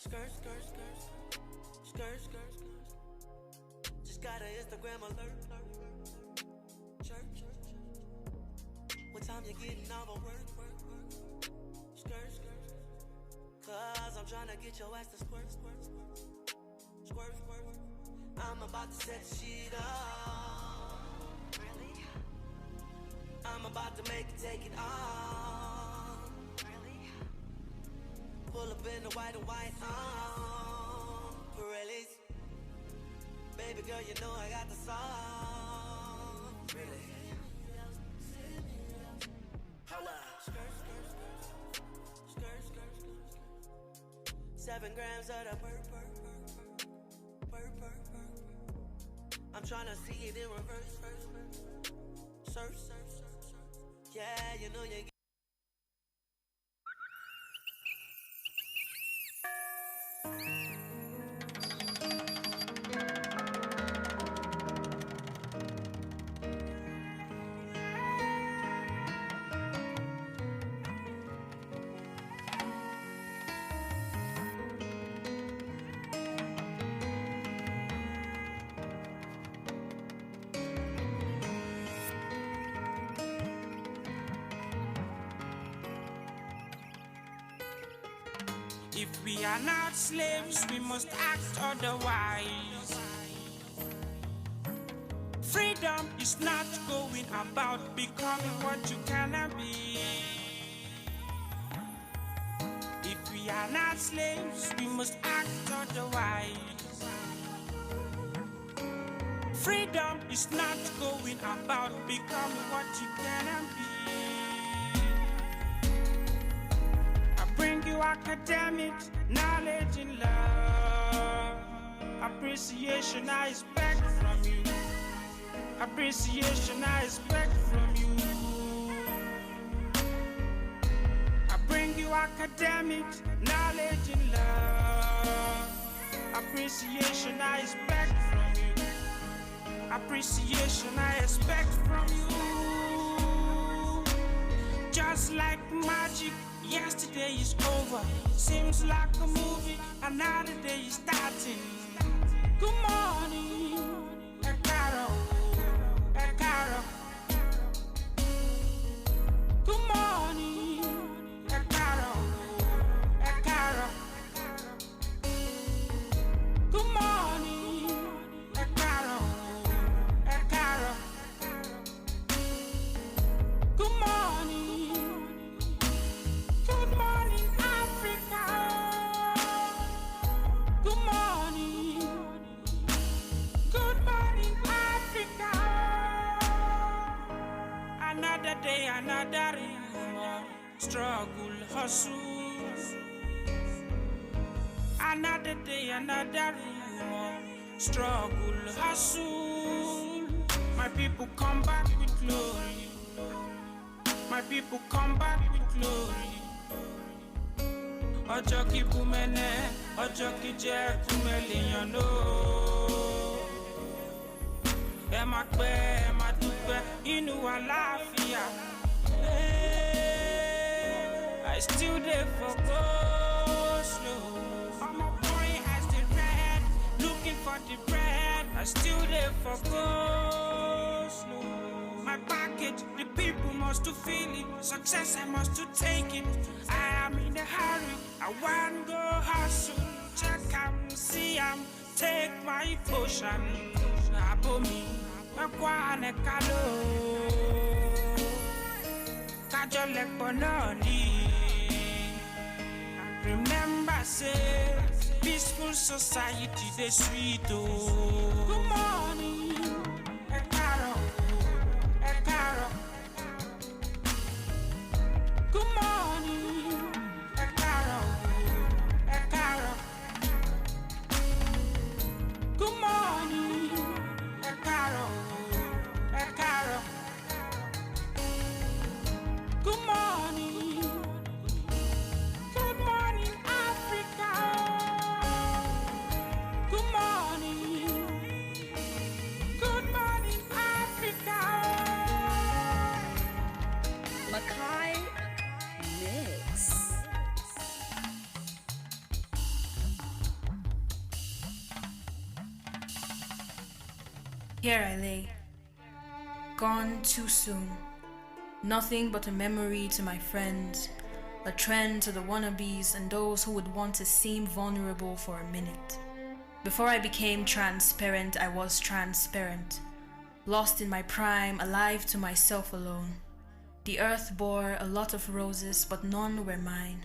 Skirt, skirt, skirt, skirt, skirt, skirt. Just got an Instagram alert. Church. What time you getting off of work? Skirt, skirt. Cause I'm tryna get your ass to squirt, squirt, squirt. Squirt, squirt. I'm about to set the shit up. Really? I'm about to make it take it on. Really? Pull up in the white and white on. Pirellis. Baby girl, you know I got the song. Really? Holla. Skirt, skirt, skirt. Skirt, skirt, skirt, skirt. 7 grams of the purr, purr, purr, purr, purr, purr. I'm tryna see it in reverse, first, surf, surf, surf, surf. Yeah, you know you. If we are not slaves, we must act otherwise. Freedom is not going about becoming what you cannot be. If we are not slaves, we must act otherwise. Freedom is not going about becoming what you cannot be. Bring you academics, knowledge and love. Appreciation I expect from you. Appreciation I expect from you. I bring you academics, knowledge and love. Appreciation I expect from you. Appreciation I expect from you. Just like magic, yesterday is over. Seems like a movie, another day is starting. Good morning, Ekaro, Ekaro. Good morning, Ekaro, Ekaro. Good morning, Ekaro, Ekaro. Good morning. Good morning, Africa. Good morning. Good morning, Africa. Another day, another struggle, hustle. Another day, another struggle, hustle. My people come back with glory. My people come back with glory. Ọjọ́ kí kú mẹ́nẹ́, ọjọ́ kí jẹ́ kú mẹ́lẹ́yàn ló. Ẹ máa pẹ́, ẹ máa dúpẹ́ inú àlàáfíà. I still dey for go slow. I'm a boy as the red, looking for the bread. I still dey for go slow. My package, the people must to feel it. Success, I must to take it. I am in a hurry, I want go hustle. Check see take my potion. Abomi, Akwane Kalo. Kajole Bononi. Remember, say, peaceful society, the sweet. Good morning, Ekaro. Ekaro. Good morning, Ekaro, Ekaro. Good morning, Ekaro, Ekaro. Good morning, Africa. Good morning, Africa. Makai Mix. Here I lay, gone too soon. Nothing but a memory to my friends, a trend to the wannabes and those who would want to seem vulnerable for a minute. Before I became transparent, I was transparent. Lost in my prime, alive to myself alone. The earth bore a lot of roses, but none were mine.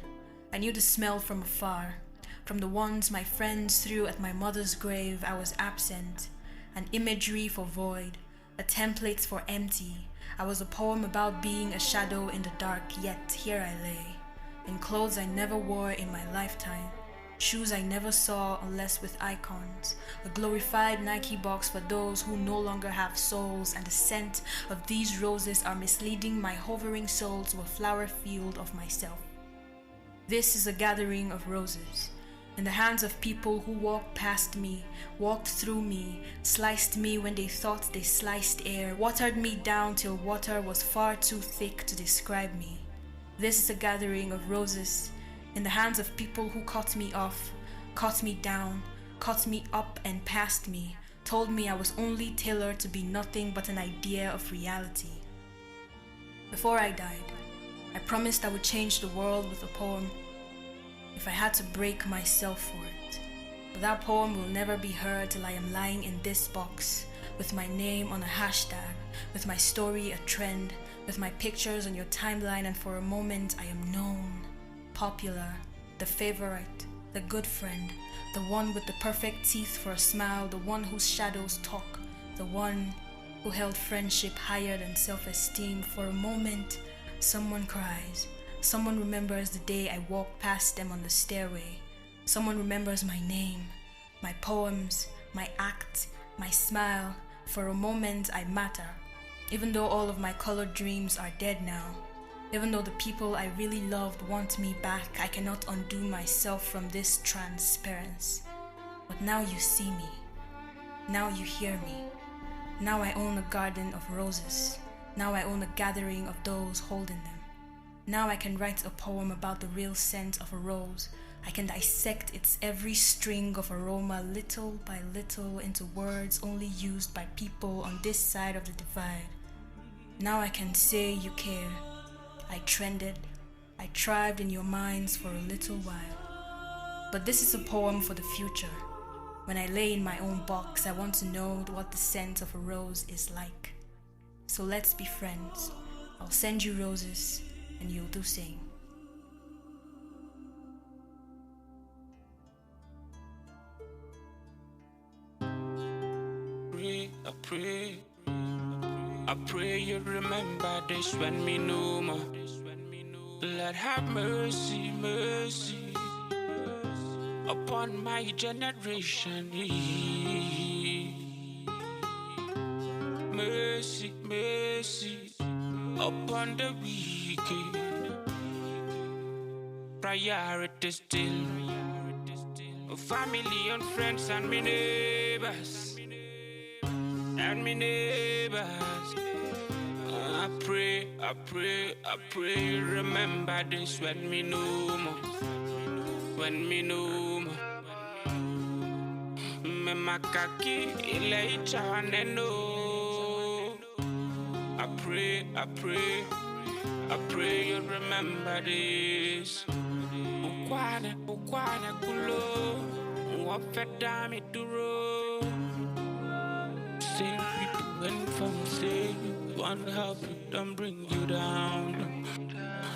I knew the smell from afar. From the ones my friends threw at my mother's grave, I was absent. An imagery for void, a template for empty. I was a poem about being a shadow in the dark, yet here I lay. In clothes I never wore in my lifetime. Shoes I never saw unless with icons. A glorified Nike box for those who no longer have souls, and the scent of these roses are misleading my hovering soul to a flower field of myself. This is a gathering of roses, in the hands of people who walked past me, walked through me, sliced me when they thought they sliced air, watered me down till water was far too thick to describe me. This is a gathering of roses, in the hands of people who cut me off, cut me down, cut me up and past me, told me I was only tailored to be nothing but an idea of reality. Before I died, I promised I would change the world with a poem, if I had to break myself for it. But that poem will never be heard till I am lying in this box, with my name on a hashtag, with my story a trend, with my pictures on your timeline, and for a moment I am known, popular, the favorite, the good friend, the one with the perfect teeth for a smile, the one whose shadows talk, the one who held friendship higher than self-esteem. For a moment, someone cries. Someone remembers the day I walked past them on the stairway. Someone remembers my name, my poems, my act, my smile. For a moment, I matter. Even though all of my colored dreams are dead now. Even though the people I really loved want me back, I cannot undo myself from this transparency. But now you see me. Now you hear me. Now I own a garden of roses. Now I own a gathering of those holding them. Now I can write a poem about the real scent of a rose. I can dissect its every string of aroma little by little into words only used by people on this side of the divide. Now I can say you care. I trended. I thrived in your minds for a little while. But this is a poem for the future. When I lay in my own box, I want to know what the scent of a rose is like. So let's be friends. I'll send you roses, and you'll do same. I pray you remember this when me no more. Lord have mercy, mercy upon my generation. Mercy, mercy upon the wicked. Priority still, family and friends and me neighbors. And me neighbors, I pray, remember this when me no more, when me no more. Me makaki Elijah neno. I pray you remember this. Ukwane kulo, wafeda mi duro. Say people and from say want to help you, don't bring you down.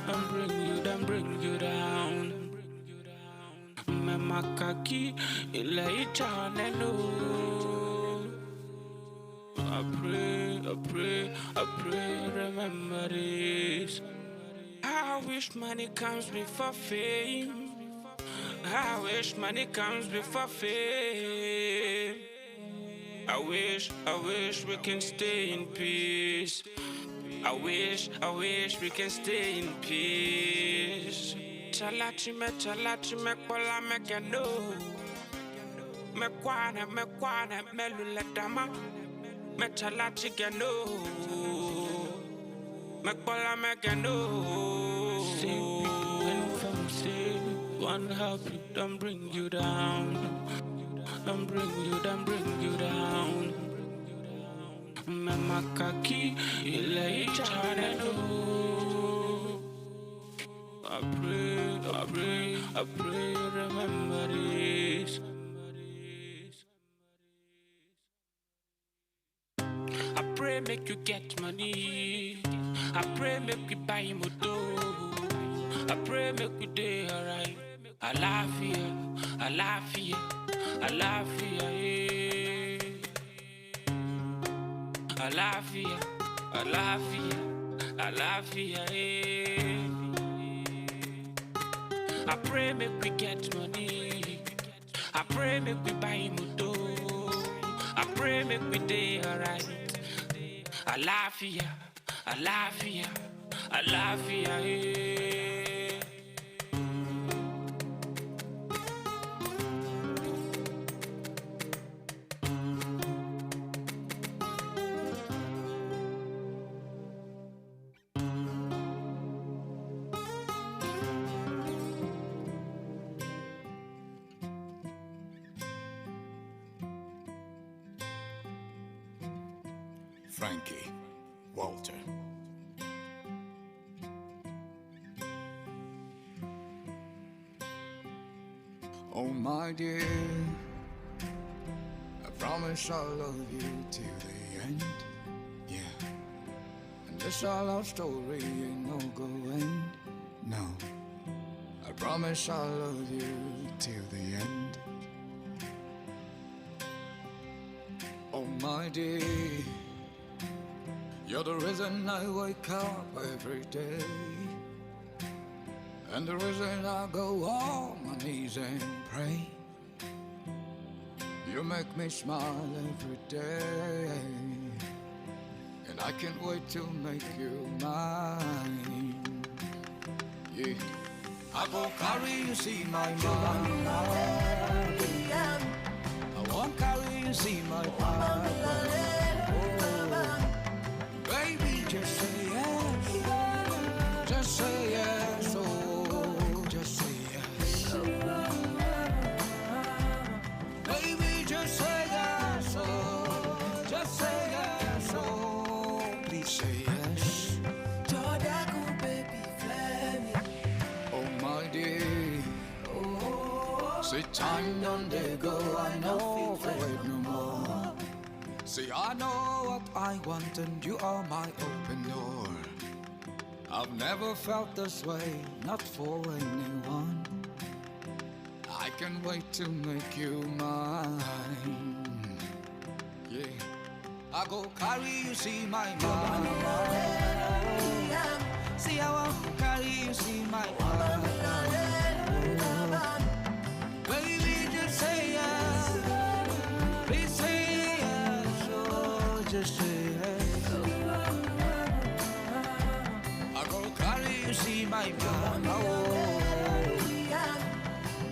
Don't bring you down. Mama kaki Elijah neno. I pray, remember this. I wish money comes before fame. I wish money comes before fame. I wish we can stay in peace. I wish we can stay in peace. Chalachi me kola me keno. Me kwana me luletama. Me chalachi keno. Me kola me keno. Say people and from say want to help you, don't bring you down. Don't bring you down. Mama kaki ile charano. I pray you remember this. I pray make you get money. I pray make you buy moto. I pray make you day alright. I love you, I love you, I love you, yeah. I love you, I love you, I love you, yeah. I pray make we get money. I pray make we buy moto. I pray make we day alright. I love you, I love you, I love you, yeah. Frankie Walter. Oh my dear, I promise I'll love you till the end. Yeah, and this our love story ain't no go end. No, I promise I'll love you till the end. Oh my dear, you're the reason I wake up every day, and the reason I go on my knees and pray. You make me smile every day, and I can't wait to make you mine. Yeah, I go carry you, see my mind. I won't carry you, see my mind. Baby, just say yes. Just say yes. Oh, just say yes. Baby, just say yes. Oh, just say yes. Oh, please say yes. Oh, my dear. Say time don't they go, I know for wait no more. See, I know what I want and you are my open door. I've never felt this way, not for anyone. I can't wait to make you mine. Yeah, I go carry you, see my mind. See, I want to carry you, see my mind. Baby, just say yes. Please say yes. Oh, just say yes. I go carry you, see my mind.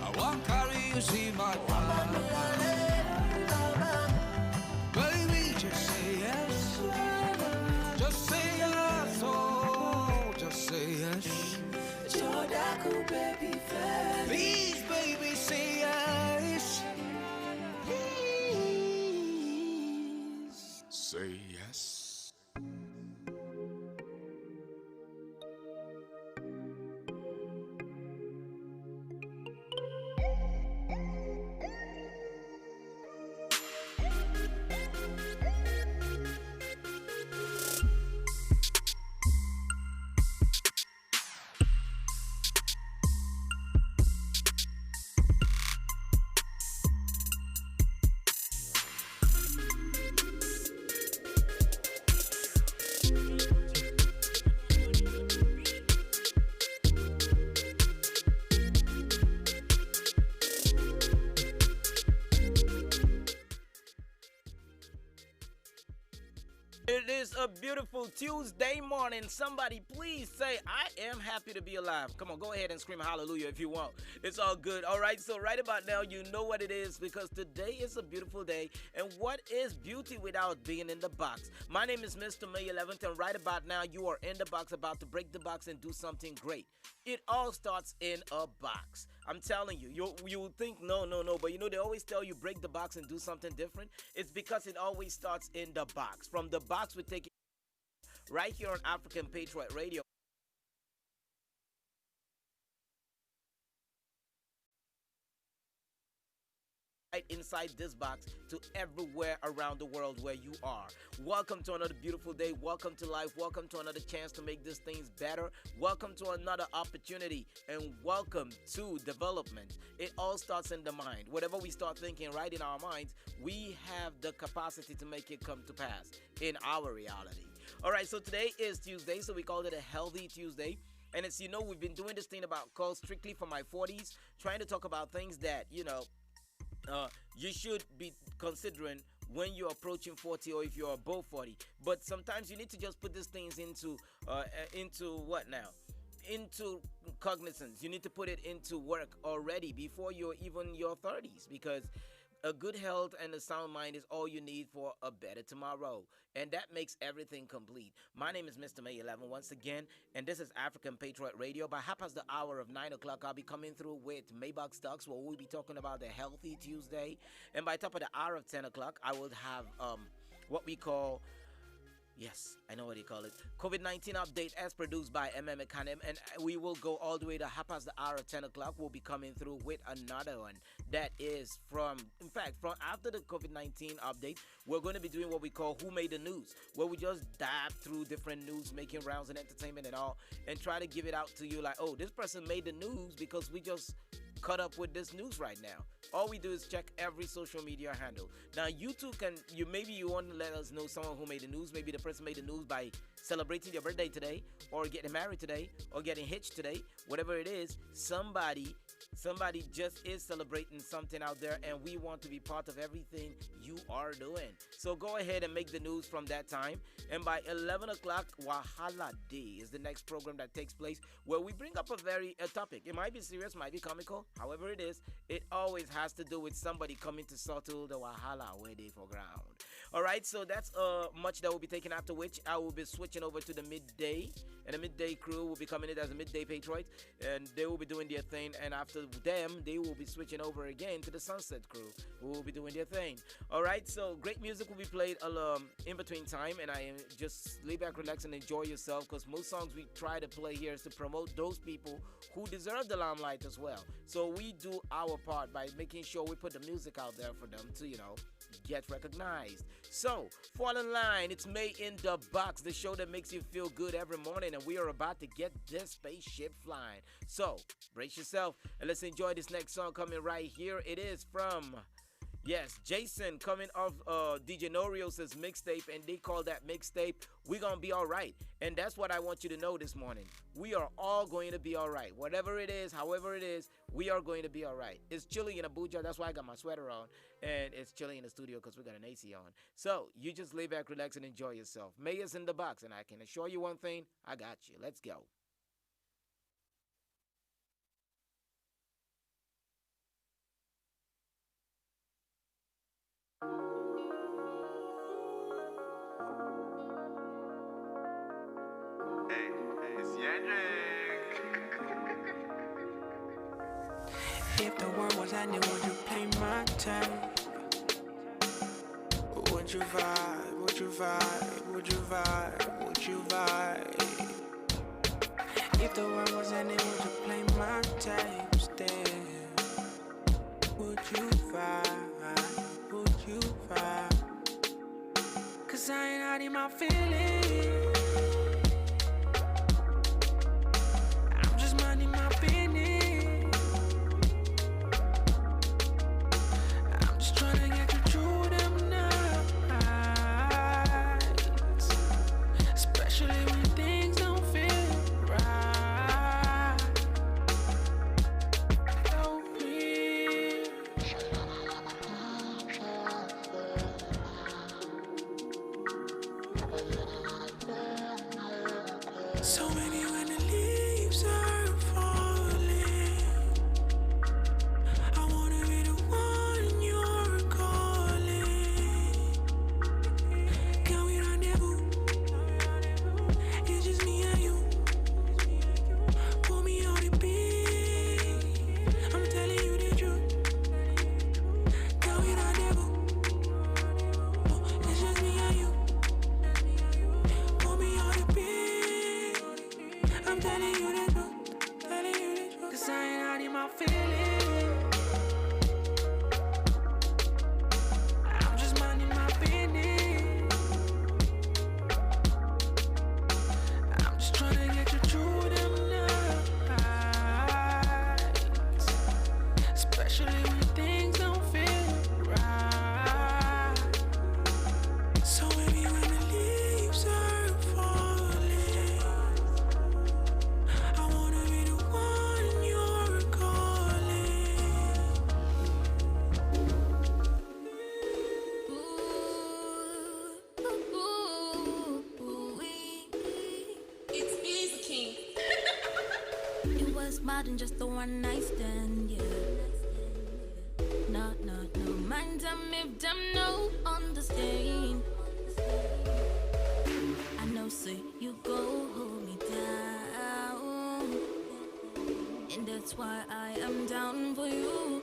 I want carry you, see my mind. Baby, just say yes. Just say yes. Oh, just say yes. Please, baby, say yes. Please say yes. It is a beautiful Tuesday morning. Somebody please say, I am happy to be alive. Come on, go ahead and scream hallelujah if you want. It's all good. All right, so right about now, you know what it is because today is a beautiful day. And what is beauty without being in the box? My name is Mr. May 11th, and right about now, you are in the box, about to break the box and do something great. It all starts in a box. I'm telling you, you will think no, but you know they always tell you break the box and do something different. It's because it always starts in the box. From the box, we take it right here on African Patriot Radio. Inside this box to everywhere around the world where you are. Welcome to another beautiful day. Welcome to life. Welcome to another chance to make these things better. Welcome to another opportunity, and welcome to development. It all starts in the mind. Whatever we start thinking right in our minds, we have the capacity to make it come to pass in our reality. All right, so today is Tuesday, so we called it a Healthy Tuesday. And it's, we've been doing this thing about called Strictly for My 40s, trying to talk about things that, you should be considering when you're approaching 40 or if you're above 40. But sometimes you need to just put these things into what now? Into cognizance. You need to put it into work already before you're even your 30s, because a good health and a sound mind is all you need for a better tomorrow. And that makes everything complete. My name is Mr. May 11 once again, and this is African Patriot Radio. By half past the hour of 9 o'clock, I'll be coming through with Maybach Stocks, where we'll be talking about the Healthy Tuesday. And by top of the hour of 10 o'clock, I will have what we call... Yes, I know what you call it. COVID-19 update as produced by MM Ekanem, and we will go all the way to half past the hour of 10 o'clock. We'll be coming through with another one that is from after the COVID-19 update, we're going to be doing what we call Who Made the News, where we just dive through different news, making rounds and entertainment and all, and try to give it out to you like, oh, this person made the news because we just caught up with this news right now. All we do is check every social media handle. Now, you too maybe you want to let us know someone who made the news. Maybe the person made the news by celebrating their birthday today, or getting married today, or getting hitched today. Whatever it is, somebody just is celebrating something out there, and we want to be part of everything you are doing. So go ahead and make the news from that time. And by 11 o'clock, Wahala Day is the next program that takes place, where we bring up a topic. It might be serious, might be comical. However it is, it always has to do with somebody coming to settle the Wahala where they for ground. All right, so that's much that will be taken, after which I will be switching over to the midday, and the midday crew will be coming in as a midday Patriot, and they will be doing their thing. And after them, they will be switching over again to the sunset crew, who will be doing their thing. All right, so great music will be played in between time, and I just lay back, relax, and enjoy yourself, because most songs we try to play here is to promote those people who deserve the limelight as well. So we do our part by making sure we put the music out there for them to, get recognized. So, fall in line. It's May in the Box, the show that makes you feel good every morning, and we are about to get this spaceship flying. So, brace yourself, and let's enjoy this next song coming right here. It is from... Yes, Jason, coming off DJ Norios' mixtape, and they call that mixtape We Gonna Be Alright. And that's what I want you to know this morning. We are all going to be alright. Whatever it is, however it is, we are going to be alright. It's chilly in Abuja, that's why I got my sweater on. And it's chilly in the studio because we got an AC on. So, you just lay back, relax, and enjoy yourself. May is in the box, and I can assure you one thing, I got you. Let's go. Hey, it's Yandrick. If the world was ending, would you play my tape? Would you vibe? Would you vibe? Would you vibe? Would you vibe? If the world was ending, would you play my tapes then? Would you vibe? Would you vibe? 'Cause I ain't hiding my feelings. I'm just minding my business. I'm just trying to get you through them nights, especially when things don't feel right. Oh, please. So many when the leaves are falling, I wanna be the one you're calling. Can we rendezvous? It's just me and you. Pull me on the beat. I'm more than just a one night stand, yeah. No, mind them if them no understand. I know, say you go hold me down, and that's why I am down for you.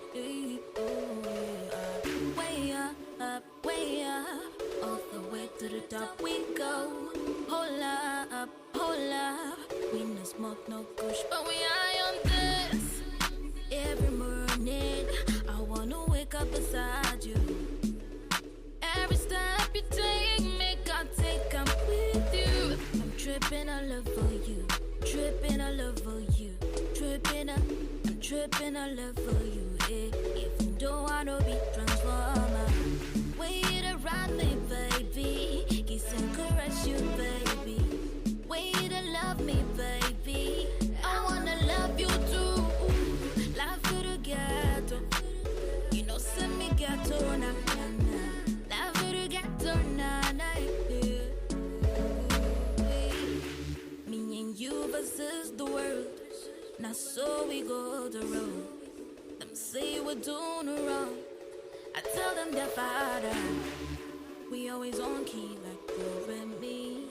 Oh, yeah. Way up, all the way to the top we go. Hold up, we no smoke, no kush, but we eye on this. Every morning, I wanna wake up beside you. Every step you take, make I take, I'm with you. I'm tripping, I love for you. Tripping, I love for you. I'm tripping, I love for you. Even though I don't be transformer. Wait around me, baby. Kiss and caress you, baby. Wait to love me, baby. I wanna love you too. Love you together. You know, send me ghetto, na na na. Love you together, na na. Me and you versus the world. Now so we go the road. Them say we're doing wrong. I tell them they're father. We always on key like you and me.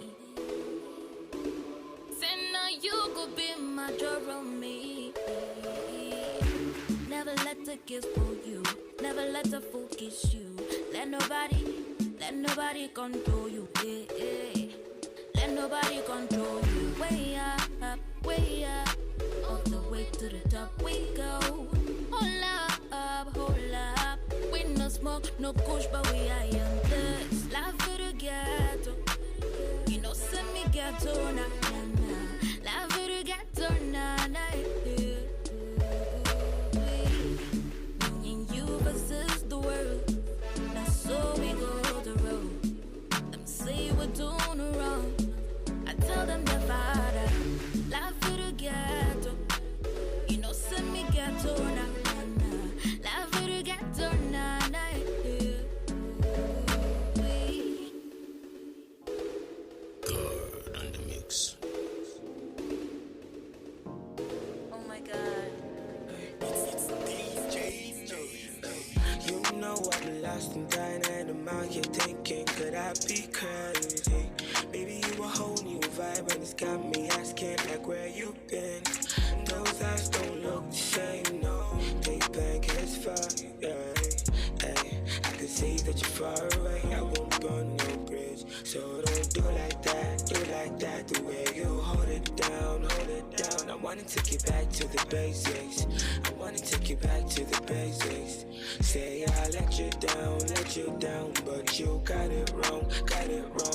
Say now you could be my Jeremy. Never let a kiss fool you. Never let a fool kiss you. Let nobody control you. Let nobody control you. Way up, all the way to the top we go. Hold up. We no smoke, no kush, but we are young this. Life for the ghetto. You know, send me ghetto, na na na. Life for the ghetto, na na. Me and you versus the world. Now so we go the road. Them say we're doing wrong. I tell them they're father. Life for the ghetto. You know, send me ghetto, na na na. Life for the ghetto, na na. God on the mix. Oh my God. You know I've been lost and dying and I'm out here thinking, could I be crazy? Maybe you a whole new vibe and it's got me asking like where you been. Those eyes don't look the same, no. They blank as fuck, yeah. Hey, I can see that you're far away. I won't burn no bridge, so don't do like that. Do like that, the way you hold it down, hold it down. I wanna take you back to the basics. I wanna take you back to the basics. Say I let you down, but you got it wrong.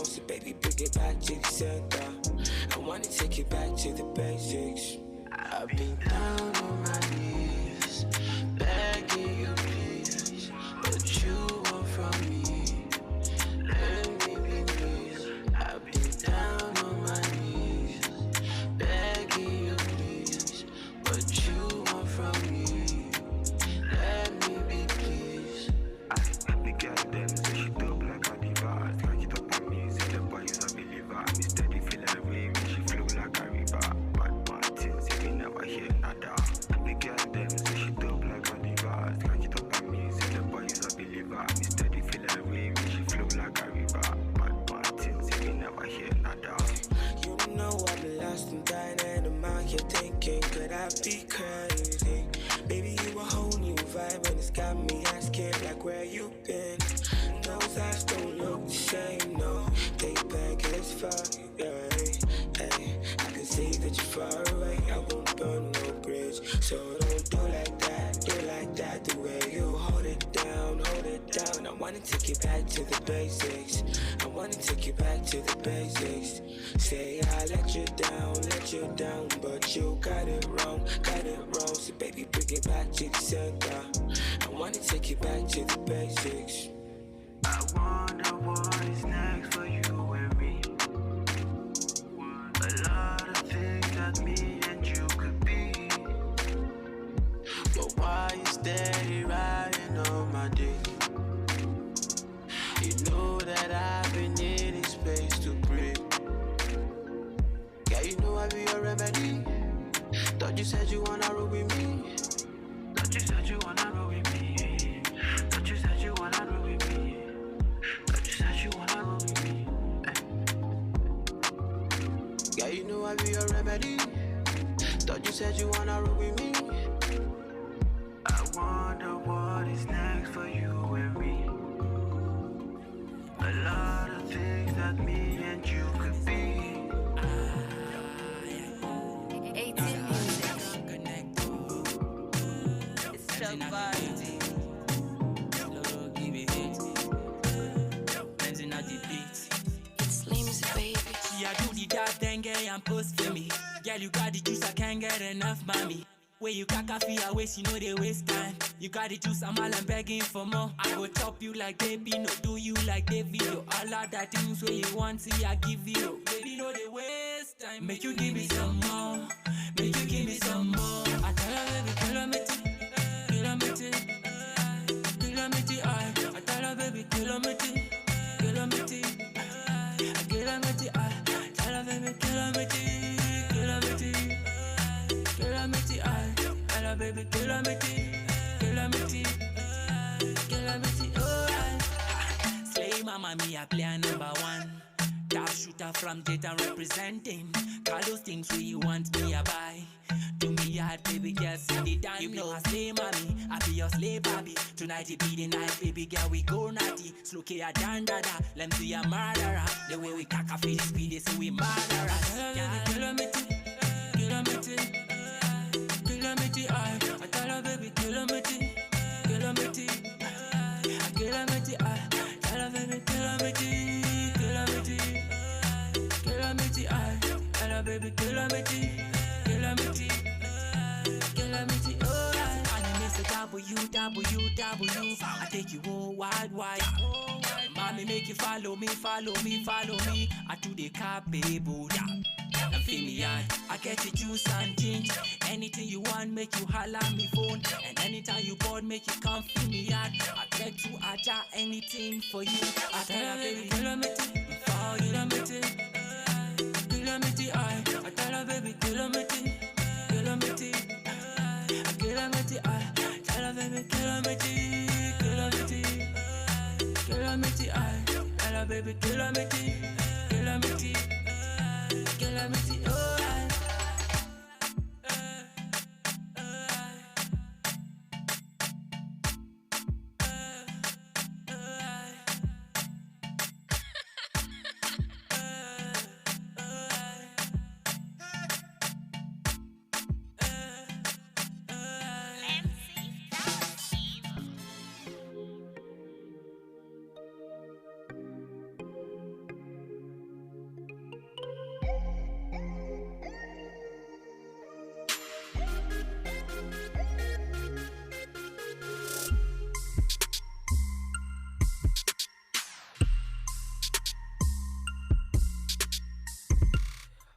So baby, bring it back to the center. I wanna take you back to the basics. I've been down on my knees, begging you please, what you want from me, let me be please. I've been down on my knees, begging you please, what you want from me, let me be please. The girl them say she dope like a diva. Strike it up on me, say the boy is a believer. Me steady feel like way, me she flow like a river. Bad things, if you never hear nada. The girl them say she dope like a diva. Strike it up on me, say the boy is a believer. Me steady feel like way, me she flow like a river. Bad things, if you never hear nada. You know I've been lost and dying and I'm out here thinking, could I be crazy? Baby, you a whole new vibe and it's got me asking like where you been. Those eyes don't look the same, no. They blank as fuck, yeah. Hey, I can see that you're far away. I won't burn no bridge, so don't do like that. The way you hold it down. I wanna take you back to the basics. I wanna take you back to the basics. Say I let you down, but you got it wrong. So baby, bring it back to the center. I wanna take you back to the basics. I wonder what is next for you and me. A lot of things that me and you could be. But why you steady riding on my dick? You know that I've been needing space to breathe. Yeah, you know I be your remedy. Thought Thought you said you wanna roll with me. Thought you said you wanna roll with me. Thought you said you wanna roll with me. Thought you said you wanna roll with me. Yeah, you know I be your remedy. Thought you said you wanna roll with me. I wonder what is next for you and me. A lot of things that me and you could be. 18 music. It's Chuck Vibes. Slow, give it hit. Blending out the beats. It's Slims, baby. Yeah, do the that thing, girl, and post for me. Girl, you got the juice, I can't get enough, mommy. Where you cack a fee, I waste, you know they waste time. You got the juice, I'm all I'm begging for more. I go chop you like baby, no do you like David. All of that things where you want, see, I give you. Baby, no they waste time. Make you give me some more. Make you give me some more. I tell her, baby, kilometer, kilometer, kilometer. I tell her, baby, kilometer, kilometer, kilometer. I tell her, baby, kilometer, kilometer. Hello, baby, kilometer, alright. Slay mama, me, I play a number one. Top shooter from Jeta representing. Call those things where you want me, I buy. Do me hard, baby girl, see the time. You know I slay mommy, I be your slave, baby. Tonight it be the night, baby girl, we go naughty. Slow K a dandada, let me see a murderer. The way we cack a feel speedy, so we murderers. Kilometer, kilometer. I tell her, baby, kilometer, kilometer, kilometer. I tell her, baby, kilometer, kilometer, kilometer. I tell her, baby, kilometer, kilometer, kilometer. Alright. And I miss the W. I take you all wide. Mommy make you follow me. I do the car, baby, and feel me I get the juice and change. Anything you want, make you holla me phone. And anytime you bored, make you come feel me out. I get to aja anything for you. I tell her, baby, kilometer, kilometer, kilometer. I tell her, baby, kilometer, kilometer, kilometer. I tell her, baby, kilometer, kilometer, kilometer. I tell her, baby, kilometer, kilometer. Kilometer, alright.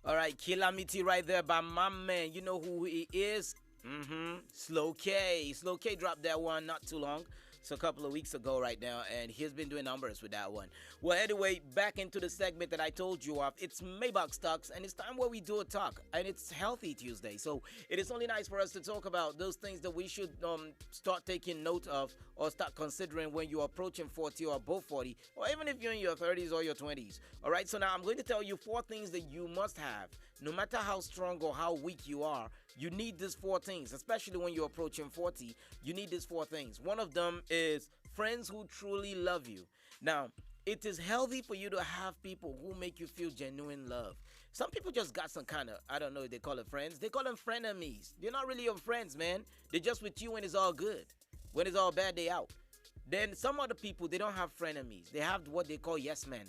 All right, Kilamiti right there by my man. You know who he is? Slow K. Slow K dropped that one not too long. It's a couple of weeks ago right now, and he's been doing numbers with that one. Well, anyway, back into the segment that I told you of. It's Maybach Stocks, and it's time where we do a talk, and it's Healthy Tuesday. So it is only nice for us to talk about those things that we should start taking note of or start considering when you're approaching 40 or above 40, or even if you're in your 30s or your 20s. All right, so now I'm going to tell you 4 things that you must have. No matter how strong or how weak you are, you need these 4 things, especially when you're approaching 40. You need these 4 things. One of them is friends who truly love you. Now, it is healthy for you to have people who make you feel genuine love. Some people just got some kind of, I don't know if they call it friends. They call them frenemies. They're not really your friends, man. They're just with you when it's all good. When it's all bad, they out. Then some other people, they don't have frenemies. They have what they call yes men.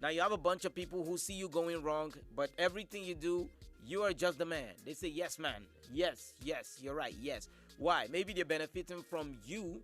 Now, you have a bunch of people who see you going wrong, but everything you do, you are just the man. They say, yes, man. Yes, you're right, yes. Why? Maybe they're benefiting from you,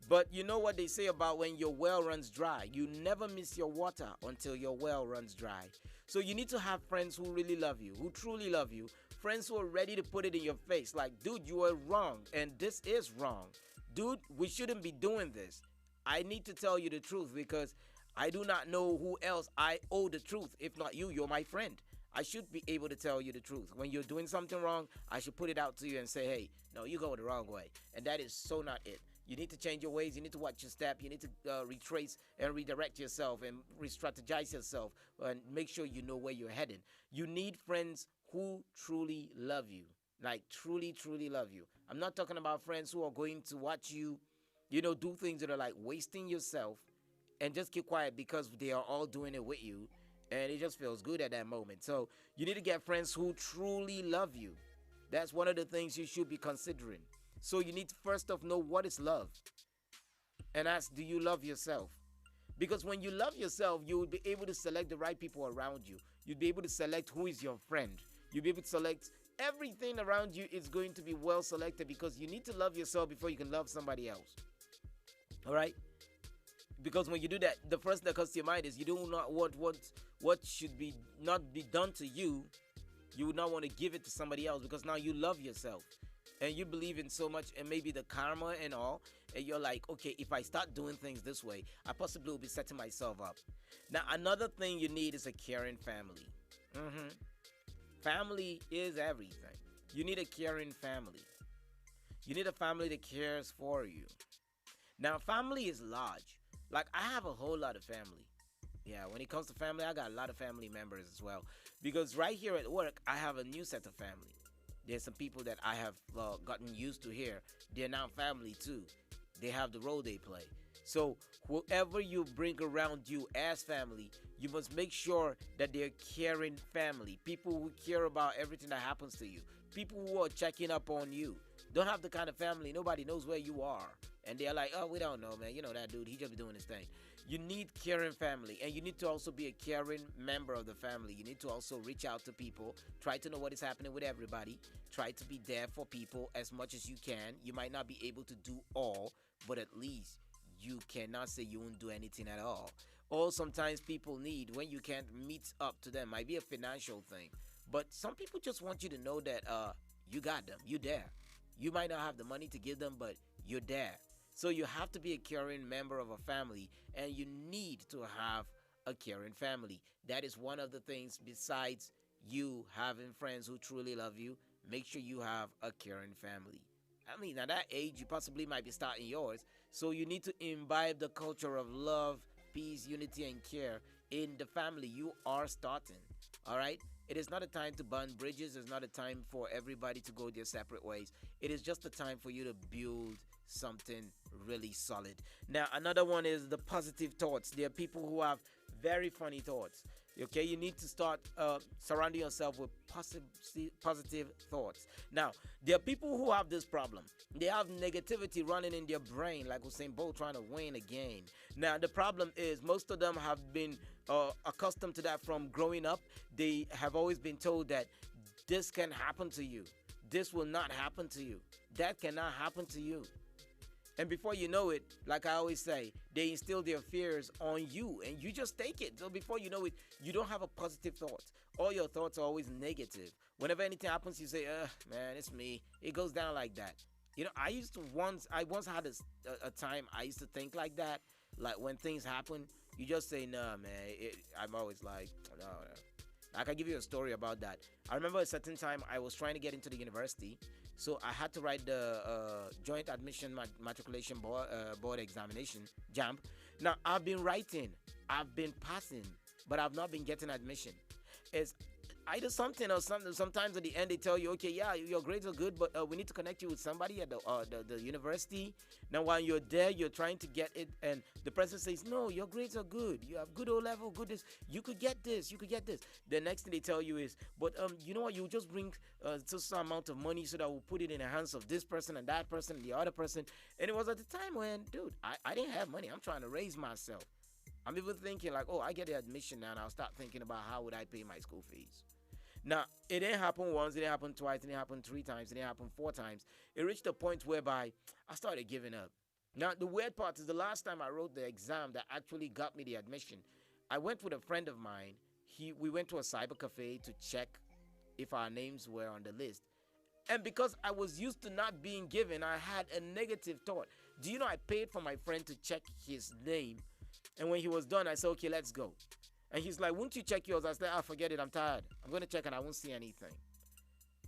but you know what they say about when your well runs dry. You never miss your water until your well runs dry. So you need to have friends who really love you, who truly love you. Friends who are ready to put it in your face. Like, dude, you are wrong, and this is wrong. Dude, we shouldn't be doing this. I need to tell you the truth because I do not know who else I owe the truth. If not you, you're my friend. I should be able to tell you the truth. When you're doing something wrong, I should put it out to you and say, hey, no, you go the wrong way. And that is so not it. You need to change your ways. You need to watch your step. You need to retrace and redirect yourself and re-strategize yourself and make sure you know where you're heading. You need friends who truly love you, like truly, truly love you. I'm not talking about friends who are going to watch you, do things that are like wasting yourself and just keep quiet because they are all doing it with you and it just feels good at that moment. So you need to get friends who truly love you. That's one of the things you should be considering. So you need to first off know what is love and ask, do you love yourself? Because when you love yourself, you will be able to select the right people around you. You'll be able to select who is your friend. You'll be able to select everything around you is going to be well selected because you need to love yourself before you can love somebody else. All right? Because when you do that, the first thing that comes to your mind is you do not want what should be not be done to you. You would not want to give it to somebody else because now you love yourself. And you believe in so much and maybe the karma and all, and you're like, okay, if I start doing things this way, I possibly will be setting myself up. Now, another thing you need is a caring family. Family is everything. You need a caring family. You need a family that cares for you. Now, family is large. Like, I have a whole lot of family. Yeah, when it comes to family, I got a lot of family members as well. Because right here at work, I have a new set of family. There's some people that I have gotten used to here. They're now family too. They have the role they play. So whoever you bring around you as family, you must make sure that they're caring family. People who care about everything that happens to you. People who are checking up on you. Don't have the kind of family, nobody knows where you are. And they're like, oh, we don't know, man. You know that dude, he just be doing his thing. You need caring family. And you need to also be a caring member of the family. You need to also reach out to people. Try to know what is happening with everybody. Try to be there for people as much as you can. You might not be able to do all, but at least you cannot say you won't do anything at all. Or sometimes people need, when you can't meet up to them, might be a financial thing. But some people just want you to know that you got them. You're there. You might not have the money to give them, but you're there. So you have to be a caring member of a family, and you need to have a caring family. That is one of the things besides you having friends who truly love you. Make sure you have a caring family. I mean, at that age, you possibly might be starting yours. So you need to imbibe the culture of love, peace, unity, and care in the family you are starting. All right? It is not a time to burn bridges. It's not a time for everybody to go their separate ways. It is just a time for you to build something really solid. Now, another one is the positive thoughts. There are people who have very funny thoughts. Okay, you need to start surrounding yourself with positive thoughts. Now, there are people who have this problem. They have negativity running in their brain, like Usain Bolt trying to win a game. Now, the problem is most of them have been accustomed to that from growing up. They have always been told that this can happen to you. This will not happen to you. That cannot happen to you. And before you know it, like I always say, they instill their fears on you and you just take it. So before you know it, you don't have a positive thought. All your thoughts are always negative. Whenever anything happens, you say, man, it's me. It goes down like that. You know, I once had a time I used to think like that. Like when things happen, you just say, nah, man. I'm always like, no. I can give you a story about that. I remember a certain time I was trying to get into the university. So I had to write the Joint Admission Matriculation Board Examination, JAMB. Now, I've been writing, I've been passing, but I've not been getting admission. It's either something or something. Sometimes at the end they tell you, okay, yeah, your grades are good, but we need to connect you with somebody at the university. Now, while you're there, you're trying to get it, and the person says, no, your grades are good. You have good O-level, good this. You could get this. You could get this. The next thing they tell you is, but you know what? You just bring some amount of money so that we'll put it in the hands of this person and that person and the other person. And it was at the time when, dude, I didn't have money. I'm trying to raise myself. I'm even thinking like, oh, I get the admission now, and I'll start thinking about how would I pay my school fees. Now, it didn't happen once, it didn't happen twice, it didn't happen 3 times, it didn't happen 4 times. It reached a point whereby I started giving up. Now, the weird part is the last time I wrote the exam that actually got me the admission, I went with a friend of mine. We went to a cyber cafe to check if our names were on the list. And because I was used to not being given, I had a negative thought. Do you know I paid for my friend to check his name? And when he was done, I said, okay, let's go. And he's like, won't you check yours? I said, forget it. I'm tired. I'm going to check and I won't see anything.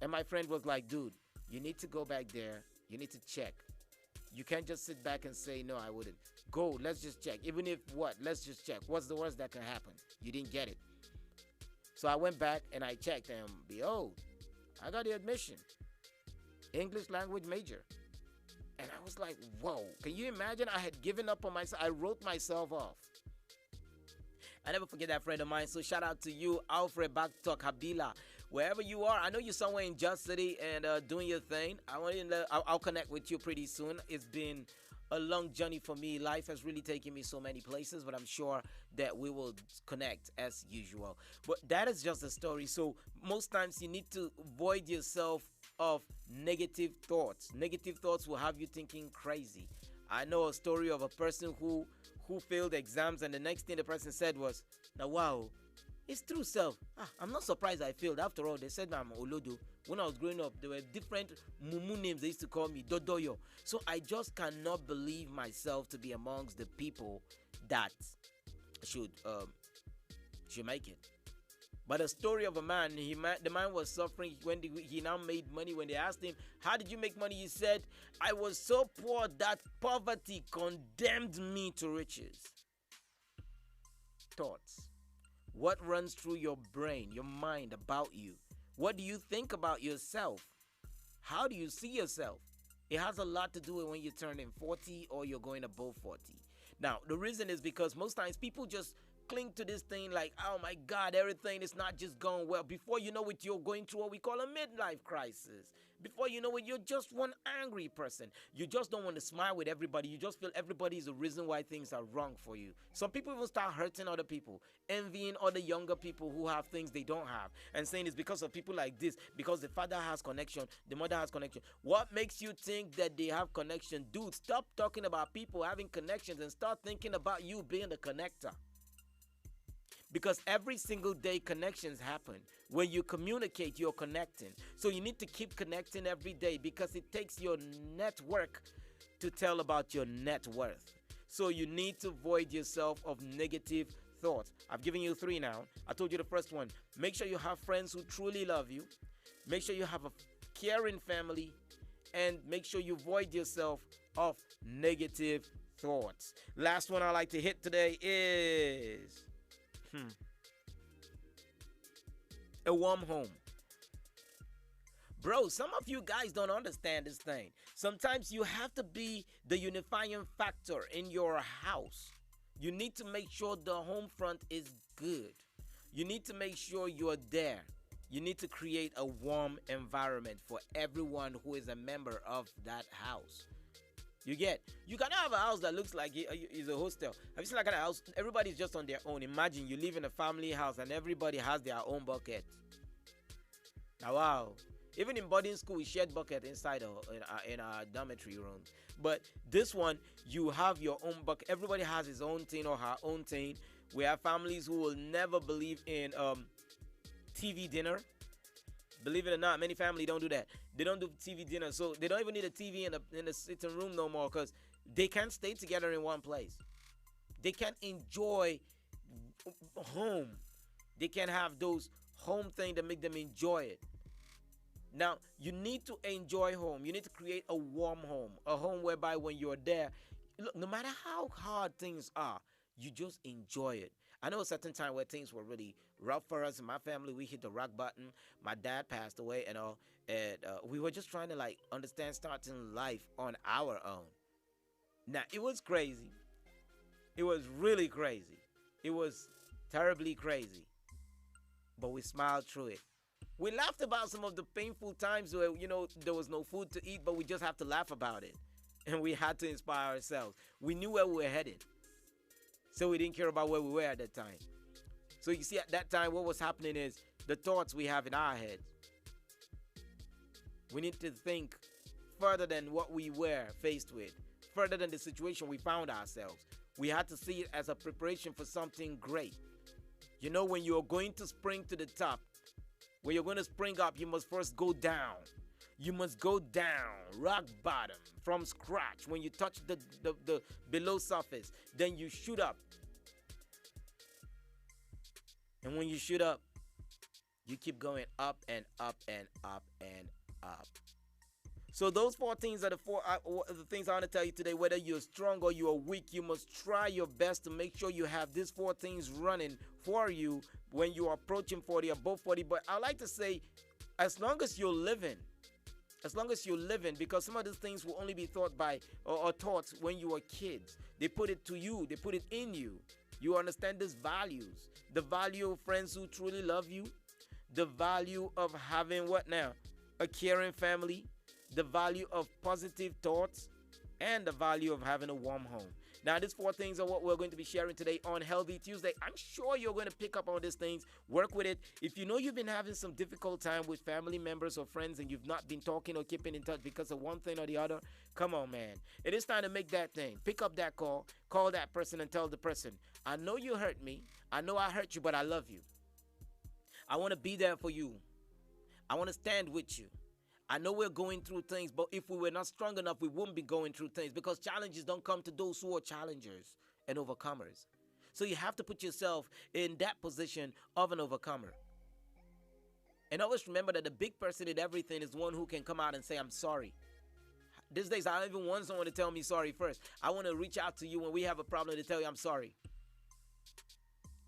And my friend was like, dude, you need to go back there. You need to check. You can't just sit back and say, no, I wouldn't. Go, let's just check. Even if what? Let's just check. What's the worst that can happen? You didn't get it. So I went back and I checked, and behold, I got the admission. English language major. And I was like, whoa, can you imagine? I had given up on myself. I wrote myself off. I never forget that friend of mine. So shout out to you, Alfred Baktok Habila. Wherever you are, I know you're somewhere in Just City and doing your thing. I'll connect with you pretty soon. It's been a long journey for me. Life has really taken me so many places, but I'm sure that we will connect as usual. But that is just a story. So most times you need to void yourself of negative thoughts. Negative thoughts will have you thinking crazy. I know a story of a person who failed exams, and the next thing the person said was, now wow, it's true self. I'm not surprised I failed. After all, they said I'm Olodo. When I was growing up, there were different mumu names they used to call me, Dodoyo. So I just cannot believe myself to be amongst the people that should make it. But a story of a man, the man was suffering when he now made money. When they asked him, how did you make money? He said, I was so poor that poverty condemned me to riches. Thoughts. What runs through your brain, your mind about you? What do you think about yourself? How do you see yourself? It has a lot to do with when you're turning 40 or you're going above 40. Now, the reason is because most times people just cling to this thing like, oh my God, everything is not just going well. Before you know it, you're going through what we call a midlife crisis. Before you know it, you're just one angry person. You just don't want to smile with everybody. You just feel everybody is the reason why things are wrong for you. Some people even start hurting other people, envying other younger people who have things they don't have, and saying it's because of people like this, because the father has connection, the mother has connection. What makes you think that they have connection? Dude, stop talking about people having connections and start thinking about you being the connector. Because every single day connections happen. When you communicate, you're connecting. So you need to keep connecting every day because it takes your network to tell about your net worth. So you need to void yourself of negative thoughts. I've given you 3 now. I told you the first one. Make sure you have friends who truly love you. Make sure you have a caring family. And make sure you void yourself of negative thoughts. Last one I like to hit today is a warm home. Bro, some of you guys don't understand this thing. Sometimes you have to be the unifying factor in your house. You need to make sure the home front is good. You need to make sure you're there. You need to create a warm environment for everyone who is a member of that house. You cannot have a house that looks like it's a hostel. Have you seen that kind of house? Everybody's just on their own. Imagine you live in a family house and everybody has their own bucket. Now, wow. Even in boarding school, we shared bucket inside in our dormitory rooms. But this one, you have your own bucket. Everybody has his own thing or her own thing. We have families who will never believe in TV dinner. Believe it or not, many families don't do that. They don't do TV dinner, so they don't even need a TV in the sitting room no more because they can't stay together in one place. They can't enjoy home. They can't have those home things that make them enjoy it. Now, you need to enjoy home. You need to create a warm home, a home whereby when you're there, look, no matter how hard things are, you just enjoy it. I know a certain time where things were really rough for us in my family. We hit the rock bottom. My dad passed away and all. And we were just trying to understand starting life on our own. Now, it was crazy. It was really crazy. It was terribly crazy. But we smiled through it. We laughed about some of the painful times where, there was no food to eat, but we just have to laugh about it. And we had to inspire ourselves. We knew where we were headed. So we didn't care about where we were at that time. So you see, at that time, what was happening is the thoughts we have in our heads. We need to think further than what we were faced with, further than the situation we found ourselves. We had to see it as a preparation for something great. When you're going to spring to the top, when you're going to spring up, you must first go down. You must go down, rock bottom, from scratch. When you touch the below surface, then you shoot up. And when you shoot up, you keep going up and up and up and up. So those four things are the things I want to tell you today. Whether you're strong or you are weak, you must try your best to make sure you have these four things running for you when you are approaching 40, above 40. But I like to say, as long as you're living, because some of these things will only be thought by or taught when you were kids. They put it to you, they put it in you. You understand these values, the value of friends who truly love you, the value of having what now? A caring family, the value of positive thoughts, and the value of having a warm home. Now, these four things are what we're going to be sharing today on Healthy Tuesday. I'm sure you're going to pick up on these things, work with it. If you know you've been having some difficult time with family members or friends and you've not been talking or keeping in touch because of one thing or the other, come on, man. It is time to make that thing. Pick up that call that person and tell the person, I know you hurt me. I know I hurt you, but I love you. I want to be there for you. I want to stand with you. I know we're going through things, but if we were not strong enough, we wouldn't be going through things, because challenges don't come to those who are challengers and overcomers. So you have to put yourself in that position of an overcomer. And always remember that the big person in everything is the one who can come out and say, I'm sorry. These days, I don't even want someone to tell me sorry first. I want to reach out to you when we have a problem to tell you I'm sorry.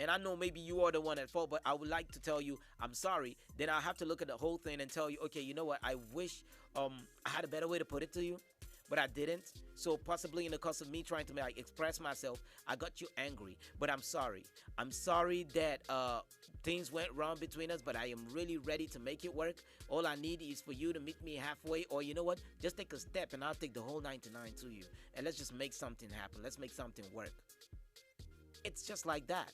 And I know maybe you are the one at fault, but I would like to tell you I'm sorry. Then I'll have to look at the whole thing and tell you, okay, you know what? I wish I had a better way to put it to you, but I didn't. So possibly in the course of me trying to express myself, I got you angry, but I'm sorry. I'm sorry that things went wrong between us, but I am really ready to make it work. All I need is for you to meet me halfway, or you know what? Just take a step and I'll take the whole 99 to you. And let's just make something happen. Let's make something work. It's just like that.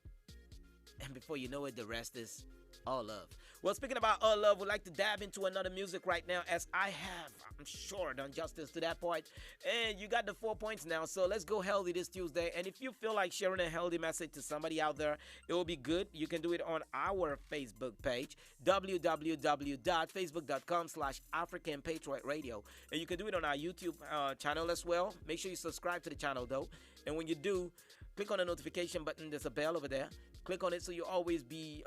And before you know it, the rest is all love. Well, speaking about all love, we'd like to dive into another music right now, as I have, I'm sure, done justice to that point. And you got the 4 points now, so let's go healthy this Tuesday. And if you feel like sharing a healthy message to somebody out there, it will be good. You can do it on our Facebook page, www.facebook.com/African Patriot Radio. And you can do it on our YouTube channel as well. Make sure you subscribe to the channel, though. And when you do, click on the notification button. There's a bell over there. Click on it so you'll always be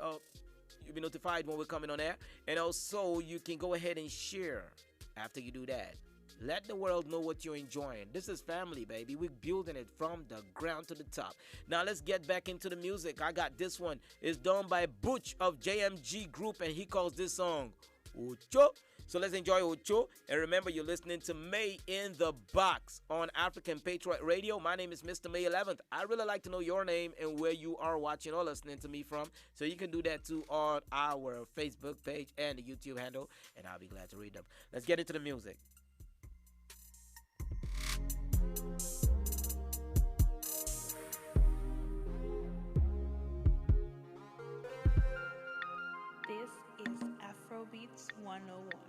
you'll be notified when we're coming on air. And also, you can go ahead and share after you do that. Let the world know what you're enjoying. This is family, baby. We're building it from the ground to the top. Now, let's get back into the music. I got this one. It's done by Butch of JMG Group, and he calls this song Ocho. So let's enjoy Ocho. And remember, you're listening to May in the Box on African Patriot Radio. My name is Mr. May 11th. I really like to know your name and where you are watching or listening to me from. So you can do that too on our Facebook page and the YouTube handle, and I'll be glad to read them. Let's get into the music. This is Afrobeats 101.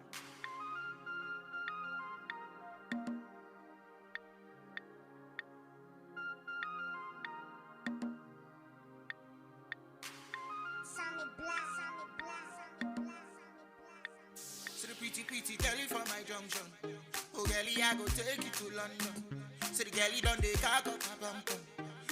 So the pretty girlie from my junction. Oh girlie, I go take you to London. So the girlie done the car got my bum bum.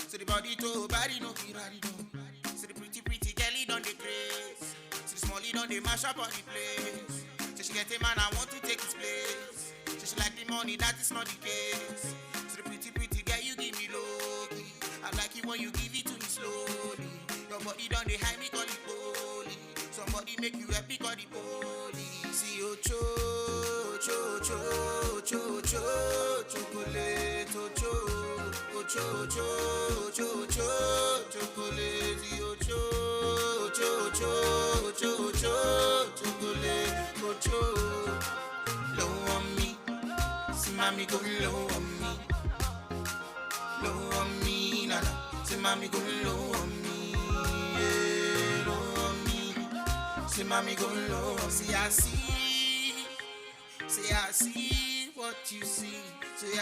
So the body to body no be random. So the pretty girlie done the grace. So the smallie done the mash up on the place. So she get a man, I want to take his place. So she like the money, that is not the case. So the pretty girl, you give me low key. I like it when you give it to me slowly. Your body done the high, me call it holy. Somebody make you happy, call the police. See Ocho, chocolate, Ocho, chocolate, see Ocho, chocolate, Ocho. Low on me, see mommy go low on me. Low on me, nana, see mommy go low on me. Yeah, low on me, see mommy go low. See I see what you see. Say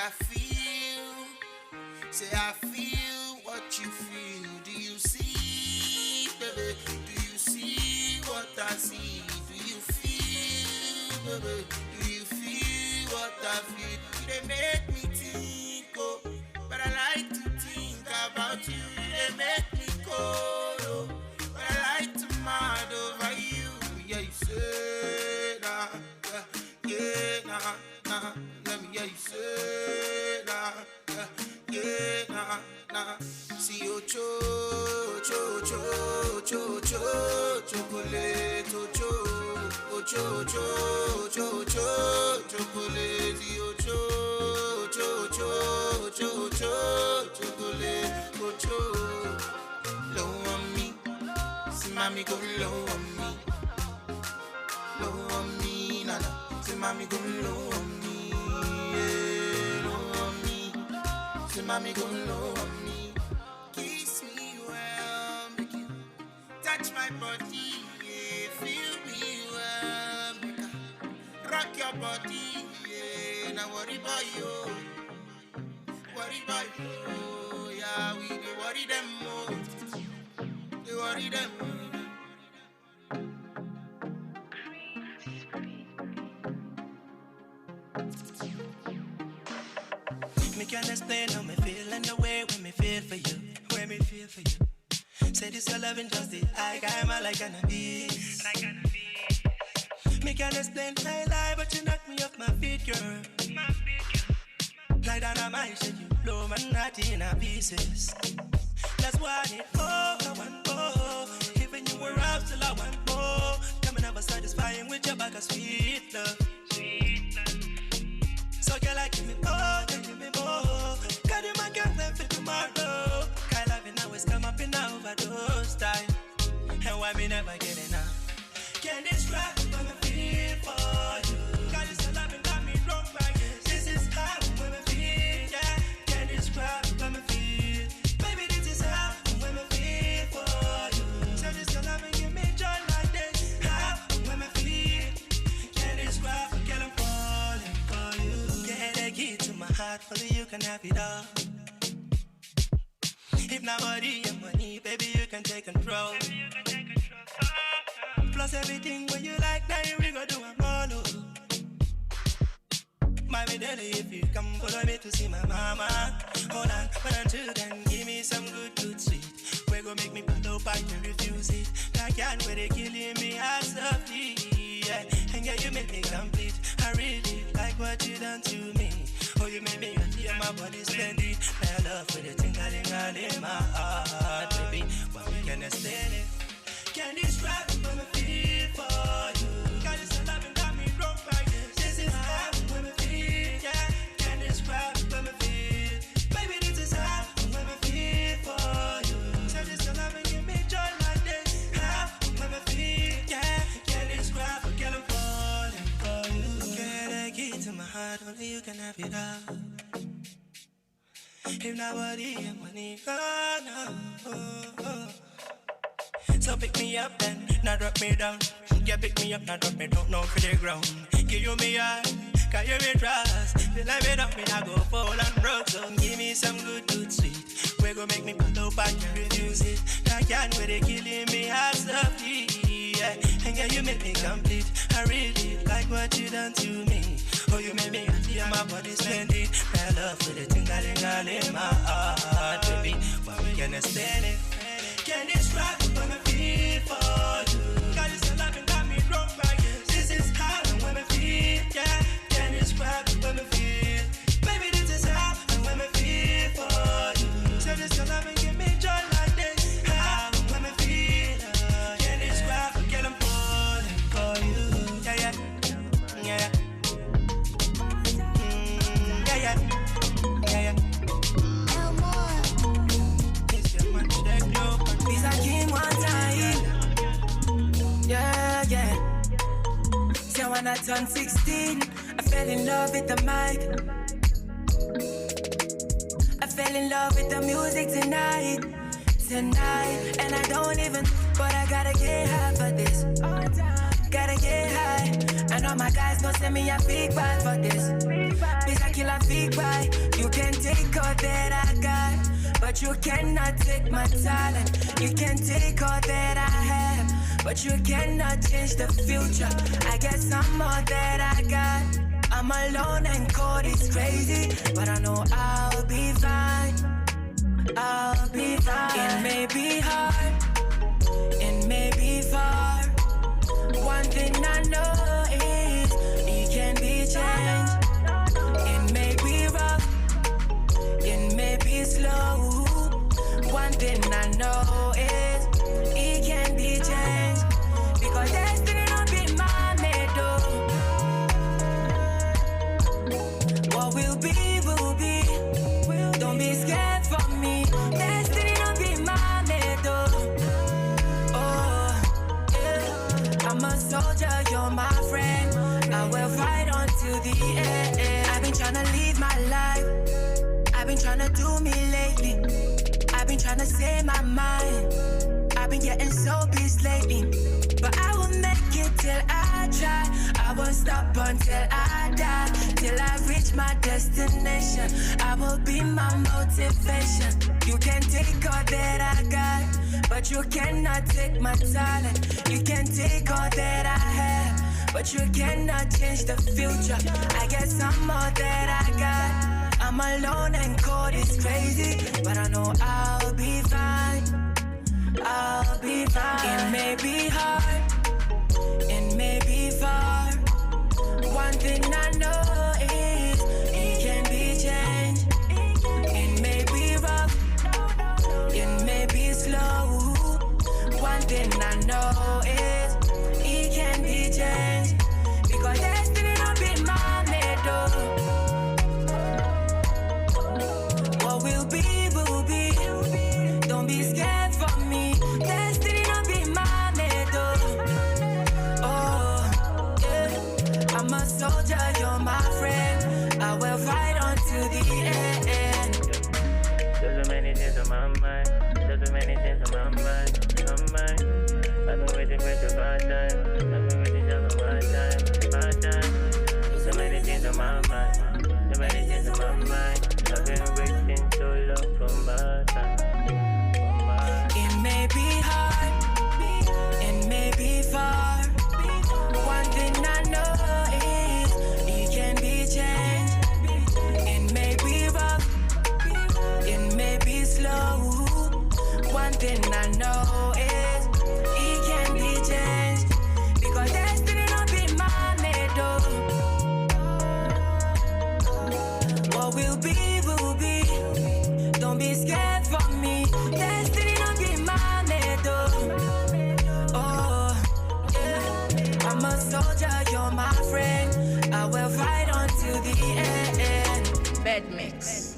I feel what you feel. Do you see, baby? Do you see what I see? Do you feel, baby? Do you feel what I feel? They make me think, oh, but I like to think about you. They make me cold, oh, but I like to chocolate, chocolate, low on me, see mommy go low on me, nana, see mommy go low on me, yeah, low on me, see mommy go low on me, kiss me well, make you touch my body, yeah, feel me well, make I rock your body, yeah, now worry about you. Worry about you, yeah, we dey worry them more. They worry them more. Me can't explain how me feel and the way when me feel for you, when me feel for you. Say this your loving just the I got my like cannabis. Me can't explain my life, but you knock me off my feet, girl. Like dynamite, said you blow my heart in pieces. That's why I need more, I want more. Even you were up till I want more. Coming up satisfying with your back of sweet love. So girl, like give me more, then give me more. Got you my girlfriend for tomorrow. Kind of loving always come up in a overdose time. And why me never get enough? Can't describe what I feel for you. Got you so loving, got me wrong by this. This is how when I feel, yeah. Can't describe what I feel. Baby, this is how when I feel for you. So this so loving, give me joy like this. How when I feel. Can't describe, girl, I'm falling for you. Get a key to my heart, only you can have it all. If nobody and money, baby, you can take control. Plus everything when you like, now we go do a follow. My daily, if you come follow me to see my mama. Hold on, but until then, give me some good sweet. We go make me pull up, I can refuse it. That can't where they killing me as softly, yeah. And yeah, you make me complete. I really like what you done to me. Oh, you made me happy and my body splendid. My love for the tingling all in my heart, baby. But we can explain it. Can't describe what I feel for you. Got this loving, got me wrong by this. This is how when I feel, yeah. Can't describe what I feel. Baby, this is how when I feel for you. So this loving, give me joy like this. How when I feel, yeah. Can't describe, girl, I'm falling for you. Get a key to my heart, only you can have it all. If nobody and money, oh no. So pick me up then, now drop me down. Yeah, pick me up, now drop me down, now for the ground. Give you me heart, cause you me trust. Feel like me up, me I go fall and broke. So give me some good sweet. We go make me pull up, I can refuse it. I can't where they killing me as softly, yeah. And yeah, you make me complete. I really like what you done to me. Oh, you made me happy and my body splendid. My love for the tingling all in my heart, baby. But we can explain it. Can't describe what I feel for you. Got you so loving, got me wrong by this. This is how and when I feel, yeah. Can't describe what I feel. Baby, this is how and when I feel for you. So this so loving, give me joy like this. How and when I feel, can't describe, girl, I'm falling for you. Yeah, yeah, yeah, yeah, yeah, yeah, yeah. He's a king one time. Yeah, yeah. So when I turned 16, I fell in love with the mic. I fell in love with the music tonight. And I don't even, but I gotta get high for this. Gotta get high. I know my guys don't send me a big bag for this. Bitch, I kill a big bag. You can take all that I got, but you cannot take my talent. You can take all that I have, but you cannot change the future. I get some more that I got. I'm alone and cold, it's crazy, but I know I'll be fine. I'll be fine. It may be hard, it may be far. One thing I know is it can be changed. It may be rough, it may be slow. One thing I know is it can be changed. Because destiny don't be my made. I'm a soldier, you're my friend. I will fight on to the end. I've been trying to live my life. I've been trying to do me lately. I've been trying to say my mind. I've been getting so busy lately. But I will make it till I try. I won't stop until I die. Till I reach my destination. I will be my motivation. You can take all that I got, but you cannot take my talent. You can take all that I have, but you cannot change the future. I get some more that I got. I'm alone and cold, it's crazy, but I know I'll be fine. I'll be fine. It may be hard, it may be far. One thing I know is it can be changed. It may be rough, it may be slow. One thing I know is it can be changed. Because destiny don't be my middle. What will be, will be. Don't be scared for me. Destiny don't be my middle. Oh, yeah. I'm a soldier, you're my friend. I will fight on to the end. There's so many things on my mind. There's so many things on my mind. On my mind. I've been waiting for the right time. I've been waiting just for my time. My time. There's so many things on my mind. So many things on my mind. I've been waiting so long for my time. It may be hard, it may be far. One thing I know is it can be changed. It may be rough, it may be slow. One thing I know is it can be changed. Because destiny don't be my middle. What will be, will be. Don't be scared for me. Destiny don't be my middle. Oh, yeah. I'm a soldier, you're my friend. I will fight on to the end. Bed mix.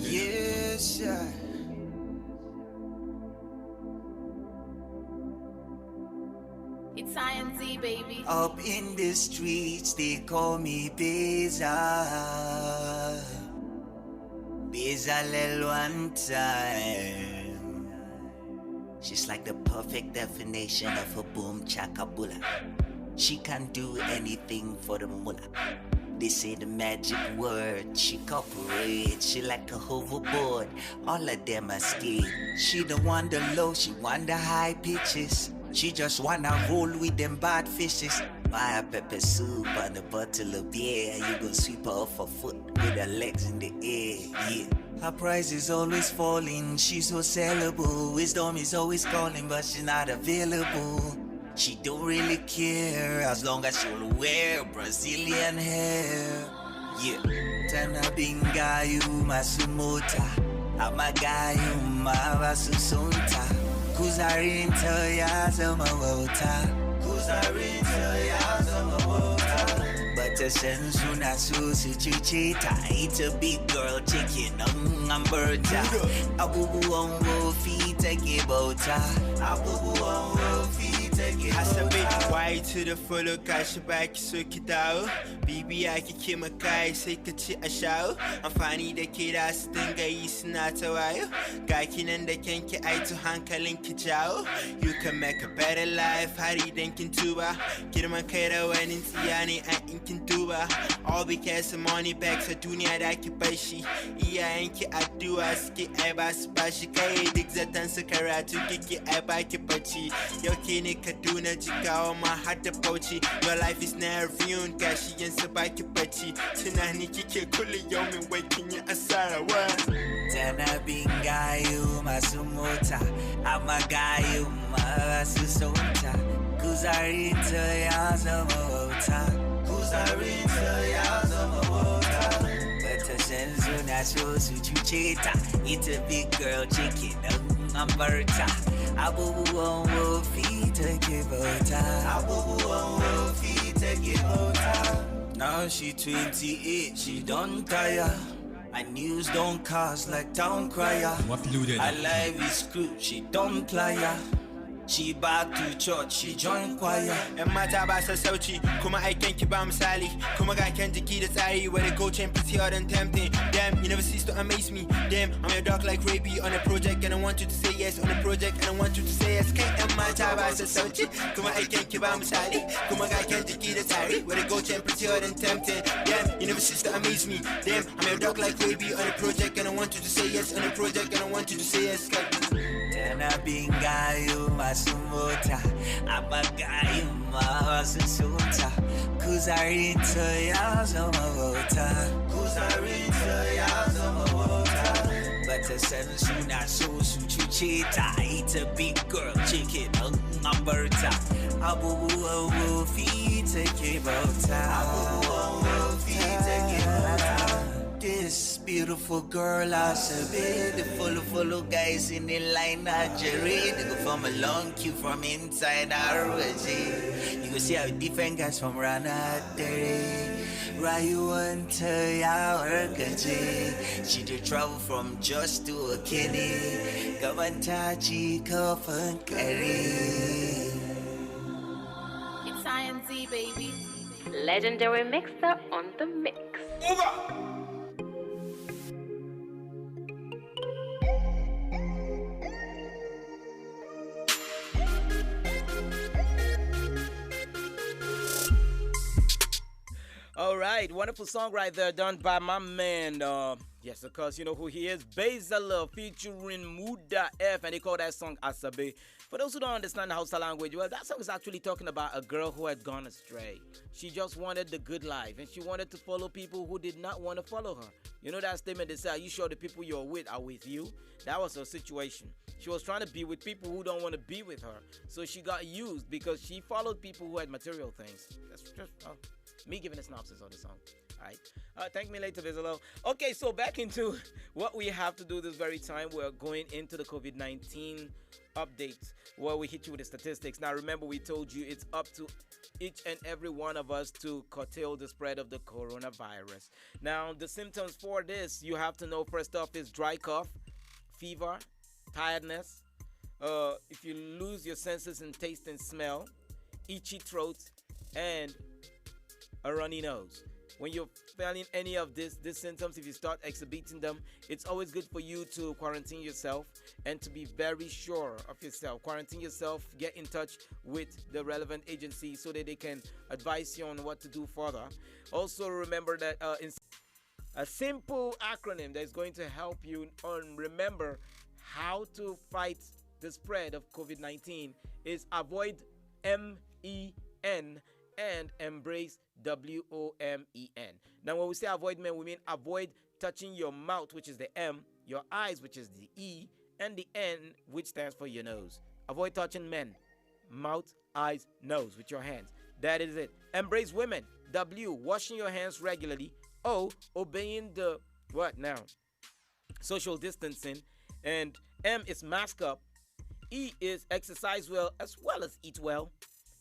Yes, yeah. It's INZ, baby. Up in the streets, they call me Beza. Bezalel one time. She's like the perfect definition of a boom chakabula. She can do anything for the mullah. They say the magic word, she cooperates. She like a hoverboard, all of them are scared. She don't want the low, she want the high pitches. She just wanna roll with them bad fishes. Buy a pepper soup and a bottle of beer. You gon' sweep her off her foot with her legs in the air, yeah. Her price is always falling, she's so sellable. Wisdom is always calling, but she's not available. She don't really care as long as she'll wear Brazilian hair, yeah. Tana bingayu masumota, amagayu mavasusonta. Kuzarinta yazamawota, kuzarinta yazamawota. But a sensu na susu chuchita. It's a big girl chicken, umberta. Abubu on wofi take bota. Abubu on wofi take I said, baby, bota. why to the full of cash back, so it out. Baby, I can kill my guy, say, a show. I'm funny, the kid, I sting a is not a while. Guy can and the kinky eye to hankaling kichao. You can make a better life, Harry thinking tuba. Get my kera when in Tiani and inkin tuba. All because of money back, so dunia da kipashi. Yeah, ain't I do ask it, Eba Spashi, Kay, Dixatan Sakara to kick it, Eba Kipachi. Your kini Kaduna, Chika, my heart of pochi. Your life is never ruined, Gashi and Sabaki Pachi. Tinani Kiki Kuli Yomi, waking you asara. Tana bingayu masumota, amagayu masusonta. Kuzarinta yazamota, kuzarinta yazamota. But a sensu na so chuchita. It's a big girl chicken, umberta. Abubu on wofi take bota. Abubu on wofi take bota. Now she 28, she don't tire. My news don't cast like town crier. Her life is screwed, she don't liar. She back to church, she join choir. And mata ba sassauci kuma aiken ki ba misali kuma ga kyan jiki da tsari where the coach and pretty hard and tempting. Damn, you never cease to amaze me. Damn, I'm your dog like Raby on a project and I want you to say yes on a project and I want you to say yes. And mata ba sassauci kuma aiken ki ba misali kuma ga kyan jiki da tsari where the coach and pretty hard and tempting. Damn, you never cease to amaze me. Damn, I'm your dog like Raby on a project and I want you to say yes on a project and I want you to say yes. Bingayo masumota abagayo masunta kuzarinto yazomota but a sensu na so chuchita eat a big girl chicken umberta abu feet take this beautiful girl, I said, the full of guys in the line, Nigeria. They go from a long queue from inside our You can see how different guys from Rana Dere. Ryu and Tayawakaji. She did travel from just to a kiddie. Gavantachi, Kofan Kari. It's INZ, baby. Legendary mixer on the mix. Over! All right, wonderful song right there done by my man. Yes, of course, you know who he is. Bezala featuring Muda F, and they call that song Asabe. For those who don't understand the Hausa language, well, that song is actually talking about a girl who had gone astray. She just wanted the good life, and she wanted to follow people who did not want to follow her. You know that statement they say, are you sure the people you're with are with you? That was her situation. She was trying to be with people who don't want to be with her. So she got used because she followed people who had material things. That's just me giving a synopsis of the song. All right. Thank me later, Vizelo. Okay, so back into what we have to do this very time. We're going into the COVID-19 updates where we hit you with the statistics. Now, remember, we told you it's up to each and every one of us to curtail the spread of the coronavirus. Now, the symptoms for this, you have to know first off is dry cough, fever, tiredness. If you lose your senses in taste and smell, itchy throat, and a runny nose. When you're feeling any of these symptoms, if you start exhibiting them, it's always good for you to quarantine yourself and to be very sure of yourself. Quarantine yourself, get in touch with the relevant agency so that they can advise you on what to do further. Also, remember that a simple acronym that's going to help you remember how to fight the spread of COVID-19 is avoid MEN and embrace WOMEN. Now, when we say avoid men, we mean avoid touching your mouth, which is the M, your eyes, which is the E, and the N, which stands for your nose. Avoid touching men, mouth, eyes, nose with your hands. That is it. Embrace women. W, washing your hands regularly. O, obeying the what now? Social distancing. And M is mask up. E is exercise well as eat well.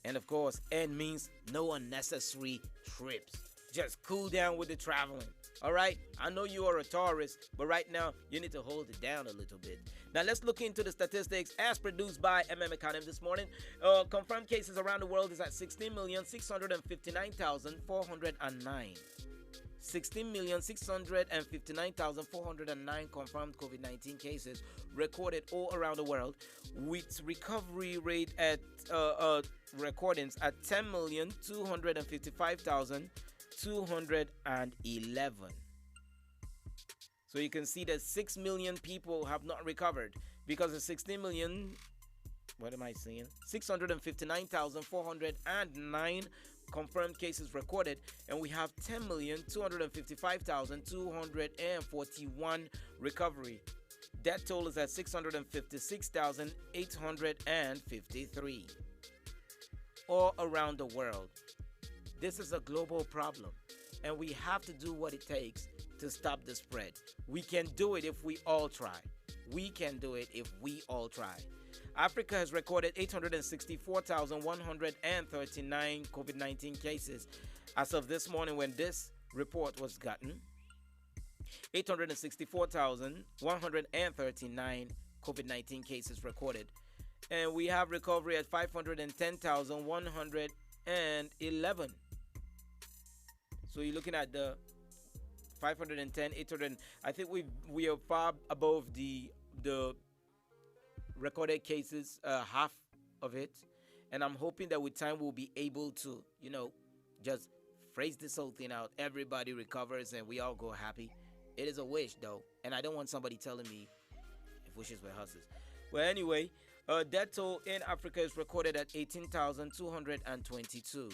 And of course, N means no unnecessary trips. Just cool down with the traveling. All right? I know you are a tourist, but right now, you need to hold it down a little bit. Now, let's look into the statistics as produced by MM this morning. Confirmed cases around the world is at 16,659,409. 16,659,409 confirmed COVID-19 cases recorded all around the world, with recovery rate at recordings at 10,255,211. So you can see that 6 million people have not recovered because of 16 million. What am I saying? 659,409 confirmed cases recorded, and we have 10,255,241 recovery. Death toll is at 656,853 all around the world. This is a global problem, and we have to do what it takes to stop the spread. We can do it if we all try. We can do it if we all try. Africa has recorded 864,139 COVID-19 cases as of this morning when this report was gotten. 864,139 COVID-19 cases recorded. And we have recovery at 510,111. So you're looking at the 510, 800. I think we are far above the recorded cases, half of it. And I'm hoping that with time we'll be able to, just phrase this whole thing out. Everybody recovers and we all go happy. It is a wish though, and I don't want somebody telling me if wishes were hustlers. Well, anyway, death toll in Africa is recorded at 18,222.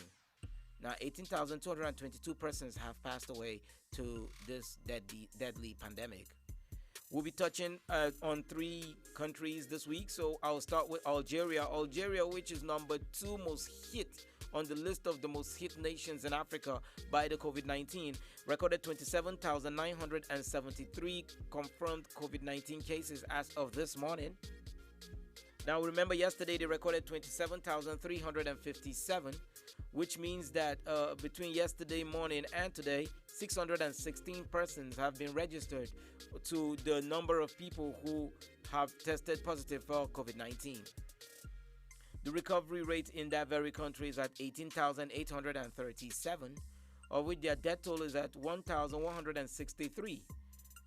Now, 18,222 persons have passed away to this deadly pandemic. We'll be touching on 3 countries this week. So I'll start with Algeria. Algeria, which is number 2 most hit on the list of the most hit nations in Africa by the COVID-19, recorded 27,973 confirmed COVID-19 cases as of this morning. Now, remember yesterday they recorded 27,357, which means that between yesterday morning and today, 616 persons have been registered to the number of people who have tested positive for COVID-19. The recovery rate in that very country is at 18,837, of which their death toll is at 1,163.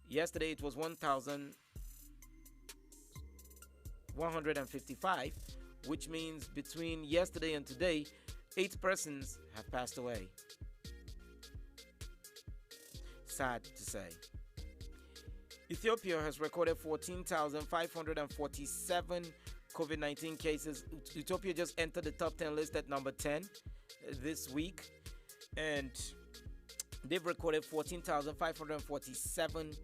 Yesterday it was 1,155, which means between yesterday and today, 8 persons have passed away. Sad to say. Ethiopia has recorded 14,547 COVID-19 cases. Ethiopia just entered the top 10 list at number 10 this week, and they've recorded 14,547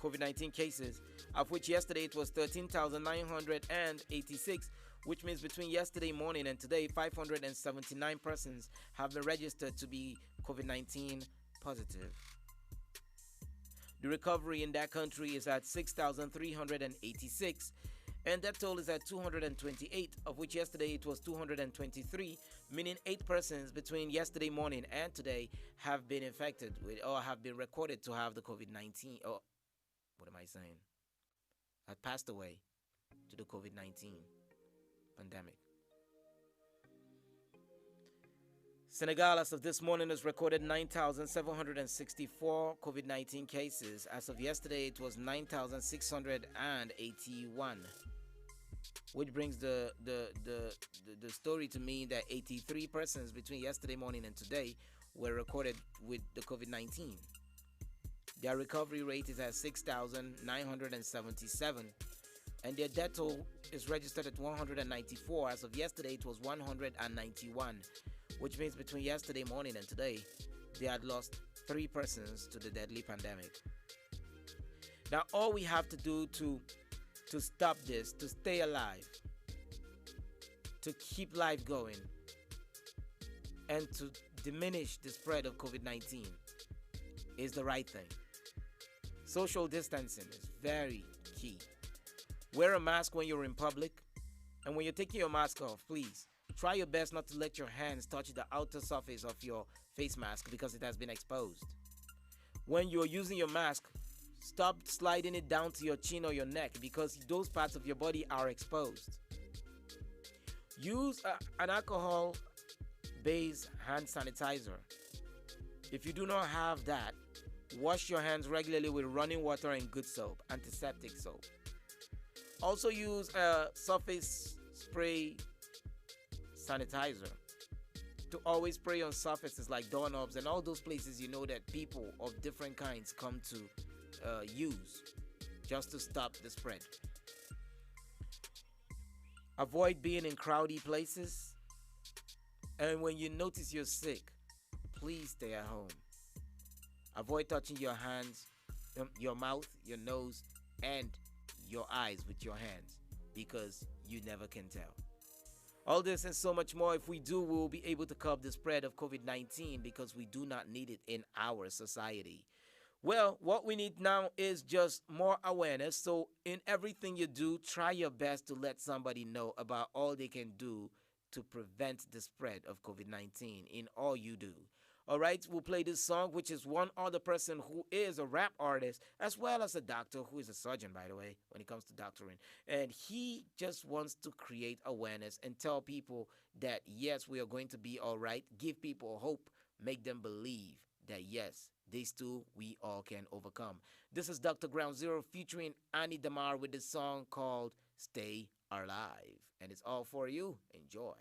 COVID-19 cases, of which yesterday it was 13,986, which means between yesterday morning and today, 579 persons have been registered to be COVID-19 positive. The recovery in that country is at 6,386, and that toll is at 228, of which yesterday it was 223, meaning 8 persons between yesterday morning and today have been infected with or have been recorded to have the COVID-19, or what am I saying? Have passed away to the COVID-19 pandemic. Senegal, as of this morning, has recorded 9,764 COVID-19 cases. As of yesterday, it was 9,681, which brings the story to mean that 83 persons between yesterday morning and today were recorded with the COVID-19. Their recovery rate is at 6,977, and their death toll is registered at 194. As of yesterday, it was 191, which means between yesterday morning and today, they had lost 3 persons to the deadly pandemic. Now, all we have to do to stop this, to stay alive, to keep life going, and to diminish the spread of COVID-19 is the right thing. Social distancing is very key. Wear a mask when you're in public, and when you're taking your mask off, please try your best not to let your hands touch the outer surface of your face mask because it has been exposed. When you're using your mask, stop sliding it down to your chin or your neck because those parts of your body are exposed. Use an alcohol-based hand sanitizer. If you do not have that, wash your hands regularly with running water and good soap, antiseptic soap. Also use a surface spray sanitizer to always spray on surfaces like doorknobs and all those places you know that people of different kinds come to use just to stop the spread. Avoid being in crowded places, and when you notice you're sick, please stay at home. Avoid touching your hands, your mouth, your nose, and your eyes with your hands because you never can tell. All this and so much more, if we do, we will be able to curb the spread of COVID-19 because we do not need it in our society. Well, what we need now is just more awareness. So in everything you do, try your best to let somebody know about all they can do to prevent the spread of COVID-19 in all you do. All right, we'll play this song, which is one other person who is a rap artist as well as a doctor who is a surgeon, by the way, when it comes to doctoring. And he just wants to create awareness and tell people that, yes, we are going to be all right, give people hope, make them believe that, yes, these two we all can overcome. This is Dr. Ground Zero featuring Annie Damar with this song called Stay Alive. And it's all for you. Enjoy.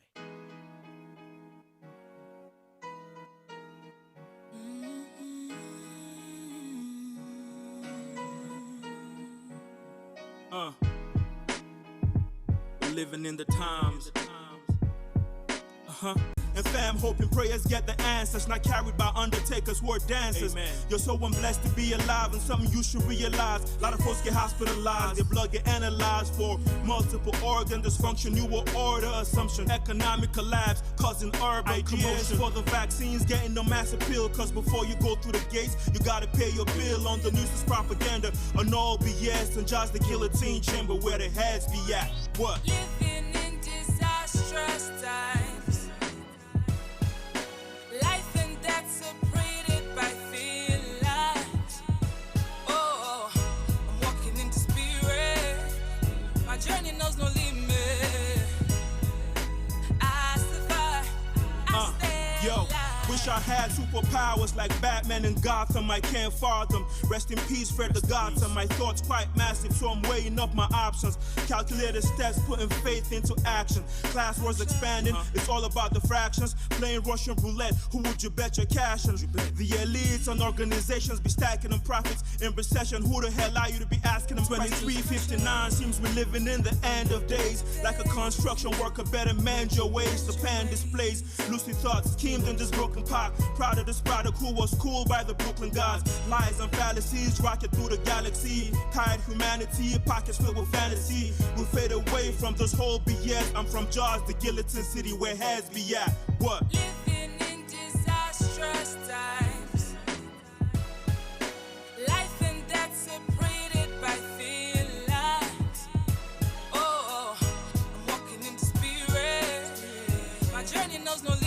We're living in the times. And fam, hope and prayers get the answers, not carried by undertakers who are dancers. Amen. You're so blessed to be alive, and something you should realize. A lot of folks get hospitalized, their blood get analyzed for multiple organ dysfunction, new world order assumption, economic collapse, causing urban commotion. For the vaccines, getting no mass appeal, cause before you go through the gates, you gotta pay your bill. On the news is propaganda, and all BS, and just the guillotine chamber where the heads be at. What? Living in disastrous times. My journey knows no limit. I survive. I stay alive. Wish I had superpowers like Batman and Gotham. I can't fathom. Rest in peace, Fred the Gotham. My thoughts quite massive, so I'm weighing up my options. Calculated steps, putting faith into action. Class wars expanding, it's all about the fractions. Playing Russian roulette, who would you bet your cash on? The elites and organizations be stacking them profits. In recession, who the hell are you to be asking them? 2359 seems we're living in the end of days. Like a construction worker, better mend your ways. The pan displays lucid thoughts, schemed in this broken pot. Proud of this product who was cool by the Brooklyn gods. Lies and fallacies, rocket through the galaxy. Tired humanity, pockets filled with fantasy. We'll fade away from this whole BS. I'm from Jaws, the guillotine city where heads be at. What? Living in disastrous times. Life and death separated by thin lines. Oh, I'm walking in the spirit. My journey knows no limit.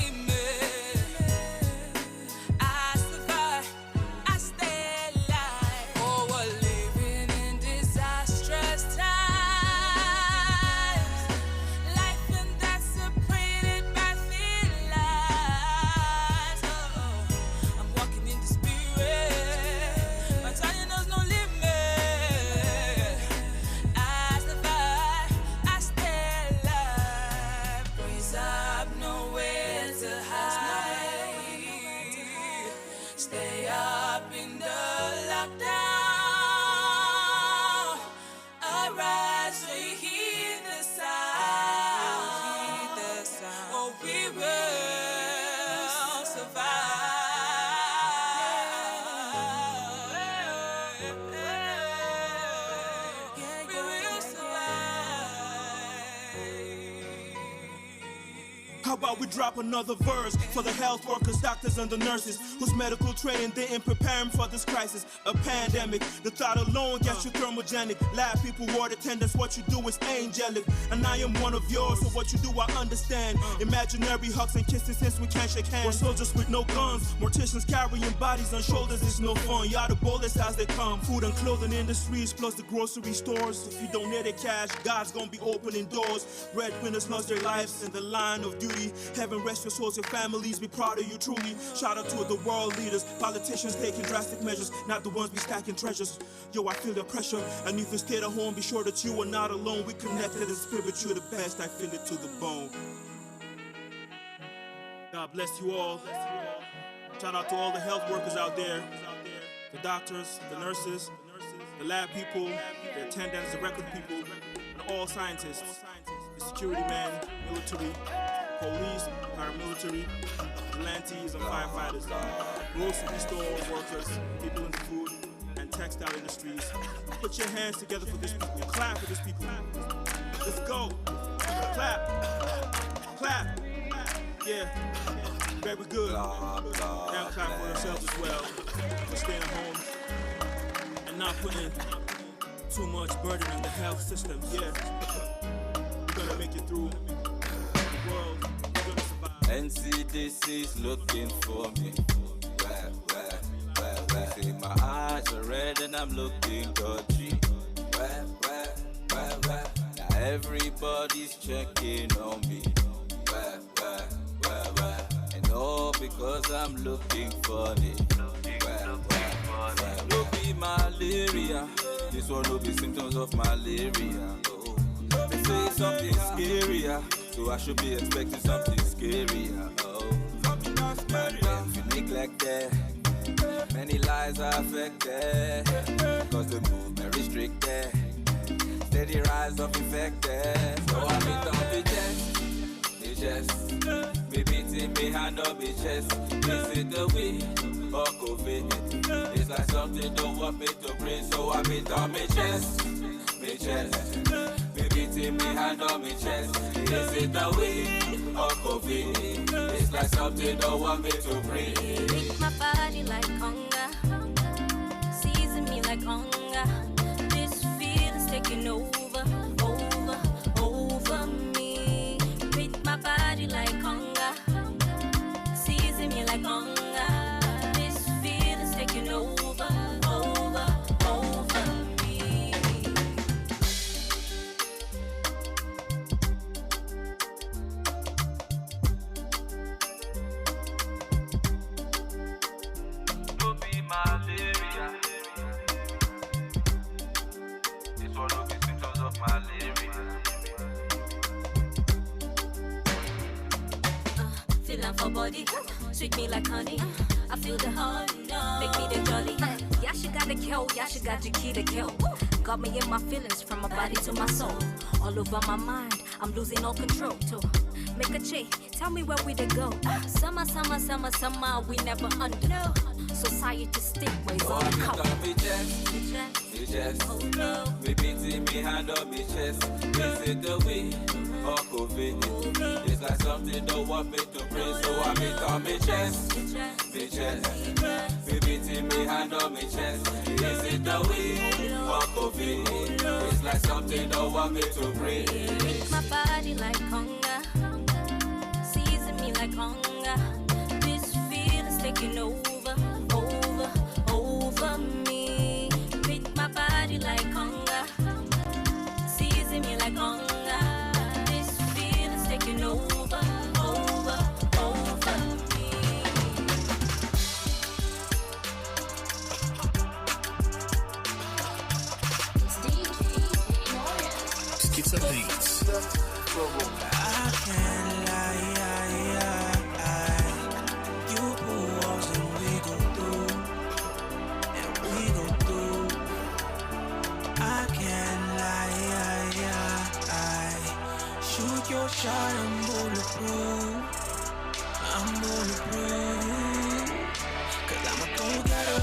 How about we drop another verse for the health workers, doctors, and the nurses whose medical training didn't prepare them for this crisis, a pandemic. The thought alone gets you thermogenic. Lab people, ward attendants, what you do is angelic. And I am one of yours, so what you do I understand. Imaginary hugs and kisses since we can't shake hands. We're soldiers with no guns, morticians carrying bodies on shoulders, it's no fun. Y'all the bullets as they come. Food and clothing industries plus the grocery stores. If you donate the cash, God's gonna be opening doors. Breadwinners lost their lives in the line of duty. Heaven rest your souls, your families, be proud of you truly. Shout out to the world leaders, politicians taking drastic measures, not the ones be stacking treasures. Yo, I feel the pressure, and if you stay at home, be sure that you are not alone. We connected in spirit, you're the best, I feel it to the bone. God bless you all. Shout out to all the health workers out there, the doctors, the nurses, the lab people, the attendants, the record people, and all scientists, the security men, military, police, paramilitary, vigilantes, and firefighters, grocery store workers, people in the food and textile industries. Put your hands together for this people. Clap for this people. Let's go. Clap. Clap. Yeah. Very good. Now clap for yourselves as well. For staying at home and not putting too much burden on the health system. Yeah. We're gonna make it through. World, we're gonna survive. NCDC is looking for me. Where? See, my eyes are red and I'm looking dodgy. Where? Now everybody's checking on me. Where? And all because I'm looking funny. Where? No be malaria. This one will be symptoms of malaria. Oh. They say something scarier, so I should be expecting something scarier. Oh. If you neglect that, many lives are affected, cause the movement restricted. Steady rise of infected. So I beat on the chest, me beating me hand on me chest. Is it the weed or COVID? It's like something don't want me to breathe. So I beat on me chest, me beating me hand on me chest. Is it the weed or COVID? It's like something don't want me to breathe. Beat my body like hunger, season me like hunger. This feeling's taking over me. Beat my body like hunger, season me like hunger. This feeling's taking over me. Don't be malaria. This one will be symptoms of malaria. Feeling for body, sweet me like honey. I feel the heart, make me the jolly. Yeah, she got the kill, yeah, she got the key to kill. Got me in my feelings from my body to my soul. All over my mind, I'm losing all control to make a change. Tell me where we to go. Summer, we never under. No. Society stick ways on the cup. Me chest, oh no. Me beating me hand on me chest. Is it the weed or COVID? It's like something don't want me to breathe. So I beat on me chest, me beating me hand on me chest. Is it the weed or COVID? It's like something don't want me to breathe. Beat my body like hunger, season me like hunger. This feeling's taking over me. Beat my body like hunger, season me like hunger. This feeling's taking over me. Skitsa Beats. I can't lie, you pull walls and we go through. I can't lie, shoot your shot, I'm bulletproof. Cause I'm a go-getter.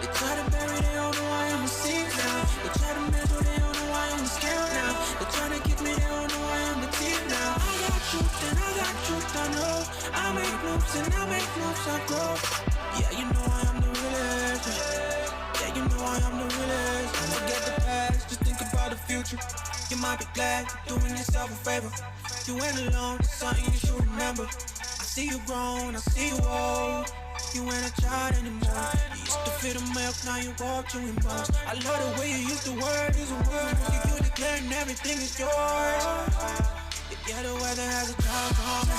They try to bury, they don't know I am a sick now. They try to measure, they don't know I am a scale now. They try to kick me, they don't know I am the team now. I got truth, I know. I make moves, I grow. Yeah, you know I am the realest. Forget the past, just think about the future. You might be glad you're doing yourself a favor. You ain't alone, it's something you should remember. I see you grown, I see you old. You ain't a child anymore. You used to feel the milk, now you walk to bones. I love the way you use the word, is a word. You declaring everything is yours. Yeah, the weather has a job coming.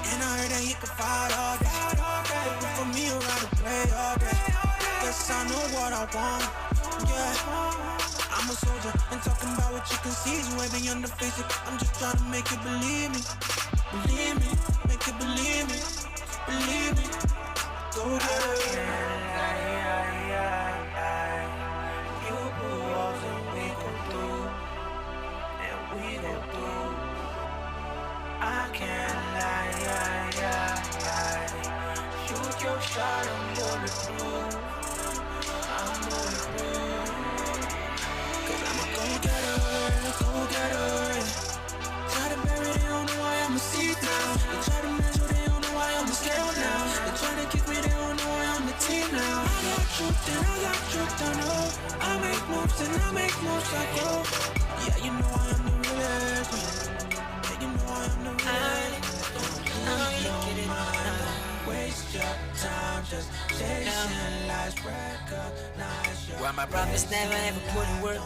And I heard that he could fight all day. Looking for me around to play all day. Guess I know what I want, yeah. I'm a soldier, and talking about what you can see is way beyond the face. I'm just trying to make you believe me. Make you believe me. Go get it. You pull walls and we go through. I can't lie, shoot your shot, I'm bulletproof. Cause I'm a go-getter. Try to bury, they don't know I am a seed now. They try to measure, they don't know I am the scale now. They try to kick me, they don't know I am the team now. I got truth, I know. I make moves, I grow. Yeah, you know I am the realest. Yeah, you know I am the realest. my brothers never ever put in work.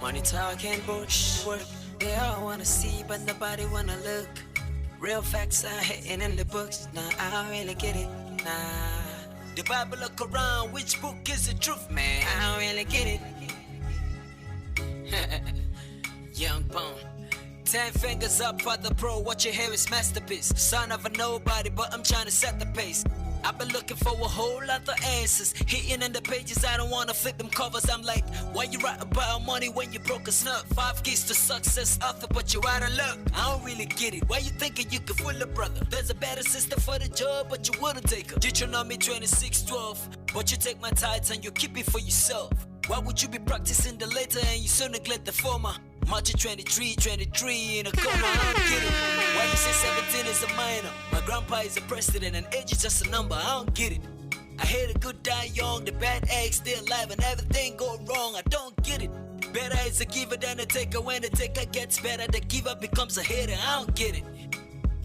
Money talk and bullshit work. They all wanna see, but nobody wanna look. Real facts are hitting in the books. Nah, I don't really get it. Nah. The Bible or Quran, which book is the truth, man? I don't really get it. Young Bone. 10 fingers up for the pro, what you hear is masterpiece. Son of a nobody, but I'm trying to set the pace. I've been looking for a whole lot of answers. Hitting in the pages, I don't wanna flip them covers. I'm like, why you write about money when you broke a snub? 5 keys to success, author, but you out of luck. I don't really get it. Why you thinking you could fool a brother? There's a better sister for the job, but you wouldn't take her. Deuteronomy 26:12, but you take my tithes and you keep it for yourself. Why would you be practicing the later and you so neglect the former? March 23 in a coma, I don't get it. Why you say 17 is a minor? My grandpa is a president and age is just a number, I don't get it. I hear the good die young, the bad eggs stay alive and everything go wrong, I don't get it. Better is a giver than a taker, when the taker gets better, the giver becomes a hater, I don't get it.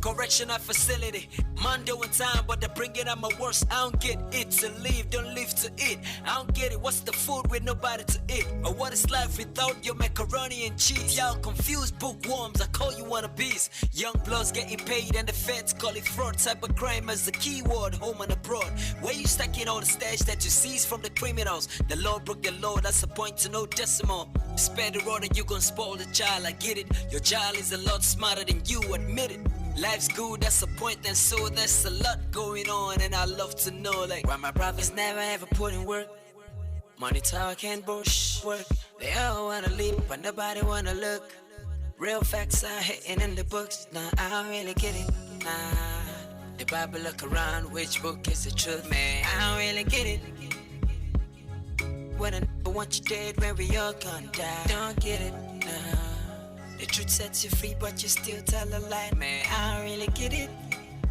Correctional facility, man doing time, but they're bringing out my worst. I don't get it to live, don't live to eat. I don't get it, what's the food with nobody to eat? Or what is life without your macaroni and cheese? Y'all confused bookworms, I call you wannabes. Young bloods getting paid and the feds call it fraud. Cybercrime as the keyword, home and abroad. Where you stacking all the stash that you seize from the criminals? The law broke the law, that's a point to no decimal. Spare the road and you gon' spoil the child, I get it. Your child is a lot smarter than you, admit it. Life's good, that's a point, and so there's a lot going on, and I love to know, like, why my brothers never ever put in work. Money talk and bullshit work. They all wanna leave, but nobody wanna look. Real facts are hitting in the books. Nah, I don't really get it. Nah. The Bible or Quran, which book is the truth, man? I don't really get it. When a nigga want you dead, when we all gonna die. Don't get it, nah. The truth sets you free, but you still tell a lie, man. I don't really get it.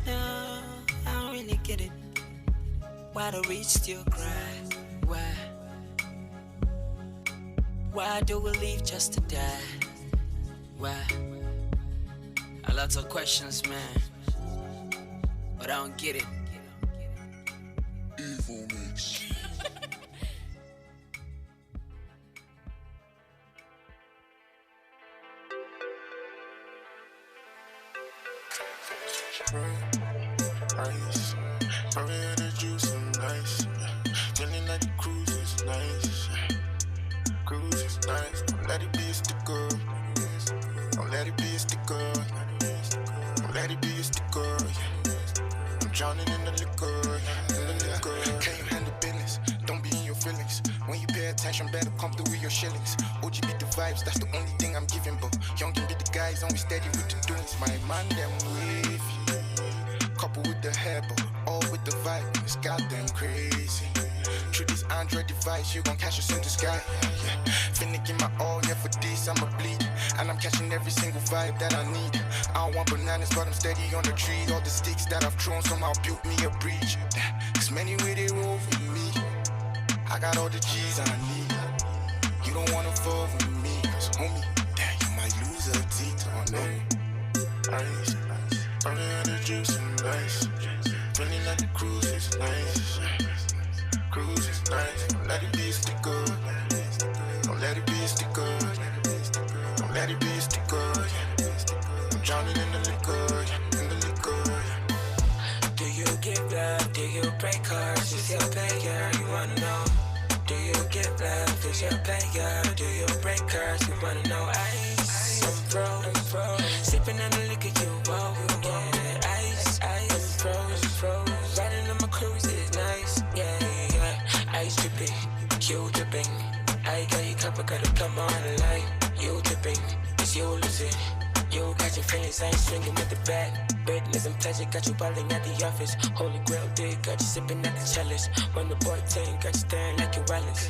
No, I don't really get it. Why the rich still cry? Why? Why do we live just to die? Why? A lot of questions, man. But I don't get it. Evil mix. Ice, I'm in the juice and nice. Feeling like the cruise is nice. Cruise is nice. Don't let it be a sticker. Don't let it be a sticker. Don't let it be a sticker. I'm drowning in the liquor. Can you handle business? Don't be in your feelings. When you pay attention, better come through with your shillings. OGB the vibes, that's the only thing I'm giving. But young can be the guys, always steady with the doings. My man, them wavy. Couple with the hair, but all with the vibe. It's goddamn crazy. Through this Android device, you gon' catch us in the sky. Yeah. Finna give my all, yeah, for this I'ma bleed. And I'm catching every single vibe that I need. I don't want bananas, but I'm steady on the tree. All the sticks that I've thrown somehow built me a breach. Cause many with it roll with me. I got all the G's I need. You don't wanna fall with me, cause homie, damn, you might lose a teeth on me. Ice, I'm in the juice and nice. Feeling like the cruise is nice. Cruise is nice. Don't let it be a sticker. Don't let it be a sticker. Don't let it be a sticker. I'm drowning in the liquor. In the liquor. Do you give love? Do you break hearts? Is your player? You wanna know? Do you give love? Is your player? Do you break hearts? You wanna know? Ice, I'm froze. Sipping on the liquor, you won't. Yeah, ice, I'm froze. Riding on my cruise is nice. Yeah. Ice dripping, you dripping. I got your cup, I gotta come on the line. You dripping, it's you losing. You got your feelings, I ain't swinging with the bat. Business and pleasure, got you balling at the office. Holy grail dick, got you sipping at the chalice. When the boy tank, got you staring like your Wallace.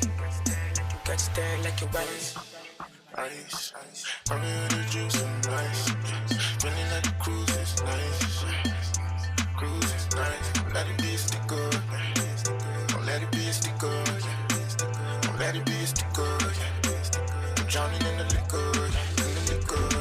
Got you staring like your Wallace. Ice, I'm in the juice and nice. Feeling like the cruise is nice. Cruise is nice. Don't let it be a sticker. Don't let it be a sticker. Don't let it be a sticker. I'm drowning in the liquor. In the liquor.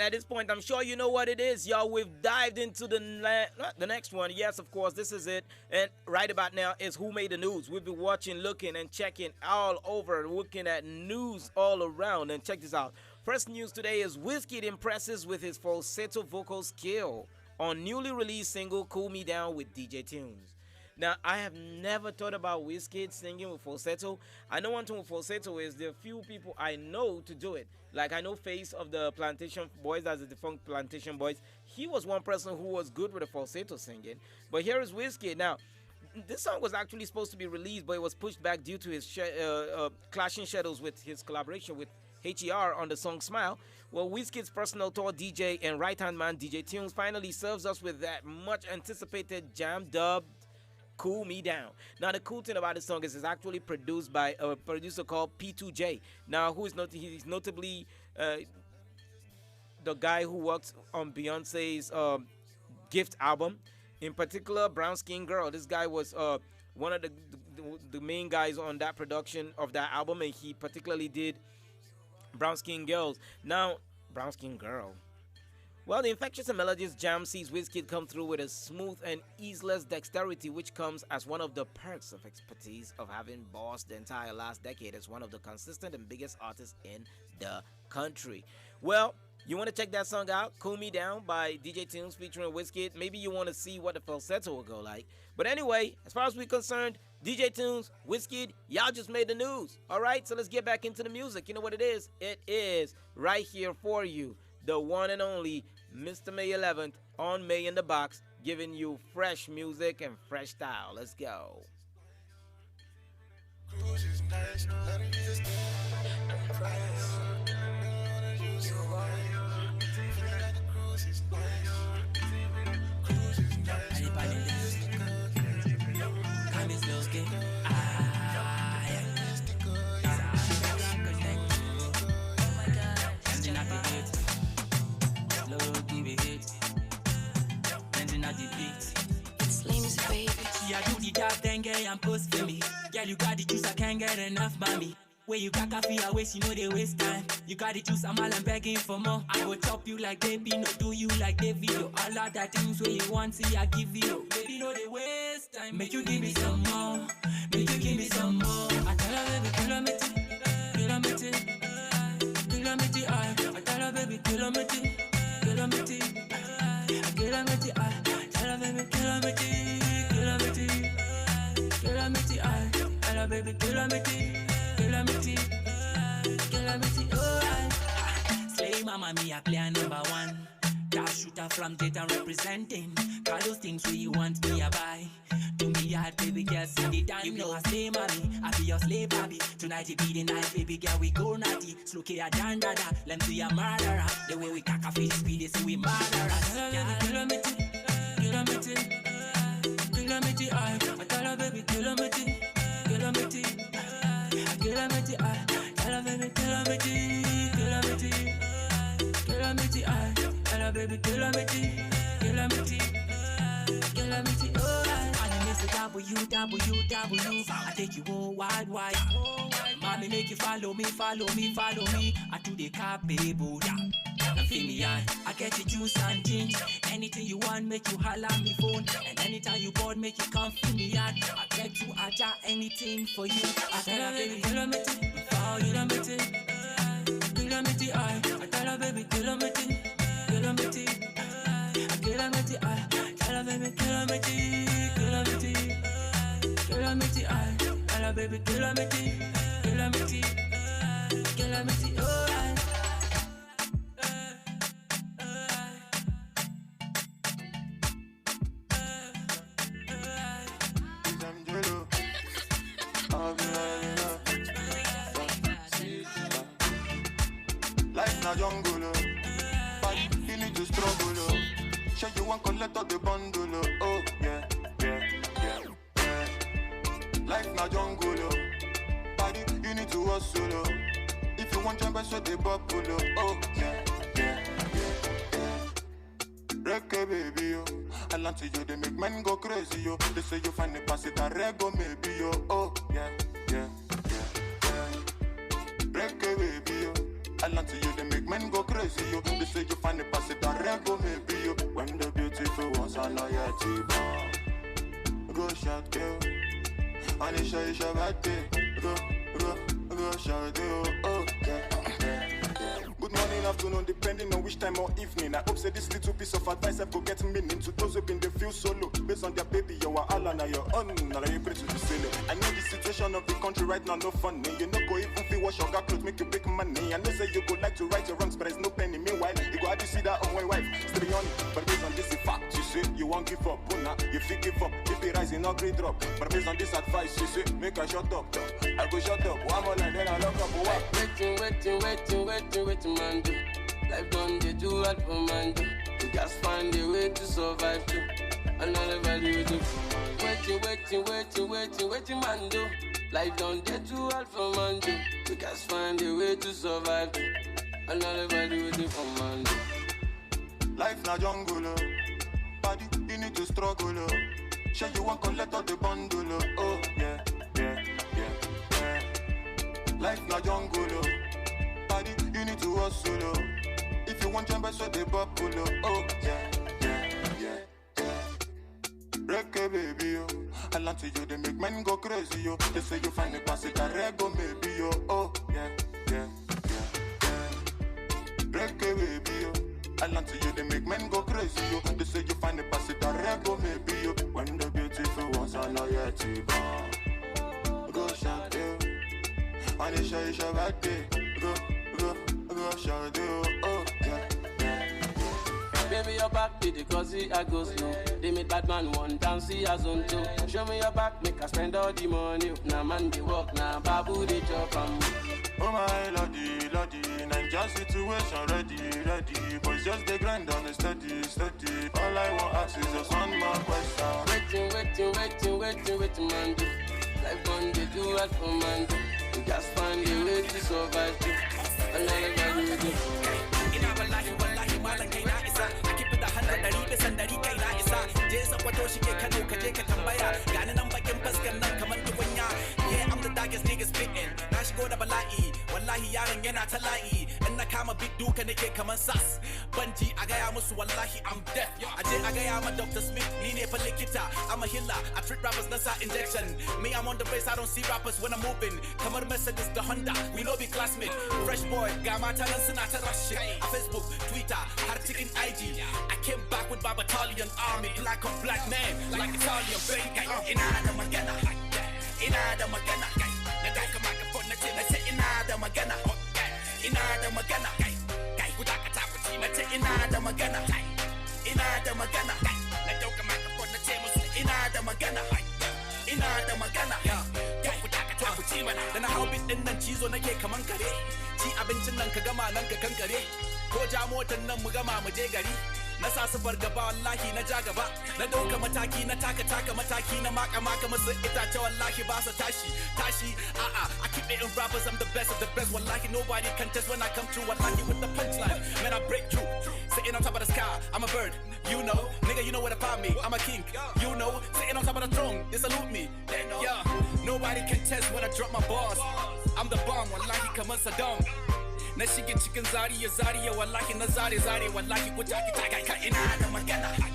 at this point, I'm sure you know what it is, y'all. We've dived into the next one. Yes, of course, this is it. And right about now is Who Made the News. We've been watching, looking, and checking all over, looking at news all around. And check this out. First news today is Wizkid impresses with his falsetto vocal skill on newly released single Cool Me Down with DJ Tunes. Now, I have never thought about Wizkid singing with falsetto. I know one thing with falsetto is there are few people I know to do it. Like I know Face of the Plantation Boys, that's the defunct Plantation Boys. He was one person who was good with a falsetto singing. But here is Wizkid. Now, this song was actually supposed to be released, but it was pushed back due to his clashing schedules with his collaboration with HER on the song Smile. Well, Wizkid's personal tour DJ and right-hand man DJ Tunes finally serves us with that much anticipated jam dubbed Cool Me Down. Now, the cool thing about this song is it's actually produced by a producer called P2J. Now, he's notably the guy who worked on Beyonce's Gift album. In particular, Brown Skin Girl. This guy was one of the main guys on that production of that album, and he particularly did Brown Skin Girls. Now, Brown Skin Girl. Well, the infectious and melodious jam sees Wizkid come through with a smooth and easeless dexterity, which comes as one of the perks of expertise of having bossed the entire last decade as one of the consistent and biggest artists in the country. Well, you want to check that song out, Cool Me Down by DJ Tunes featuring Wizkid. Maybe you want to see what the falsetto will go like. But anyway, as far as we're concerned, DJ Tunes, Wizkid, y'all just made the news. All right, so let's get back into the music. You know what it is? It is right here for you. The one and only Mr. May 11th on May in the Box, giving you fresh music and fresh style. Let's go. Cruise is nice, let me just price. So why? Feeling like the cruise is nice. Cruise is nice. Anybody listen? Come is looking. Yeah, do the job, then get and post for me. Girl, you got the juice, I can't get enough, mommy. Where you got coffee, I waste, you know they waste time. You got the juice, I'm all I'm begging for more. I go chop you like baby, no do you like Davido. All of that things where you want, see, I give you. Baby, no they waste time. Make you give me some more. Make you give me some more. I tell her, baby, kilometer, kilometer, kilometer. I tell her, baby, kilometer, kilometer, kilometer. I tell her, baby, kilometer. Baby, kilometer, oh, Slay mama, me a player number one. Dash shooter from data representing. Call those things where you want me a buy. Do me hard, baby girl, see the time. You know I slay mommy, I be your slave baby. Tonight it be the night, baby girl, we go naughty. Slow K a dan dada, let me see a murderer. The way we cack a fish speed, they say we murderers. Kilometer, kilometer, kilometer, I tell her baby, kilometer. Kilometer, kilometer, tell her baby, kilometer, tell her baby, kilometer, oh, I miss the WWW, I take you all wide, mommy make you follow me, I do the car, baby, Buddha. Feel me, I get you juice and jeans. Anything you want, make you holla me phone. And anytime you bored, make you come feel me out. I get you aja anything for you. I tell her baby, kilometer, oh, kilometer, kilometer, I tell her baby, kilometer, kilometer, kilometer, I tell her baby, kilometer, kilometer, I tell her baby, kilometer, oh, Life na jungle, but you need to struggle. Show you one collect of the bundle. Oh yeah. Life na jungle, but you need to hustle. If you want jump, so they bubble. Oh yeah. Reggae baby yo, I land to you, they make men go crazy yo. They say you find the pass it a rego maybe yo. Oh yeah. Reggae baby yo, I land to you, they make men go crazy. crazy, yo. They say you find the pass it and rego maybe, yo. When the beautiful ones are not yet born. Go shot, girl. Anisha is your bad day. Go shot, girl. Oh, yeah. Good morning, afternoon, depending on which time or evening. I hope say this little piece of advice I could get meaning to those who been they feel solo. Based on their baby, you are all on your own. Now you pray to the ceiling. I know the situation of the country right now, no funny. You know, go even feel wash your car clothes, make you big money. I know say you go like to right your wrongs, but there's no penny. Meanwhile, you go have to see that on my wife. Stay on it, but based on this fact, you say you won't give up. Buna, you feel give up. If it rising, not great drop. But based on this advice, you say make a shut up. I go shut up. One more line, then I lock up. Waiting, man do. Life done they do hard for man do. You just find a way to survive too. Another value do. Waiting, man do. Life done they do hard for man do. You just find a way to survive too. Another value do for man do. Life na jungle, body you need to struggle. Sure you want collect all the bundle. Oh yeah. Life na jungle, body you need to hustle. If you want jump, so they bubble. Oh yeah. Reggae baby, yo. I land to you, they make men go crazy, yo. They say you find the pass it, I rego maybe, yo. Oh yeah. Reggae baby, yo. I land to you, they make men go crazy, yo. They say you find the pass it, I rego maybe, yo. When the beautiful ones are not yet born. Go shout, yo. Anisha is your bad day. Go shout, yo. Oh yeah. Baby, your back be the cause I go slow. They made bad man one dance, see as on two. Show me your back, make I spend all the money. Now man they walk, now babu they chop and oh my lordy, Ninja situation ready. Boys just the grind on the steady. All I want ask is just one more question. Waiting, man do. Life on they do hard for man do. You just find a way to survive too. Another value do. Wallahi malan kai na isa a kifi da 100% kai na isa je sakwato shi ke Kano ka je ka tambaya gani nan bakin faskan nan kamar tukunya yeah I'm the darkest nigga spitting na shigo da bala'i wallahi yaron yana ta la'i in na kama big duka nake kamar sas banji a gaya musu wallahi I'm deaf a je a gaya ma Dr. Smith ni ne fa likita I'm a healer I treat rappers na sa injection me I'm on the race I don't see rappers when I'm moving kamar Mercedes da Honda we know be classmate fresh boy ga mata nan suna ta rush a Facebook Twitter, har cikin IG. I came back with my battalion army, black on black man, like Italian baby. Ina da magana, na dauka microphone na ce na ce ina da magana, ku dakata ku ci mace ina da magana, na dauka microphone na ce musu ina da magana, ku dakata ku ci mana. Da na hau bit din nan cizo nake kaman kare, ci abincin nan ka gama nan ka kankare. Ko ja motar nan mu gama mu je gari na sa su fargaba wallahi na ja gaba na dauka mataki na taka mataki na maka musu itace wallahi ba sa tashi a'a I keep it in rappers I'm the best of the best wallahi nobody can test when I come through wallahi with the punchline man I break through sitting on top of the sky I'm a bird you know nigga you know where to find me I'm a king you know sitting on top of the throne they salute me yeah nobody can test when I drop my bars I'm the bomb wallahi kamar Saddam na shige cikin zariya wallahi na zare wallahi ku taki ka ina da magana na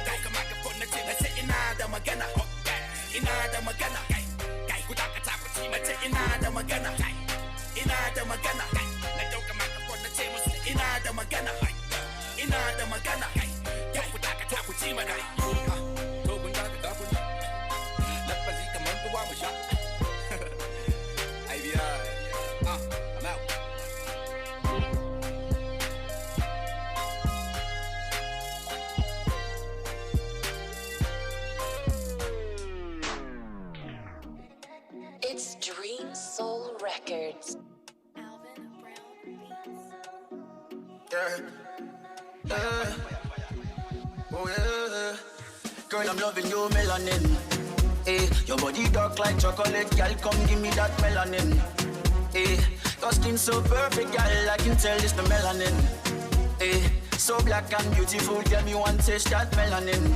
dauka microphone na ce ina da magana ku dakata ku ci mace ina da magana na dauka microphone na ce musu ina da magana ku dakata ku ci mana to kun dakata ku lafazi kamar kowa mu sha I'm out. It's Dream Soul Records. Oh yeah. Girl, I'm loving your melanin. Hey, your body dark like chocolate, girl. Come give me that melanin. Hey, your skin so perfect, girl. I can tell it's the melanin. Hey, so black and beautiful, girl. Me want to taste that melanin.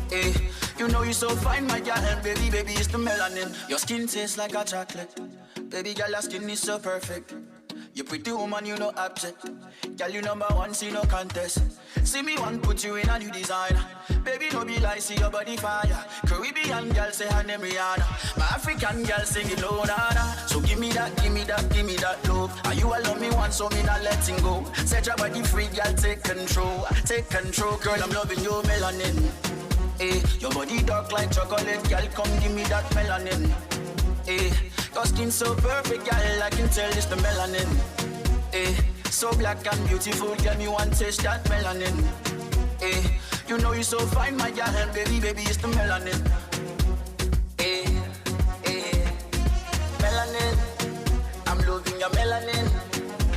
Hey, you know you so fine, my girl. Baby, it's the melanin. Your skin tastes like a chocolate. Baby girl, your skin is so perfect. You pretty woman, you no object. Girl, you number one, see no contest. See me one, put you in a new design. Baby, no be like, see your body fire. Caribbean girl say her name Rihanna. My African girl sing it low, nana. So give me that, give me that, give me that love. And you alone me once, so me not letting go. Set your body free, girl, take control. Take control, girl, I'm loving your melanin. Eh, your body dark like chocolate, girl, come give me that melanin. Eh, your skin so perfect, girl, I can tell it's the melanin. Eh, so black and beautiful, girl, me want taste that melanin. Eh, you know you so fine, my girl, and baby, it's the melanin. Eh, melanin, I'm loving your melanin.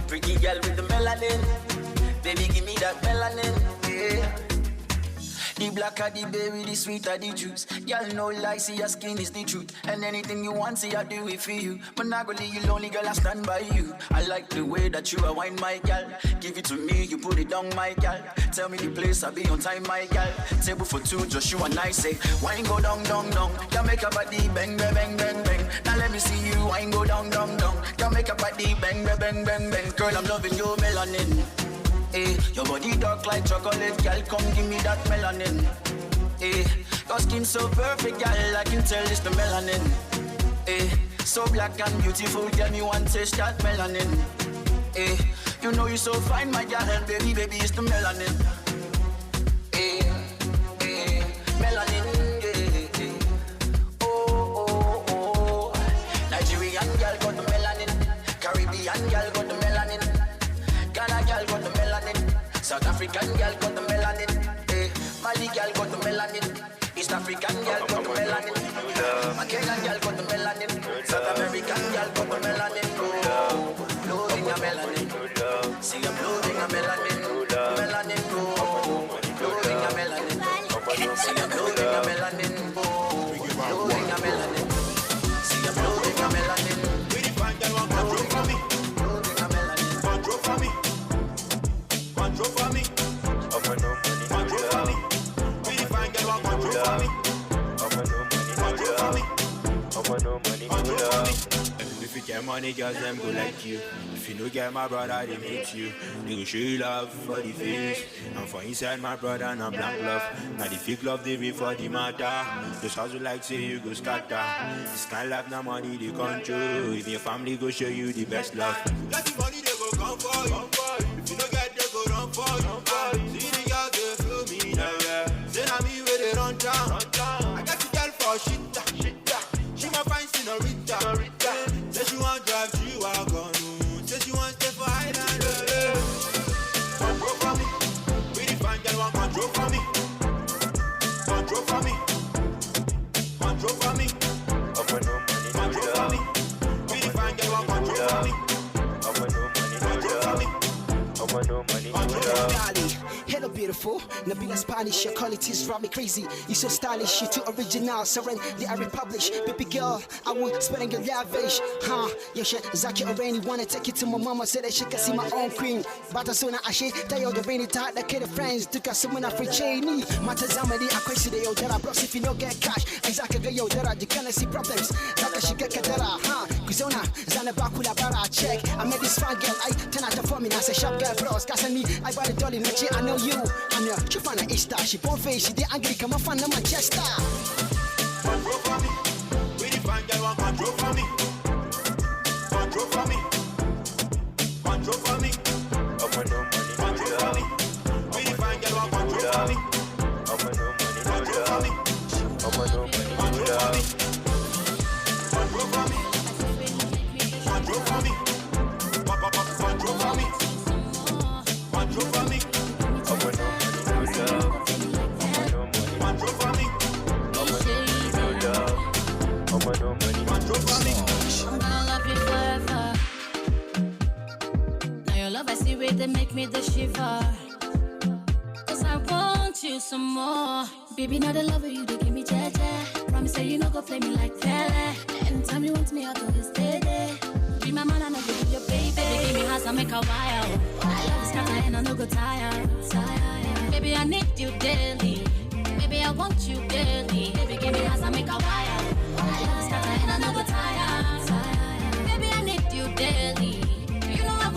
Pretty girl with the melanin, baby, give me that melanin. Yeah. The blacker the berry, the sweeter the juice. Y'all know like see your skin is the truth. And anything you want, see I do it for you. But not gonna leave you lonely, girl, I stand by you. I like the way that you are wine, my girl. Give it to me, you put it down, my girl. Tell me the place, I'll be on time, my girl. Table for two, just you and I say. Wine go down, down, down. Can make a body bang, bang, bang, bang, bang. Now let me see you, wine go down, down, down. Can make a body bang, bang, bang, bang, bang. Girl, I'm loving your melanin. Eh, your body dark like chocolate, girl, come give me that melanin. Eh, your skin so perfect, girl, I can tell it's the melanin. Eh, so black and beautiful, girl, me want taste that melanin. Eh, you know you so fine, my girl, and baby, it's the melanin. Eh, melanin, oh. Nigerian girl got the melanin, Caribbean girl got the melanin. Ghana girl got the melanin, South African girl got the melanin, Mali girl got the melanin, East African girl got the melanin, Kenyan girl got the melanin, South American girl got the melanin, blowing a melanin, see I'm blowing a melanin, melanin, blowing a melanin, see I'm blowing a melanin, blowing a melanin, see I'm blowing a melanin. Pretty fine girl want control for me, control for me. Control for me, control for me. Really fine girl want control for me, control for me, control for me. If you get money, girls them go like you. If you no get my brother, they hate you. They go show you love for the face, and for inside my brother, na blank love. Now the fake love they read for the matter. Just hustle like say you go scatter. This kind life, na money they control. If your family go show you the best love. Got the money they go come for you. If you no get they go run for you. See the girls they feel me now. Say na me where they run down. I got the girl for shit. She my fine senorita. Say she want drive G-Wagon. Say she want stay for Island. Control for me. Really fine girl want control for me. Control for me. Control for me. Control for me. Really fine girl want control for me. Control for me. Hello beautiful, Nabila Spanish, your qualities drive me crazy. You so stylish, you too original, surrender I republish. Baby girl, I will spend your lavish. Yeah, shit, Zaki already wanna take you to my mama, so that she can see my own queen. But as soon as I shit, tell the rainy tide, the kid of friends, took us someone free chainy. Matazamadi, I crazy the yo, that I bros if you don't get cash. Exactly, yo, that I can see problems. Zaka she get Kadara, Kuzona, Zanabakula Bara, check. I met this fine girl, I turn out the for me, I say shop girl, bros, cause me, I bought a dolly, I know you. I'm your Chufana Easter, she born face, she did angry, come on, fan of Manchester. Control for me, really fine girl want control for me. Control for me, control for me. Control for me, really fine girl want control for me. Control for me, control for me. Control for me, control for me. Control for me, control for me. Control for me. I'm gonna love you forever. Now your love I see where they make me the shiver. Cause I want you some more. Baby, not the lover you they give me jaja. Promise that you no go play me like Pele. Anytime you want me, I'll do steady. Be my man and I'll give you your baby. Baby, give me house, I make a wire. I love this scatter and I no go tire. Baby, I need you daily. Baby, I want you daily. Baby, give me house, I make a wire. I love this scatter and I no go tire. Baby, I need you daily. You know I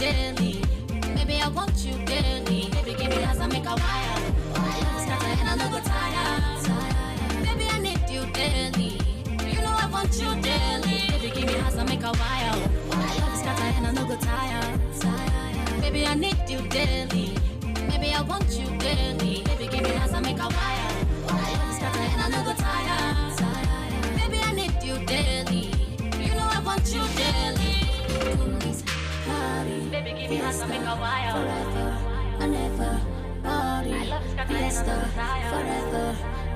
daily. Baby, I want you daily. Baby, give me as I make a wire. My love is scatter and I no go tire. Baby, I need you daily. You know I want you daily. Baby, give me as I make a wire. My love is scatter and I no go tire. Baby, I need you daily. Baby, I want you daily. Baby, give me as I make a wire. My love is scatter and I no go tire. Baby, I need you daily. You know I want you daily. Baby, give me as I make a wire. Forever and ever. Party. Fiesta. Forever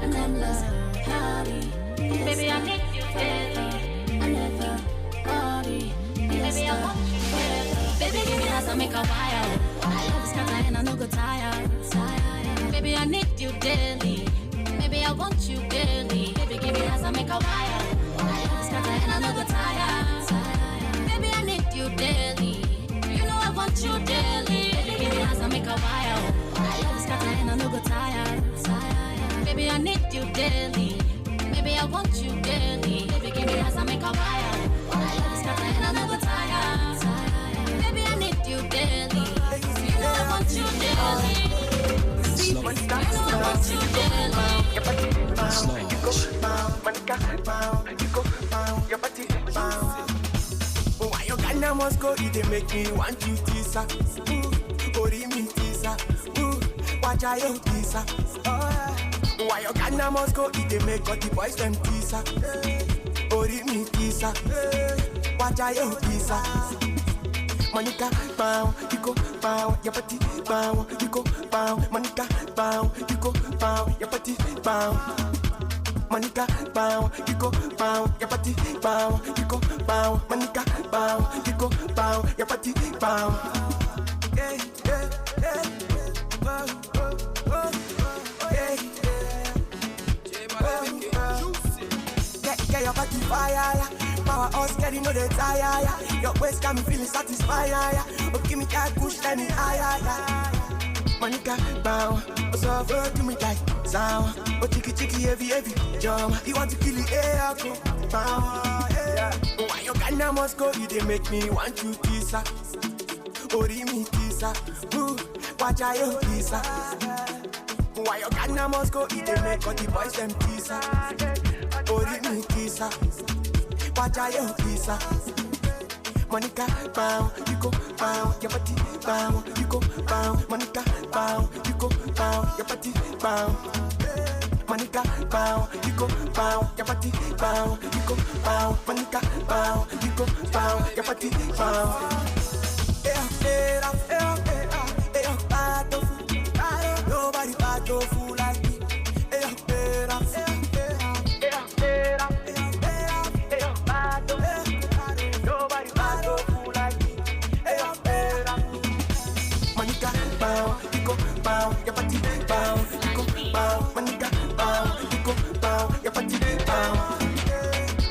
and endless. Party. Baby, I need you daily. And ever. Party. Baby, I want you daily. Baby, give me as I make a wire. My love is scatter and I no go tire. Baby, I need you daily. Baby, I want you daily. Baby, give me as I make a wire. My love is scatter and I no go tire. Baby, I need you daily. You know I want you daily. Baby, give me as I make a wire. My love is scatter and I no go tire. Baby, I need you daily. Baby, I want you daily. Baby, give me as I make a wire. My love is scatter and I no go tire. Baby, I need you daily. You know I want you daily. You know I want you daily. You go bow, Monica bow. You go bow, your body bow. Why you Ghana must go? It dey make me want you tisa. Ori mi tisa. Watch out your tisa. Why you Ghana must go? It dey make all the boys them tisa. Ori mi tisa. Watch out your tisa. Monica bow, you go bow, your body bow, you go bow, Monica bow, you go bow, your body bow. Monica bow, you go bow, your body bow, you go bow, Monica bow, you go bow, your body bow. Hey, hey, hey, oh, oh, oh, oh, hey, get your body fire. Power us, getting no the tire. Your waist got me feeling satisfied. Oh, give me that push, let me higher. Monica bow, oh, so far to me like sound. Oh, chicky, heavy, jump. You want to kill the air, go bow. Yeah. Why you Ghana must go? You they make me want you tisa. Ori mi tisa. Watch out your tisa. Why you Ghana must go? You they make all the boys them tisa. Ori mi tisa. Watch out your visa. Monica bow, you go bow, your body bow, you go bow, Monica bow, you go bow, your body bow. Monica bow, you go bow, your body bow, you go bow, Monica bow, you go bow, your body bow. Nobody bad or fool like me. Your body bow, you go bow, Monica bow, you go bow, your body bow.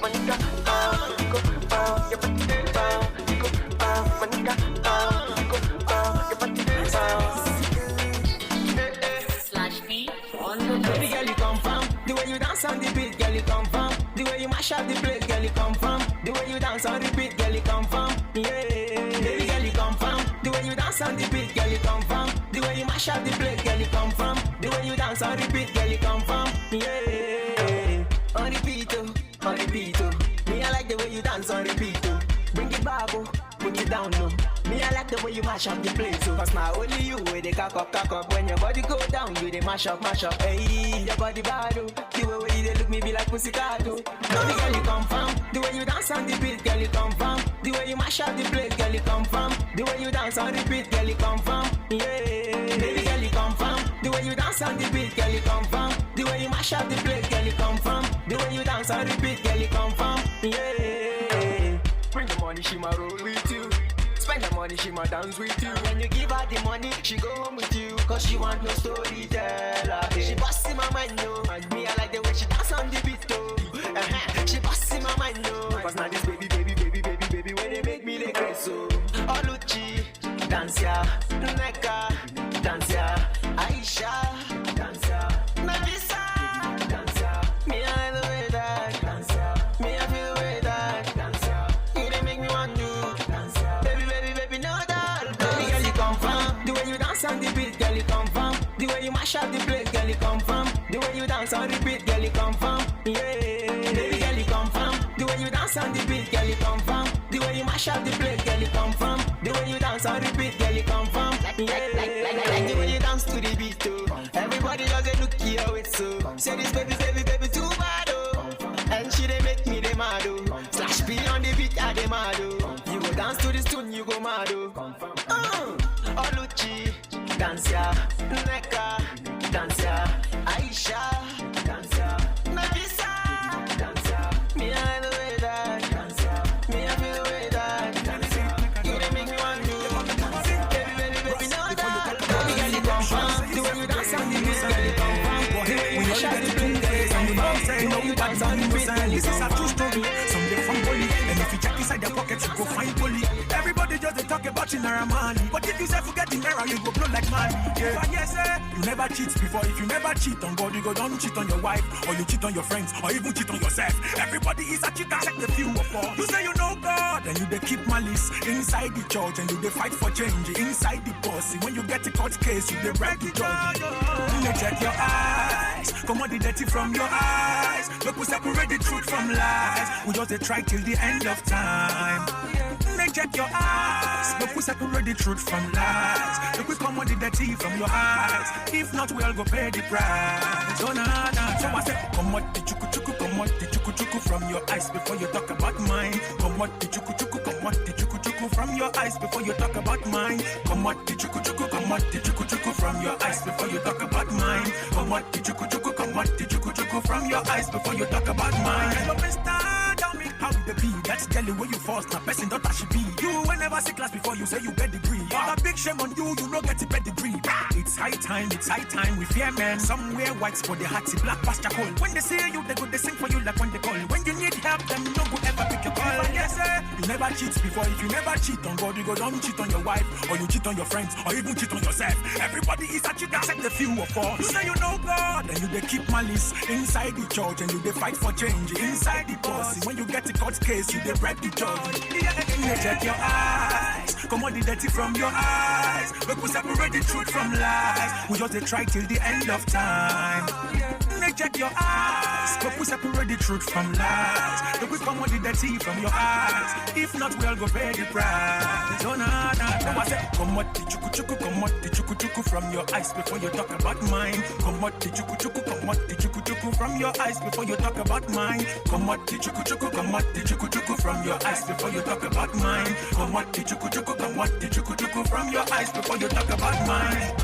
Monica bow, you go bow, your body bow, you go bow, Monica bow, you go bow, your body bow. Slash B on the baby girl, you come from the way you dance on the beat, girl, you come from the way you mash up the place, girl, you come from the way you dance on the beat, girl, you come from baby girl, you come from the way you dance on the beat, girl, you come from the way you mash up the place, girl, you come from the way you dance on repeat, girl, you come from on repeat, on repeat, me I like the way you dance on repeat, bring it back, bring it down, no. Me I like the way you mash up the place, cause now only you with the cock up, when your body go down, you they mash up, hey, your body bad, the way you look me be like pussycat, no, the girl you come from, the way you dance on the beat, girl, you come from, the way you mash up the place, girl, you come from, the way you dance on repeat, girl, you come from, baby girl, you come from, the way you dance on the beat, girl, you come from, the way you mash up the place, girl, you come from, the way you dance on repeat, girl, you come from, bring the money, she ma roll with you. Spend the money, she ma dance with you. When you give her the money, she go home with you. Cause she want no storyteller. She bust in my mind, no. And me, I like the way she dance on the beat, though. She bust in my mind, no. Cause now this baby, when they make me like this, so. Oluchi, dance ya. Neka, dance ya. Aisha, dance ya. Nafisa, dance ya. Me, I like the way that. Dance ya. Me, I feel the way that. Dance ya. You they make me want you. Dance ya. Baby, no doubt. you dance on the beat, girl, you come from. The way you mash up the place, girl, you come from. The way you dance on repeat, girl, you come from. Yeah, baby girl, you come from. The way you dance on the beat, girl, you come from. The way you mash up the place, girl, you come from. The way you dance on repeat, girl, you come from. Yeah, like the way you dance to the beat, too. Everybody just a look your way, so. Say this baby too bad, oh. And she they make me they mad, oh. Slash P on the beat, I they mad, oh. You go dance to this tune, you go mad, oh. Oluchi, dance ya. Neka, dance ya. Aisha, dance ya. Nafisa, dance ya. Me I the way that, dance ya. Me I feel the way that, dance ya. You they make me want to, baby, know that. Baby girl, you come from. The way you dance on the beat, girl, you come from. The way you shot the beat, girl, you come from. The way you dance on the beat, girl, you come from. This is a true story. Someday from Polly, and if you check inside your pocket, you go find Polly. Everybody just they talk about you, money. But if you say forget the mirror, you go blow like money. Yeah. But yes, you never cheat before. If you never cheat on God, you go don't cheat on your wife, or you cheat on your friends, or even cheat on yourself. Everybody is a cheater, check the few of all. You say you know God, and you they keep malice inside the church, and you they fight for change inside the posse. When you get a court case, you they brag the judge. You check your eyes, come on the dirty from your eyes. Look, we separate the truth from lies. We just they try till the end of time. They check your eyes. Look, we separate the truth from lies. Look, we come on the dirty from your eyes. If not, we'll go pay the price. Oh, nah. So I say, come on the chuku, come on the chuku from your eyes before you talk about mine. Come on the chuku, come on the chuku from your eyes before you talk about mine. Come on the chuku, come on the chuku from your eyes before you talk about mine. Come on the chuku, come on the chuku from your eyes before you talk about mine. Hello, mister, tell me how the be. That's jelly where you force, now person don't she be. You will never see class before you say you get degree. All a big shame on you, you no get a pedigree. It's high time, we fear men. Somewhere whites for the hearty black pasture cold. When they see you, they go they sing for you like when they call. When you need help, them no go ever pick your call. Yes, sir, you never cheat before. If you never cheat on God, you go don't cheat on your wife, or you cheat on your friends, or even cheat on yourself. Everybody is a cheat except the few of us. You say you know God, and you they keep malice inside the church, and you they fight for change inside the posse. When you get a court case, you they break the judge. They check your eyes, come on the dirty from your eyes. Look, we separate the truth from lies. We just they try till the end of time. They check your eyes, look, we separate the truth from lies. Look, we come on the dirty from your eyes. If not, we'll go pay the price. Oh, nah. So I say, come on the chuku, come on the chuku from your eyes before you talk about mine. Come on the chuku, come on the chuku from your eyes before you talk about mine. Come on the chuku, come on the chuku from your eyes before you talk about mine. Come on the chuku, come on the chuku from your eyes before you talk about mine.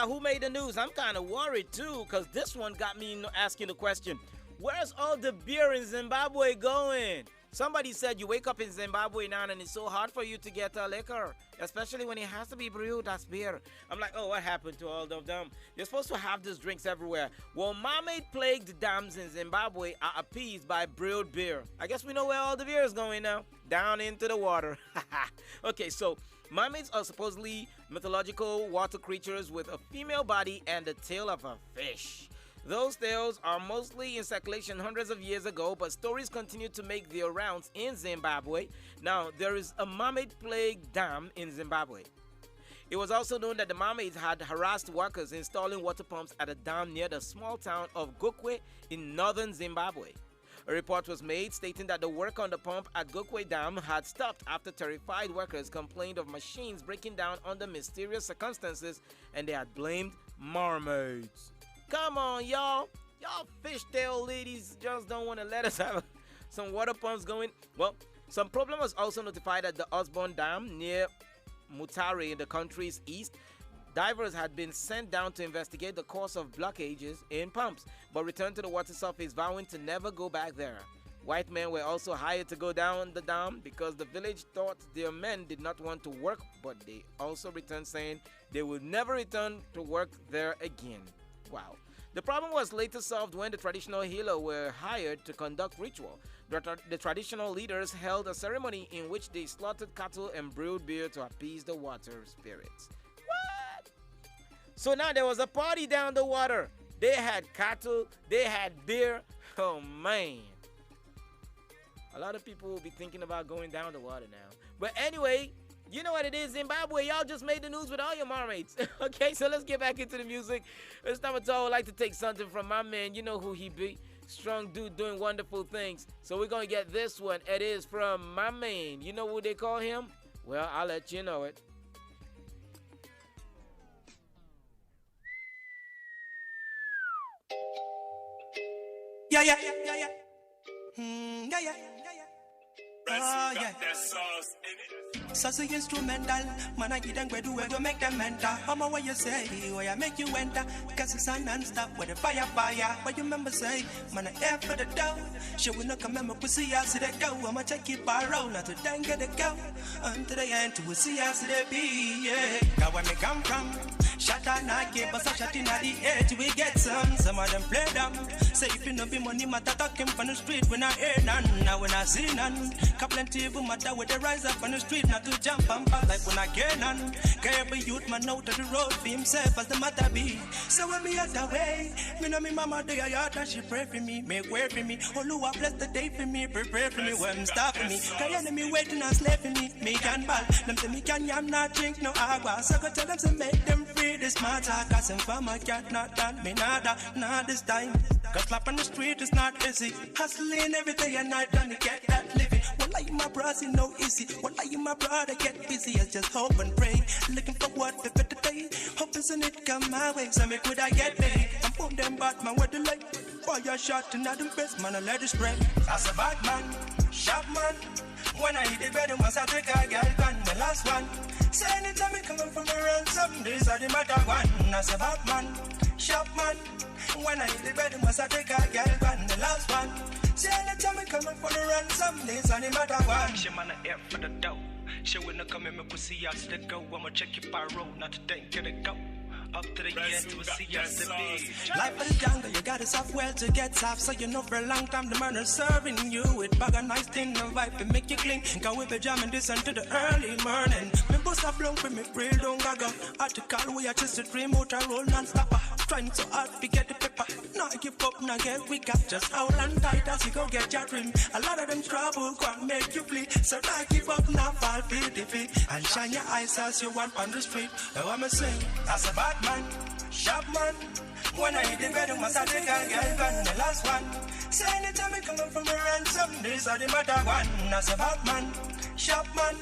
who made the news. I'm kind of worried too, because this one got me asking the question, where's all the beer in Zimbabwe going? Somebody said you wake up in Zimbabwe now and it's so hard for you to get a liquor, especially when it has to be brewed as beer. I'm like, oh, what happened to all of them? You're supposed to have these drinks everywhere. Well, mermaid-plagued dams in Zimbabwe are appeased by brewed beer. I guess we know where all the beer is going now. Down into the water. Okay, so mermaids are supposedly mythological water creatures with a female body and the tail of a fish. Those tales are mostly in circulation hundreds of years ago, but stories continue to make their rounds in Zimbabwe. Now, there is a mermaid-plagued dam in Zimbabwe. It was also known that the mermaids had harassed workers installing water pumps at a dam near the small town of Gokwe in northern Zimbabwe. A report was made stating that the work on the pump at Gokwe Dam had stopped after terrified workers complained of machines breaking down under mysterious circumstances, and they had blamed mermaids. Come on, y'all. Y'all fishtail ladies just don't want to let us have some water pumps going. Well, some problem was also notified at the Osborne Dam near Mutare in the country's east. Divers had been sent down to investigate the cause of blockages in pumps, but returned to the water surface vowing to never go back there. White men were also hired to go down the dam because the village thought their men did not want to work, but they also returned saying they would never return to work there again. Wow. The problem was later solved when the traditional healers were hired to conduct ritual. The traditional leaders held a ceremony in which they slaughtered cattle and brewed beer to appease the water spirits. What? So now there was a party down the water. They had cattle, they had beer. Oh man. A lot of people will be thinking about going down the water now. But anyway, you know what it is, Zimbabwe. Y'all just made the news with all your mermaids. Okay, so let's get back into the music. This time I would like to take something from my man. You know who he be. Strong dude doing wonderful things. So we're going to get this one. It is from my man. You know what they call him? Well, I'll let you know it. Yeah. Yeah. Oh, yeah. Saucy instrumental, man, I get them where do we go make them mental. How much what you say, where I make you enter? Cause it's a non-stop with the fire. What you remember say, man, I air for the dough. She will not come and see us to the go. I'ma take it by roll, not to then get the go. Until the end, to see us to the be, yeah. Now where me come from, shot and I keep us a shot in the edge. We get some of them play them. Say if you know be money, matter talking from the street when I hear none. Now when I see none, couple of people matter with the rise up on the street, not to jump and pass like when I get none. Every youth man out of the road for himself as the matter be. So when me out the way, me know me mama day I out and she pray for me, make way for me. Oluwa bless the day for me, prepare for me when stopping me. Cause enemy waiting and slave for me can ball. Them say me can yam not drink no agua. So go tell them to make them free this matter. Cause them farmer cat not done me nada, not this time. Cause slap on the street is not easy. Hustling every day and night trying to get that living. Well, like my bros, it no easy. Well, like my brother get busy. I just hope and pray. Looking for what for better day. Hoping soon it come my way. So make would I get paid. I'm from them Batman with the light. Fire shot and not the best man. I let it spray. As a Batman, sharp man. When I hit the bed, once I take a girl gun, the last one. Say anytime me coming from around, some days are the matter one. As a Batman, sharp man. When I hit the bed, once I take a girl gun, the last one. Say anytime me coming from around, some days are the matter one. She man a air for the dough. She will not come in me pussy as the go. I'ma check your pyro, not to think get it go. Up to the end to see us the big. Life is jungle, you got a software to get soft. So you know for a long time the man is serving you with bag of nice thing, no vibe to make you clean. Can we be jamming this until the early morning? Me bust a blunt for me real don't gaga. At the call we are just a dream out and roll non-stopper. Trying so hard to get the pepper. Not give up, not get weak up. Just hold on tight as you go get your dream. A lot of them trouble can't make you flee. So not give up, not fall, feel defeat. And shine your eyes as you walk on the street. Oh, I'm a sing, as a bad man, sharp man. When I hit the bed, must I take a girl gun, the last one. Say anytime me coming from around, some days are the matter one. As a bad man, sharp man.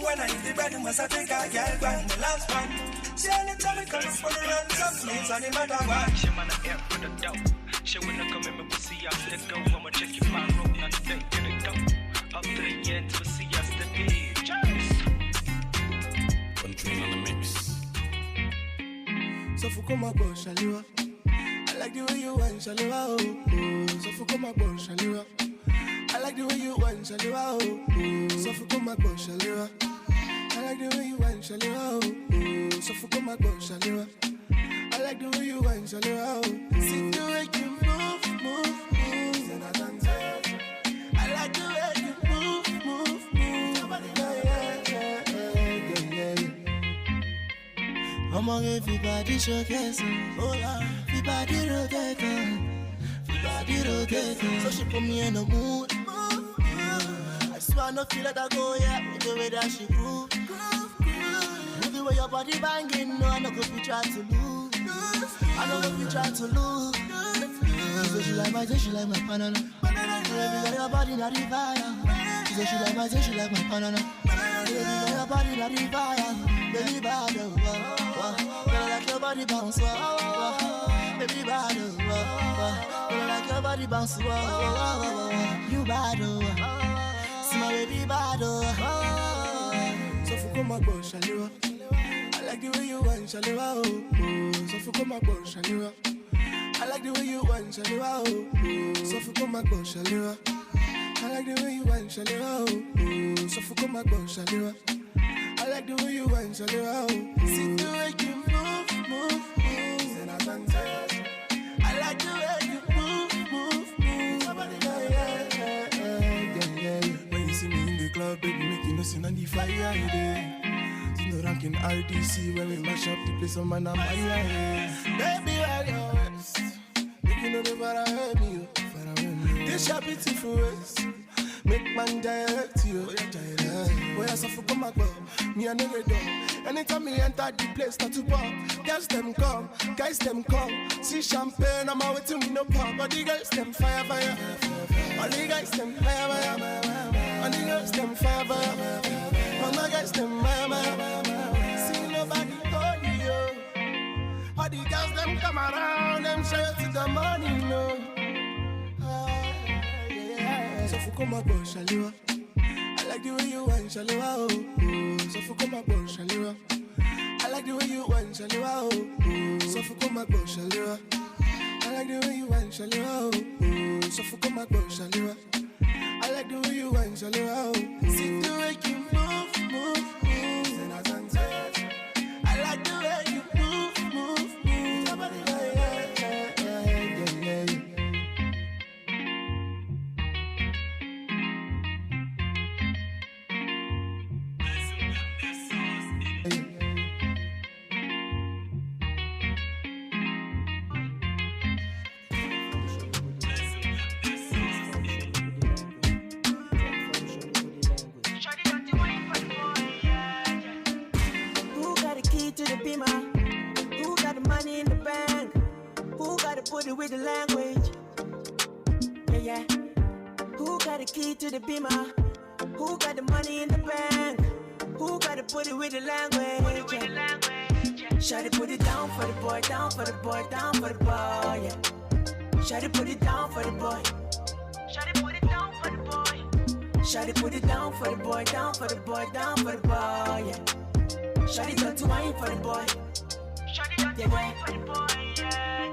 When I hit the bed, must I take a girl gun, the last one. Say anytime me coming from around, some days are the matter one. She man a air for the dough. She wanna come in, me pussy out the go. I'ma check your fire rope, not to think get it go. Up to the end to see us the big. Country on the mix. So Sofukuma bo shaliwa. I like the way you want shaliwa. Oh, Sofukuma bo shaliwa. I like the way you want shaliwa. Oh, Sofukuma bo shaliwa. I like the way you want shaliwa. Oh, Sofukuma bo shaliwa. I like the way you want shaliwa. See the way you move, and I dance. I like the way you move. I'ma give everybody showcase. Oh yeah, everybody rotate. So she put me in the mood. I swear I no feel like I go yeah. With the way that she groove. With the way your body banging, no I no go be trying to lose. I no go be trying to lose. She say she like my banana. Baby, your body not the fire. She say she like my banana. Baby, your body not the fire. Baby, bad, girl, like your body bounce, baby, bad, girl, like your body bounce, you bad, see my baby bad, Sofukuma bo shaliwa. I like the way you want shaliwa. Oh, Sofukuma bo shaliwa. I like the way you want shaliwa. Oh, Sofukuma bo shaliwa. I like the way you want shaliwa. Oh, Sofukuma bo shaliwa. I like the way you want shaliwa. See the way you move, and I dance. I like the way you move. Yeah. When you see me in the club, baby, make you no sin on the fire. See no ranking RDC when we mash up the place on man and fire. Baby, where your waist? Make you know the far away me. This your beautiful waist. Make man direct you. Boy, I suffer come back, me a never done. Anytime me enter the place, not to pop. Girls them come, guys them come. See champagne, I'm out with me no pop. But the girls them fire. All the guys them fire. And the girls them fire. Mama guys them fire. See nobody call you. All the girls them come around, them show you to the money, no. Sofukuma bo shaliwa. I like the way you want shaliwa. Oh, Sofukuma bo shaliwa. I like the way you want shaliwa. Oh, Sofukuma bo shaliwa. I like the way you want shaliwa. Oh, Sofukuma bo shaliwa. I like the way you want shaliwa. Oh, see the way you move, and I dance. I like the way you move. With the language, yeah. Who got the key to the beamer? Who got the money in the bank? Who got to put it with the language? Shawty put it down for the boy, down for the boy, down for the boy, yeah. Shawty put it down for the boy. Shawty put it down for the boy. Shawty put it down for the boy, down for the boy, down for the boy, yeah. Shawty got to wine for the boy. Shawty got to wine for the boy.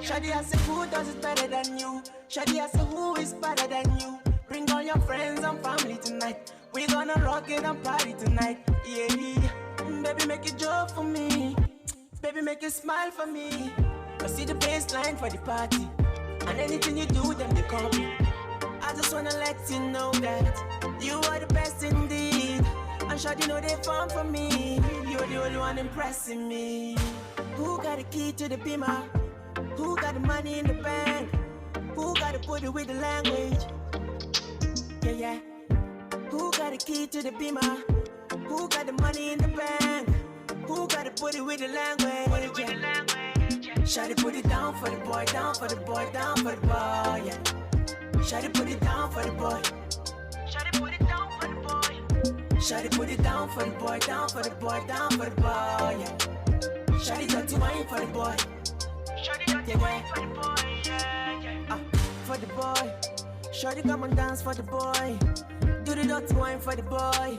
Shawty, I say who does it better than you? Shawty, I say who is better than you? Bring all your friends and family tonight. We gonna rock it and party tonight. Yeah, baby, make it joke for me. Baby, make it smile for me. I see the baseline for the party. And anything you do, them they copy. I just wanna let you know that you are the best indeed. And Shawty know they fun for me. You're the only one impressing me. Who got the key to the beamer? Who got the money in the bank? Who got to put it with the language? Yeah. Who got the key to the beamer? Who got the money in the bank? Who got to put it with the language? Yeah. Shawty put it down for the boy, down for the boy, down for the boy, yeah. Shawty put it down for the boy. Shawty put it down for the boy. Shawty put it down for the boy, down for the boy, down for the boy, yeah. Shawty got to wine for the boy. Shawty got to wine for the boy, yeah. For the boy. Shawty come and dance for the boy. Do the dirty wine for the boy.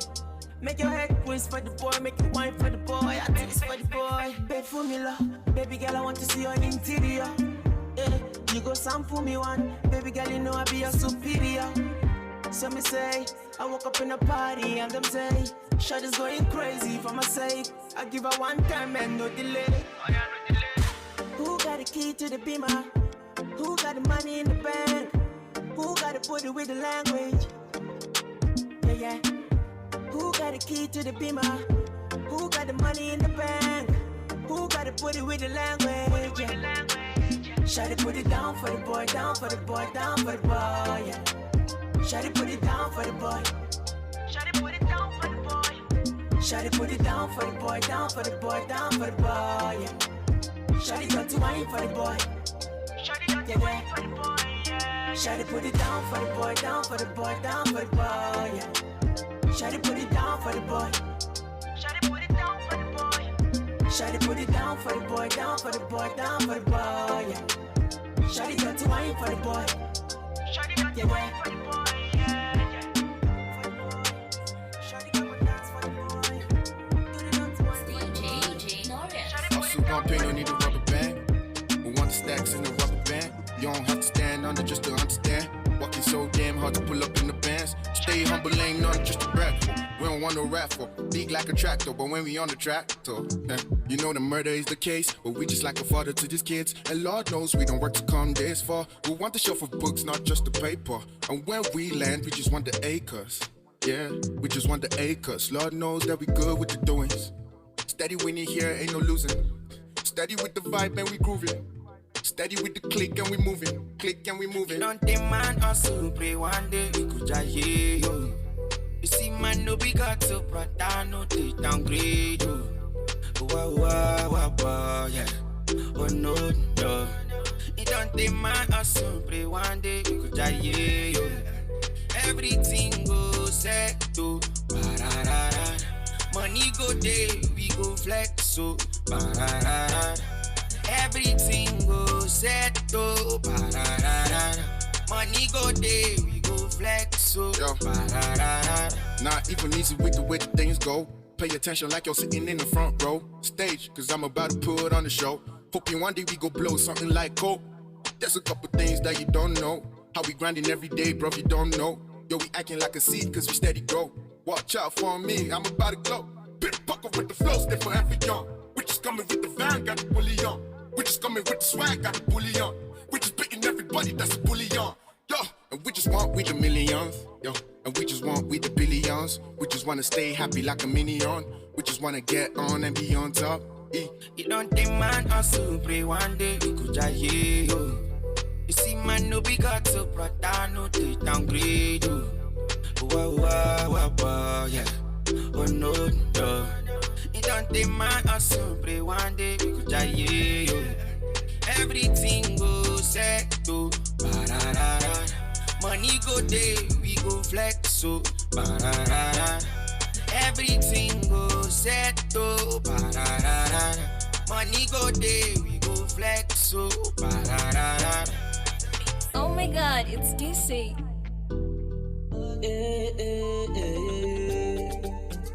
Make your head twist for the boy, make you wine for the boy, I twist for the boy. Bed formula, baby girl, I want to see your interior. Yeah, you go sample me one, baby girl, you know I be your superior. So me say, I woke up in a party and them say, Shawty's going crazy for my sake. I give her one time and no delay. Who got the key to the beamer? Who got the money in the bank? Who got the booty with the language? Yeah. Who got the key to the beamer? Who got the money in the bank? Who got the booty with the language? Yeah. Shawty put it down for the boy, down for the boy, down for the boy. Yeah. Shawty put it down for the boy. Shawty put it down for the boy. Shawty put it down for the boy, down for the boy, down for the boy. Yeah. Shawty got to wine for the boy. Shawty got to wine for the boy. Yeah. Shawty put it down for the boy, down for the boy, down for the boy. Yeah. Shawty put it down for the boy. Shawty put it down for the boy. Shawty put it down for the boy, down for the boy, down for the boy. Yeah. Shawty got to wine for the boy. Shawty got to wine for the boy. Don't pay no need a rubber band. We want the stacks in the rubber band. You don't have to stand under just to understand. Walking so damn hard to pull up in the bands. Stay humble, ain't nothing just to brag for. We don't want no rap for. Big like a tractor, but when we on the tractor, you know the murder is the case. But we just like a father to these kids. And Lord knows we don't work to come this far. We want the show for books, not just the paper. And when we land, we just want the acres. Yeah, we just want the acres. Lord knows that we good with the doings. Steady when you hear, ain't no losing. Steady with the vibe and we grooving. Steady with the click and we moving. Click and we moving. Don't think man also pray one day we could just hear you. You see man no be got to brother no they downgrade you. Yeah. Oh no. You don't think man also pray one day we could just hear you. Everything goes set to money go there, we go flex so. Everything go set to. Money go there, we go flex so. Not even easy with the way the things go. Pay attention like you're sitting in the front row. Stage, cause I'm about to put on the show. Hoping one day we go blow something like coke. There's a couple things that you don't know. How we grinding every day, bro, you don't know. Yo, we acting like a seed cause we steady grow. Watch out for me, I'm about to glow. Big buckle with the flow, stay forever young. We just coming with the van, got the bully on. We just coming with the swag, got the bully on. We just beating everybody that's a bully on. Yo, and we just want we the millions. Yo, and we just want we the billions. We just wanna stay happy like a minion. We just wanna get on and be on top. You don't think man also pray one day we could just hear you. You see man no be got to brother no they downgrade you. Yeah. Oh no. You don't think man also pray one day we could just hear you. Everything goes set to. Money go there, we go flex so. Everything goes set to. Money go there, we go flex so. Oh my god, it's DC.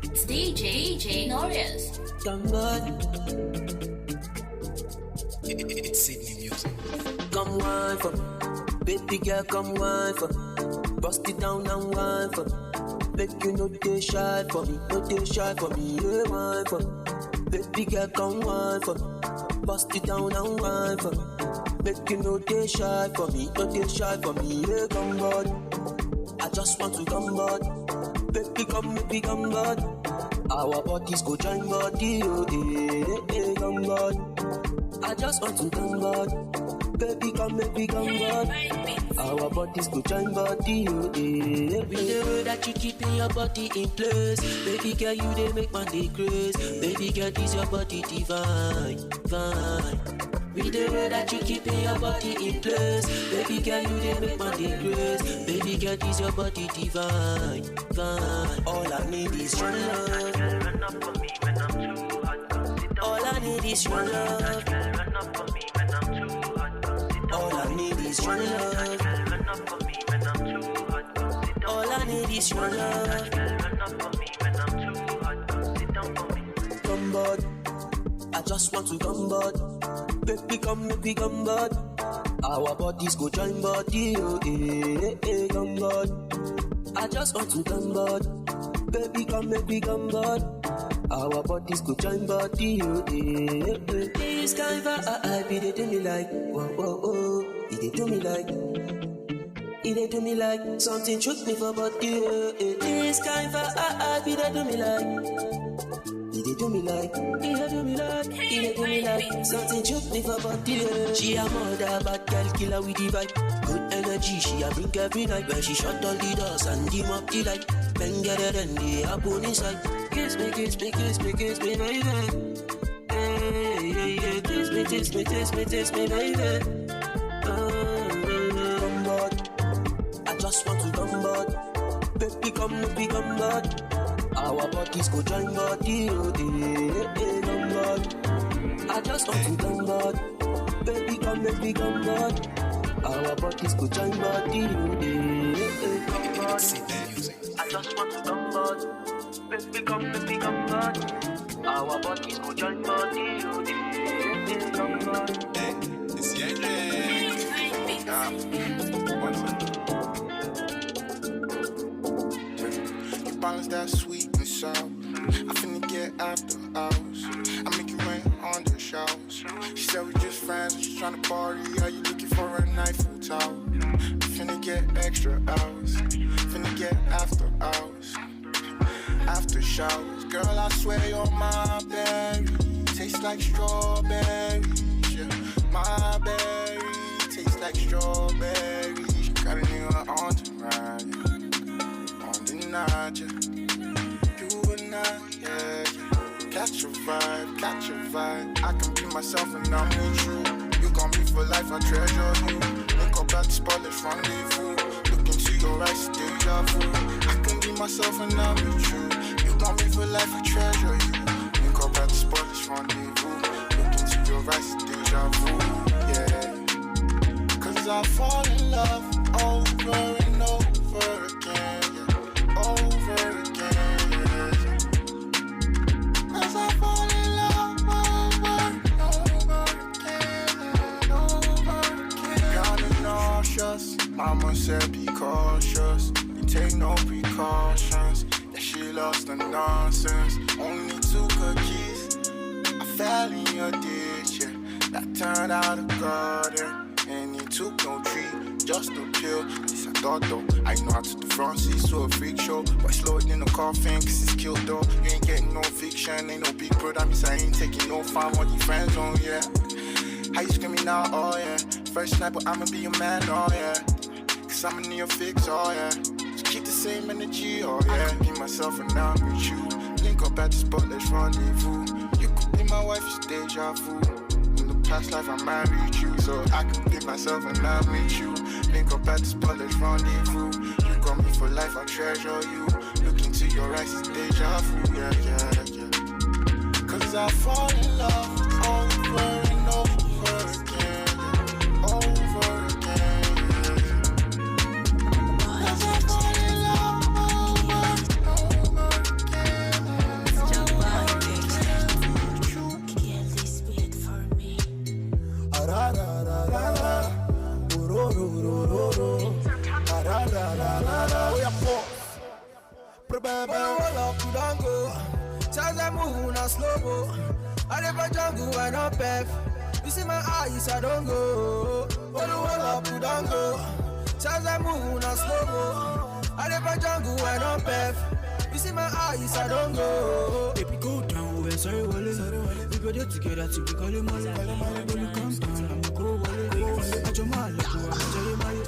It's DJ Norris. It's Sydney music. Come wine for me, baby girl, come wine for me. Bust it down and wine for me. Make you no dey shy for me, no dey shy for me, yeah, wine for me. Baby girl, come wine for me. Bust it down and wine for me. Make you no dey shy for me, no dey shy for me, yeah, come on. I just want to come board. Baby, come, baby, come board. Our bodies go join body, oh, yeah, come board. I just want to come board. Baby, come, baby, come board. Our bodies go join body, oh, yeah. With the way that you keeping your body in place, baby girl, you they make my day crazy. Baby girl, this your body divine, divine. With the way that you keeping your body in place, baby girl, you they make my day crazy. Baby girl, this your body divine, divine. All I need is your love. All I need is your love. All I need is your love. All I need is your love. just want to come bud. Baby, come make we come bud. Our bodies go join body, oh, come bud. I just want to come bud. Baby, come make we come bud. Our bodies go join body, oh, This kind of I be they do me like, whoa, they do me like. They do me like something shook me for body. This kind of I be they do me like. They do me like. They do me like. They do me like something shook me for body. She a mother, bad girl killer with the vibe. Good energy, she a bring every night. When she shut all the doors and dim up the light. Then get it and they happen inside. Kiss me, baby. Hey, kiss me, baby. Come bud. I just want to come bud. Baby, come make we come bud. Our bodies go join body, come bud. I just want to come bud. Baby, come make we come bud. Our bodies go join body, come bud. I just want to come bud. Baby, come make we come bud. Our bodies go join body, come bud. Hey, it's Yang. You balance that sweet and sour. I finna get after hours. I make you rain on the showers. She said we just friends, she's tryna party. Are you looking for a Eiffel Tower? Finna get extra hours. Finna get after hours. After showers. Girl, I swear you're my berry. Tastes like strawberry. Yeah, my berry. Tastes like strawberry. Got a nigga on tonight, yeah. On the night, yeah. You and I, yeah. Catch your vibe. I can be myself and I'm with you. You gon' be for life, I treasure you. Link up at the spot, let's rendezvous. Look into your eyes, deja vu. I can be myself and I'm with you. You gon' be for life, I treasure you. Link up at the spot, let's rendezvous. Look into your eyes, deja vu. Yeah. Cause I fall in love over and over again, yeah. Over again, yeah. Cause I fall in love over again, over again. Got nauseous, mama said be cautious. You take no precautions, that she lost the nonsense. Only 2 cookies, I fell in your ditch, yeah. That turned out a garden. And you took no treat, just a pill. This I thought though, I know how to do front seats to a freak show. But slow it in the coffin, cause it's killed though. You ain't getting no fiction, ain't no big brother. Means I ain't taking no fun with your friends on, yeah. How you screaming out, oh yeah. First night, but I'ma be your man, oh yeah. Cause I'ma need your fix, oh yeah. Just keep the same energy, oh yeah. I can be myself and now I'm with you. Link up at the spot, let's rendezvous. You could be my wife, it's deja vu. Past life I married you, so I can be myself and I'm with you. Link up at the spot, let's rendezvous. You got me for life, I treasure you. Look into your eyes, it's deja vu, yeah. Cause I fall in love over and over again, over again, yeah. Cause I fall in love over and over slow-mo. I never jungle, I don't pep. You see my eyes, I don't go. All the wall up, you don't go. Charge I move, now slow-mo. I never jungle, I don't pep. You see my eyes, I don't go. Baby, go down, we're sorry, Wally. We go there together till we call him Molly. When you come down, I'm go Wally. I just want to go, I'm Jay Maya.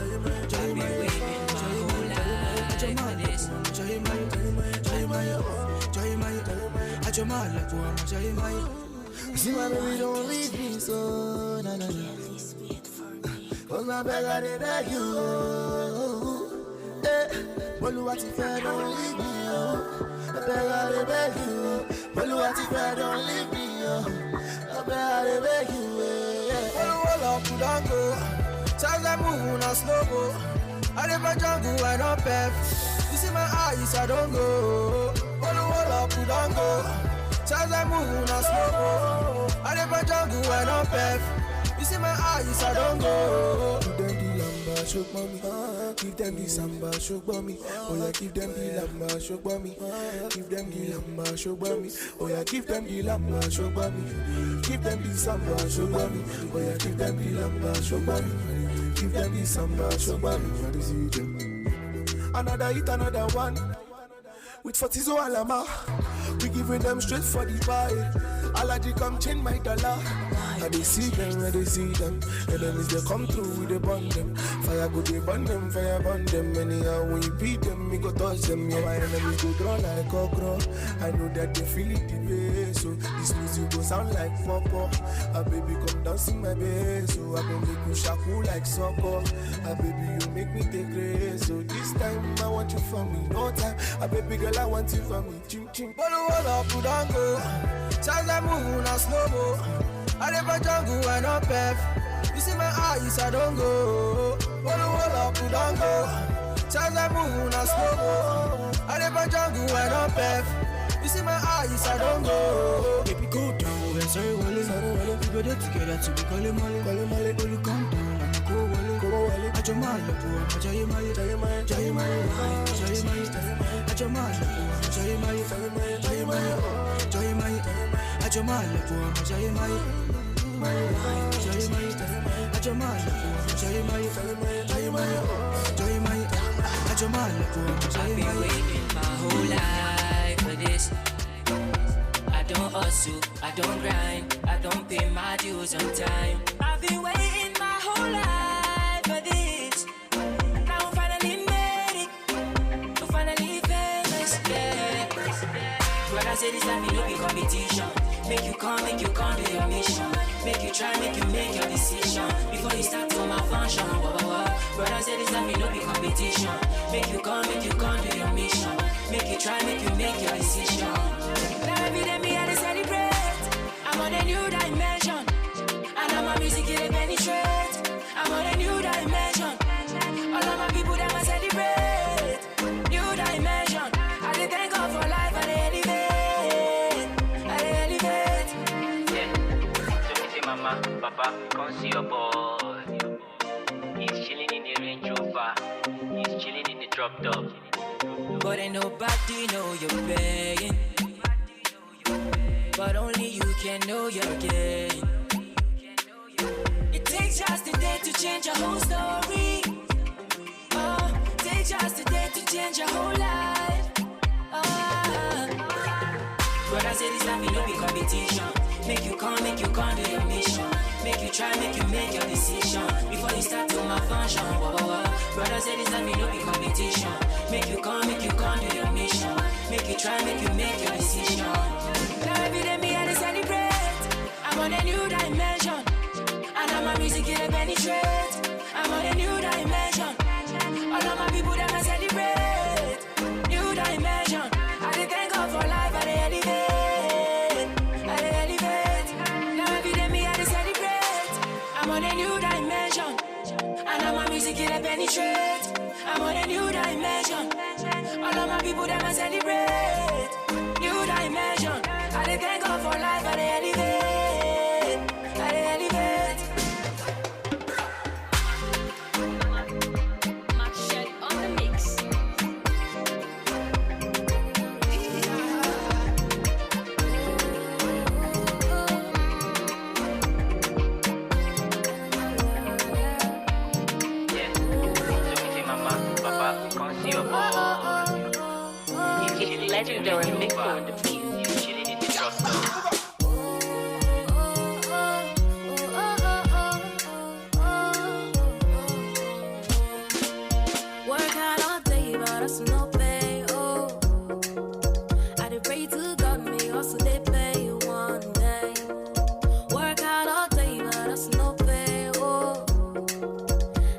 Jay Maya. See my baby, don't leave me so na na na. Cause my beg I did beg you. Boluwati fair, don't leave me. I beg I did beg you. Boluwati fair, don't leave me. I beg I did beg you. Boluwala up, you don't go. Charge I move, now slow-mo. I never jungle, I don't pep. You see my eyes, I don't go. Boluwala up, you don't go. Charge I move, now slow-mo. I never jungle and I'm pef. You see my eyes, I don't go. Give them the lamba, show mommy. Give them the samba, show mommy. Oh yeah, give them the lamba, show mommy. Give them the lamba, show mommy. Oh yeah, give them the lamba, show mommy. Give them the samba, show mommy. Oh yeah, give them the lamba, show mommy. Give them the samba, show mommy. Another hit, another one. With Fortizo Alama, we giving them straight for the buy. Alaji come change my dollar. I they see them, I they see them. Enemies they come through, we they burn them. Fire go they burn them, fire burn them. Anyhow when you beat them, me go touch them. Your enemies go draw like okra. I know that they feel it the bass. So this music go sound like pop-up. A baby come dancing my bass. So I go make you shaku like soccer. A baby you make me take grace. So this time I want you for me, no time. A baby girl I want you for me. Ching ching. Bolo wall up, put on go. Change that move, now slow mo. I never jungle and I'm pef. You see my eyes, I don't go. Bolo wall up, put on go. Change that move, now slow mo. I never jungle and I'm pef. You see my eyes, I don't go. Baby, go down, sorry, Wale. We go there together to be calling Molly. When you come down, I'm go Wale. I just mind you, I'm Jay Mali. I just mind you, I'm Jay Mali. I just mind you, I'm Jay Mali. I've been waiting my whole life for this. I don't hustle, I don't grind, I don't pay my dues on time. I've been waiting my whole life for this. Now I finally made it, I'm finally famous, yeah. But I say this time it no be competition. Make you come do your mission. Make you try, make you make your decision. Before you start to malfunction, brother say this time it no be competition. Make you come do your mission. Make you try, make you make your decision. Now every day me I dey celebrate. I'm on a new dimension. And all my music it penetrate. I'm on a new dimension. All of my people that must celebrate. New dimension. I dey thank God for life, I dey elevate. Mama, Papa, come see your boy. He's chilling in the Range Rover. He's chilling in the drop top. But ain't nobody know you're paying. But only you can know you're getting. It takes just a day to change your whole story. Oh, takes just a day to change your whole life. But I say this life will no be competition. Make you come do your mission. Make you try, make you make your decision. Before you start to malfunction, brother say this time it no be competition. Make you come do your mission. Make you try, make you make your decision. Now every day me I dey celebrate. I'm on a new dimension. And all my music it penetrate. I'm on a new dimension. All of my people that I celebrate. New dimension. I dey thank God for life, I dey elevate. I'm on a new dimension, and all my music it penetrate. I'm on a new dimension. All of my people that must celebrate. New dimension. I dey thank God for life, I dey elevate. I dey elevate. Max Shed on the mix. Legendary mix on the beat. Chilling in the drop top. Work hard all day, but that's no pay. Oh, I dey pray to God, me also they pay one day. Work hard all day, but that's no pay. Oh,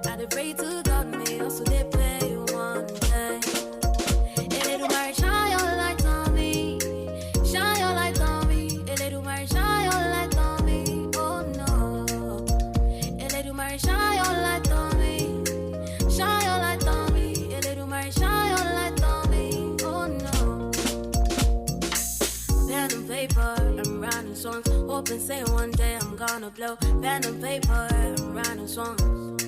I dey pray to God, me also they pay one day. A little more shine your light on me, shine your light on me. A little more shine your light on me. Oh no, a little more shine your light on me. Shine your light on me, a little more shine your light on me, oh no. Pen and paper, I'm writing songs, hope been saying one day I'm gonna blow. Pen and paper and rhino songs.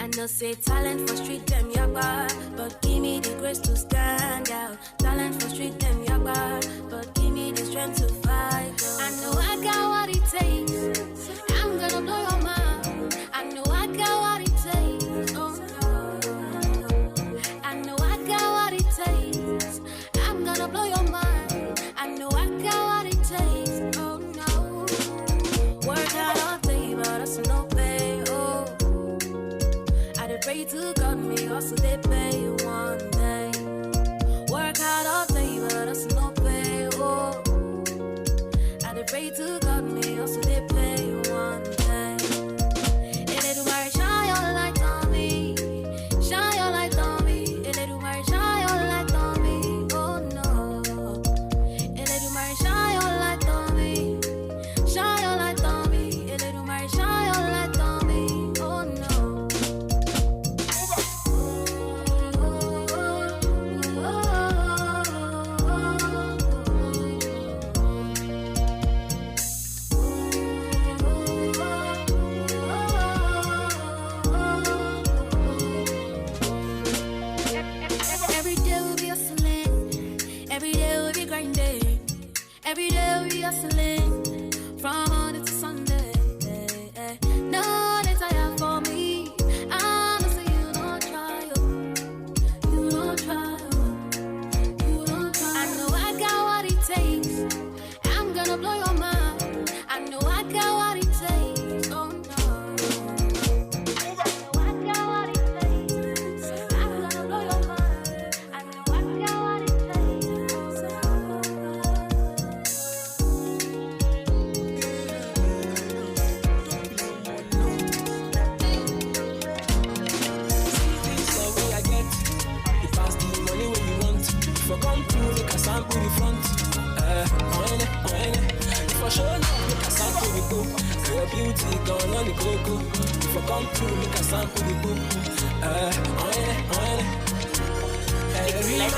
I know say talent for street them yagba, but give me the grace to stand out. Talent for street them yagba, but give me the strength to fight. I know I got what it takes. I'm gonna blow your mind. I know I got what it takes. Oh no. I know I got what it takes. I'm gonna blow your mind. I know I got what it takes. Oh no. Work hard all day, but that's no pay. Oh, I dey pray to God, me also they pay you one day. Work hard all day, but that's no pay. Oh, I dey pray to God, me also they pay you one day. Eledumare, shine your light on me. Shine your light on me. Eledumare, shine your light on me. Oh no. Eledumare, shine your light on me. Shine your light on me. Eledumare, shine your light on me. Oh no. Every day we be hustling. Every day we be grinding. Every day we be hustling. From Monday to Sunday. No, they tired for me. I know say you don't try. You don't try. You don't try. I know I got what it takes. I'm gonna blow your mind. I know I got what it takes. Oh no. I got what it takes. I'm gonna blow your mind. I know I got what it So way I get, you pass the money where you want. If I come through, make a sample the front. If I show love, make a sample the go. Your beauty gone on the coco. If I come through, make a sample the go. Every man,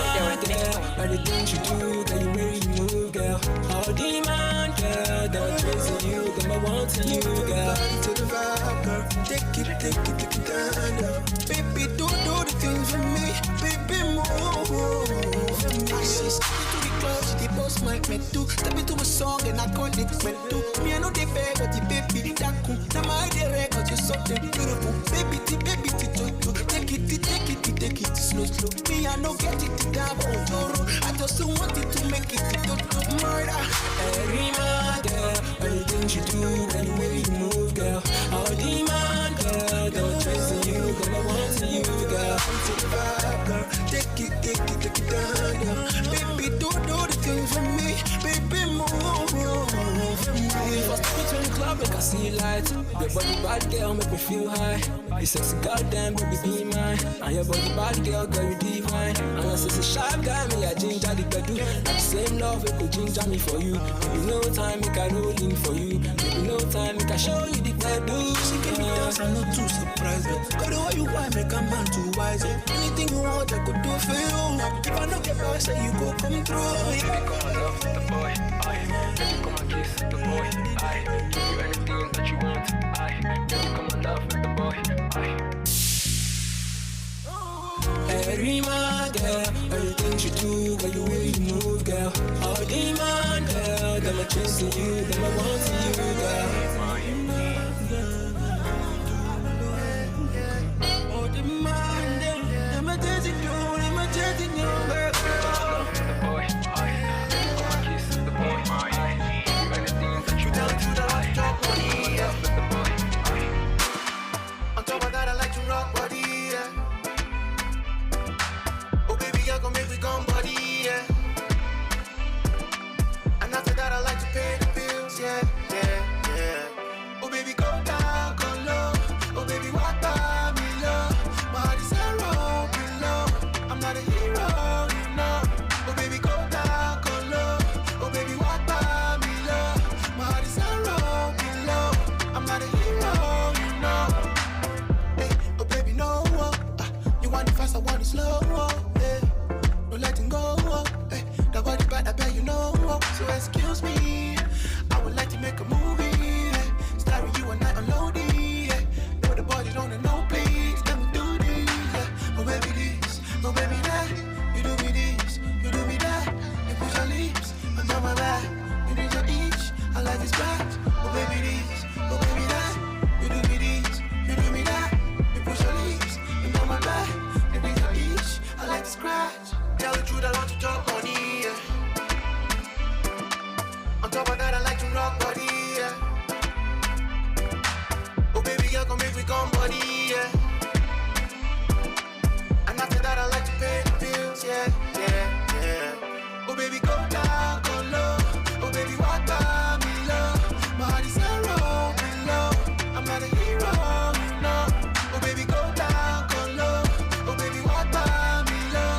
girl, all the things you do, girl, you make me move, girl. All the man, girl, don't chasing you, girl, I want you, girl. To the vibe, girl. Take it down, girl. Baby, do the things for me. Baby, move for me. Step into the club, she the boss mic me too. Step into my song and I call it me too. Me I know they beg, but the baby that cool. Now my direct, cause you're something beautiful. Baby, take it slow. Me I know get it down, I just want it to make it murder. Every man, girl, all the things you do, and the way you move, girl. All the man, girl, don't chasing you, girl, I want you, girl. To the vibe, girl. Take it down, girl. Baby, do the things for me. Baby, move for me. If I step into the club, make I see light. Your body bad, girl, make me feel high. You sexy goddamn, baby, be mine. And your body bad, girl, you divine. And I say, sharp guy, me I ginger the bedu. Like the same love, it could ginger me for you. Maybe no time, make I roll in for you. Maybe no time, make I show you the bedu. She give me dance, I'm not too surprised. Go the way you want, make a man too wise. Anything you want, I could do for you. If I don't get back, say you go come through. Baby, come and love the boy, baby, come and kiss the boy, give you anything that you want, baby, come and love the boy, Every man, girl, all the things you do, girl, the way you move, girl. All the man, girl, them a chasing you, them a wanting you, girl. All the man, them a chasing you, girl. On top of that, I like to rock body, yeah. Oh baby girl, gon' make me gone body, yeah. And after that, I like to pay the bills, yeah. Oh baby, go down, go low. Oh baby, walk by me low. My heart is zero below. I'm not a hero, you know. Oh baby, go down, go low. Oh baby, walk by me low. My heart is zero below. I'm not a hero, you know. Hey, oh baby, no. You want it fast, I want it slow. Hey, no letting go. Hey, that body bad, I bet you know. So excuse me, I would like to make a movie. Yeah. Start with you and I unloading. Yeah. Put the body on the no please. Let me do this. Yeah. Oh baby this, oh baby that. You do me this, you do me that. You put your lips on my back. You need your each. I like this back. Oh baby this, oh baby that. You do me this, you do me that. You push your lips on my back. You need your each. I like to scratch. Tell the truth, I want to talk money. Yeah. On top of that, I like to rock body. Yeah. Oh baby girl, come make me come body. Yeah. And after that, I like to pay the bills. Yeah, yeah, yeah. Oh baby, go down, go low. Oh baby, walk by me low. My heart is zero below. I'm not a hero, you know. Oh baby, go down, go low. Oh baby, walk by me low.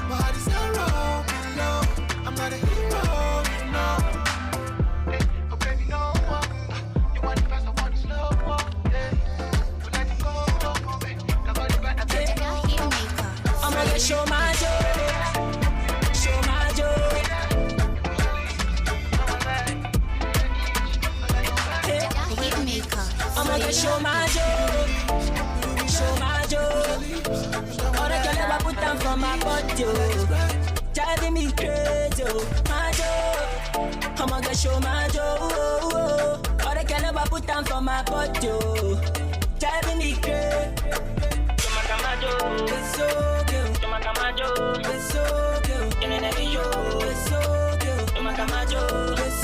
My heart is zero below. I'm not a hero, you know. Hey, oh baby, no more. You want it fast, I want it slow. Yeah, you let it go, baby. Nobody better take it go. I'm gonna show my joy, show my joy. I'm gonna show my joy, show my joy. All the girls never put down for my body, driving me crazy, my joy. I'm gonna show my joy. All the girls never put down for my body, driving me crazy. It's so good. It's so good. In an every show. It's so good. It's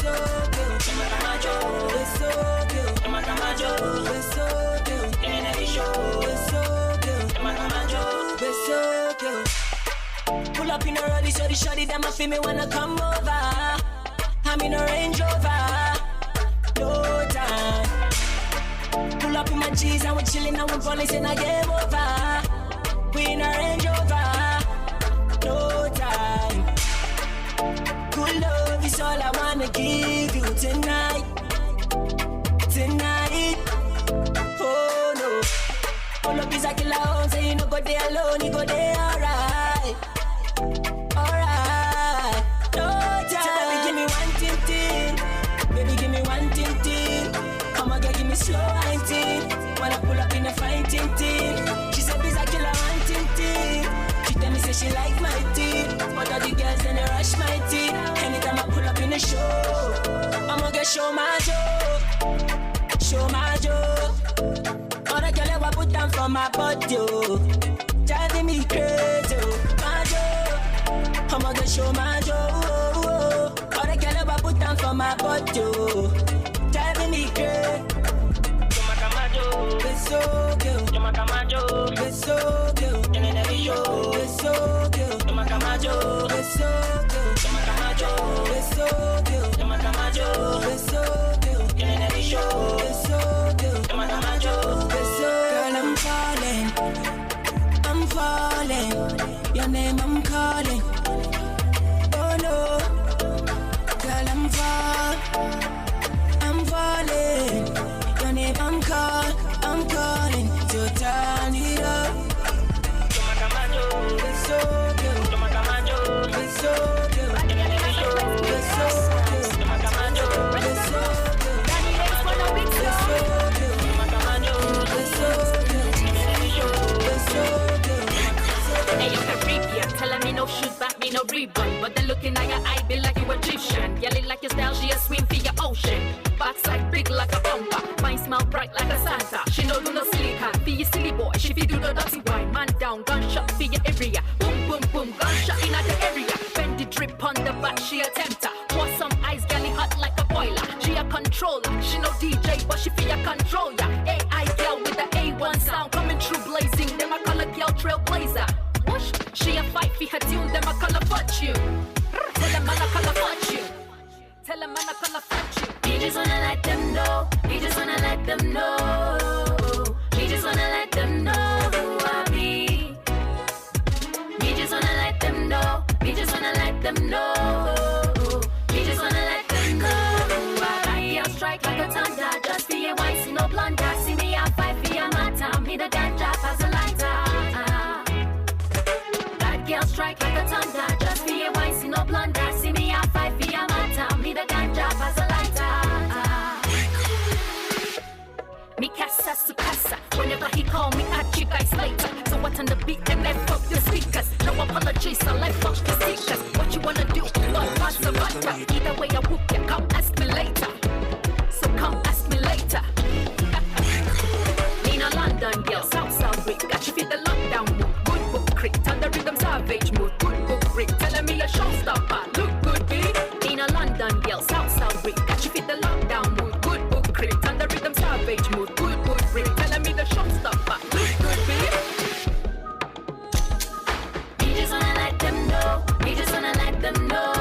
so good. It's so good. It's so good. In an every show. It's so good. It's so good. Pull up in a rollie, so the shorty them a feel me wanna come over. I'm in a Range Rover. No time. Pull up in my G's and we chillin' and we police and I game over. We in a Range Rover, no time. Good love is all I wanna give you tonight, tonight. Oh no, pull up is a killer home, so you no go there alone, you go there alright, alright. No time. So baby give me one tin, baby give me one tin. Come on girl give me slow wine tin. When I pull up in a fine tin. She said biz a killer one tin. She tell me say she like my teeth, but all the girls then they rush my teeth. Anytime I pull up in the show, I'ma get show my joe, show my joe. All the girls ever put down for my body, driving me crazy, my joe. I'ma get show my joe. All the girls ever put down for my body, driving me crazy. It's so good. It's so good. In an every show. It's so good. It's so good. It's so good. It's so good. In an every show. It's so good. It's so girl, I'm falling. Your name I'm calling. Oh no, girl, I'm falling. Your name I'm calling. So turn it up. It's so good. It's so good. It's so good. It's so good. It's so good. It's so good. Hey, you Caribbean, telling me no shoot back, me no rerun. But the look in your eye be like you Egyptian. Yelling like your style, she a swim for your ocean. Backside big like a bumper, mine smell bright like a Santa. She no do no sleep hand, for your silly boy. She fi do the dirty wine, man down, gunshot for your area. Boom, boom, boom, gunshot in the area. Bend the drip on the back, she a tempter. Pour some ice, galley hot like a boiler. She a controller, she no DJ, but she fi a controller. AI girl with the A1 sound coming through blazing. Them a color girl trailblazer. Whoosh, she a fight for her tune, them a color fuck you. Tell them man a color fuck you. Tell them man a color fuck you. He just wanna let them know. He just wanna let them know. He just wanna let them know who I be. He just wanna let them know. He just wanna let them know. He just wanna let them know who I be. I'll strike like a thunder. Just for your wife, see no blunder. See me a fight for your matter. Me the ganja as a lighter. That girl strike like a thunder. Just for your wife, see no blunder. See me a fight for your matter. Me the ganja as a lighter. call me Archie guys later. So what on the beat and then fuck your speakers. No apologies, so like fuck your seekers. What you wanna do? Don't pass the butter. Either way I whoop you, come ask me later. So come ask me later. In a London girl, South Rick. Got you feel the lockdown mood. Good book crit, on the rhythm savage mood. Good book Rick, telling me a showstopper. Look good, B. In a London girl, South Rick. Got you feel the lockdown mood. Good book crit, on the rhythm savage mood. Good book Rick, telling me the showstopper. Look good, B. We just wanna let them know. We just wanna let them know.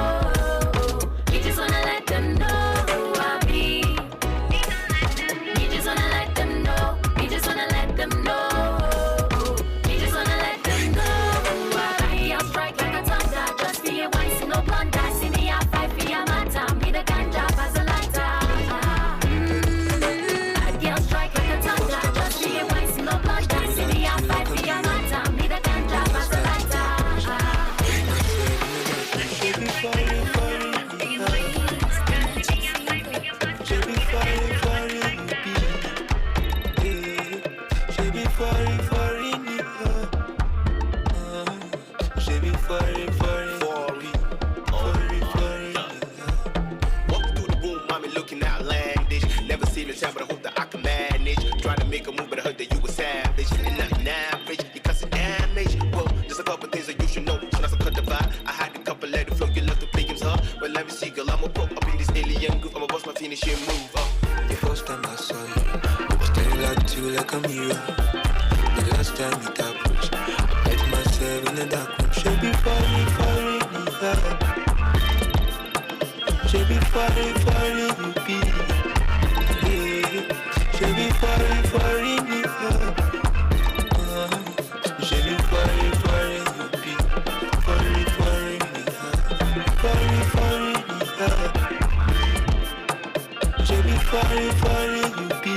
We just wanna let them know who I be. We just wanna let them know. We just wanna let them know. We just wanna let them know who I be. I'll strike like a thunder. Just for your wine, see no blunder. See me at 5 p.m. matter. Me the ganja as a lighter. I'll strike like a thunder. Just for your wine, see no blunder. See me at 5 p.m. matter. Me the ganja as a lighter. Walk through the room, mommy looking outlandish. Never seen a time, but I hope that I can manage. Trying to make a move, but I heard that you were savage. And nothing average, you cussing damage. Well, just a couple things that you should know. So that's a cut the vibe. I had a couple, let it flow. You love to play games, huh? Well, let me see, girl, I'm a pro. Up in this alien group, I'ma bust my finishing move. The first time I saw you, I was staring at you like a mirror. The last time we touched, I met myself in the dark room. She be falling, falling, yeah. She be falling, falling, you be. Yeah. She be falling, falling, yeah. She be falling, falling, you be. Falling, falling, yeah. Falling, falling, yeah. She be falling, falling, you be.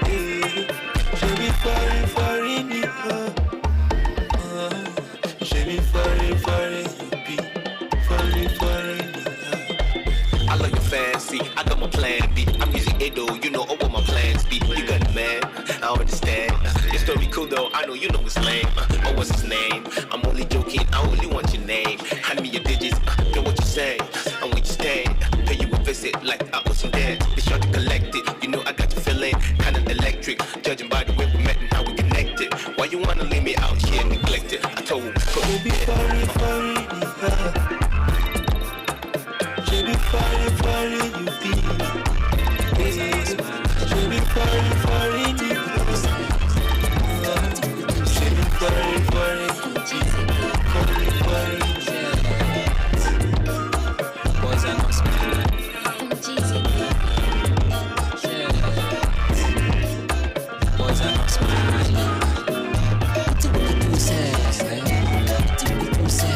Yeah. She be falling, falling, yeah. She be falling, falling, you be. Falling, falling, yeah. I love your fancy, I got my plan B. I'm using Edo, you know all what my plans be. You got it, man, I understand. Your story cool though, I know you know it's lame. Oh, what's his name? I'm only joking, I only want your name. Hand me your digits, know what you say. And when you stay, pay you a visit like I owe some debt. Be sure to collect it, you know I got you feeling kinda electric. Judging by the way we met and how we connected. Why you wanna leave me out here neglected? I told you, she be falling, falling, yeah. She be falling, falling, you be. Yeah. She be falling, falling, yeah. She be falling, falling, you be. Falling, falling, yeah. Boys are not smiling. Boys are not smiling. What do we do, say? What do we do, say?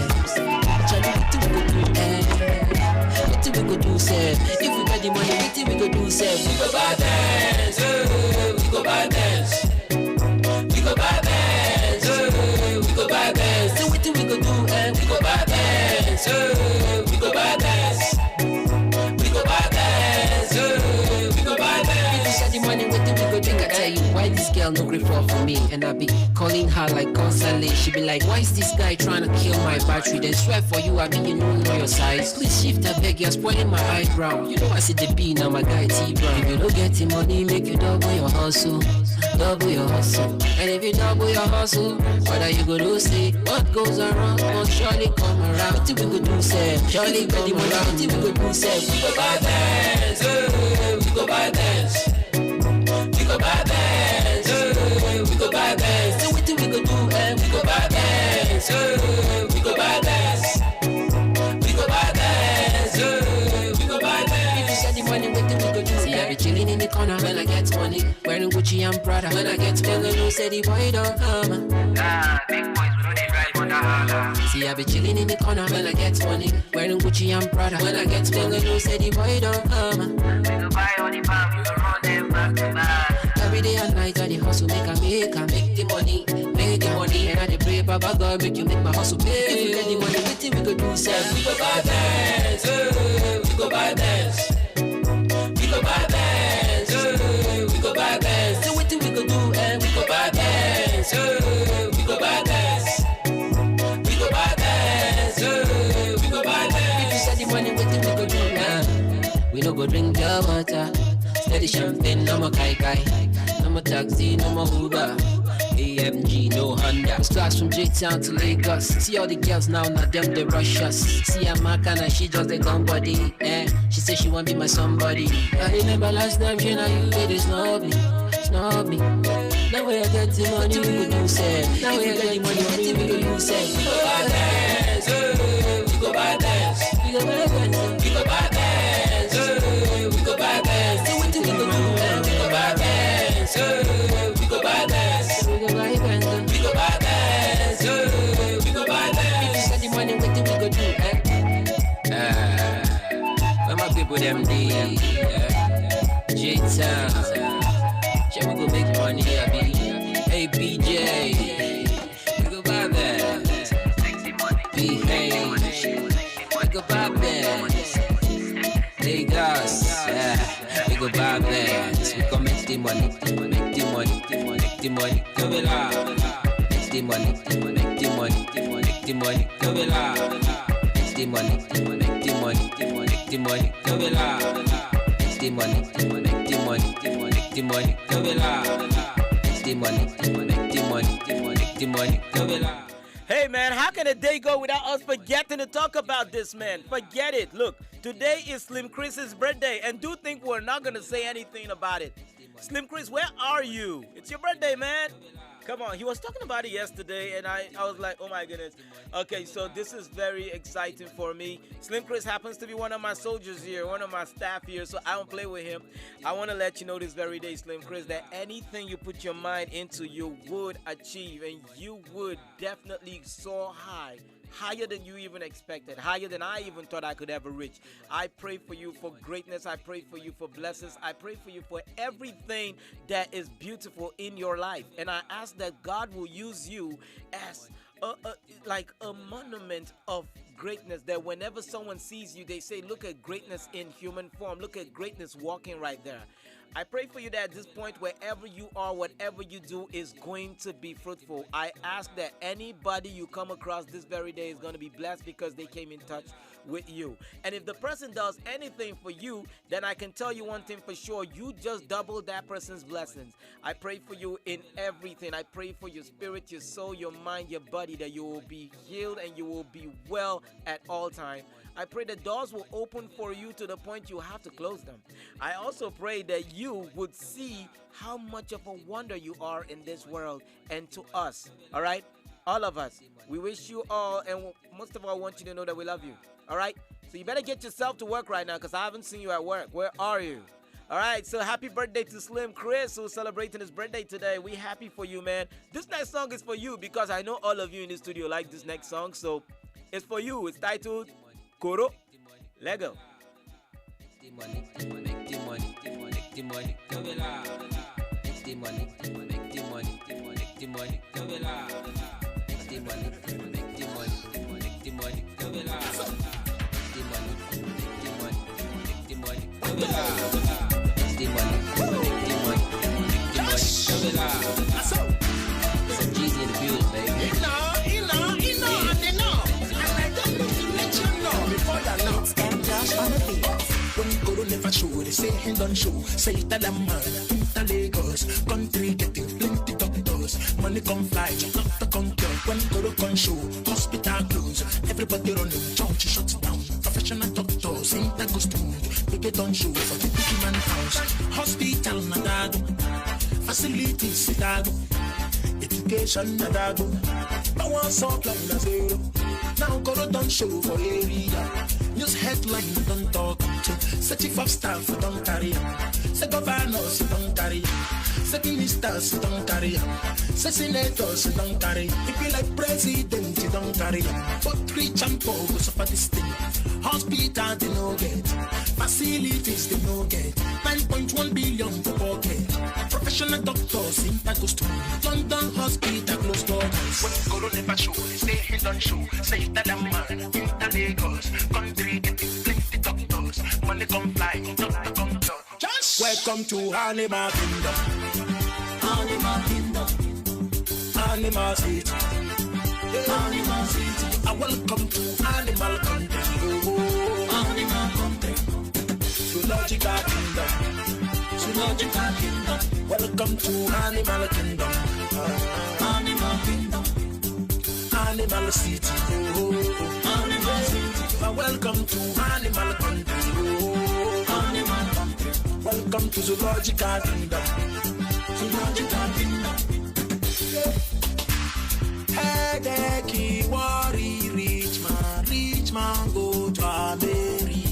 What do we do, say? If we got the money, what do we go do, say? We go buy bands, we go buy bands. We go buy bands, we go buy bands. So what do we go do, we go buy bands, we go buy bands. We go buy bands, we go buy bands. If we got the money, what do we go do? I tell you why this girl no grip for me, and I be calling her like constantly. She be like, why is this guy trying to kill my battery? Then swear for you, I mean you know your size. Please shift that beg, you're spoiling my eyebrow. You know I see the B, now my guy T-Brown. If you don't get the money, make you double your hustle. Double your hustle. And if you double your hustle, what are you gonna say? What goes around must surely come around. What do we go do, say? Surely come around. What do we go do, say? We go buy bands, we go buy bands. We go buy bands, we go buy bands. So what do we go do, we go buy bands, we go buy bands. We go buy bands, we go buy bands. If you got the money, what do we go do? See, I be chilling in the corner when I get money. Wearing Gucci and Prada when I get money. No say the boy don't come. Ah, big boys, we know they drive on the holla. See, I be chilling in the corner when I get money. Wearing Gucci and Prada when I get money. No say the boy don't come. We go buy all the farm, we go run them back to back. Every day and night I the hustle, make the money, make the money. And I the pray, Baba God, make you make my hustle pay. If you get the money, what we go do, sir? We go buy bands, we go buy bands. We go buy bands, we go buy bands. So what do we go do, we go buy no go drink your water. Steady champagne, no more kai kai. No more taxi, no more Uber. AMG, no Honda. Stars from J-Town to Lagos. See all the girls now, not them they rush us. See a Macan and she just a gun body. She say she want be my somebody. I remember last time she and you did snub me. Now we are getting money, we could do say. Now we are getting money, we could do say. We go buy bands, we go buy bands. We go buy bands, we go buy bands. We go buy bands. So what do we go do? We go buy bands, we go buy bands. We go buy bands, we go buy bands. We go buy bands. If you got the money, what do we go do? Where my people them day? J-Town. Shall we go make money, Abby? Hey, BJ, we go buy bands. BH, we go buy bands. Lagos, we go buy bands. We go make the money, make the money, make the money, go it out. Make the money, make the money, make the money, go it out. Make the money, make the money, make the money, go it out. Make the money, make the money, make the money, go it out. Make the money, make the money, make the money, go it out. Hey man, how can a day go without us forgetting to talk about this, man? Forget it. Look, today is Slim Chris's birthday, and do think we're not gonna say anything about it. Slim Chris, where are you? It's your birthday, man. Come on, he was talking about it yesterday, and I was like, oh my goodness. Okay, so this is very exciting for me. Slim Chris happens to be one of my soldiers here, one of my staff here, so I don't play with him. I want to let you know this very day, Slim Chris, that anything you put your mind into, you would achieve, and you would definitely soar high. Higher than you even expected, higher than I even thought I could ever reach. I pray for you for greatness. I pray for you for blessings. I pray for you for everything that is beautiful in your life. And I ask that God will use you as like a monument of greatness, that whenever someone sees you, they say, look at greatness in human form. Look at greatness walking right there. I pray for you that at this point, wherever you are, whatever you do is going to be fruitful. I ask that anybody you come across this very day is going to be blessed because they came in touch with you. And if the person does anything for you, then I can tell you one thing for sure: you just double that person's blessings. I pray for you in everything. I pray for your spirit, your soul, your mind, your body, that you will be healed and you will be well at all times. I pray that doors will open for you to the point you have to close them. I also pray that you would see how much of a wonder you are in this world and to us. All right? All of us. We wish you all, and most of all, want you to know that we love you. All right? So you better get yourself to work right now, because I haven't seen you at work. Where are you? All right, so happy birthday to Slim Chris, who's celebrating his birthday today. We happy for you, man. This next song is for you, because I know all of you in the studio like this next song. So it's for you. It's titled Koro. Let go. The money, make the money, make the money, go it out. Make the money, make the money, make the money, go it out. Make the money, make the money, make the money, go it out. Make the money, make the money, make the money, go it out. Make the money, make the money, make the money, go it out. Some Jeezy in the building, baby. It's M. Josh on the beat. When you go to never show, they say he don't show. Say it tell them man, the Lagos country getting plenty doctors. Money come fly, check out the conquer. When you go to con show, hospital close. Everybody running, church shuts down. Professional doctors, ain't that goes smooth. They get on show for the big man house. Hospital nadado, facilities nadado, education nadado. Power supply na zero. Now go don't show for area. News headline don't talk to. Say chief of staff don't carry. Say governors don't carry. Say ministers don't carry. Say senators don't carry. If you like president you don't carry. But rich and poor go suffer this thing. Hospital they no get. Facilities they no get. 9.1 billion to pocket. Professional doctors in that goes to London hospital close doors. When you go to never show, they say he don't show. Say that a man in the Lagos country getting plenty doctors. Money come fly, doctor come down. Just welcome to Animal Kingdom. Animal Kingdom. Animal City. Animal City. I welcome to Animal Country. Oh, Animal Country. You love Zoological Kingdom. Zoological Kingdom. Welcome to Animal Kingdom. Animal Kingdom. Animal City. Animal City. Welcome to Animal Country. Animal Country. Welcome to Zoological Kingdom. Zoological Kingdom. Headache, worry, rich man go to America.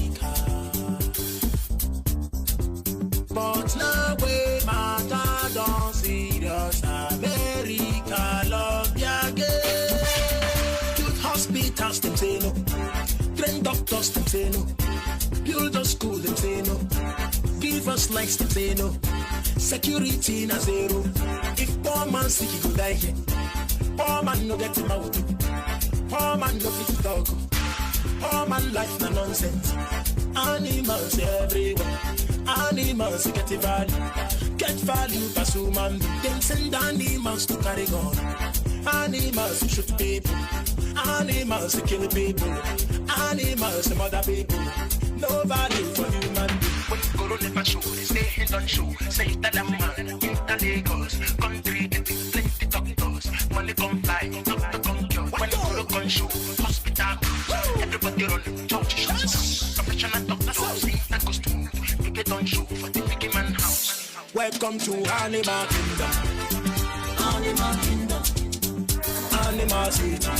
But no way, matter don't serious. America love ya again. Youth hospitals, them say no. Train doctors, them say no. Build a school, them say no. Give us lights, them say no. Security na zero. If poor man sick, he go die here. Poor man no get him out. Poor man no fit talk. Poor man life na nonsense. Animals everywhere. Animals get value. Get value pass human being. Them send animals to carry gun. Animals shoot people. Animals kill people. Animals murder people. No value for human being. When Guru never show, they say he don't show. Say that a man in the Lagos country getting plenty doctors. Money come fly, doctor come cure. When Guru come show, hospital everybody run, church shows. Professional doctors, see that goes to you get on show for the big man house. Welcome to Animal Kingdom. Animal Kingdom. Animal City.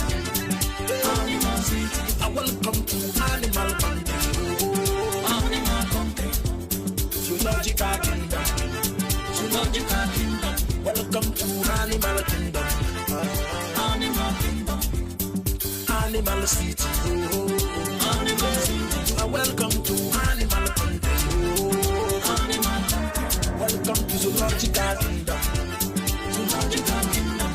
Animal City. And welcome to Animal Country. Animal Country. Zoological Kingdom. Zoological Kingdom. Welcome to Animal Kingdom. Animal Kingdom. Animal City. Animal City. And welcome to Animal Country. Animal Country. Welcome to Zoological Kingdom. Zoological Kingdom.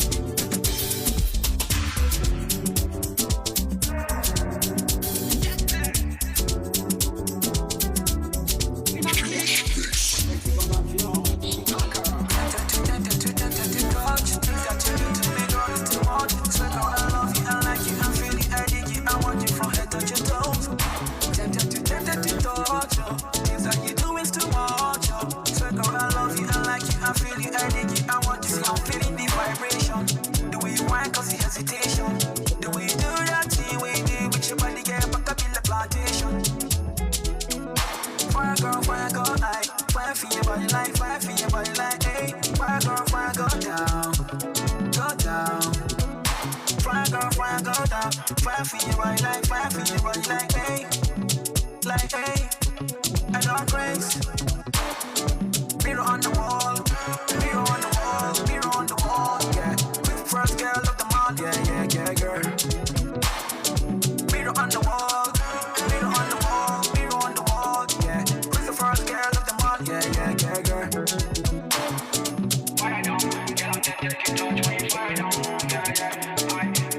The way you do that thing, way you do with your body, get back up in the plantation. Fire girl, aye. Fire for your body like, fire for your body like, hey. Fire girl, go down, go down. Fire girl, go down. Fire for your body like, fire for your body like, hey, I don't grace. Mirror on the wall, mirror on the wall, mirror on the wall, yeah. First girl of the month, yeah, girl. Mirror on the wall, mirror on the wall, mirror on the wall, yeah. Who's the first girl of the month, yeah, girl. Fire down, get on that, get touch when you fire down, yeah.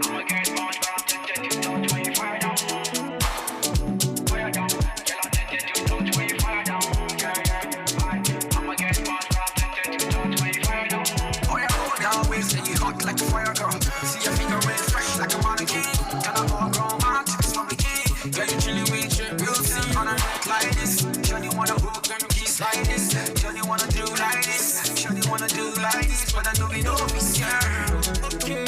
I'm a girl, bounce, but I'm tempted to touch when you fire down. Fire down, get on that, get touch when you fire down, yeah. I'm a girl, bounce, but I'm tempted to touch when you fire down. Oh yeah, always say you hot like a fire girl. See your finger red fresh like a mannequin. Can I go grown hot? It's from the key. Girl, you chilling with your beauty on a neck like this. Johnny wanna hook and kiss like this. Johnny wanna do like this. Johnny wanna do like this. But I know we don't be scared. Okay.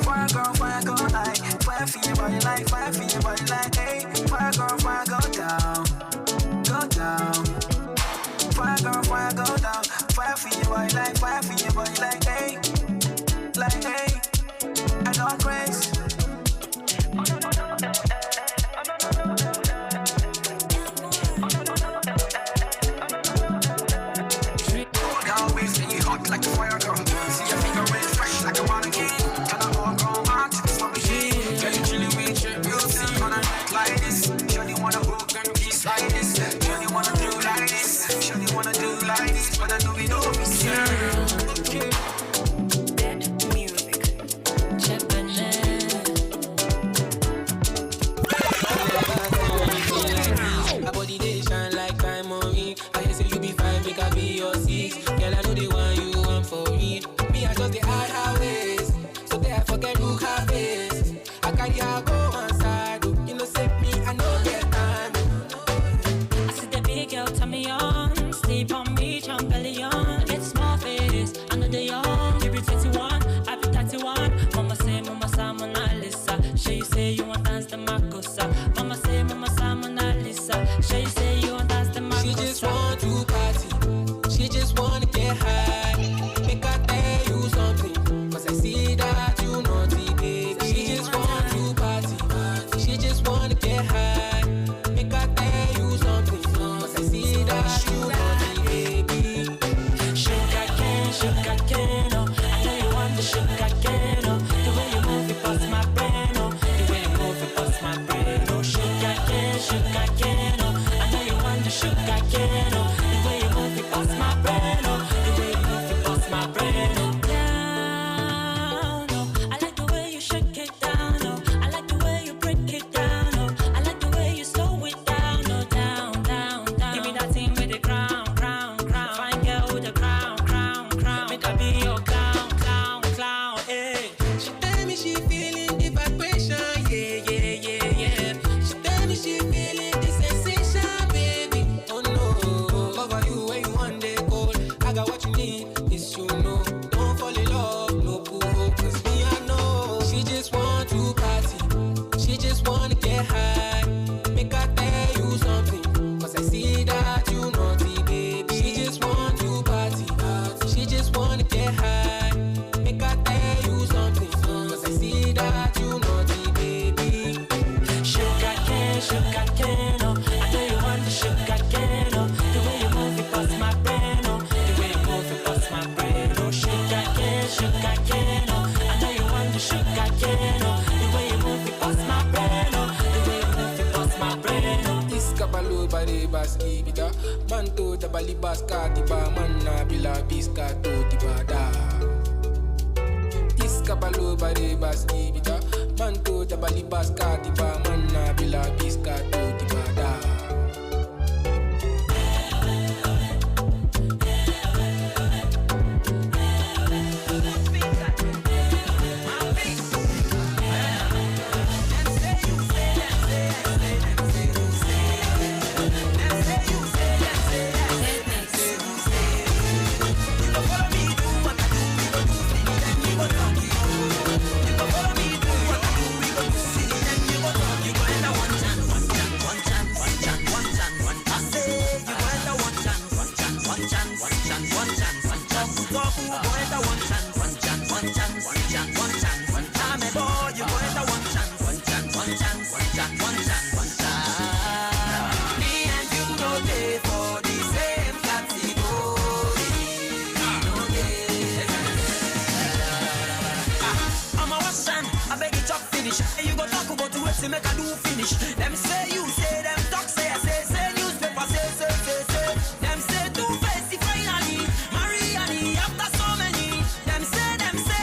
Fire girl, like. Fire for your body like. Fire for your body like. Hey. Fire girl, go down. Go down. Fire girl, go down. Fire for your body like. Fire for your body like. Hey. I don't grace. Always say you hot like a fire girl. See bare baski bida. Manto da bali baska tiba manna bila biska to tiba da. Iska balo bare baski bida. Manto da bali baska tiba manna bila biska to tiba da. Make a do finish. Them say you say them talk say I say newspaper say. Them say two-faced finally. Mariani after so many. Them say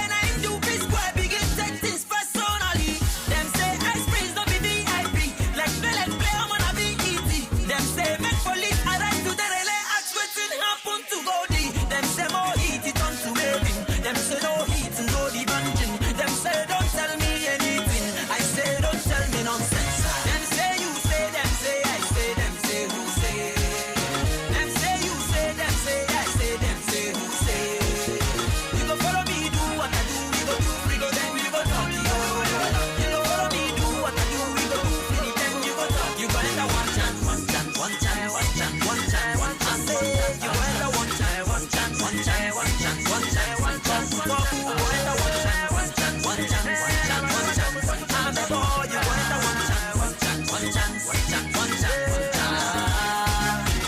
na him do peace square begin take things personally. Them say ice praise don't be VIP. Like play I'm gonna be easy. Them say make police arrive to the relay ask wetin happen to Goldie. Them say more heat it on to raving. Them say no heat to go the bungeon. Them say don't tell me anything. I say don't tell me nonsense. Them say you say, them say I say, them say who say. Them say you say, them say I say, them say who say. You go follow me, do what I do, we go then we go talk. You go follow me, do what I do, we go do finish, then you go talk. You go enter one chance. I say you go enter one chance. Talk who go enter one chance. I'm the boy, you go enter one chance.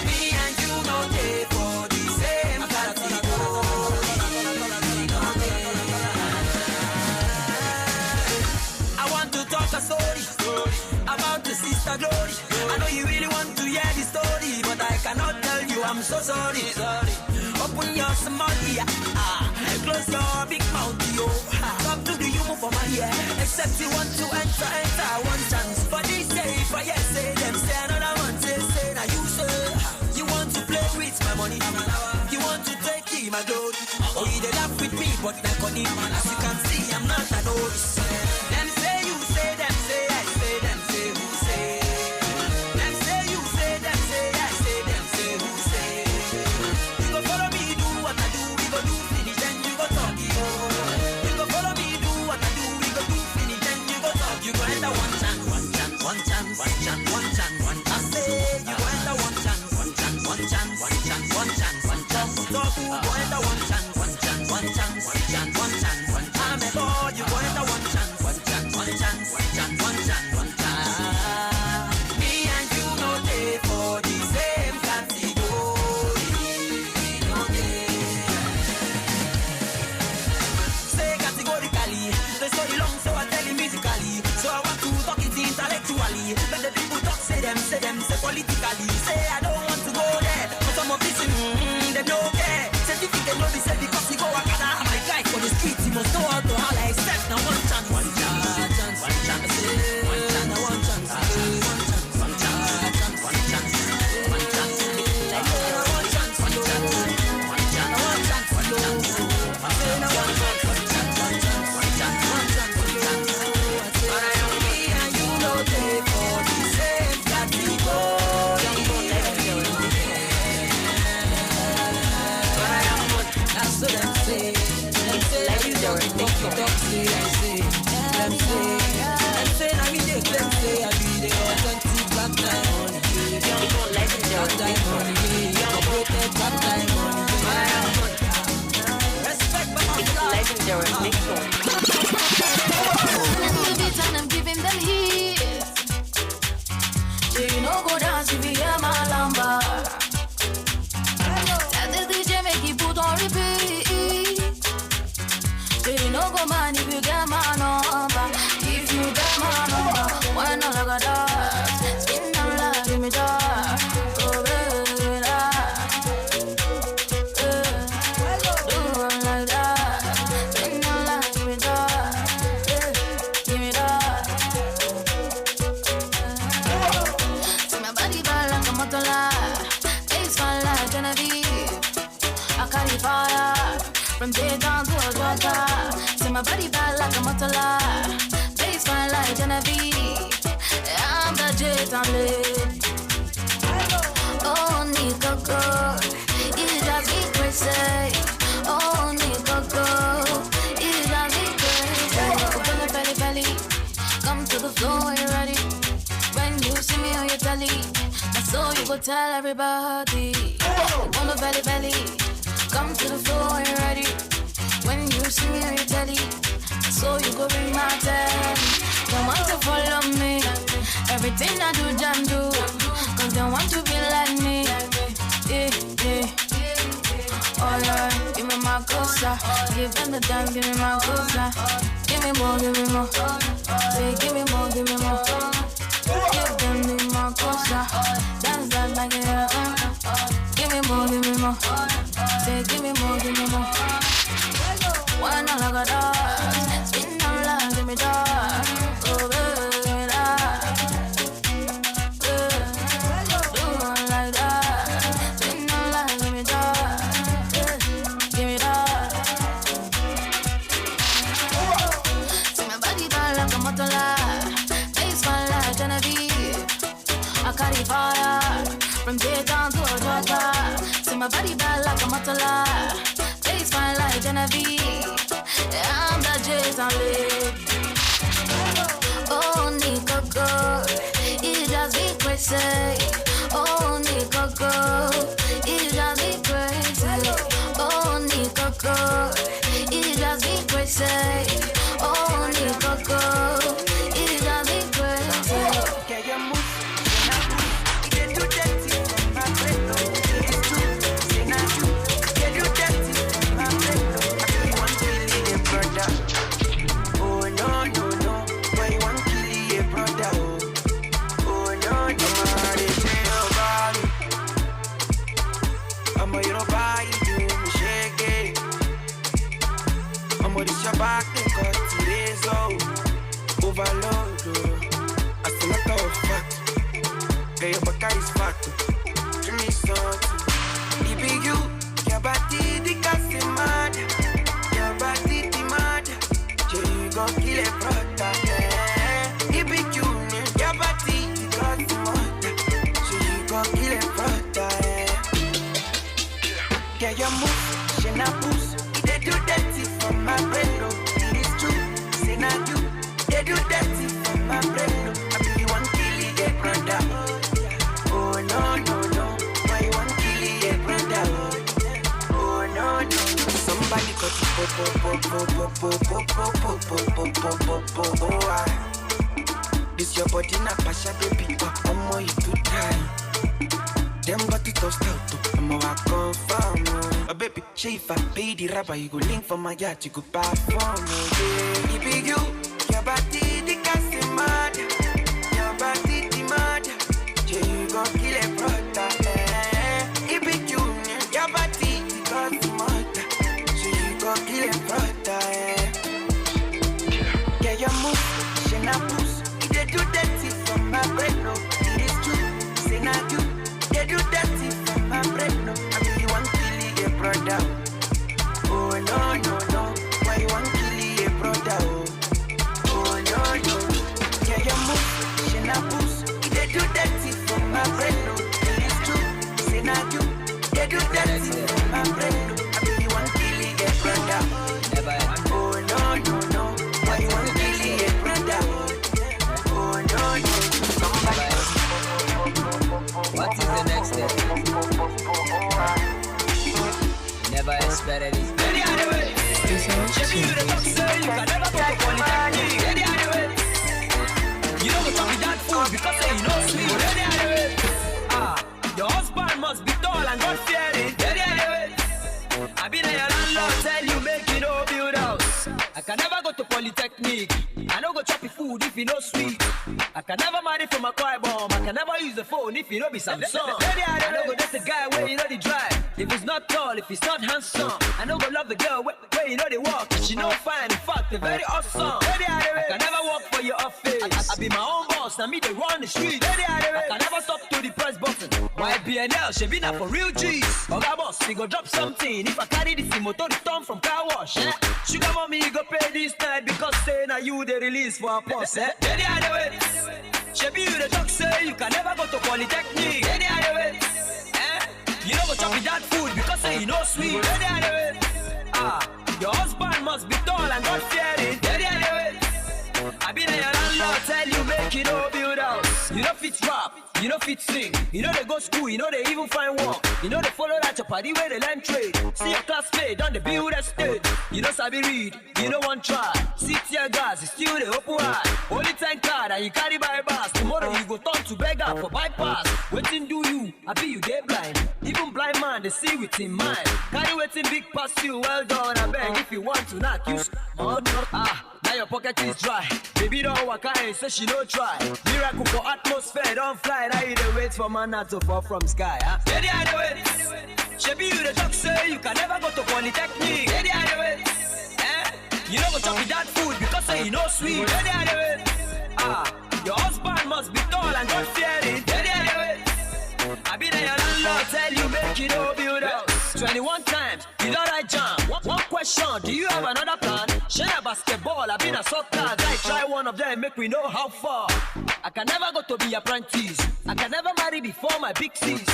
Me and you no day for the same category. I want to talk a story about the sister Glory. I know you really want to hear the story, but I cannot tell you, I'm so sorry. Open your small ear, close your big mouth, yo. Come to the humor for my ear. Except you want to enter one chance. For this say, for yes, say them, say another one, say, now you say. You want to play with my money, you want to take my glory. Oh, you they laugh with me, but like on him, as you can see, I'm not a notice. Them say you say, them say I say, them say who say. Them say you say, them say I say, them say who say. You go follow me, do what I do, we go do finish, then you go talk. You go follow me, do what I do, we go do finish, then you go talk. You go enter one chance. I say you go enter one chance. Talk who go enter one chance. I'm a boy, you go enter one chance. Me and you no day for the same category. Say categorically, the story long, so I tell you musically. So I want to talk it intellectually. Let the people talk, say politically. Say I don't want to go there, but some of this, they don't care. Certificate no be said because you go a gather. My guy for the streets, he must know how to holler. Except now one chance. Legendary mix on. I'm giving them heat. Do you know go dance if you hear my lamba? Tell the DJ make it put on repeat. Do you know go man if you get my number? If you get my number, why not like a dog? Spin down like give me dog. from daytime to Ojota. See my body bad like a motola. Face fine like Genevieve. I'm the daytime lead. Oh, Nico, you drive me crazy. Oh, Nico, you drive me crazy. Open the belly, come to the floor when you're ready. When you see me on your telly, that's all you go tell everybody. Open the belly, come to the floor when you're ready. When you see me on your telly, that's all you go ring my bell. Don't want to follow me, everything I do, John do. Cause they want to be like me. Yeah. Oh yeah, give me my cosa. Give them the dance, give me my cosa. Give me more. Say, give me more. Give them the my cosa. Dance like it. Give me more. Say, give me more. Why not like a dog? Spin down like, give me dog. Oh baby, give me that. Do one like that. Spin down like, give me dog. Give me that. See my body down like a motola. Face fine like Genevieve. I carry fire from daytime to Ojota. See my body bad like a motola. Face fine like Genevieve. I'm the Jason Lee. Oh, Nico, it drives me crazy. Oh, Nico, it drives me crazy. Oh, Nico, it drives me crazy. Oh, Nico, it drives me crazy. Que ella move, get you dirty, my friend. It's true, say not you. Get you dirty, my friend. I feel you want to kill your brother. Oh no, why you want to kill your brother? Oh no, it's your body. I'm a your body, do me shake it. I'm a this your back, they got today's overload. I still not know fact. Hey, your back is fact. Give me something. It be you, your body, the gas is mad. Your body, the mad. You gon' kill a brother, yeah. It be you, your body, the gas is mad. You gon' kill a brother, yeah. Yeah, you move, she not boost. They do dirty for my brain, no. It is true, say not you. They do dirty for my brain, no. I be the one killing your brother. Oh no, why you want kill your brother? Oh no. Somebody got you this your body na pasha baby, I'm more you too tight. Them got it toast out, I'm a walk on farm. Baby, she if I pay the rapper, you go link for my yacht, you go perform. Yeah, it be you, your body the gas is mad, your body the mad. Yeah, you gon' kill a brother. It be you, your body the gas is mad. Yeah, you gon' kill a brother. Yeah, you move, she not push. They do dirty from my brain, no. It is true, say not you. They do dirty from my brain, no. I mean you want kill your brother. Oh no, why you want kill your brother? Oh no. Yeah, you move, she not push. They do dirty from my brain, no. It is true, say not you. They do dirty from my brain, no. I mean you want kill your brother. Oh no, why you want kill your brother? Oh no. What is the next step? Never expected it. Ready on the way. Chevy, you the top sir, you can never go to polytechnic. Ready on the way. You don't go talk with that fool because you know sweet. Ready on the way. Your husband must be tall and God fearing. Ready on the way. I been a your landlord tell you make you no build house. I can never go to polytechnic. I don't go chop your food if you no sweet. I can never marry from a quiet bomb. I can never use the phone if you know be Samsung. I don't go date the guy where you know the drive. If he's not tall, if he's not handsome. I don't go love the girl where you know they walk. She no fine, in fact, they're very awesome. I can never work for your office. I be my own boss. boss, now me they run the street. I can never stop to the press button. YPNL, she be not for real G's. Oga boss, we go drop something. If I carry this motor, the storm from car wash. Sugar mommy, you go pay this night because say now you the release for a boss. Any other way, she be you the talk say you can never go to Polytechnic. Any other way, you know go chop with that food because say you know sweet. Any other way, your husband must be tall and God fearing. Any other way, I been a your landlord tell you make it no build house. You know fit rap, you know fit sing. You know they go school, you know they even find work. You know they follow that your party where they learn trade. See your classmate on the build estate. You know sabi read, you know one try. See tear gas, you still the open eye. Only 10 card and you carry by bus. Tomorrow you go turn to beggar for bypass. Waiting do you, I be you they blind. Even blind man they see with him mind. Carry waiting big past you, well done. I beg if you want to knock you. Now your pocket is dry. Baby don't walk out, so she no try. Miracle for atmosphere, don't fly. Now you the wait for man not to fall from sky. Lady, I do it. She be you the talk say you can never go to Polytechnic. Lady, I do it. You don't go chop with that food because say you know sweet. Lady, I do it. Your husband must be tall and God fearing. Lady, I do it. I been a your landlord tell you make it no build house. 21 times, you don't like jam. One question, do you have another plan? Share a basketball, I been a soccer guy. Try one of them, make we know how far. I can never go to be apprentice. I can never marry before my big C's.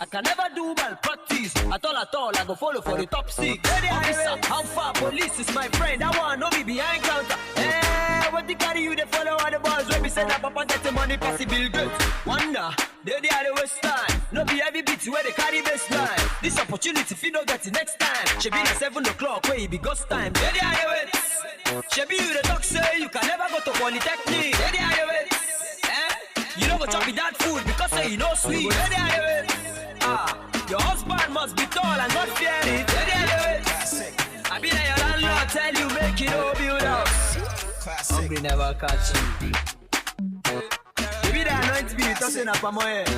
I can never do malpractice. At all, I go follow for the top 6. Officer, how far? Police is my friend. I want know me behind counter. Hey, what they carry you, they follow all the boys. When we send up and get the money, pass the bill good. Wonder, they are the waste time. No be heavy beats where they carry baseline. This opportunity if you don't get it next time. She be at 7 o'clock where it be ghost time. They are the waits. She be you the talk say you can never go to Polytechnic. They are the waits. You don't go chop with that food because say you know sweet. They are the waits. Your husband must be tall and God fearing. They are the waits. I be there your landlord tell you make it no build house. Hungry never catch you. Maybe they anoint me tossing up on my head.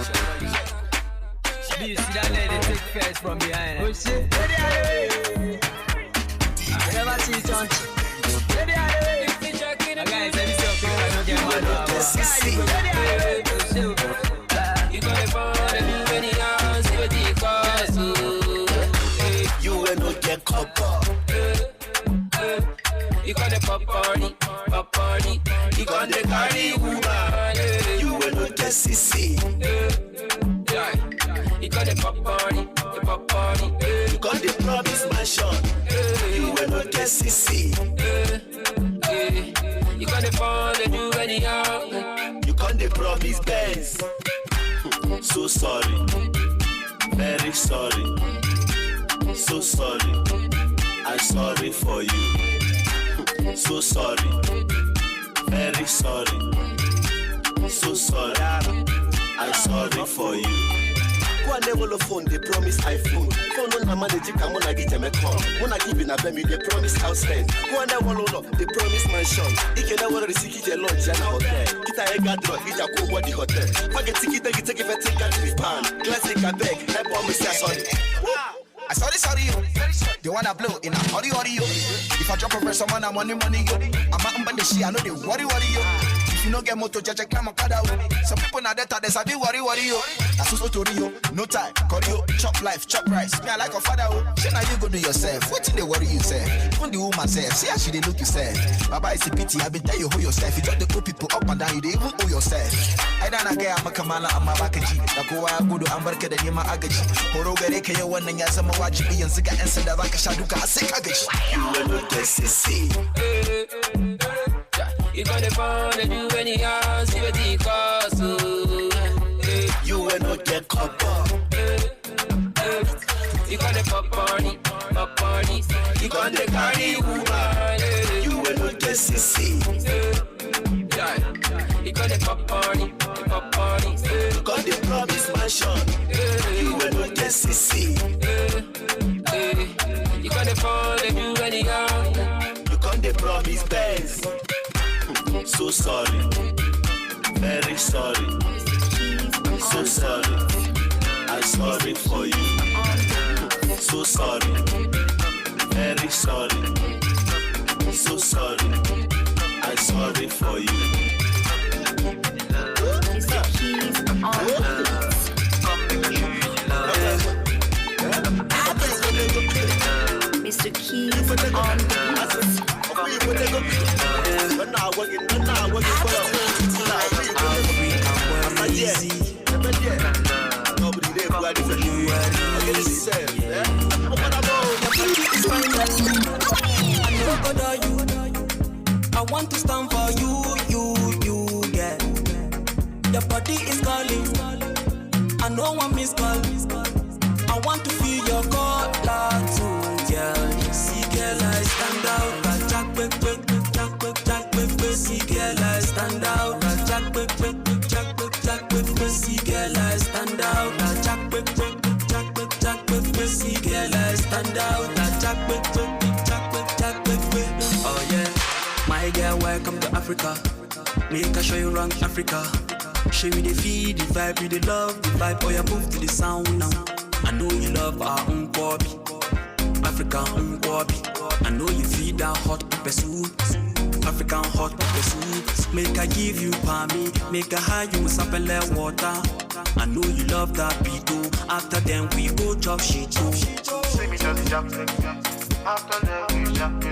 You see that lady take first from behind. Oh shit, lady out the way. I never see chunch. Lady out the way. Guys, let me see your picture. I don't get mad. Lady out the way. You gonna fall and you any house with the cause. You will not get copper. You gonna pop party. You gonna carry woman. You will not get CC. You got the pop party. You got the promise mansion. You will not get CC. You got the phone to do anyhow. You got the promise Benz. So sorry, very sorry, so sorry. I'm sorry for you. So sorry, very sorry, so sorry. I'm sorry for you. Go and level phone, they promise iPhone. Phone on manage come on, I get them a call. When I give in a baby, they promise house rent. Go and level they promise mansion. You can never receive it lunch and a hotel. Kita ega drug, it's a cool body hotel. Forget ticket, take if I take out this pan. Classic, I beg, I promise you sorry. I sorry yo. They wanna blow in a hurry yo. If I drop a verse, someone I'm money yo. I'm out the shit, I know they worry yo. If you no get motor, just climb a car. Some people now that there's a big worry yo. That's so to Rio, no time, choreo, chop life, chop rice. Me I like a father. Shit now you go do yourself. What they worry yourself? Even the woman self, see how she they look yourself. Baba is a pity, I been tell you who yourself. You drop the cool people up and down, you they even owe yourself. I don't get I'm a kamala, I'm a bakaji. Nakuwa gudu, I'm working the name of agaji. Horogare ke you one and yasama wajibi and siga and send a vaka shaduka sekagaji. You will not get CC. You got the phone to do any house, you the cause. You will not get copper. You got the pop party. You got the carry woman. You will not get CC. You got the pop party. You got the promise mansion. You will not get CC. You got the phone to do anyhow. You got the promise Benz. So sorry, very sorry, so sorry. I'm sorry for you. So sorry, very sorry, so sorry. I'm sorry for you. Your body is calling. I know one miss call. I want to feel your color too, girl. See, girl, I stand out. Jack, quick, see, girl, I stand out. Jack, quick, see, girl, I stand out. Jack, quick, see, girl, I stand out. Jack, quick. Oh yeah, my girl, welcome to Africa. Make I show you around Africa. Show you the feed, the vibe, you the love, the vibe. Oh yeah, move to the sound now. I know you love our own Kobe, African own Kobe. I know you feed that hot pepper soup, African hot pepper soup. Make I give you palmy, make I hide you with sapele water. I know you love that beat too. After then we go chop shit too. See me just jump, after that we jump,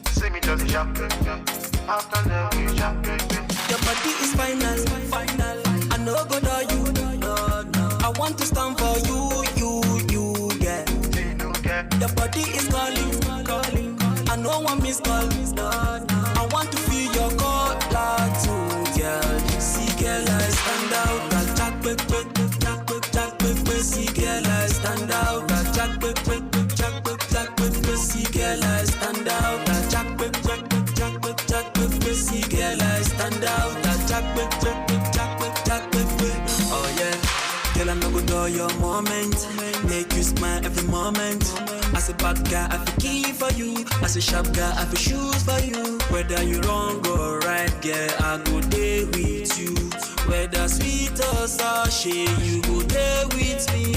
see me just jump, after that we jump, Your body is final. I know go to you. I want to stand for you, yeah. Your body is calling. I know one miss call. I want to feel your color too, girl. See, girl, I stand out. Jack, quick, see, girl, I stand out. Jack, quick, see, girl, I stand out. Jack, quick, see, girl, I stand out. Jack, quick. Oh yeah. Girl, I know go do your moment. Make you smile every moment. As a bad guy, I feel key for you. As a sharp guy, I feel shoes for you. Whether you wrong or right, girl, I go there with you. Whether sweet or sour, you go there with me.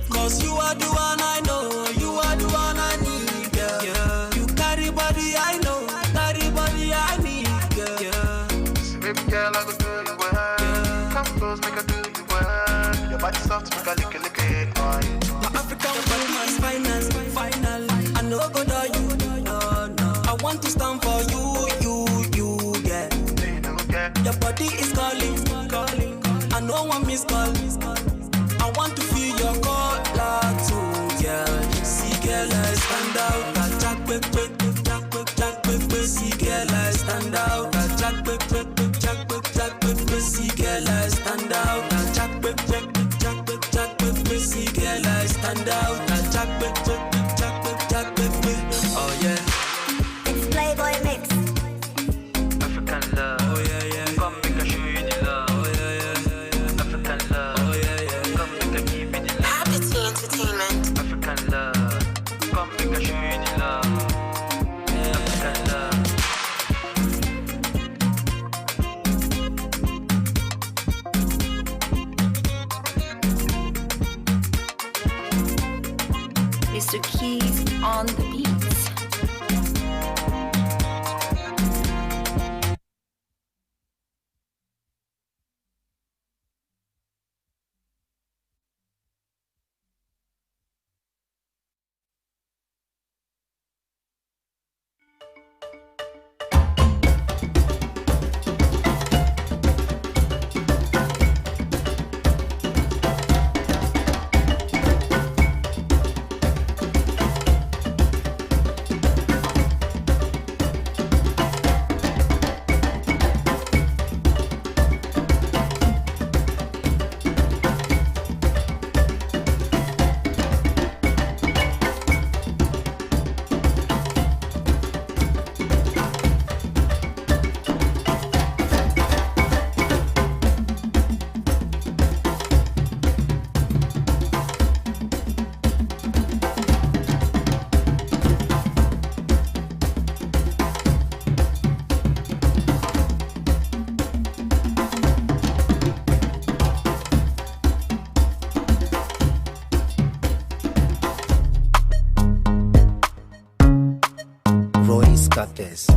Cause you are the one I know. You are the one I need, girl. Yeah. You carry body I know. Carry body I need, girl. Yeah. So baby girl, I go do you well. Come close, make I do you well. Your body soft, make I lick it, oh yeah. My African woman is final. I know go to you. I want to stand for you, yeah. Your body is calling. I know one miss call. I want to feel your color too, girl. See, girl, I stand out. Jack, quick, see, girl, I stand out. Jack, quick, see, girl, I stand out. Jack, quick, see, girl, I stand out. Jack, quick. Oh yeah. It's Playboy Mix. African love. Oh yeah. Come make I show you the love. Oh yeah. African love. Oh yeah. Come make I give you the love. Apathy Entertainment. African love. Come make I show you the love. African love. Mr. Keys on the beats. Cates.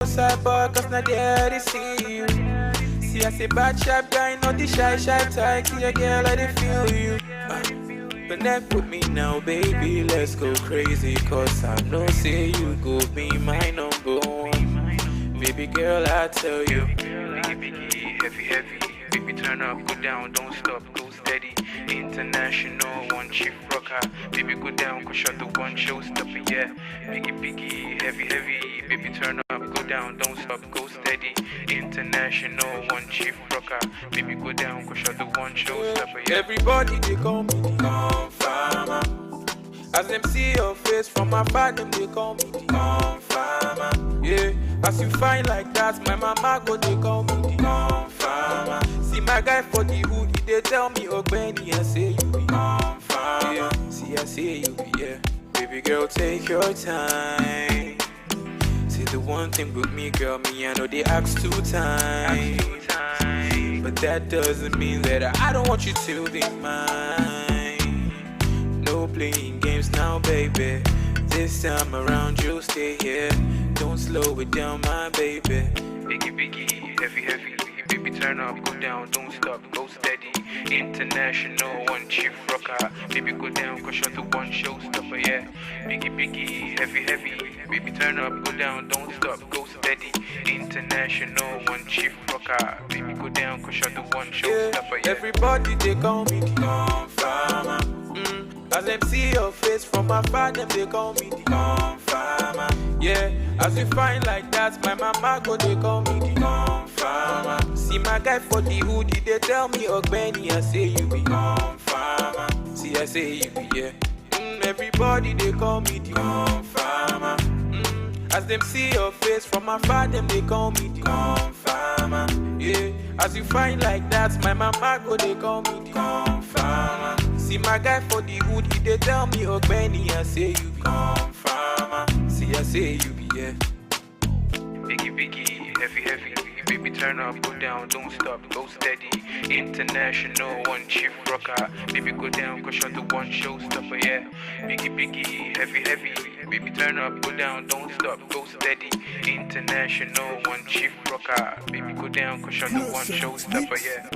side boy, cause not there to see you. See, I say bad sharp guy, not the shy type. See a girl, I dey feel you. Connect with me now, baby, let's go crazy. Cause I know, say you go be my number one. Baby girl, I tell you. Biggie, heavy. Baby, turn up, go down, don't stop, go steady. International, one chief rocker. Baby, go down, go shut the one showstopper, yeah. Biggie, heavy. Baby, turn up, go down, don't stop, go steady. International, one chief rocker. Baby, go down, go shut the one showstopper, yeah. Everybody, they call me the Confirmer. As them see your face from afar, them they call me the Confirmer. Yeah, as you find like that, my mama go, they call me the Confirmer. See my guy for the hood, they tell me, oh Benny, I say you be Confirmer. Yeah. See, I say you be, yeah. Baby girl, take your time. See the one thing with me, girl, me, I know they ask 2 times. But that doesn't mean that I don't want you to be mine. No playing games now, baby. This time around, you'll stay here. Don't slow it down, my baby. Biggie, heavy. Baby, turn up, go down, don't stop, go steady. International, one chief rocker. Baby, go down, go shut the one showstopper, yeah. Biggie, heavy. Baby, turn up, go down, don't stop, go steady. International, one chief rocker. Baby, go down, go shut the one showstopper, yeah. Everybody, they call me the Confirmer. As them see your face from afar, them they call me the Confirmer. Yeah, as you find like that, my mama go, they call me the Confirmer. See my guy for the hoodie, they tell me, oh Benny, I say you be Confirmer. See, I say you be, yeah. Everybody, they call me the Confirmer. As them see your face from afar, them they call me the Confirmer. Yeah, as you find like that, my mama go, they call me the Confirmer. See my guy for the hoodie, they tell me, oh Benny, I say you be Confirmer. See, I say you be, yeah. Biggie, heavy. Baby, turn up, go down, don't stop, go steady. International, one chief rocker. Baby, go down, go shut the one showstopper, yeah. Biggie, heavy. Baby, turn up, go down, don't stop, go steady. International, one chief rocker. Baby, go down, go shut the one showstopper, yeah.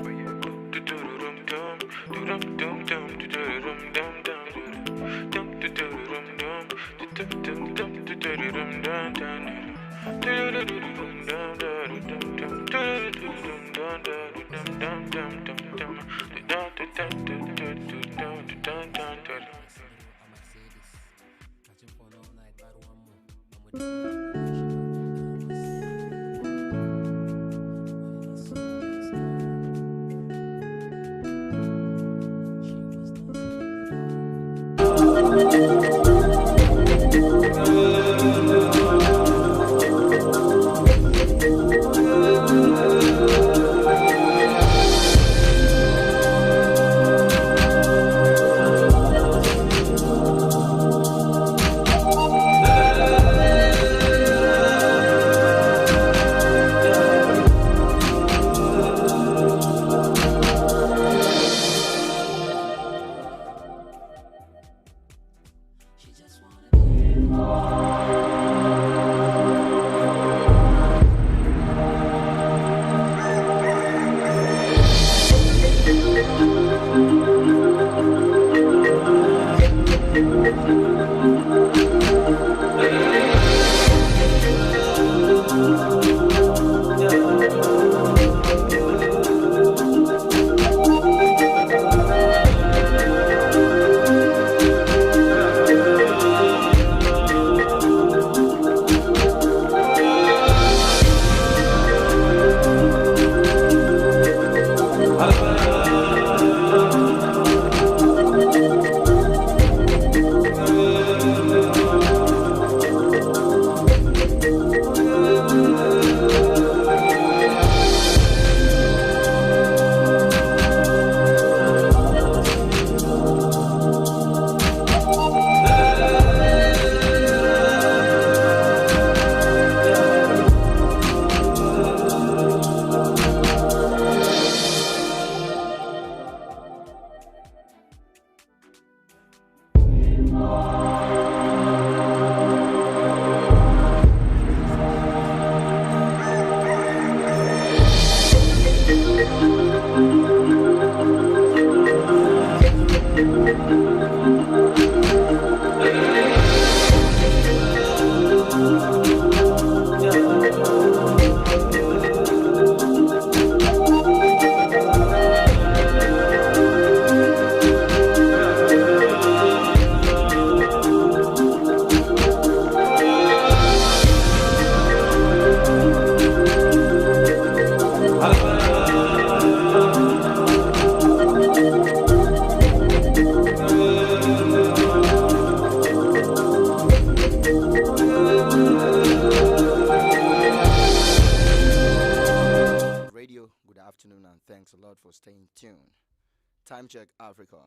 check Africa.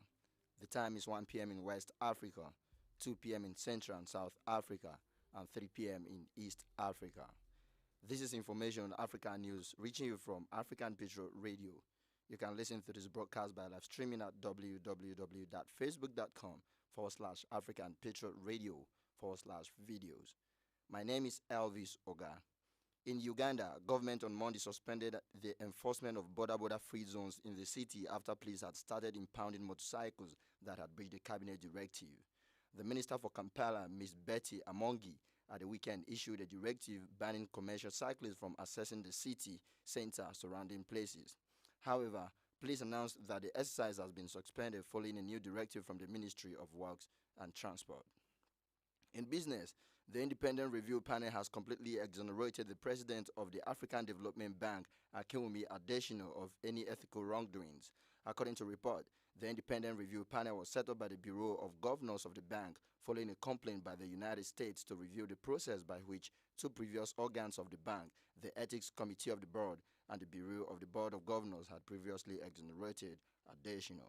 The time is 1 p.m. in West Africa, 2 p.m. in Central and South Africa, and 3 p.m. in East Africa. This is information on African news reaching you from African Patriot Radio. You can listen to this broadcast by live streaming at www.facebook.com/African Patriot Radio /videos. My name is Elvis Oga. In Uganda, government on Monday suspended the enforcement of border free zones in the city after police had started impounding motorcycles that had breached the cabinet directive. The Minister for Kampala, Ms. Betty Amongi, at the weekend issued a directive banning commercial cyclists from accessing the city center surrounding places. However, police announced that the exercise has been suspended following a new directive from the Ministry of Works and Transport. In business, the independent review panel has completely exonerated the president of the African Development Bank, Akinwumi Adesina, of any ethical wrongdoings. According to report, the independent review panel was set up by the Bureau of Governors of the bank following a complaint by the United States to review the process by which two previous organs of the bank, the Ethics Committee of the Board and the Bureau of the Board of Governors, had previously exonerated Adesina.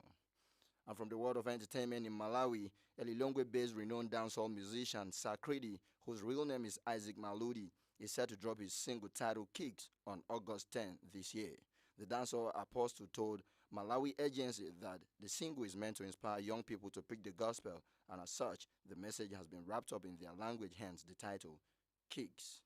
And from the world of entertainment in Malawi, a Lilongwe-based renowned dancehall musician Sakridi, whose real name is Isaac Maludi, is set to drop his single titled Kicks on August 10 this year. The dancehall apostle told Malawi agency that the single is meant to inspire young people to preach the gospel, and as such, the message has been wrapped up in their language, hence the title Kicks.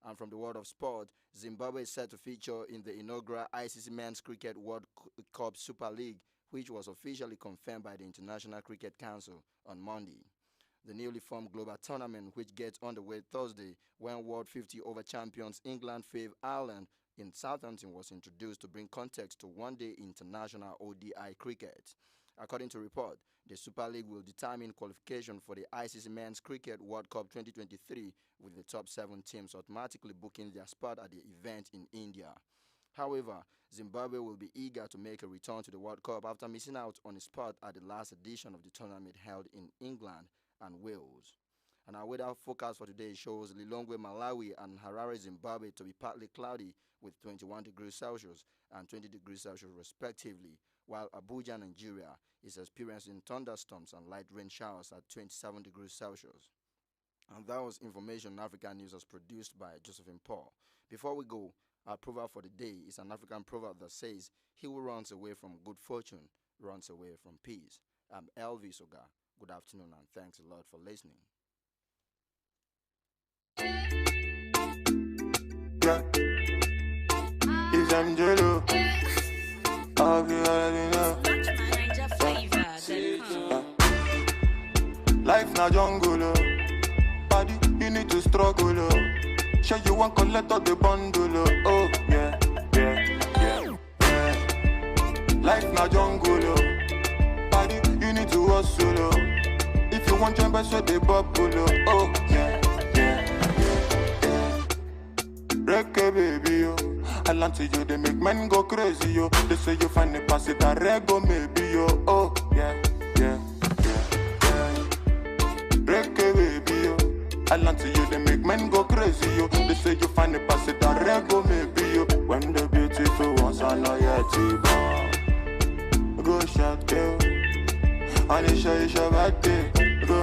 And from the world of sport, Zimbabwe is set to feature in the inaugural ICC Men's Cricket World Cup Super League, which was officially confirmed by the International Cricket Council on Monday. The newly formed global tournament, which gets underway Thursday when World 50 over champions England fave Ireland in Southampton, was introduced to bring context to one-day international ODI cricket. According to report, the Super League will determine qualification for the ICC Men's Cricket World Cup 2023, with the top 7 teams automatically booking their spot at the event in India. However, Zimbabwe will be eager to make a return to the World Cup after missing out on a spot at the last edition of the tournament held in England and Wales. And our weather forecast for today shows Lilongwe, Malawi and Harare, Zimbabwe to be partly cloudy with 21 degrees Celsius and 20 degrees Celsius respectively, while Abuja, Nigeria is experiencing thunderstorms and light rain showers at 27 degrees Celsius. And that was information African News was produced by Josephine Paul. Before we go, our proverb for the day is an African proverb that says, "He who runs away from good fortune runs away from peace." I'm Elvis Oga. Good afternoon and thanks a lot for listening. Yeah, it's Angelo. Life na jungle, oh. Body, you need to struggle, oh. Sure you want collect all the bundle, oh yeah, yeah, yeah, yeah. Life na jungle, oh. Body, you need to hustle, oh. If you want jump, so they bubble, oh yeah, yeah, yeah, yeah. Reggae baby, yo. I land to you, they make men go crazy, yo. They say you find the pass it a rego, maybe, yo. Oh yeah, yeah, yeah, yeah. Reggae baby, yo. I land to you, they make men go crazy, yo. They say you find the pass it a rego, maybe, yo. When the beautiful ones are not yet born, go shot, yo. And it's your birthday, go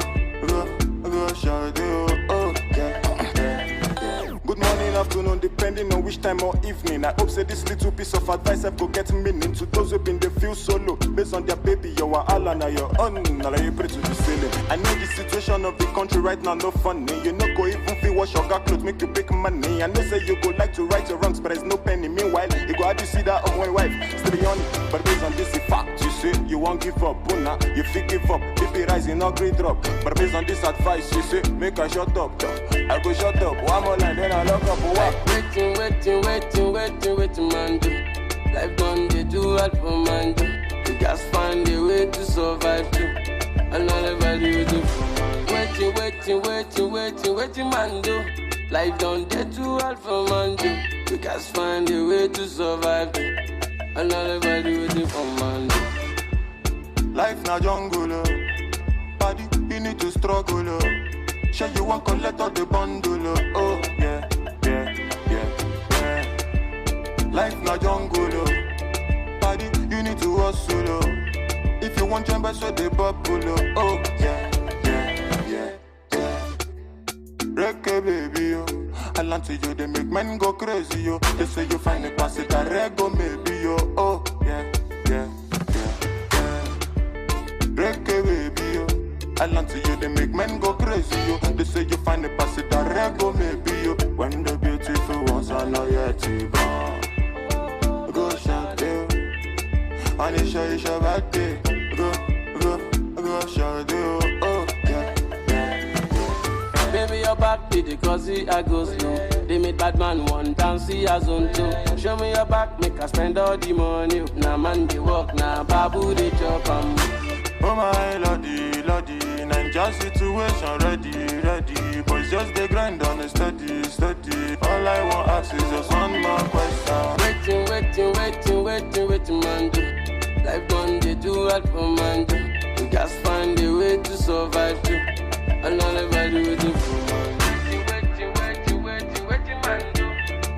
shot, yo. Oh yeah, yeah, yeah. Good morning, afternoon, depending on which time or evening. I hope say this little piece of advice I go get meaning to those who been they feel solo based on their baby, you are all on your own. Now you pray to the ceiling. I know the situation of the country right now no funny. You know go even feel wash your car clothes make you big money. I know say you go like to right your wrongs, but there's no penny. Meanwhile, you go have to see that on one wife still be on. But based on this fact, you say you won't give up. Una, you feel give up. If it rising, not great drop. But based on this advice, you say make I shut up. I go shut up. One more line, then I lock up. What? Waiting, man, do. Life done, they do hard for man, do. You just find a way to survive, too. And all everybody do for man. Waiting, man, do. Life done, they do hard for man, do. You just find a way to survive, too. And all everybody do for man, do. Life na jungle, oh. Body, you need to struggle, oh. Sure you want collect all the bundle, oh yeah, yeah, yeah, yeah. Life na jungle, oh. Body, you need to hustle, oh. one jump, so they bubble. Oh, yeah, yeah, yeah, yeah. Reggae, baby, yo. I land to you, they make men go crazy, yo. They say you find a pass it, a rego, maybe, yo. Oh, yeah, yeah, yeah, yeah. Reggae, baby, yo. I land to you, they make men go crazy, yo. They say you find a pass it, a rego, maybe, yo. When the beautiful ones are not yet to born. Go shout, yo. Anisha, it's your birthday. Go shout, yo. Oh, yeah, yeah. Baby, your back did it cause I go slow. They made bad man one down, see as on two. Show me your back, make us spend all the money. Now man they walk, now babu they chop. Oh my lordy, lordy, Ninja situation ready. Boys just they grind on a steady. All I want ask is just one more question. Waiting, man do. Life done they do it for man do. You just find a way to survive too. And all everybody waiting for man. Waiting, man do.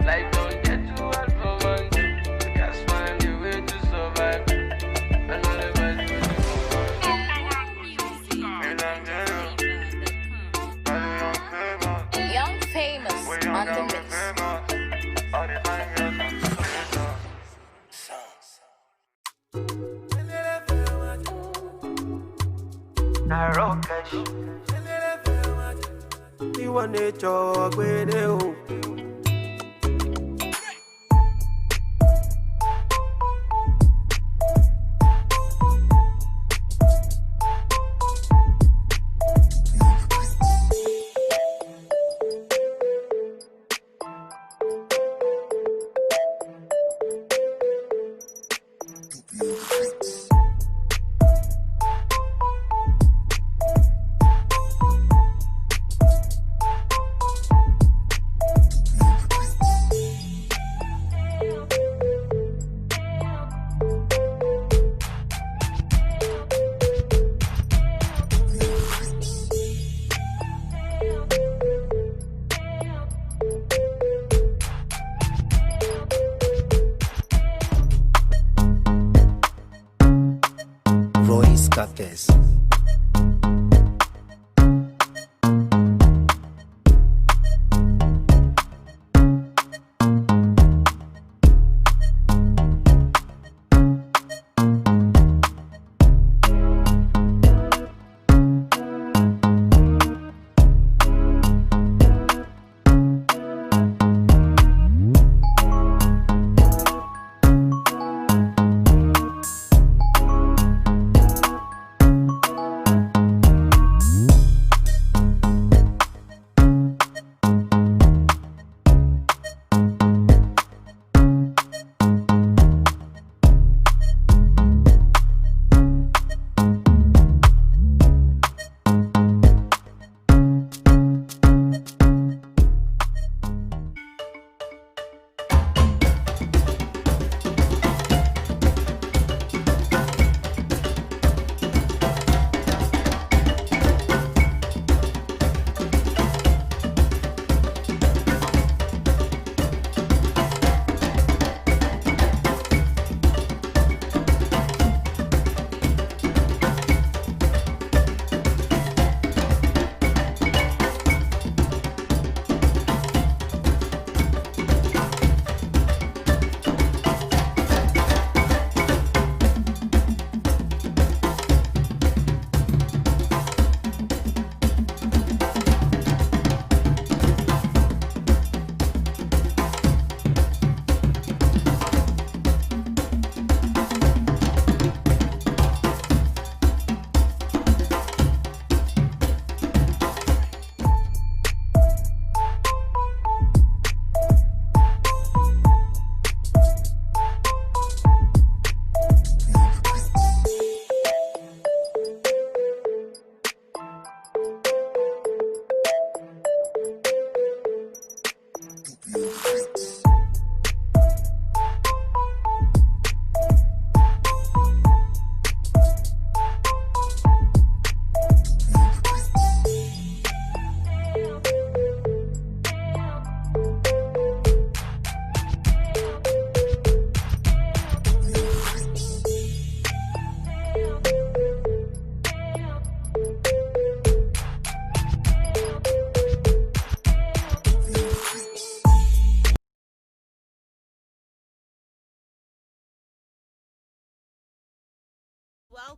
Life done they do it for man do. You just find a way to survive too. And all everybody waiting for man. Young Famous on the mix. You want to talk with you.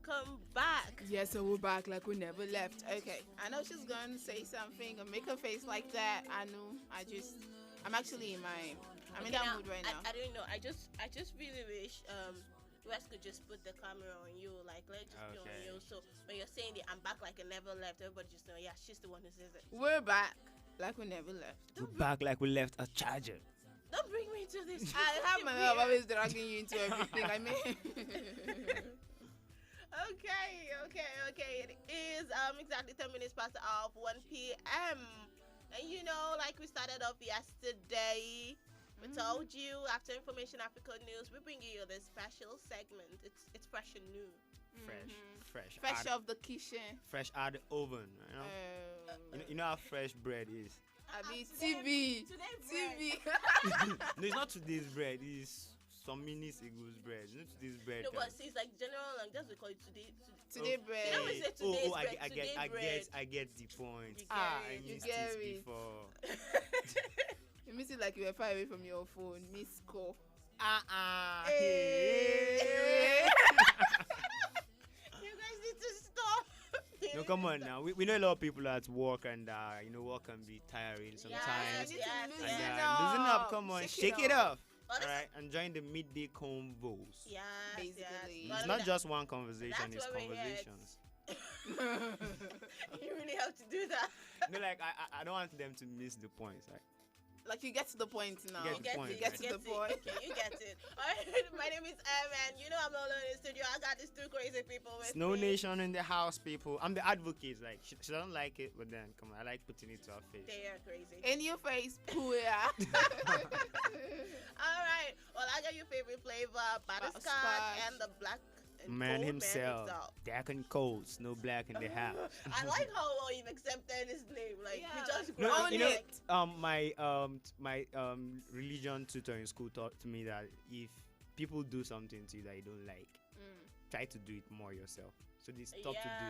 welcome back. Yes, so we're back like we never left. Okay, I know she's going to say something or make her face like that. I know. I'm actually I'm in that mood right now. I don't know. I just really wish Wes could just put the camera on you, like let it just be on you. So when you're saying that I'm back like I never left, everybody just know, yeah, she's the one who says it. We're back like we never left. We're back like we left a charger. Don't bring me to this. I have my love always dragging you into everything. I mean. Okay. It is exactly 10 minutes past 1 p.m. And you know, like we started off yesterday, we told you after Information Africa News, we bring you this special segment. It's fresh and new. Fresh off the kitchen. Fresh out the oven. You know how fresh bread is. I mean, TV. No, it's not today's bread. It's some minutes ago's bread. It's not today's bread. No, but it's like general, like that's what we call it today bread. You know when we say today's bread, I get the point. I missed get it it before. You miss it like you were far away from your phone. Miss call. Hey. You guys need to stop. No, come on now. We know a lot of people at work, and work can be tiring sometimes. Loosen up. Come on, shake it off. All right, and join the midday convos. Yeah, basically. It's not just one conversation; it's conversations. You really have to do that. No, like I don't want them to miss the points. Like you get to the point now. You get Okay, you get it. All right, my name is and you know I'm not alone in the studio. I got these two crazy people with Snow me. Nation in the house, people. I'm the advocate. Like she doesn't like it, but then come on, I like putting it to her face. They are crazy. In your face, poo. All right. Well, I got your favorite flavor, butterscotch and the black. Man himself, Dark and cold, Snow Black in the house. I like how well you've accepted his name. Like you just my religion tutor in school taught to me that if people do something to you that you don't like, try to do it more yourself. So they stopped to do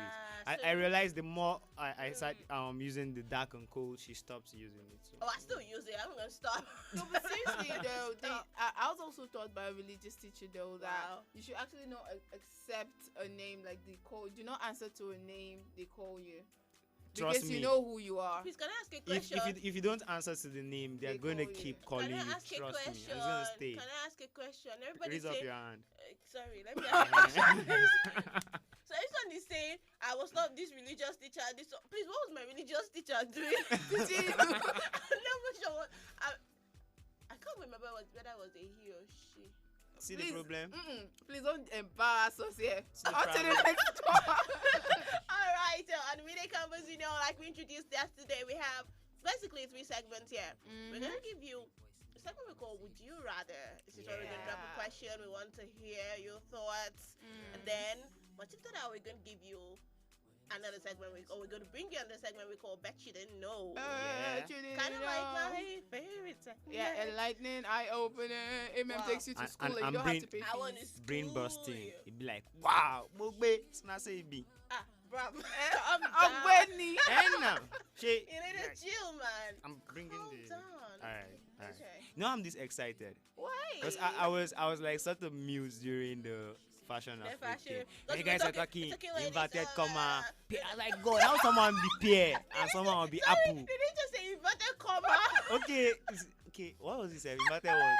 it. I realized the more I started using the dark and cold, she stops using it. So. Oh, I still use it. I'm gonna stop. No, but seriously though, I was also taught by a religious teacher though that you should actually not accept a name like they call. Do not answer to a name they call you. Because you know who you are. Please, can I ask a question? If you don't answer to the name, they're going to keep calling you. Trust me, I'm going to stay. Can I ask a question? Everybody raise up your hand. Sorry, let me ask a question. So this one is saying, I was not this religious teacher. Please, what was my religious teacher doing? I'm never sure what. I can't remember whether it was a he or she. See the problem? Please don't embarrass us here. On to the next one. All right, on the Midday Convos, like we introduced yesterday, we have basically 3 segments here. We're going to give you a segment we call Would You Rather. This is where we're going to drop a question. We want to hear your thoughts. And then, much after that, we're going to give you another segment we're going to bring you another segment we call Bet You Didn't Know. Kind of like my favorite segment. Yeah, enlightening, eye-opener. It takes you to school and you don't have to pay fees. Brain busting. It'd be like, wow, it's not say be. Bravo. I'm Whitney. You need to chill, man. I'm bringing this. Down. All right. Okay. No, I'm this excited. Why? Because I was like sort of amused during the fashion of fashion. You guys are talking inverted comma. I like God. How someone be pear and someone will be apple. Did he just say inverted comma? Okay. What was he saying? Inverted word.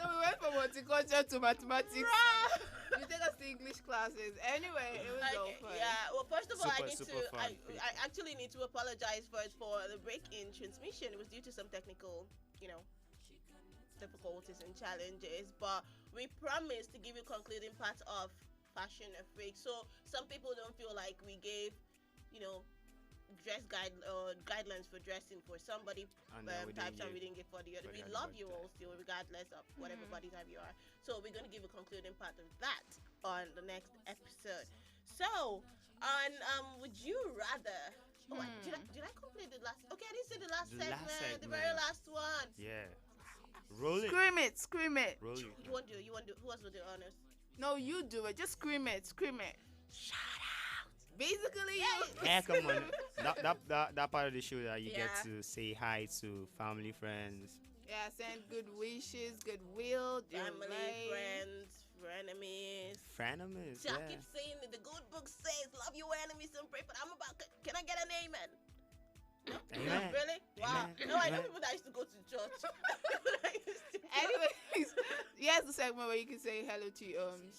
So we went from horticulture to mathematics. You take us to English classes. Anyway, it was all fun. Yeah. Well, first of all, I actually need to apologize first for the break in transmission. It was due to some technical, difficulties and challenges, but we promised to give you concluding part of Fashion Freak. So some people don't feel like we gave, dress guidelines for dressing for somebody types and we didn't give for the other. We love you all still, regardless of whatever body type you are. So we're going to give a concluding part of that on the next episode. So on Would You Rather? Oh, did I complete the last? Okay, I didn't say the last segment. The very last one. Yeah. Roll it. Scream it. Roll it. You want to do? Who wants to do honors? No, you do it. Just scream it. Shut out. Basically, yeah, come on. That part of the show that you get to say hi to family, friends. Yeah, send good wishes, goodwill, family, friends, Frenemies. Frenemies. See, I keep saying it. The good book says, "Love your enemies and pray for them." I'm about. Can I get an amen? No? Amen. Really? Wow. Amen. No, I know Amen. people that used to go to church. Anyways, here's the segment where you can say hello to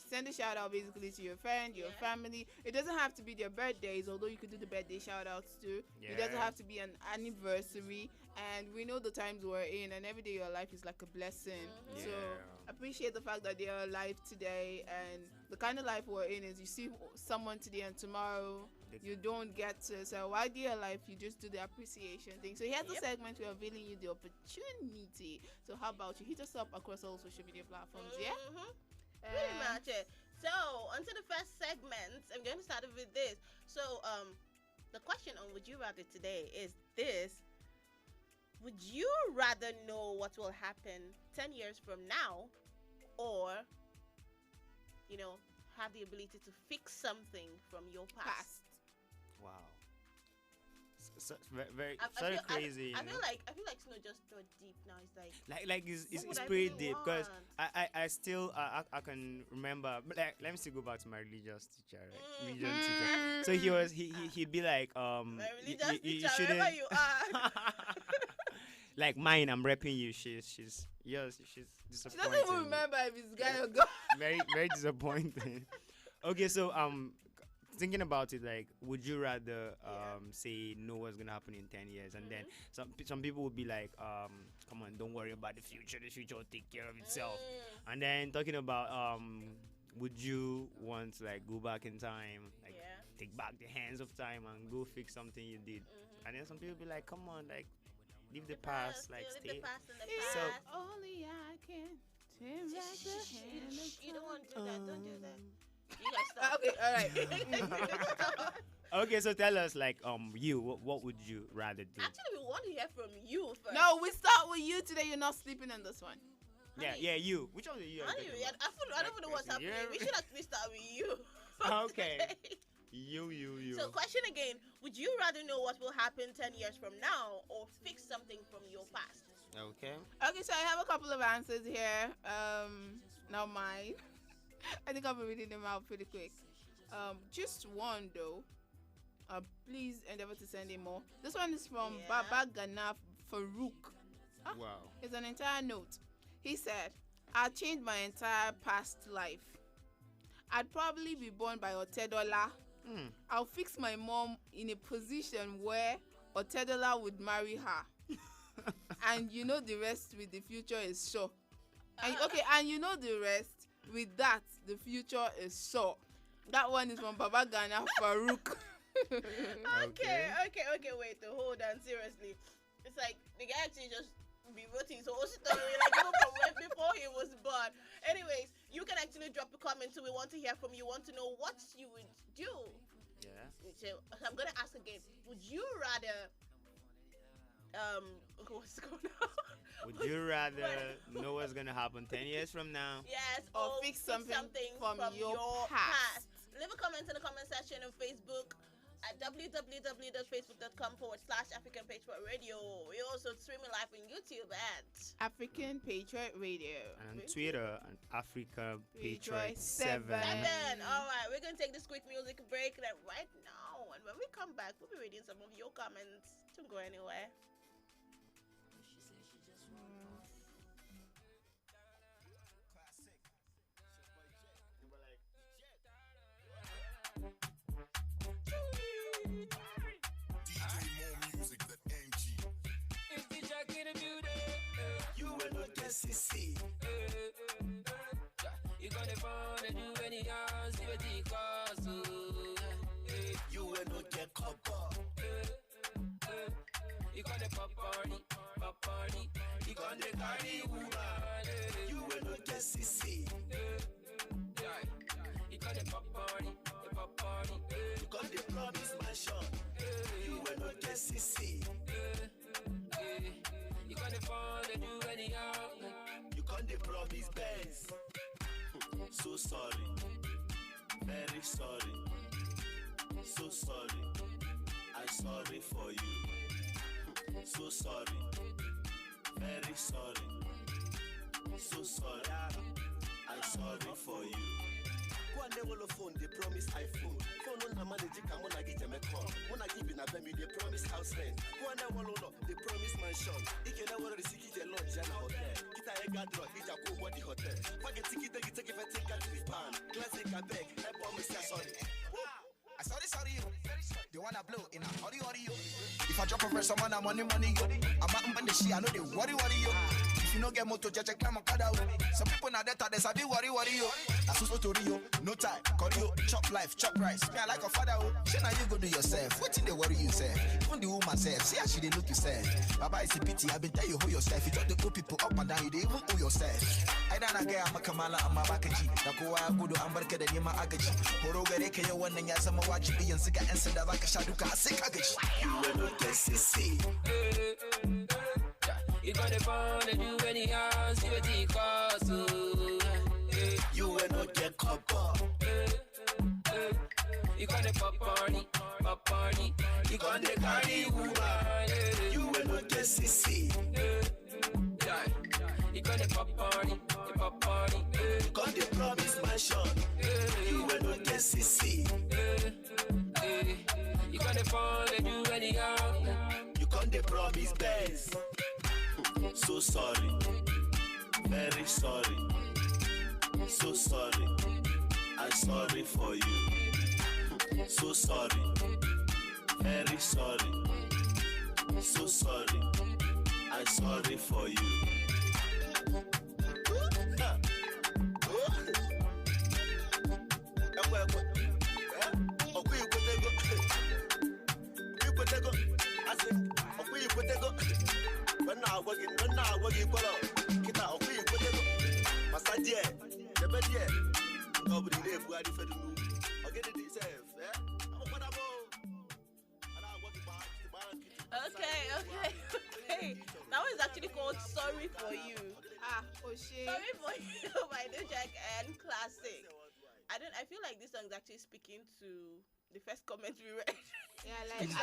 send a shout out basically to your friend, your family. It doesn't have to be their birthdays, although you could do the birthday shout outs too. It doesn't have to be an anniversary. And we know the times we're in, and every day your life is like a blessing. So appreciate the fact that they are alive today, and the kind of life we're in is you see someone today and tomorrow you don't get to. So while they're alive, you just do the appreciation thing. So here's the segment we're availing you the opportunity. So how about you hit us up across all social media platforms? Yeah. Pretty much it. So onto the first segment. I'm going to start with this. So the question on Would You Rather today is this: would you rather know what will happen 10 years from now, or have the ability to fix something from your past? Wow. So, very I very feel- crazy. I you feel know? like it's not just so deep now. It's like It's what would I pretty really deep because want? I still I can remember, but like, let me still go back to my religious teacher, right? Religion teacher. So he'd be like My you religious teacher, shouldn't wherever you are. like mine. I'm repping you. She's She disappointed. doesn't even remember if it's guy or girl. Very disappointing. Okay, so thinking about it, like, would you rather say know what's gonna happen in 10 years, and then some people would be like, come on, don't worry about the future will take care of itself. And then talking about would you want to like go back in time, like take back the hands of time and go fix something you did? And then some people be like, come on, like, leave the past, like leave stay. the past in the So past. Only I can turn back the hand of You don't want to do that. Don't do that. You guys stop. Okay, all right. okay, so tell us, like, you, what would you rather do? Actually, we want to hear from you first. No, we start with you today. You're not sleeping on this one. Yeah, you. Which one are you? I don't even know what's happening. We should actually start with you. Okay. You. So, question again: would you rather know what will happen 10 years from now, or fix something from your past? Okay. Okay, so I have a couple of answers here. Now mine. I think I'll be reading them out pretty quick. Just one though. Please endeavor to send in more. This one is from Baba Ganaf Farouk. Wow. It's an entire note. He said, "I'll change my entire past life. I'd probably be born by Otedola. I'll fix my mom in a position where Otedola would marry her. And you know the rest with the future is sure." And you know the rest with that, the future is sure. That one is from Baba Ghana Farouk. Okay, wait, hold on, seriously. It's like the guy actually just be writing his whole story, like even from when before he was born. Anyways, you can actually drop a comment, so we want to hear from you. Want to know what you would do. Yeah. So I'm gonna ask again. Would you rather what's going on? Would you rather know what's gonna happen 10 years from now? Yes, or fix something from your past. Leave a comment in the comment section on Facebook at www.facebook.com/African Patriot Radio. We also streaming live on YouTube at African Patriot Radio. And on Twitter, at Africa Patriot Patriot 7. All right, we're gonna take this quick music break right now, and when we come back, we'll be reading some of your comments. Don't go anywhere. You will not get CC. You gonna phone and do any house, you the cause. You will not get copper. You gonna pop party. You gonna carry woman. You will not get CC. You gonna pop party. You gonna promise mansion. You will not get CC. You gonna phone and do any house. You gonna promise Benz. So sorry, very sorry, so sorry. I'm sorry for you. So sorry, very sorry, so sorry. I'm sorry for you. Go and never phone, they promise iPhone. Phone on the manager, come on, I get them a call. When I give in a baby, they promise house rent. Go and never they promise mansion. If you never receive it, lodge and a hotel. Get a egg drug, it's a cool body hotel. Forget ticket, take if I take out this pan. Classic, I beg, I promise you sorry. Sorry, they wanna blow in a hurry, yo. If I drop a verse, someone I'm money, yo. I'm out in the shit, I know they worry, yo. If you don't get motor, just climb a car out. Some people now that there's a big worry, yo. That's what's to Rio, no time, call you, chop life, chop rice. Me, I like a father, shit, now you go do yourself. What in the worry yourself? Even the woman self, see how she they look yourself. Baba is a pity, I've been tell you who yourself. You talk to good people up and down, you they even who yourself. I don't get I'm a Kamala, I'm a Bakaji. Nakoa, good, I'm working the Nima Agaji. Horoga, you one and Yasama watch me and Sika and Sada Vakashaduka, Sikagaji. You will not get CC. You got the phone and do any house, you will cost. You will not get copper. You got the pop party. You got the cardi woman. You will not get CC. You got the pop party. You got the promise mansion. You will not get CC. You got the phone and do any house. You got the promise best. So sorry, very sorry, so sorry, I'm sorry for you. So sorry, very sorry, so sorry, I'm sorry for you. Okay. That was actually called Sorry For You. Sorry For You by the Jack and Classic. I feel like this song is actually speaking to the first comment we read. Yeah, it's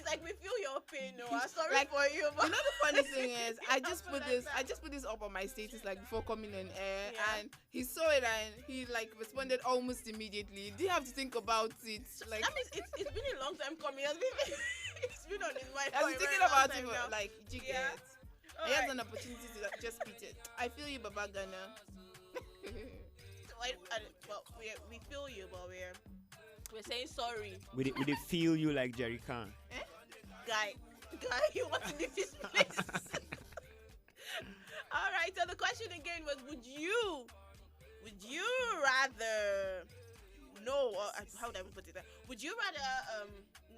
like we feel your pain. No, I'm sorry like, for you. But you know the funny thing is, I just put this up on my status like before coming on air, and he saw it and he like responded almost immediately. Didn't have to think about it. Like that means it's been a long time coming. It's been on his mind. I was thinking about it, like you get. All he has right. an opportunity to just beat it. I feel you, Baba Ghana. Well, we feel you, but we're saying sorry. We did feel you like Jerry Khan. Guy, you want to leave this place? All right. So the question again was: Would you rather know? Or how would I put it? Would you rather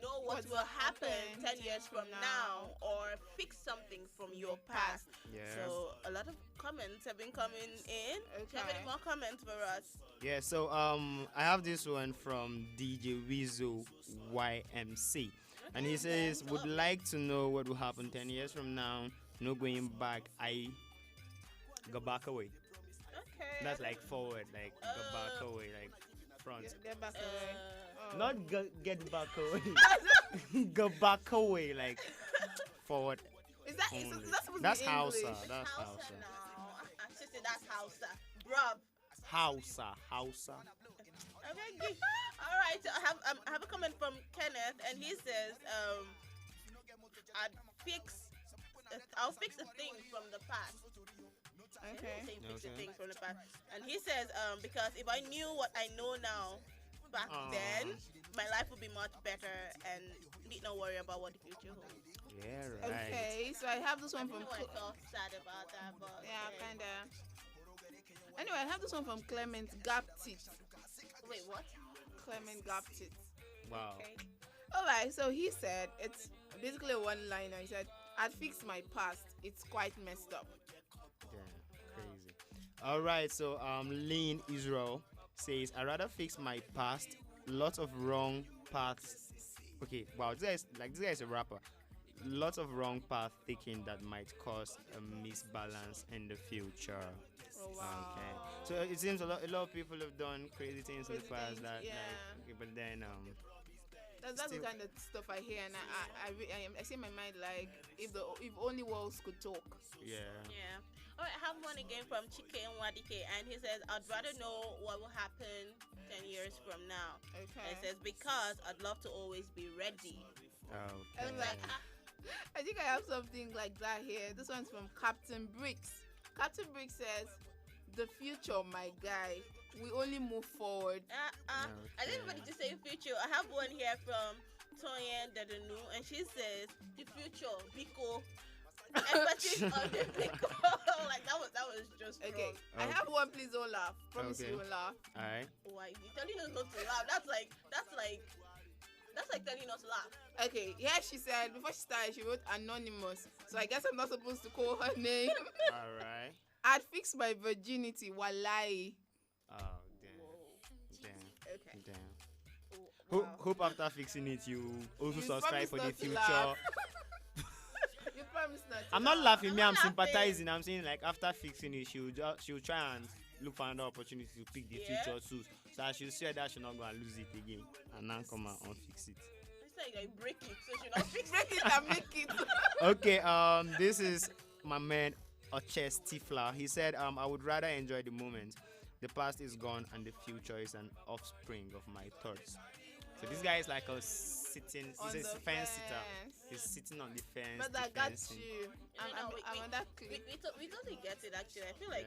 know what will happen 10 years from now, or fix something from your past? Yeah. So a lot of comments have been coming in. Do you have any more comments for us? Yeah, so I have this one from DJ Weezo YMC. And he says, would like to know what will happen 10 years from now. No going back, I go back away. Okay. That's like forward, like go back away, like front. Get back away. Not get back away. Go back away, like forward. Is that only. supposed That's to be Hausa. English? That's Hausa. Sister, that's Hausa. Bruv. Hausa. Okay. All right. So I have a comment from Kenneth, and he says, I'll fix a thing from the past. Okay. Fix a thing from the past. And he says, because if I knew what I know now back then, my life would be much better and need not worry about what the future holds. Yeah, right. Okay, so I have this one from. I felt sad about that, but yeah, kinda. Anyway, I have this one from Clement Gaptit. Wait, what? Clement Gaptit. Wow. Okay. Alright, so he said it's basically a one-liner. He said, "I'd fix my past. It's quite messed up." Yeah, crazy. All right, so Lean Israel says, "I'd rather fix my past. Lots of wrong paths." Okay, wow, this guy is a rapper. Lots of wrong path taking that might cause a misbalance in the future. Oh, wow. Okay, so it seems a lot of people have done crazy things in the past. Yeah. But then That's the kind of stuff I hear, and I see in my mind like if only walls could talk. Yeah. Yeah. All right, I have one again from Chike Nwadike, and he says, I'd rather know what will happen 10 years from now. Okay. And it says, because I'd love to always be ready. And like, I think I have something like that here. This one's from Captain Briggs. Captain Briggs says, the future, my guy. We only move forward. I didn't really just say future. I have one here from Toyin Dedenu, and she says, the future, Biko. Emphasis on the Biko. Like, that was just okay. Wrong. I have one, please don't laugh. Promise you won't laugh. Alright. Why? You telling us not to laugh. That's like telling us to laugh. Okay, yeah, she said, before she started, she wrote anonymous. So I guess I'm not supposed to call her name. Alright. I'd fix my virginity, walai. Oh, damn. Okay. Damn. Wow. Hope after fixing it, you also You subscribe for the promise not to future. laugh. You promise not to I'm not laugh. laughing, I'm sympathizing. I'm saying, like, after fixing it, she'll try and look for another opportunity to pick the future suit. So I should say that she's not going to lose it again. And now come and unfix it. It's like I break it, so she not fix Break it and make it. Okay, this is my man Oches Tifla. He said, I would rather enjoy the moment. The past is gone and the future is an offspring of my thoughts. So this guy is like a sitting, he's a fence sitter. He's sitting on the fence. But I got defensing. you. I'm on that clip. We totally get it, actually. I feel like,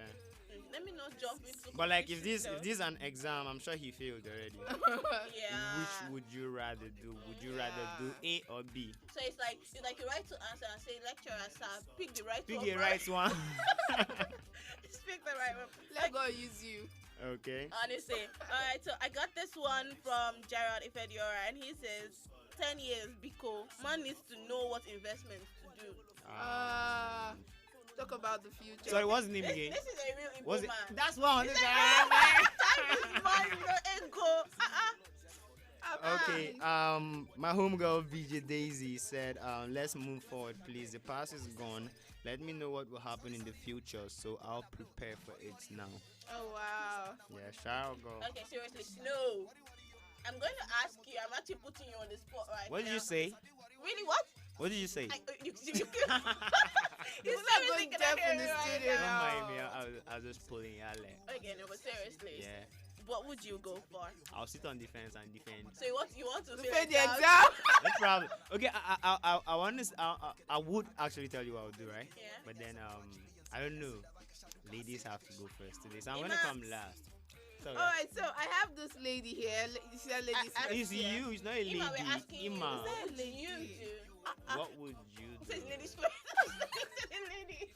let me not jump into But like, if conclusions, this is an exam, I'm sure he failed already. Yeah. Which would you rather do? Would you rather do A or B? So it's like you write to answer and say, lecturer, sir, pick the right Pick one. the right one. Just pick the right one. Let God use you. Okay. Honestly. Alright, so I got this one from Gerard Ifediora, and he says, 10 years, Biko. Man needs to know what investments to do. Talk about the future. Sorry, what's the name again? This is a real Igbo Was it? man. That's one. Time is money, no ego. Okay, my homegirl VJ Daisy said, let's move forward, please. The past is gone. Let me know what will happen in the future, so I'll prepare for it now. Oh, wow. Yeah, shall go. Okay, seriously, Snow. I'm going to ask you. I'm actually putting you on the spot right What now. did you say? Really, what? What did you say? You You're not going deaf in the studio Don't now. mind me, I was just pulling your leg. Okay, no, but seriously. Yeah. What would you go for? I'll sit on defense and defend. So you want to Defend fail the exam? No problem. Okay, I want to. I would actually tell you what I would do, right? Yeah. But then I don't know. Ladies have to go first today, so I'm gonna come last. So, All right, so I have this lady here. You see that lady? it's you. It's not a lady. Ima, we're asking you. Ima. What would you do? What would you It says do? ladies first. Lady.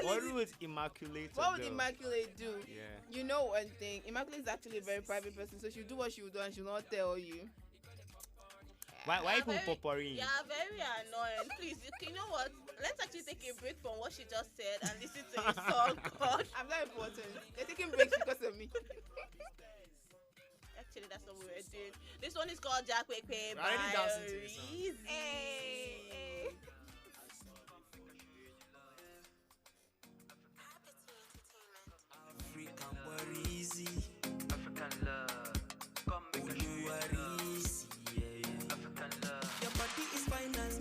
What would Immaculate What would do? Immaculate do? Yeah. You know one thing. Immaculate is actually a very private person, so she'll do what she will do and she'll not tell you. Why you very- poppering? Yeah, very annoying. Please, you know what? Let's actually take a break from what she just said and listen to a song called. I'm not important. They're taking breaks because of me. Actually, that's what we were doing. This one is called Jack Wake Pay We're already by dancing to this song. Reezy. Hey. African boy easy. African love. Come make a you are easy. Yeah. African love. Your body is finance.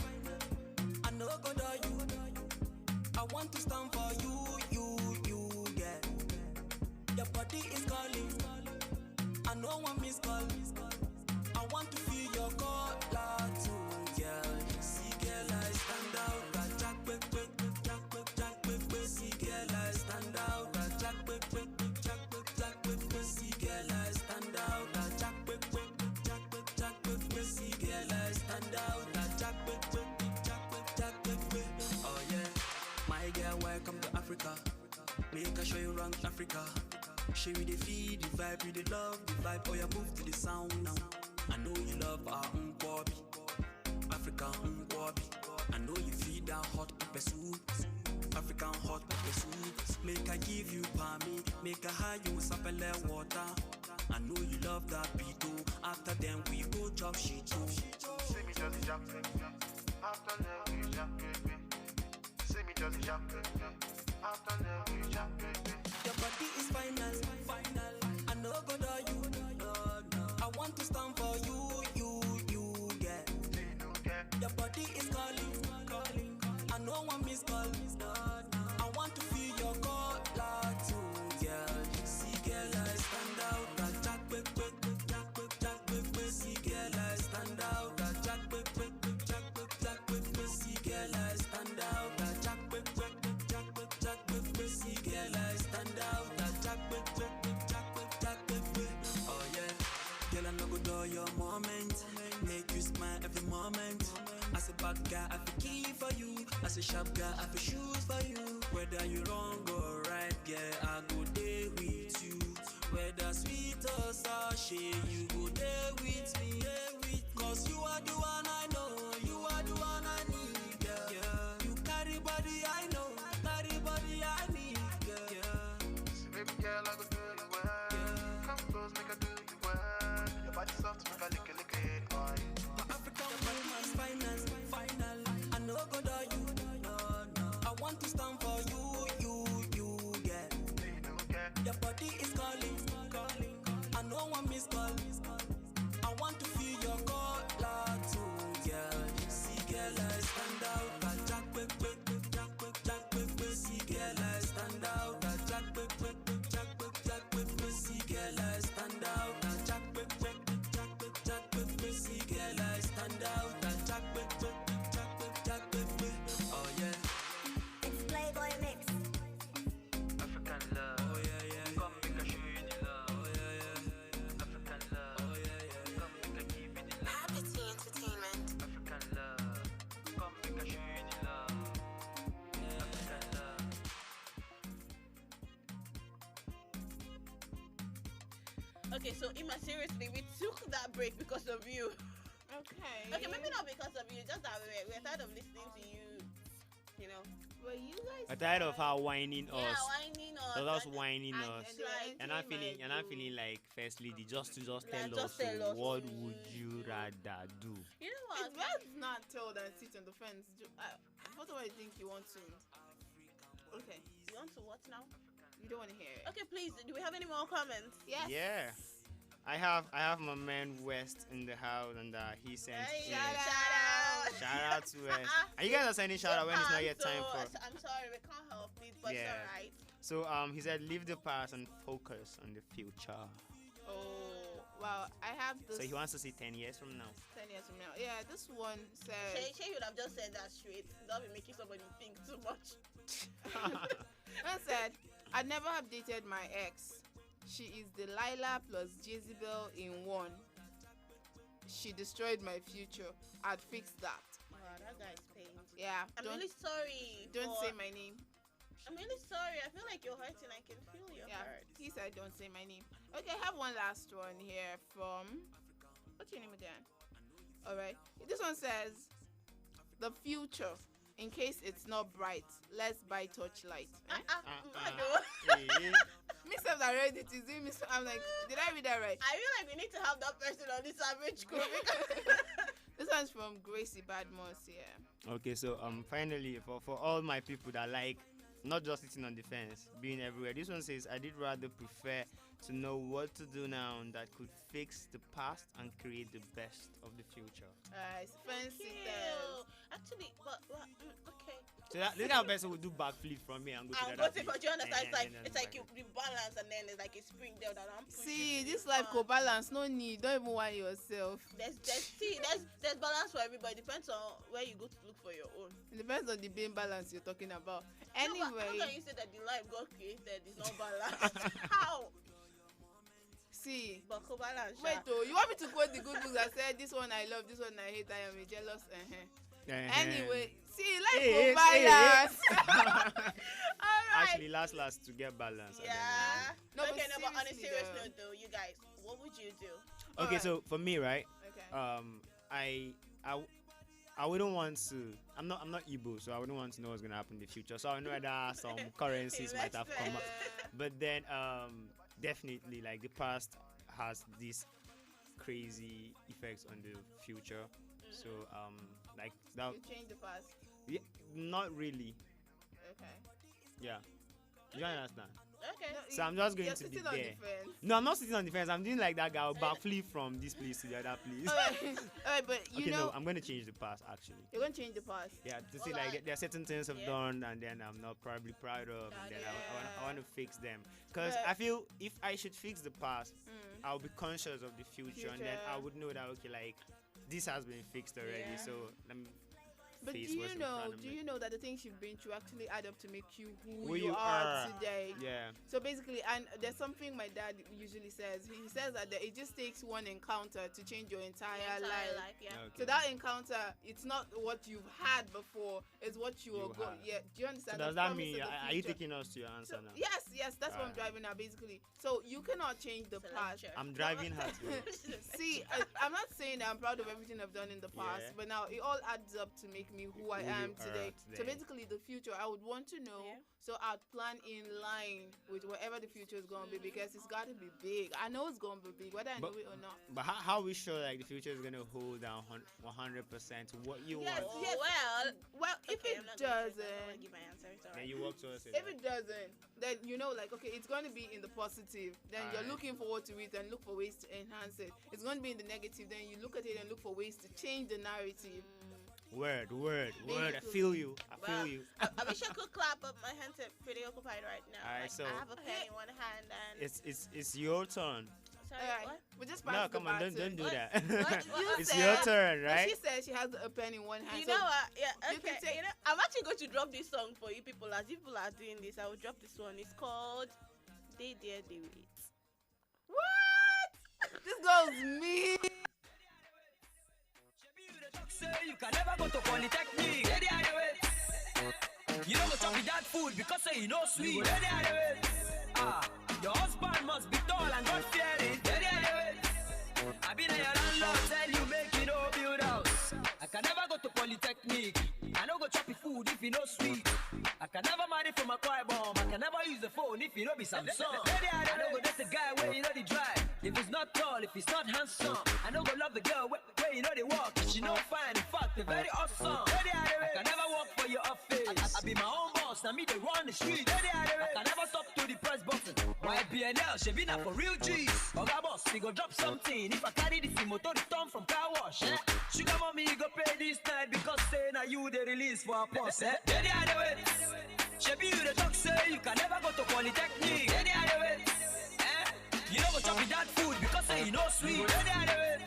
I know go do you. I want to stand for you, yeah. Your body is calling. I know one miss call. I want to feel your call too, girl. See girl, I stand out. Jack, see girl, I stand out. Jack, see girl, I stand out. Jack, see girl, I stand out. Jack, oh yeah, my girl, welcome to Africa. Make I show you around Africa. Show you the feed, the vibe, you the love, the vibe. Oh yeah, move to the sound now. I know you love our Nkwabi, African Nkwabi. I know you feed that hot pepper soup, African hot pepper soup. Make I give you palmy, make I hide you with sapele water. I know you love that beat too. After then we go chop shit too. See me just jump, after that we jump, see me just jump, after that we jump, Your body is final. I know go do you. I want to stand for you, yeah. Your body is calling. I know one miss call. I want to feel your call. moment. As a bad guy, I feel key for you. As a sharp guy, I feel shoes for you. Whether you wrong or right, yeah, I go there with you. Whether sweet or sour, shit, you go there with me, yeah, with. Cause you are the one I know, you are the one I need, girl. Yeah. You carry body I know, carry body I need, girl. Yeah. So baby girl, I go do you well. Come close, make I do you well. Your body soft, make I lick it, boy. My African woman's finance, final. I know go do you, no, no. I want to stand for you, get. Your body is calling, calling. I know one miss call. I want to feel your color too, girl. See, girl, I stand out. That jack, quick, see, girl, I stand out. That jack, quick, see, girl, I stand out. That jack, quick, see, girl, I stand out. That jack, quick, oh yeah. It's Playboy Mix. African love, oh yeah, yeah. Come make I show you the love, oh yeah, yeah. African love, oh yeah, yeah. Come make I give you the love. Happy Entertainment. African love, come make I show you the love. African love. Okay, so Ima, seriously, we took that break because of you. Okay. Okay, maybe not because of you, just that we're tired of listening to you. You know. Well, you guys. I'm tired of her whining Yeah, us. whining us. So that's whining and us. like, And I'm feeling like first lady just to Like, tell just us, tell us what what would you rather do? You know what? It's best not tell than sit on the fence. What do I think you want to? Okay. You want to what now? You don't want to hear it. Okay, please. Do we have any more comments? Yes. Yeah. I have my man West in the house, and he sent Hey, in- shout shout out to West. And you guys are sending shout out when it's not yet time for. I'm sorry, we can't help it, but Yeah. it's alright. So he said leave the past and focus on the future. Oh, well, I have this. So he wants to see 10 years from now. 10 years from now. Yeah, this one says. Shay would have just said that straight. Don't be making somebody think too much. One said, I'd never have dated my ex. She is Delilah plus Jezebel in one. She destroyed my future. I'd fix that. Wow, that guy is pained. Yeah. I'm really sorry. Don't for- say my name. I'm really sorry. I feel like you're hurting. I can feel your hurt. He said don't say my name. Okay, I have one last one here from. What's your name again? Alright. This one says the future. In case it's not bright, let's buy torchlight. Me self that read it is it me. I'm like, did I read that right? I feel like we need to have that person on this average crew. This one's from Gracie Badmos, yeah. Okay, so finally for all my people that like not just sitting on the fence, being everywhere. This one says I did rather prefer to know what to do now that could fix the past and create the best of the future. It's fancy Actually, but okay. So that little person will do backflip from here and go to the But other you place. understand? And It's like you balance and then there's like a spring there that I'm pushing. See, this life co balance, no need. Don't even worry yourself. There's balance for everybody. Depends on where you go to look for your own. It depends on the being balance you're talking about. No, Anyway, but how can you say that the life God created is not balanced? How? see. But balance. Wait, oh, you want me to quote the good books that said this one I love, this one I hate, I am a jealous. Anyway, see, life go balance. Alright. Actually, last to get balance. Yeah. No, okay, but but on a seriously serious though. note, though, you guys, what would you do? Okay, so for me, right? Okay. I wouldn't want to. I'm not Igbo, so I wouldn't want to know what's gonna happen in the future. So I know that some currencies might have come up, but then definitely like the past has these crazy effects on the future. So like that. You change the past. Yeah, not really. Okay. Yeah. You understand? Okay. So I'm just going You're to be sitting on the there. fence. No, I'm not sitting on the fence. I'm doing like that guy. I'll backflip from this place to the other place. Alright, but you okay, know. no, I'm going to change the past actually. You're going to change the past. Yeah, to see like there are certain things I've done and then I'm not probably proud of, and then I want to fix them. Because I feel if I should fix the past, I'll be conscious of the future, and then I would know that okay, like this has been fixed already. Yeah. So But face do what's you in know? front of Do me. you know that the things you've been through actually add up to make you who Who you you are are. today? Yeah. So basically, and there's something my dad usually says. He says that it just takes one encounter to change your entire life. Yeah. So that encounter, it's not what you've had before. It's what you are going. had. Yeah. Do you So understand? does The that promise mean of the are you future. taking us to your answer now? Yes, that's what I'm Alright. driving at basically. So you cannot change the past. I'm driving her to. See, I'm not saying that I'm proud of everything I've done in the past, Yeah. but now it all adds up to make me who I Who you am are today. So today. basically, the future I would want to know, so I'd plan in line with whatever the future is going to be because it's got to be big. I know it's going to be big, whether I know it or not. But how are we sure like the future is gonna hold down 100% what you Yes, want? yes. Well, if Okay, it I'm not gonna doesn't, say that. I'm gonna give my answer. It's Then alright. you walk to us. if it doesn't, then you know, like, okay, it's going to be in the positive. Then you're Alright. looking forward to it and look for ways to enhance it. It's going to be in the negative. Then you look at it and look for ways to change the narrative. Word. I Basically. feel you. I feel Well, you. I wish I could clap, but my hands are pretty occupied right now. Alright, Like, so- I have a pen in one hand and. It's your turn. Sorry, what? We just No, passed the come on, don't baton. do What? that. What you It's said, your turn, but right? She said she has a pen in one hand. You so know what? Yeah, you okay. can take- You know, I'm actually going to drop this song for you people. As people are doing this, I will drop this one. It's called They Dare They Wait. What? This girl's me. Say you can never go to polytechnic. Ready are the way. You don't go chop with that food because say you know sweet. Ready are the way. Your husband must be tall and God fearing. Ready are the way. I be your landlord tell you make it no build house. I can never go to polytechnic. I don't go chop with food if you know sweet. I can never marry from a choir bomb. I can never use the phone if you know be Samsung. I don't go date the guy where you know the drive. If he's not tall, if he's not handsome, I don't go love the girl where you know they walk. If she no fine, in fact, they're very awesome. I can never work for your office. I be my own boss, now me they run the street. I can never stop to the press button. YPNL, she be not for real G's. Oga boss, we go drop something. If I carry this motor, the turn from car wash. Sugar mommy, you go pay this night because say now you the release for a boss. Ready are the way. She be you the talk say you can never go to polytechnic. Ready are the way. You don't go chop with that food because say you know sweet. Ready are the way.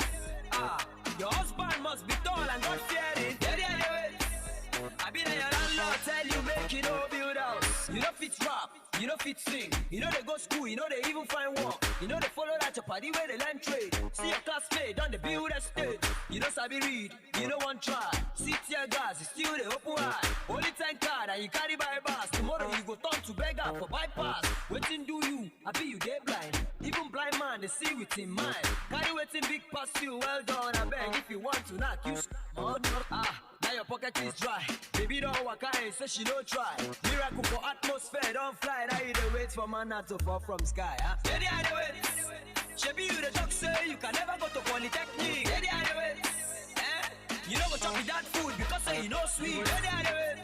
Your husband must be tall and God fearing. Ready are the way. I be your landlord tell you make it no build house. You don't fit rap, you don't fit sing. You know they go school, you know they even find work. You know they follow that your party where they learn trade. See your classmate on the build estate. You don't sabi read, you don't want try. See tear gas, you still the open eye. Only 10 card and you carry by bus. Tomorrow you go turn to beggar for bypass. Waiting do you, I be you they blind. Even blind man they see with him mind. Carry waiting big past you, well done. I beg if you want to knock you smart. Now your pocket is dry. Baby don't walk out, so she no try. Miracle for atmosphere, don't fly. Now you dey wait for man not to fall from sky. Ready are the way. She be you the talk say you can never go to polytechnic. Ready are the way. You don't go chop with that food because say you know sweet. Ready are the way.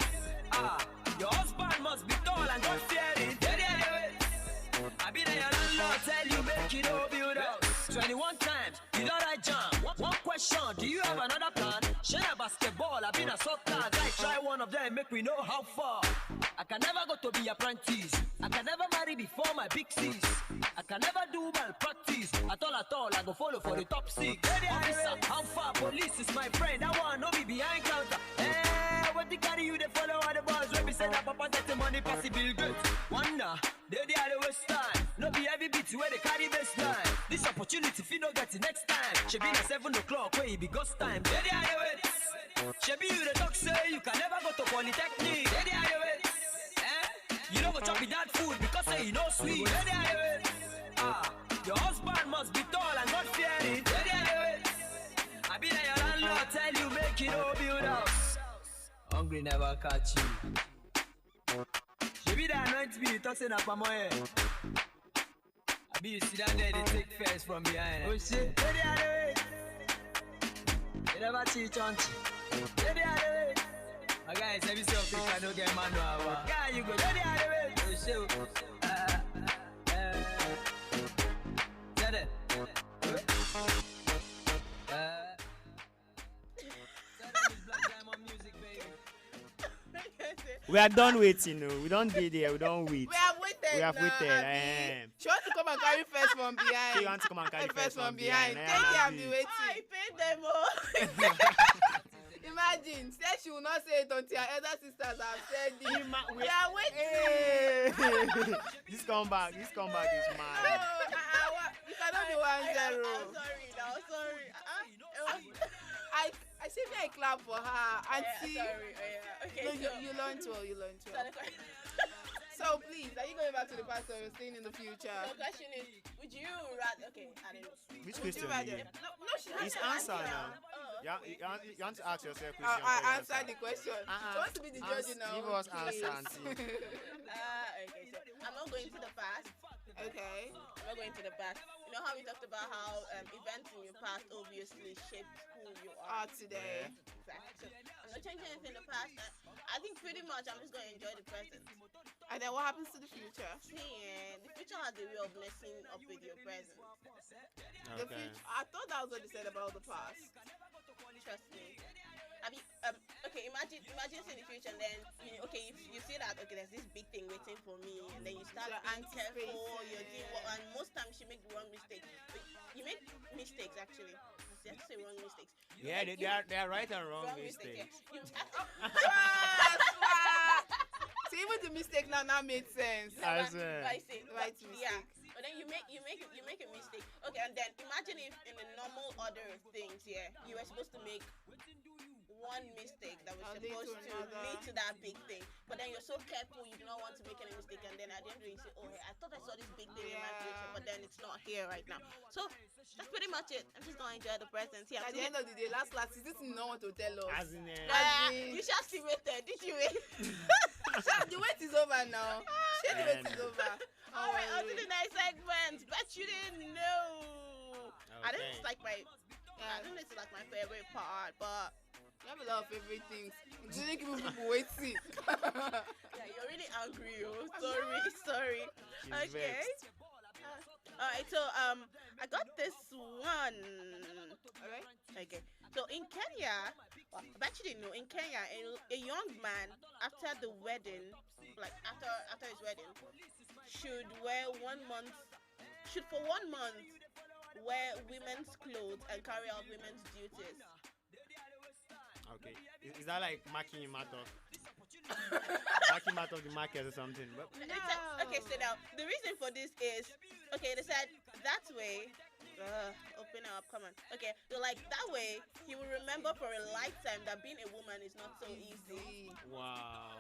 Your husband must be tall and God fearing. Ready are the way. I be your landlord tell you make it no build house. 21 times, you don't like jam. One question, do you have another plan? Share a basketball, I been a soccer guy. Try one of them, make we know how far. I can never go to be apprentice. I can never marry before my big C's. I can never do malpractice. At all, I go follow for the top 6. Officer, how far? Police is my friend. That one no be behind counter. Hey, what they carry you? They follow all the boys. When we send up papa take the money pass the bill good. Wonder, they are the waste time. No be heavy beats where they carry baseline. This opportunity if you don't get it next time. She be at 7 o'clock where it be ghost time. They are the way. She be you the talk say you can never go to polytechnic. They are the way. You don't go chop with that food because say you know sweet. They are the way. Your husband must be tall and God fearing. They are the way. I be your landlord tell you make it no build house. Hungry never catch you. She be the anoint me, tossing up my head. I be you sit down there, they take first from behind. Oh shit, they are the way. You never see chunky. They are the way. My guys, every self I don't get man no. Guy, you go, they are the way. Oh shit. Said it. We are done waiting, no. We don't do there. We don't wait. We have waited. We have now, waited. Abi. She wants to come and carry first from behind. She wants to come and carry first from behind. Take care, be waiting. I paid them all. Imagine, said she will will not say it until our elder sisters have said it. We are waiting. Hey. This comeback is mad. You cannot be 1-0. I'm sorry. No, sorry. I see me I clap for her. Auntie. Sorry. Okay. No, So you learned well. So please, are you going back to the past or staying in the future? the question is, would you rather? Okay, I don't know. Which Would you question rather? again? No, she It's hasn't answer answered. now. You want to ask yourself a question. I answered the question. She wants to be the judge now. Give us please. answer, auntie. Okay, so I'm not going to the past. Okay. I'm not going to the past. You know how we talked about how events in your past obviously shaped who you are today. Exactly. So I'm not changing anything in the past. I think pretty much I'm just going to enjoy the present. And then what happens to the future? See, the future has a way of messing up with your present. The future. I thought that was what they said about the past. Trust me. I mean, okay, imagine seeing the future and then, okay, you see that, okay, there's this big thing waiting for me, and then you start being careful, you're doing what, and most times you make the wrong mistake. You make mistakes, actually. I have to say wrong mistakes. Yeah, they are right and wrong mistakes. See, even the mistake now made sense. Right mistake. Yeah. But then you make a mistake. Okay, and then imagine if in the normal order of things, you were supposed to make one mistake that was supposed to lead to that big thing. But then you're so careful, you do not want to make any mistake, and then at the end of it, you say, oh, hey, I thought I saw this big thing in my future, but then it's not here right now. So that's pretty much it. I'm just gonna enjoy the present. Yeah. At the end of the day, last is this not want to tell us? As in, you should still waited. Did you wait? The wait is over now. The wait is over. All right, on to the next segment. Bet you didn't know. I think it's like my favorite part, but you have a lot of favorite things. You didn't give people waiting. Yeah, you're really angry. Sorry. Okay. Alright, so I got this one. Alright. Okay. So in Kenya, I bet you didn't know. In Kenya, a young man after the wedding, like after his wedding, should for 1 month wear women's clothes and carry out women's duties. Okay. Is that like marking him out of marking him out of the market or something? But Okay, so now the reason for this is, okay, they said that way. Open up, come on. Okay, so like that way, he will remember for a lifetime that being a woman is not so easy. Wow.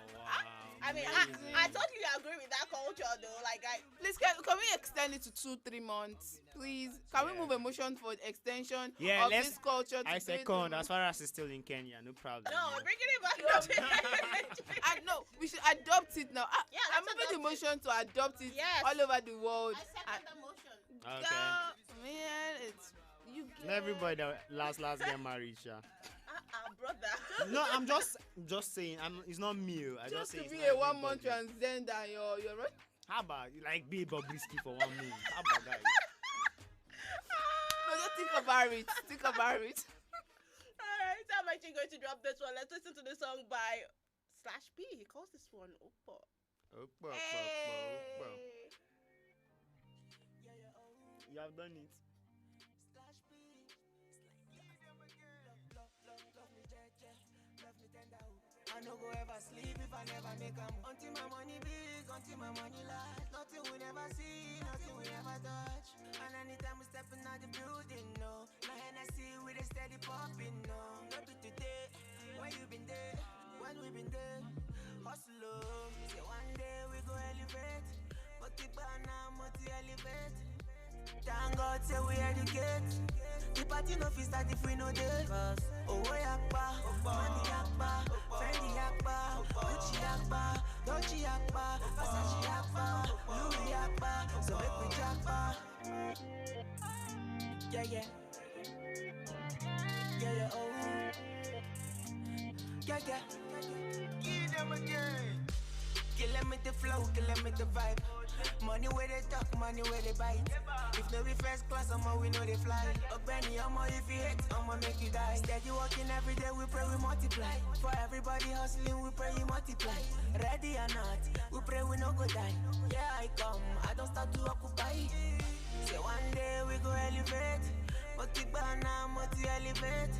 I mean, I totally agree with that culture though. Like, please can we extend it to 2-3 months, please? Can we move emotion for extension of this culture? I second. As far as it's still in Kenya, no problem. No, we're bringing it back. No, we should adopt it now. I'm moving the motion to adopt it all over the world. I second the motion. Okay. Man, it's you. Everybody that last get married, Sha. Brother. No, I'm just saying. It's not me. I just say to it's be not a 1 month everybody. transgender, you're right. How about like be Bobrisky for 1 month? How about that? No, just think about it. Alright, so I'm actually going to drop this one. Let's listen to the song by Slash P. He calls this one Opa. You have done it. I no go ever sleep if I never make a move. Until my money big, until my money large. Nothing we never see, nothing we never touch. And anytime we stepping out the building, no. My Hennessy with a steady popping, no. Not be today, when you been there, when we been there. Hustle, say one day we go elevate. But keep on now, multi-elevate. Thank God, say we educate. The party no fit start if we no dey. Cause oh yakba, money yakba, Fendi yakba, Gucci yakba, Dolce yakba, Versace yakba, Louis yakba. So make we jakba. Yeah. Oh. Yeah. Give them again. Kill them with the flow, kill them with the vibe. Money where they talk, money where they bite. If no be first class, we know they fly. Benny, if you hate, make you die. Steady walking every day, we pray we multiply. For everybody hustling, we pray you multiply. Ready or not, we pray we no go die. Yeah, I come, I don't start to occupy. Say one day we go elevate. But keep on now, multi-elevate.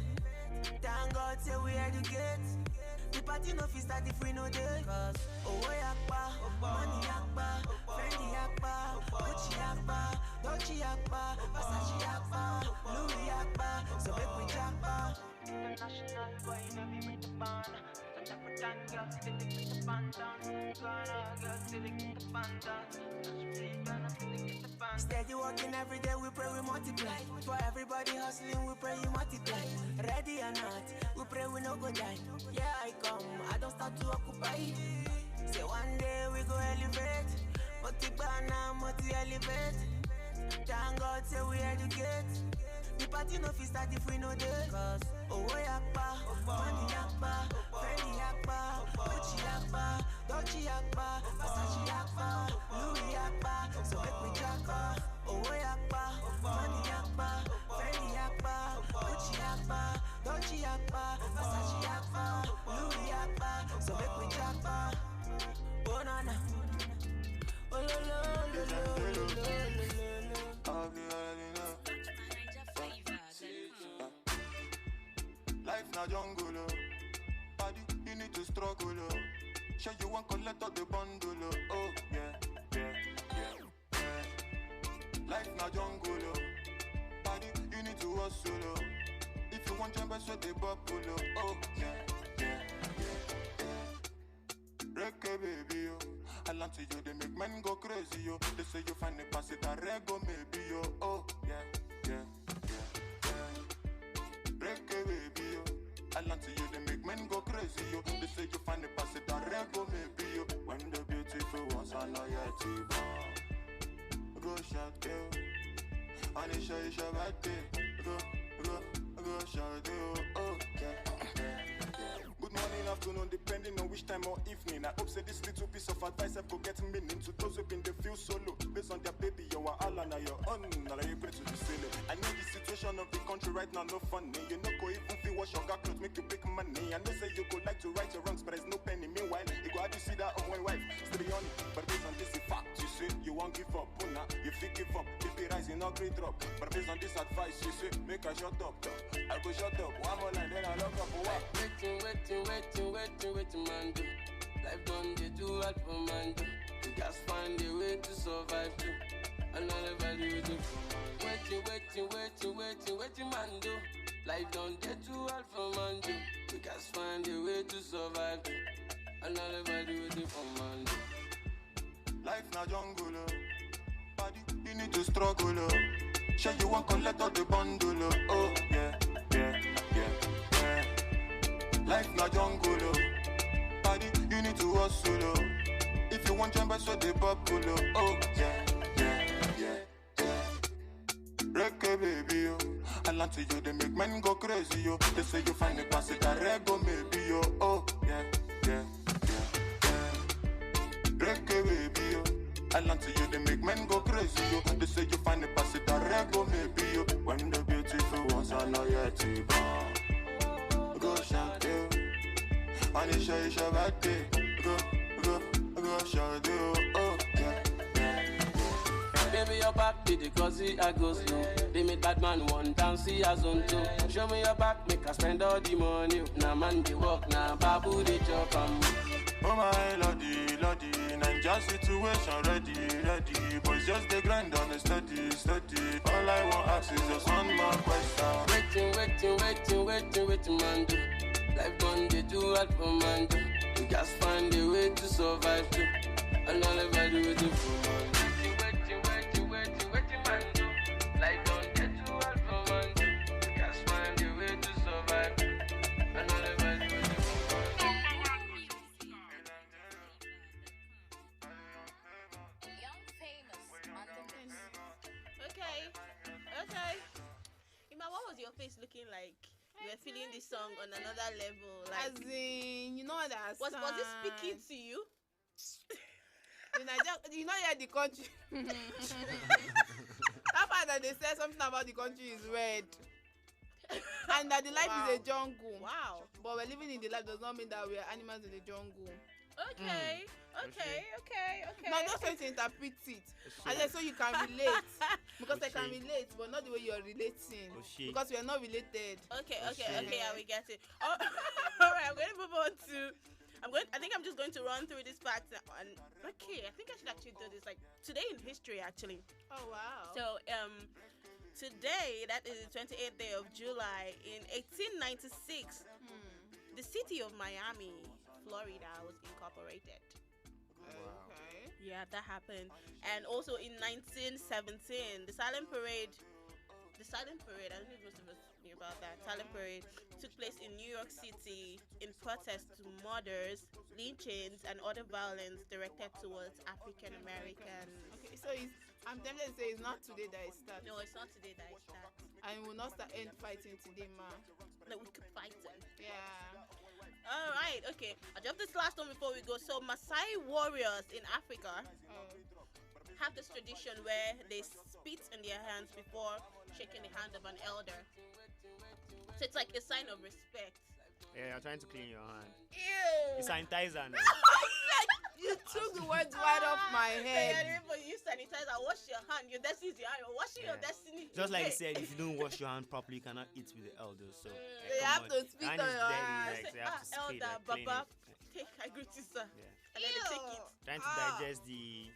Thank God, say we educate. The party no fit start if we no dey. Cause oh yakpa, money yakpa, Fendi yakpa, Gucci yakpa, Dolce yakpa, Versace yakpa, Louis yakpa. So make we jakpa. International boy, baby with the band. South African girls, they with the band down. Ghana girls, they with the band down. Ghana, they with the band. Steady walking every day, we pray we multiply. For everybody hustling, we pray you multiply. Ready or not, we pray we no go die. Yeah, I come, I don't start to occupy. Say one day we go elevate. Multi-banner, multi-elevate. Thank God, say we educate. The party no fit start if we no dey. Cause oh yakpa, money yakpa, Fendi yakpa, Gucci yakpa, Dolce yakpa, Versace yakpa, Louis yakpa. So make we jakpa. Oh yakpa, money yakpa, Fendi yakpa, Gucci yakpa, Dolce yakpa, Versace yakpa, Louis yakpa. So make we jakpa. Oh nana, oh lo lo lo lo lo lo lo. Life na jungle, body you need to struggle. Sure you want collect all the bundle. Oh yeah, yeah, yeah, yeah. Life na jungle, body you need to hustle. If you want jump, sweat the bubble. Oh yeah, yeah, yeah, yeah. Reggae baby yo, I land to you they make men go crazy yo. They say you find the pass it a rego maybe yo. Oh yeah, yeah, yeah, yeah. Reggae baby yo, I land to you they make men go crazy yo. They say you find the pass it a rego maybe yo. When the beautiful ones are not yet born, go shout yo. Anisha is your birthday. Go shout yo. Oh yeah, yeah. Good morning, afternoon, depending on which time or evening. I hope say this little piece of advice I go get meaning to those who been they feel solo. Based on their baby, you are all on your own. Now you pray to the ceiling. I know the situation of the country right now no funny. You know go even feel wash your got clothes, make you big money. I know say you go like to right your wrongs, but there's no penny. Meanwhile, you go have to see that on my wife. Still on it, but based on this fact, you say you won't give up. Puna, you feel give up. BP rising, not great drop. But based on this advice, you say make a shut up. I go shut up. One more line, then I lock up for what? Waiting, man do. Life done they do hard for man do. You just find a way to survive too. Another value with it. Waiting, man do. Life done they do hard for man do. You just find a way to survive too. Another value with it for man do. Life na jungle, body you need to struggle. Sure you want collect all the bundle. Oh yeah, yeah, yeah, yeah. Life na jungle, body you need to hustle. If you want jump, sweat the bubble. Oh yeah, yeah, yeah, yeah. Reggae baby yo, I land to you they make men go crazy yo. They say you find the pass it a rego maybe yo. Oh yeah, yeah, yeah, yeah. Reggae baby yo, I land to you they make men go crazy yo. They say you find the pass it a rego maybe yo. When the beautiful ones are not yet born, go shout yo. Anisha is your birthday. Go shout yo. Oh yeah, yeah, yeah. Baby, your back, did the cosy, I go slow. They made bad man one dance, see as on two. Show me your back, make us spend all the money. Now man, they walk, now babu, they chop. Oh my lordy, Ninja situation ready. Boys just the grind on the steady. All I want ask is just one more question. Waiting, man do. Life done they do hard for man do. You just find a way to survive too. Another value with it for man do. Waiting, man do. Life done they do hard for man do. You just find a way to survive too. Another value with it for man do. Young famous on the mix. Okay. Ima, what was your face looking like? You were feeling this song on another level. Like, as in, you know that was it speaking to you? You know, yeah, the country. That part that they said something about the country is red. And that the life is a jungle. Wow. But we're living in the life does not mean that we are animals in the jungle. Okay. No, just trying to interpret it. And then so you can relate. Because I can relate, but not the way you're relating. Because we are not related. Okay, yeah, we get it. All right. I'm going to move on to. I think I'm just going to run through these facts. And okay, I think I should actually do this like today in history actually. Oh wow. So today, that is the 28th day of July in 1896, the city of Miami, Florida was incorporated. Okay. Yeah, that happened. And also in 1917, the silent parade, I don't know if most of us knew about that. Silent parade took place in New York City in protest to murders, lynchings, and other violence directed towards African Americans. Okay, so I'm tempted to say it's not today that it starts. No, it's not today that it starts. And we'll not end fighting today, ma. No, we keep fighting. Yeah. All right, okay. I'll drop this last one before we go. So Maasai warriors in Africa have this tradition where they spit in their hands before shaking the hand of an elder. So it's like a sign of respect. Yeah, you're trying to clean your hand. Ew. It's sanitizer now. You took the words right off my head. Yeah, but you sanitize and wash your hand. Your destiny is your hand. You're washing your destiny. Just like you said, if you don't wash your hand properly, you cannot eat with the elders. So they have to spit on your hand. Like, they have to spit, elder, like, Baba, take, I greet you, sir. Yeah. And then they take it. Trying to digest the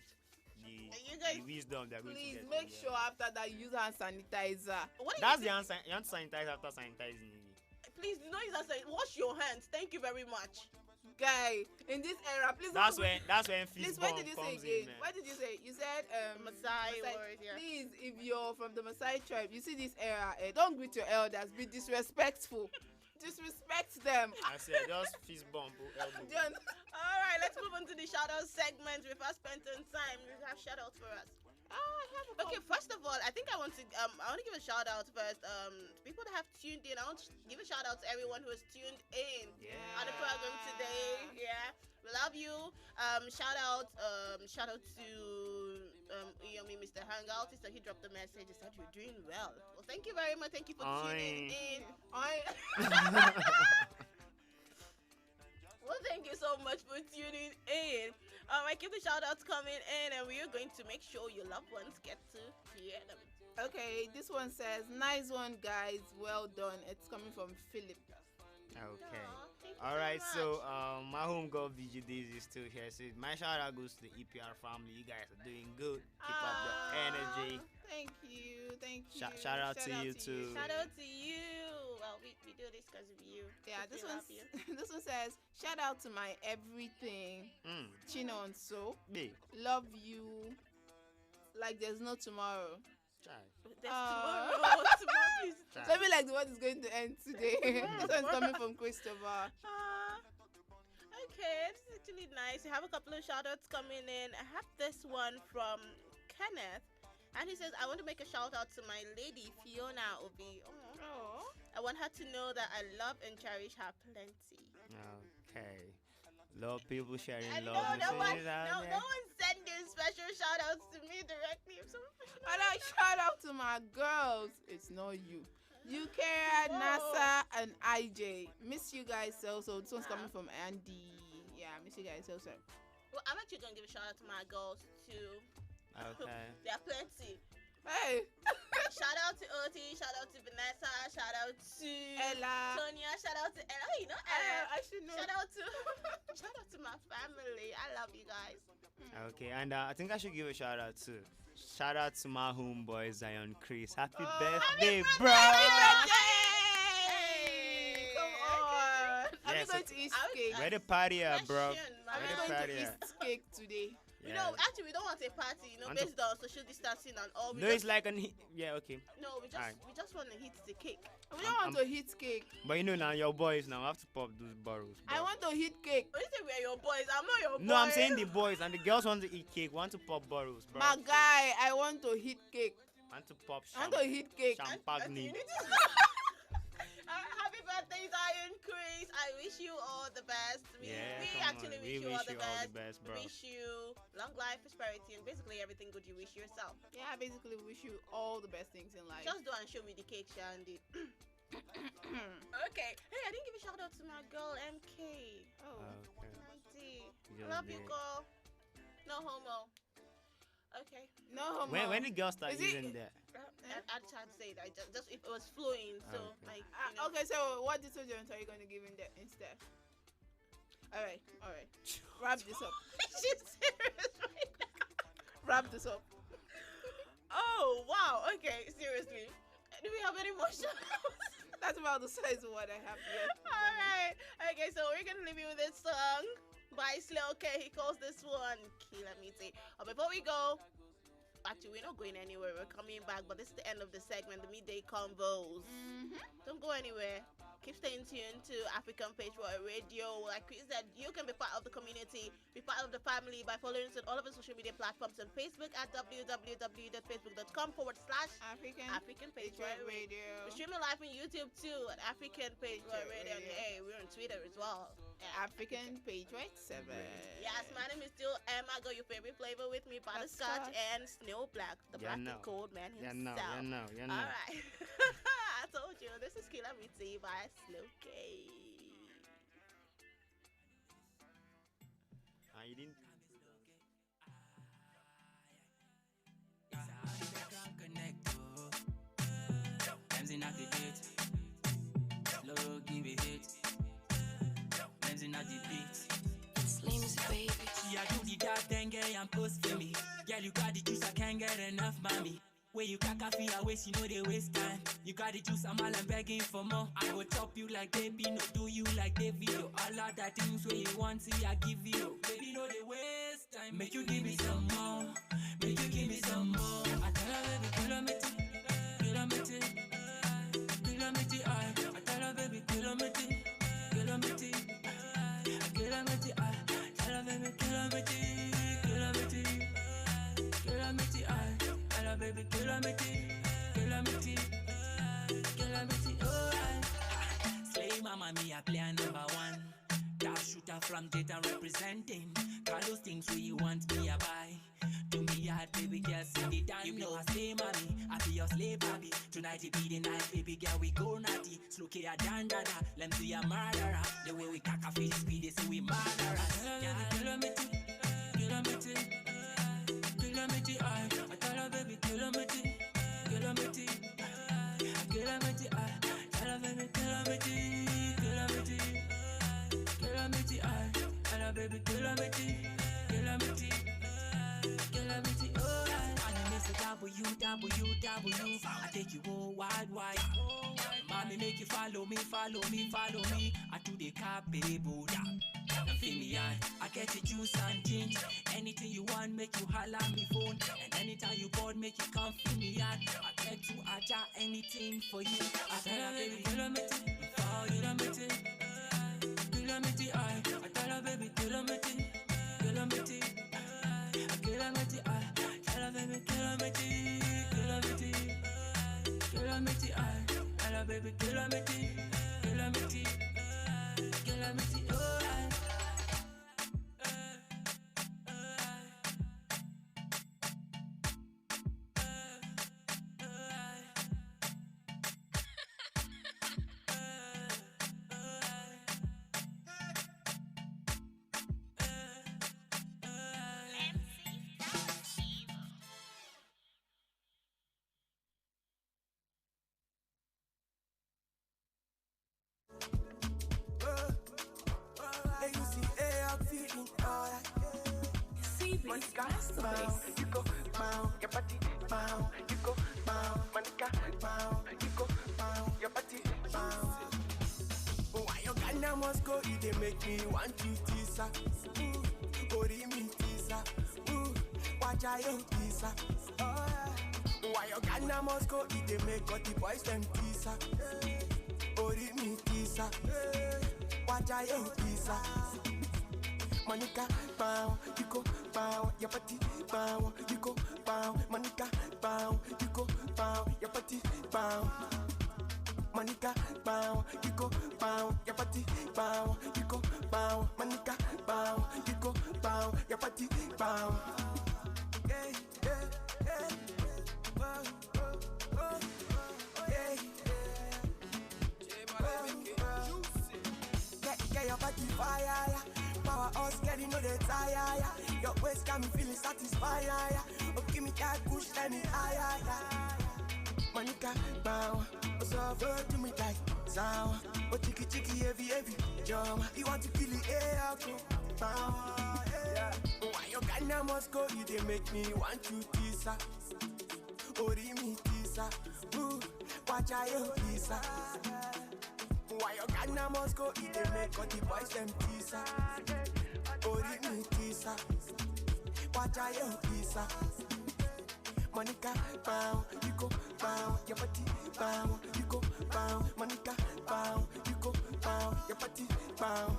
wisdom they're going to Please get. make sure after that you use hand sanitizer. That's the answer. You have to sanitize after sanitizing. Please do not use that. Wash your hands. Thank you very much. Guy, in this era, please. That's when Please, fist what bump did you comes say in, again? man. What did you say? You said Maasai warriors, yeah. Please, if you're from the Maasai tribe, you see this era, don't greet your elders. Be disrespectful. Disrespect them. I said just fist bump. Elbow. All right, let's move on to the shout out segment. Before spending time, we have shout outs for us. Okay, first of all, I think I want to give a shout out first. People that have tuned in, I want to give a shout out to everyone who has tuned in on the program today. Yeah, we love you. Shout out to Yomi, Mr. Hangout. He said he dropped a message. He said you're doing well. Well, thank you very much. Thank you for tuning in. Well, thank you so much for tuning in. I keep the shout outs coming in, and we are going to make sure your loved ones get to hear them. Okay, this one says, nice one, guys. Well done. It's coming from Philip. Okay. All right. So my home girl VG Daisy is still here. So my shout out goes to the EPR family. You guys are doing good. Keep up the energy. Thank you. Thank you. Shout out to you too. Shout out to you. Well, we do this because of you. Yeah, this one this one says, shout out to my everything. Chino and so. Love you like there's no tomorrow. There's tomorrow. Tomorrow is maybe like the world is going to end today. This one's coming from Christopher. Okay, this is actually nice. We have a couple of shout outs coming in. I have this one from Kenneth. And he says, I want to make a shout out to my lady, Fiona Obi. Oh. I want her to know that I love and cherish her plenty. Okay. Love people sharing love. No one sending special shout outs to me directly. And I shout out to my girls. It's not you. UK, NASA, and IJ. Miss you guys also. This one's coming from Andy. Yeah, miss you guys also. Well, I'm actually going to give a shout out to my girls too. Okay. There are plenty. Hey. Shout out to Oti, shout out to Vanessa, shout out to Ella, Tonya, shout out to Ella. Oh, you know Ella. I should know. Shout out to my family. I love you guys. Okay, and I think I should give a shout out too. Shout out to my homeboy Zion Chris. Happy birthday, bro! Happy birthday! Come on. I'm going to eat cake. Where the party at, bro? I'm going to eat cake today. You know, actually, we don't want a party, based on social distancing and all. No, it's like yeah, okay. No, we just want to hit the cake. We don't want to hit cake. But you know now, your boys now have to pop those bottles. I want to hit cake. When you say we're your boys, I'm not your boy. No, I'm saying the boys and the girls want to eat cake, want to pop bottles, bro. My guy, I want to hit cake. Want to pop I want to hit cake. Champagne. Happy birthday, Zion Chris. I wish you all the best. We actually wish you all the best. Bro. Wish you long life, prosperity, and basically everything good you wish yourself. Yeah, basically wish you all the best things in life. Just do and show me the cake, Shandy. Okay. Hey, I didn't give a shout out to my girl, MK. Oh, okay. Love you, girl. No homo. Okay. No homo. When the girls start using that? I tried to say that just if it was flowing. So like. Okay, so what detergent are you going to give in that instead? All right. Wrap this up. She's serious right now. Wrap this up. Oh, wow. Okay, seriously. Do we have any more shows? That's about the size of what I have here. All right. Okay, so we're going to leave you with this song by Slow K. He calls this one Kilamite. Before we go, actually, we're not going anywhere. We're coming back, but this is the end of the segment, the midday convos. Don't go anywhere. Keep staying tuned to African Patriot Radio. Like Chris said, you can be part of the community, be part of the family by following us on all of our social media platforms on Facebook at www.facebook.com/African Patriot Radio. We're streaming live on YouTube too at African Patriot Radio. And hey, we're on Twitter as well. African Patriot 7. Yes, my name is still Emma. Got your favorite flavor with me, butterscotch and Snow Black, the black and cold man himself. You know. All right. I told you, this is Kilamite by Slow K. You didn't. Benzin at the beat. Low, give it hit. Benzin at the beat. Slims, baby. She a do the dark thing, girl, and post for me. Girl, you got the juice, I can't get enough, mommy. Where you cack a fee, I waste, you know they waste time. You got the juice, I'm all I'm begging for more. I will chop you like baby, no do you like Davido. All of that things where you want, see I give you. Baby, no they waste time. Make you give me some more. Make you give me some more. I tell her baby, Kilamite, I tell her baby, Kilamite, I tell her baby, Kilamite, baby, Kilamite, alright. Slay mama, me a player number one. That shooter from Dayton representing. Call those things where you want me a buy. Do me hard, baby girl, sing the dance. You know I slay mommy, I be your slave baby. Tonight it be the night, baby girl, we go naughty. Slow K a dandada, let me see a murderer. The way we cack a face speed, they say we murderer. Kilamite, I tell her baby, Kilamite, I tell her baby, Kilamite, I tell her baby, Kilamite, alright. And I miss a WWW. I take you all wide. Mommy make you follow me. I do the car, baby, Buddha. Feel me, I get the juice and ginger. Anything you want, make you holla me phone. And anytime you bored, make you come feel me out. I get to aja anything for you. I tell her baby, Kilamite, I tell her baby, Kilamite, I tell her baby, Kilamite, I tell her baby, Kilamite, alright. You go bow, your body bow. You go bow, Monica bow. You go bow, your body bow. Why your Ghana must go? It they make me want you tisa. Ori me tisa. Watch out your tisa. Why your Ghana must go? It they make all the boys them tisa. Ori me tisa. Watch out your tisa. Monica bow, you go bow, your body bow, you go bow, Monica bow, you go bow, your body bow. Monica bow, you go bow, your body bow, you go bow, Monica bow, you go bow, your body bow. Yeah, yeah, yeah. Whoa, whoa, whoa, yeah, yeah. Get your body fire, yeah. Power us, girl, you know they tire, Your waist got me feeling satisfied, Oh, give me that push, let me higher, Monica, bow. Oh, so good to me like sound. Oh, chicky, chicky, heavy, heavy. Jama, you want to kill the air, go. Why you Ghana must go, you they make me want you tisa. Ori me tisa. Watch out your tisa. Why you Ghana must go, you they make all the boys them tisa. Ori me tisa. Watch out your tisa. Monica, bow, you go, bow, your body, bow, you go, bow, Monica, bow, you go, bow, your body, bow.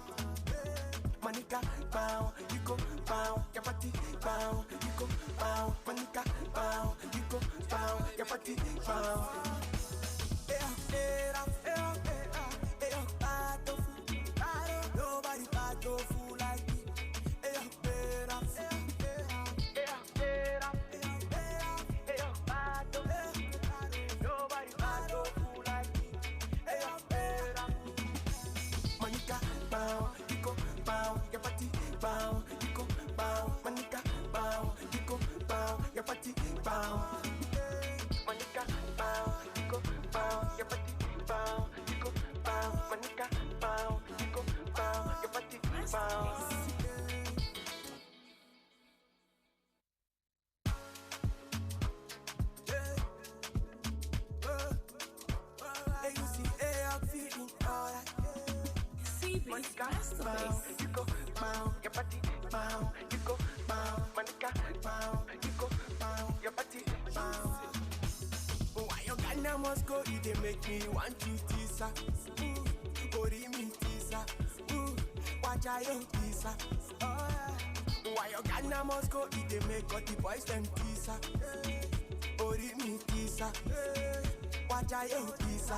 Monica, bow, you go, bow, your body, bow, you go, bow, Monica, bow, you go, bow, your body, bow. Nobody battle fool like me. Nobody battle fool like me. Monica, bow, you go, bow, your body, bow, you go, bow, Monica, bow, you go, bow, your body, bow. Monica, bow, you go, bow, your body, bow, you go, bow, Monica, bow, you go, bow, your body, bow. Hey, you see, hey, I'm feeling alright. Monica, bow, you go, bow, your body, bow, you go, bow, Monica, bow, you go, bow, your body, bow. Why you Ghana must go, you they make me want you tisa. Ori me tisa. Watch out your tisa. Why you Ghana must go, you they make all the boys them tisa. Ori me tisa. Watch out your tisa.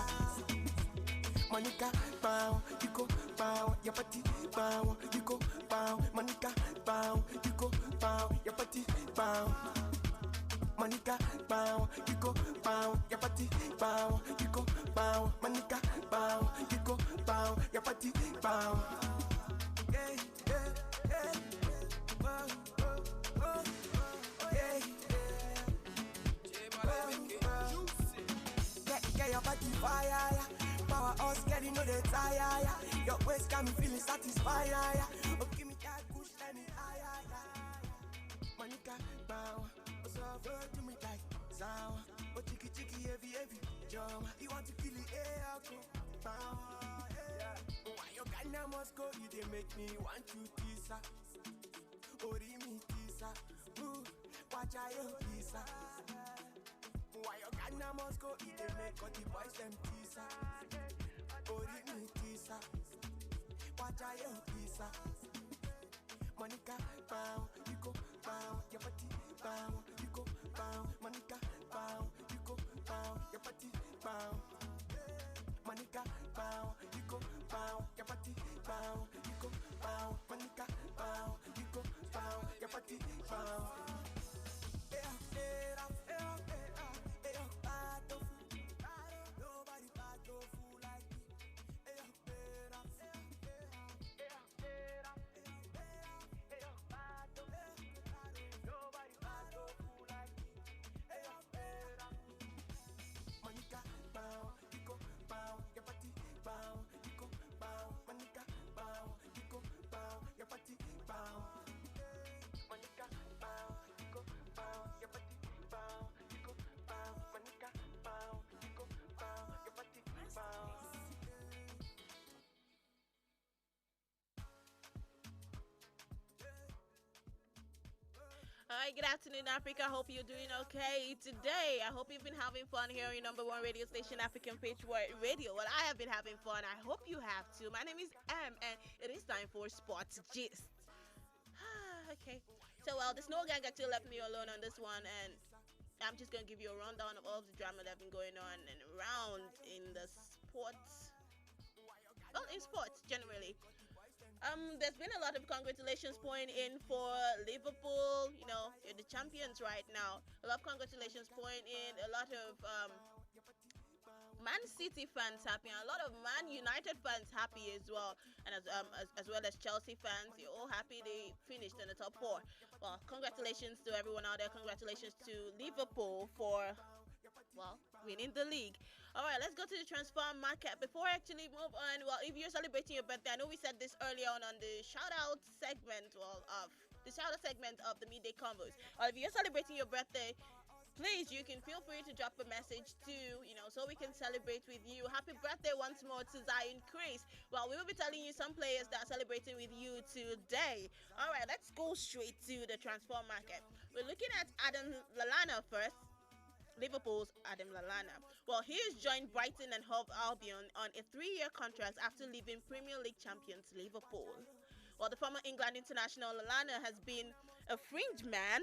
Monica, bow, you go, bow, your body, bow, you go, bow, Monica, bow, you go, bow, your body, bow. Monica, bow, you go, bow, your body, bow, you go, bow, Monica, bow, you go, bow, your body, bow. Yeah, yeah, yeah. Whoa, whoa, whoa, yeah, yeah. Get your body fire, yeah. Power us, get you know the tire, yeah. Your waist got me feeling satisfied, yeah. Oh, give me that push, let me higher, yeah. Monica, bow, oh, so good to me like sound. Oh, chicky, chicky, heavy, heavy, jump. You want to kill the air, go, bow, yeah. Why you Ghana must go, you they make me want you tisa. Ori me tisa. Watch out your tisa. Why you Ghana must go, you they make all the boys them tisa. Ori me tisa. Watch out your tisa. Monica, bow, you go, bow, your body, bow, you go, bow, Monica, bow, you go, bow, your body, bow. Monica, bow, you go, bow, your body, bow, you go, bow, Monica, bow, you go, bow, your body, bow. Nobody battle fool like me. Nobody battle fool like me. Monica, bow, you go, bow, your body, bow, you go, bow, Monica, bow, you go, bow, your body, bow. Monica, bow, you go, bow, your body, bow, you go, bow, Monica, bow, you go, bow, your body, bow. All right, good afternoon, Africa. Hope you're doing okay today. I hope you've been having fun here on your number one radio station, African Patriot Radio. Well, I have been having fun. I hope you have too. My name is Em, and it is time for Sports Gist. Okay. So, well, the Snow Gang actually left me alone on this one, and I'm just going to give you a rundown of all of the drama that's been going on and around in the sports. Well, in sports, generally. There's been a lot of congratulations pouring in for Liverpool. You know, they're the champions right now. A lot of congratulations pouring in. A lot of Man City fans happy, and a lot of Man United fans happy as well, and as well as Chelsea fans. They're all happy they finished in the top four. Well, congratulations to everyone out there. Congratulations to Liverpool for, well, winning the league. All right, let's go to the transfer market. Before I actually move on, well, if you're celebrating your birthday, I know we said this earlier on the shout-out segment, of the Midday Convos. If you're celebrating your birthday, please, you can feel free to drop a message too, so we can celebrate with you. Happy birthday once more to Zion Chris. Well, we will be telling you some players that are celebrating with you today. All right, let's go straight to the transfer market. We're looking at Adam Lallana first. Liverpool's Adam Lallana. Well, he has joined Brighton and Hove Albion on a 3-year contract after leaving Premier League champions Liverpool. Well, the former England international Lallana has been a fringe man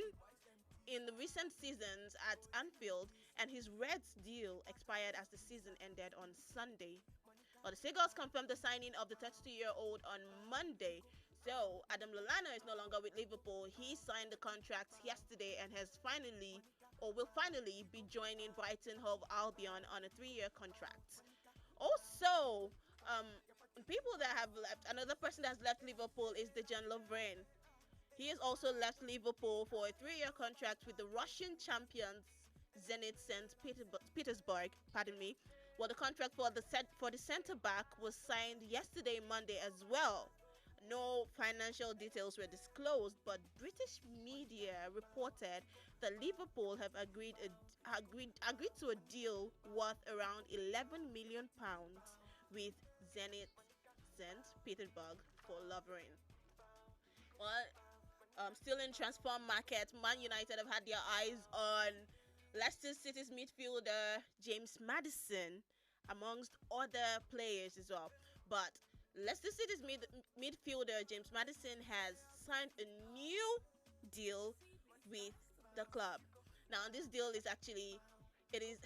in the recent seasons at Anfield, and his Reds deal expired as the season ended on Sunday. Well, the Seagulls confirmed the signing of the 32-year-old on Monday. So, Adam Lallana is no longer with Liverpool. He signed the contract yesterday and will finally be joining Brighton Hove Albion on a 3-year contract. Also, people that have left, another person that's left Liverpool is Dejan Lovren. He has also left Liverpool for a 3-year contract with the Russian champions Zenit St. Petersburg. Well, the contract for the centre back was signed yesterday, Monday, as well. No financial details were disclosed, but British media reported that Liverpool have agreed to a deal worth around £11 million with Zenit St. Petersburg for Lovren. Well, still in transfer market, Man United have had their eyes on Leicester City's midfielder James Maddison, amongst other players as well. But Leicester City's midfielder James Maddison has signed a new deal with the club. Now, this deal is actually very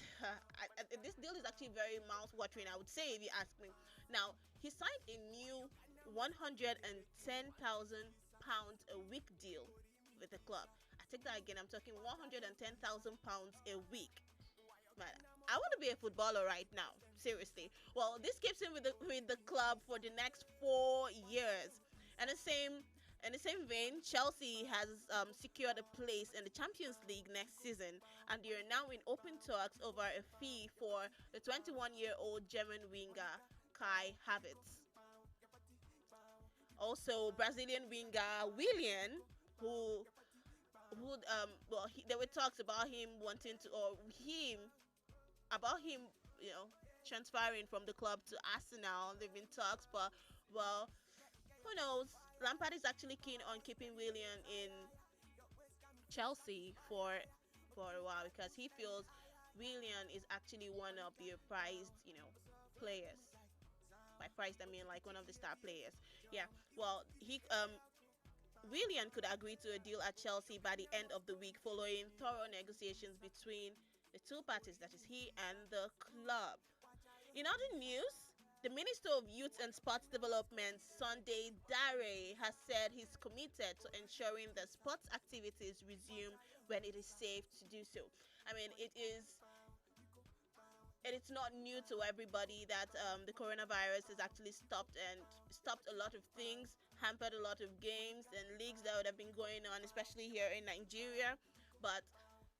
mouth-watering, I would say, if you ask me. Now, he signed a new £110,000 a week deal with the club. I take that again. I'm talking £110,000 a week. Man, I want to be a footballer right now. Seriously. Well, this keeps him with the club for the next 4 years. And in the same vein, Chelsea has secured a place in the Champions League next season, and they are now in open talks over a fee for the 21-year-old German winger Kai Havertz. Also, Brazilian winger Willian, there were talks about him transferring from the club to Arsenal. They've been talks, but well, who knows? Lampard is actually keen on keeping Willian in Chelsea for a while, because he feels Willian is actually one of the prized, players. By prized, I mean like one of the star players. Yeah. Well, Willian could agree to a deal at Chelsea by the end of the week, following thorough negotiations between the two parties, that is he and the club. In other news, the Minister of Youth and Sports Development, Sunday Dare, has said he's committed to ensuring that sports activities resume when it is safe to do so. I mean, it's not new to everybody that the coronavirus has actually stopped a lot of things, hampered a lot of games and leagues that would have been going on, especially here in Nigeria. But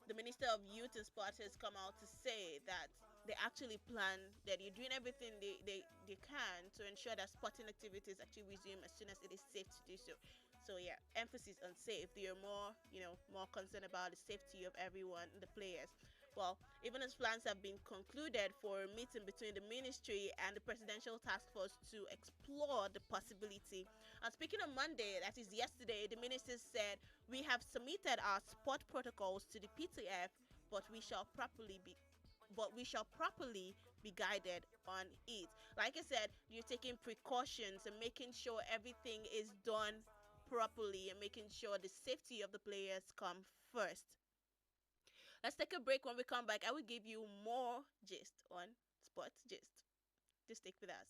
the Minister of Youth and Sports has come out to say that they actually plan, that they're doing everything they can to ensure that sporting activities actually resume as soon as it is safe to do so. So yeah, emphasis on safe. They are more concerned about the safety of everyone, the players. Well, even as plans have been concluded for a meeting between the ministry and the presidential task force to explore the possibility. And speaking on Monday, that is yesterday, the minister said, "We have submitted our sport protocols to the PTF, but we shall properly be guided on it." Like I said, you're taking precautions and making sure everything is done properly and making sure the safety of the players come first. Let's take a break. When we come back, I will give you more gist on Sports Gist. Just stick with us.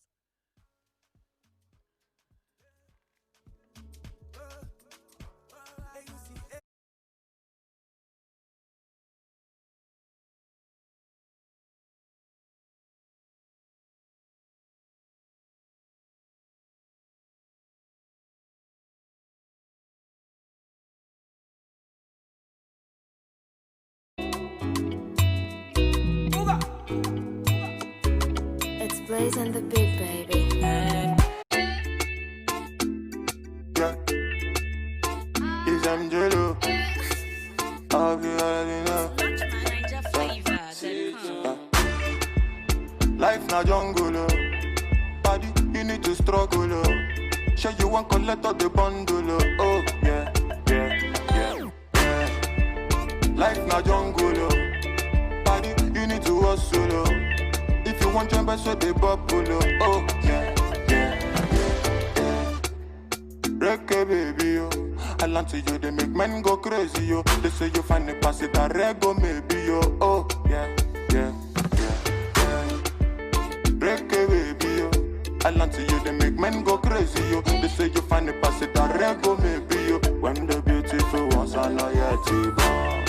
Blaze and the Big Baby. Yeah. It's Angelo. I'll be already know. Life na jungle, oh. Body, you need to struggle, oh. Sure you want collect all the bundle, oh. Oh, yeah, yeah, yeah, yeah. Life na jungle, oh. Body, you need to hustle, oh. If you want jump, so they bubble, oh. Oh, yeah, yeah, yeah, yeah. Reggae baby, oh. I land to you, they make men go crazy, yo. They say you find the pass it, a rego maybe, yo. Oh, yeah, yeah, yeah, yeah. Reggae baby, yo. I land to you, they make men go crazy, yo. They say you find the pass it, a rego maybe, yo. When the beautiful ones are not yet born.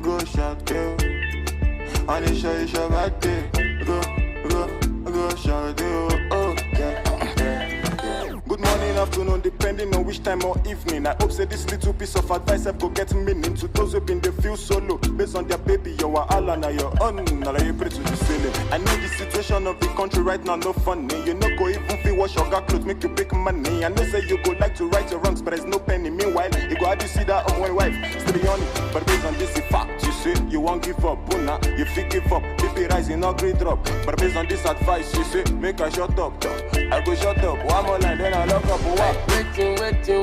Go shot, yo. Anisha, it's your birthday. Go shot, yo. Oh, yeah. Good morning, afternoon, depending on which time or evening. I hope say this little piece of advice I go get meaning to those who been they feel solo. Based on their baby, you are all on your own. Now you pray to the ceiling. I know the situation of the country right now no funny. You know go even feel wash your got clothes, make you big money. I know say you go like to right your wrongs, but there's no penny. Meanwhile, you go how do you see that on one wife? Still on it, but based on this fact, you say you won't give up. Buna, you feel give up. BP rising, not great drop. But based on this advice, you say make I shut up. I go shut up. One more line, then I lock up. Waiting, man, do.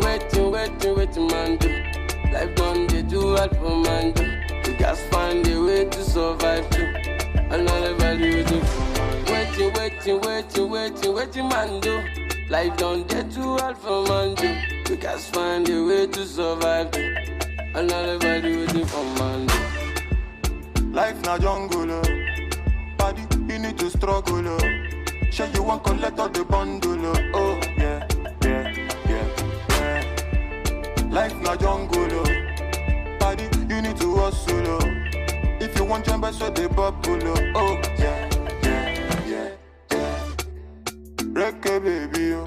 Life done, they do all for man, do. You guys find a way to survive, too. Another value, do. Waiting, man, do. Life done, they do all for man, do. You guys find a way to survive, too. Another value, do for man, do. Life na jungle, oh. Body, you need to struggle, oh. Sure you want collect all the bundle, oh. Oh, yeah. Life na jungle, oh. Body, you need to hustle, oh. If you want jump, so they bubble, oh. Oh, yeah, yeah, yeah, yeah. Reggae baby, oh.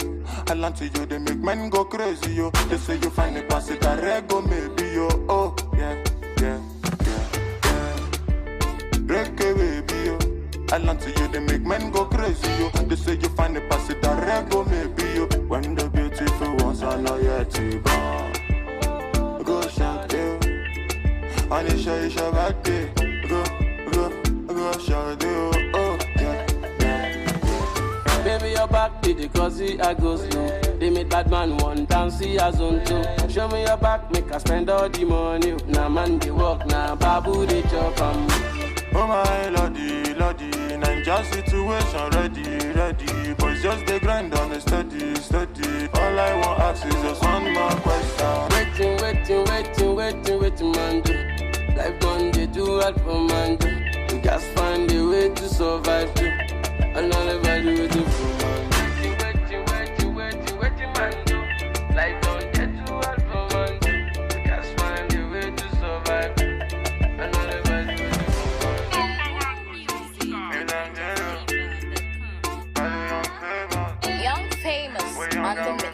I land to you, they make men go crazy, yo. They say you find the pass it, a rego maybe, yo. Oh, yeah, yeah, yeah, yeah. Reggae baby, oh. I land to you, they make men go crazy, yo. They say you find the pass it, a rego maybe, yo. When the beautiful ones are not yet born. Go shout, yo. Anisha, it's your birthday. Go shout, yo. Oh, yeah, yeah, yeah. Baby, your back did it cause I go slow. They made bad man one dance, see as on two. Show me your back, make I spend all the money. Now man, they walk, now babu, they chop, oh my lordy, Ninja situation ready. Boys just they grind on a steady. All I want ask is just one more question. Waiting, man, do. Life done, they do all for man, do. You guys find a way to survive, too. Another value, do for man. Waiting, man, do. Life done, they do all for man, do. You guys find a way to survive, too. Another value, do for man. Young famous on the mix.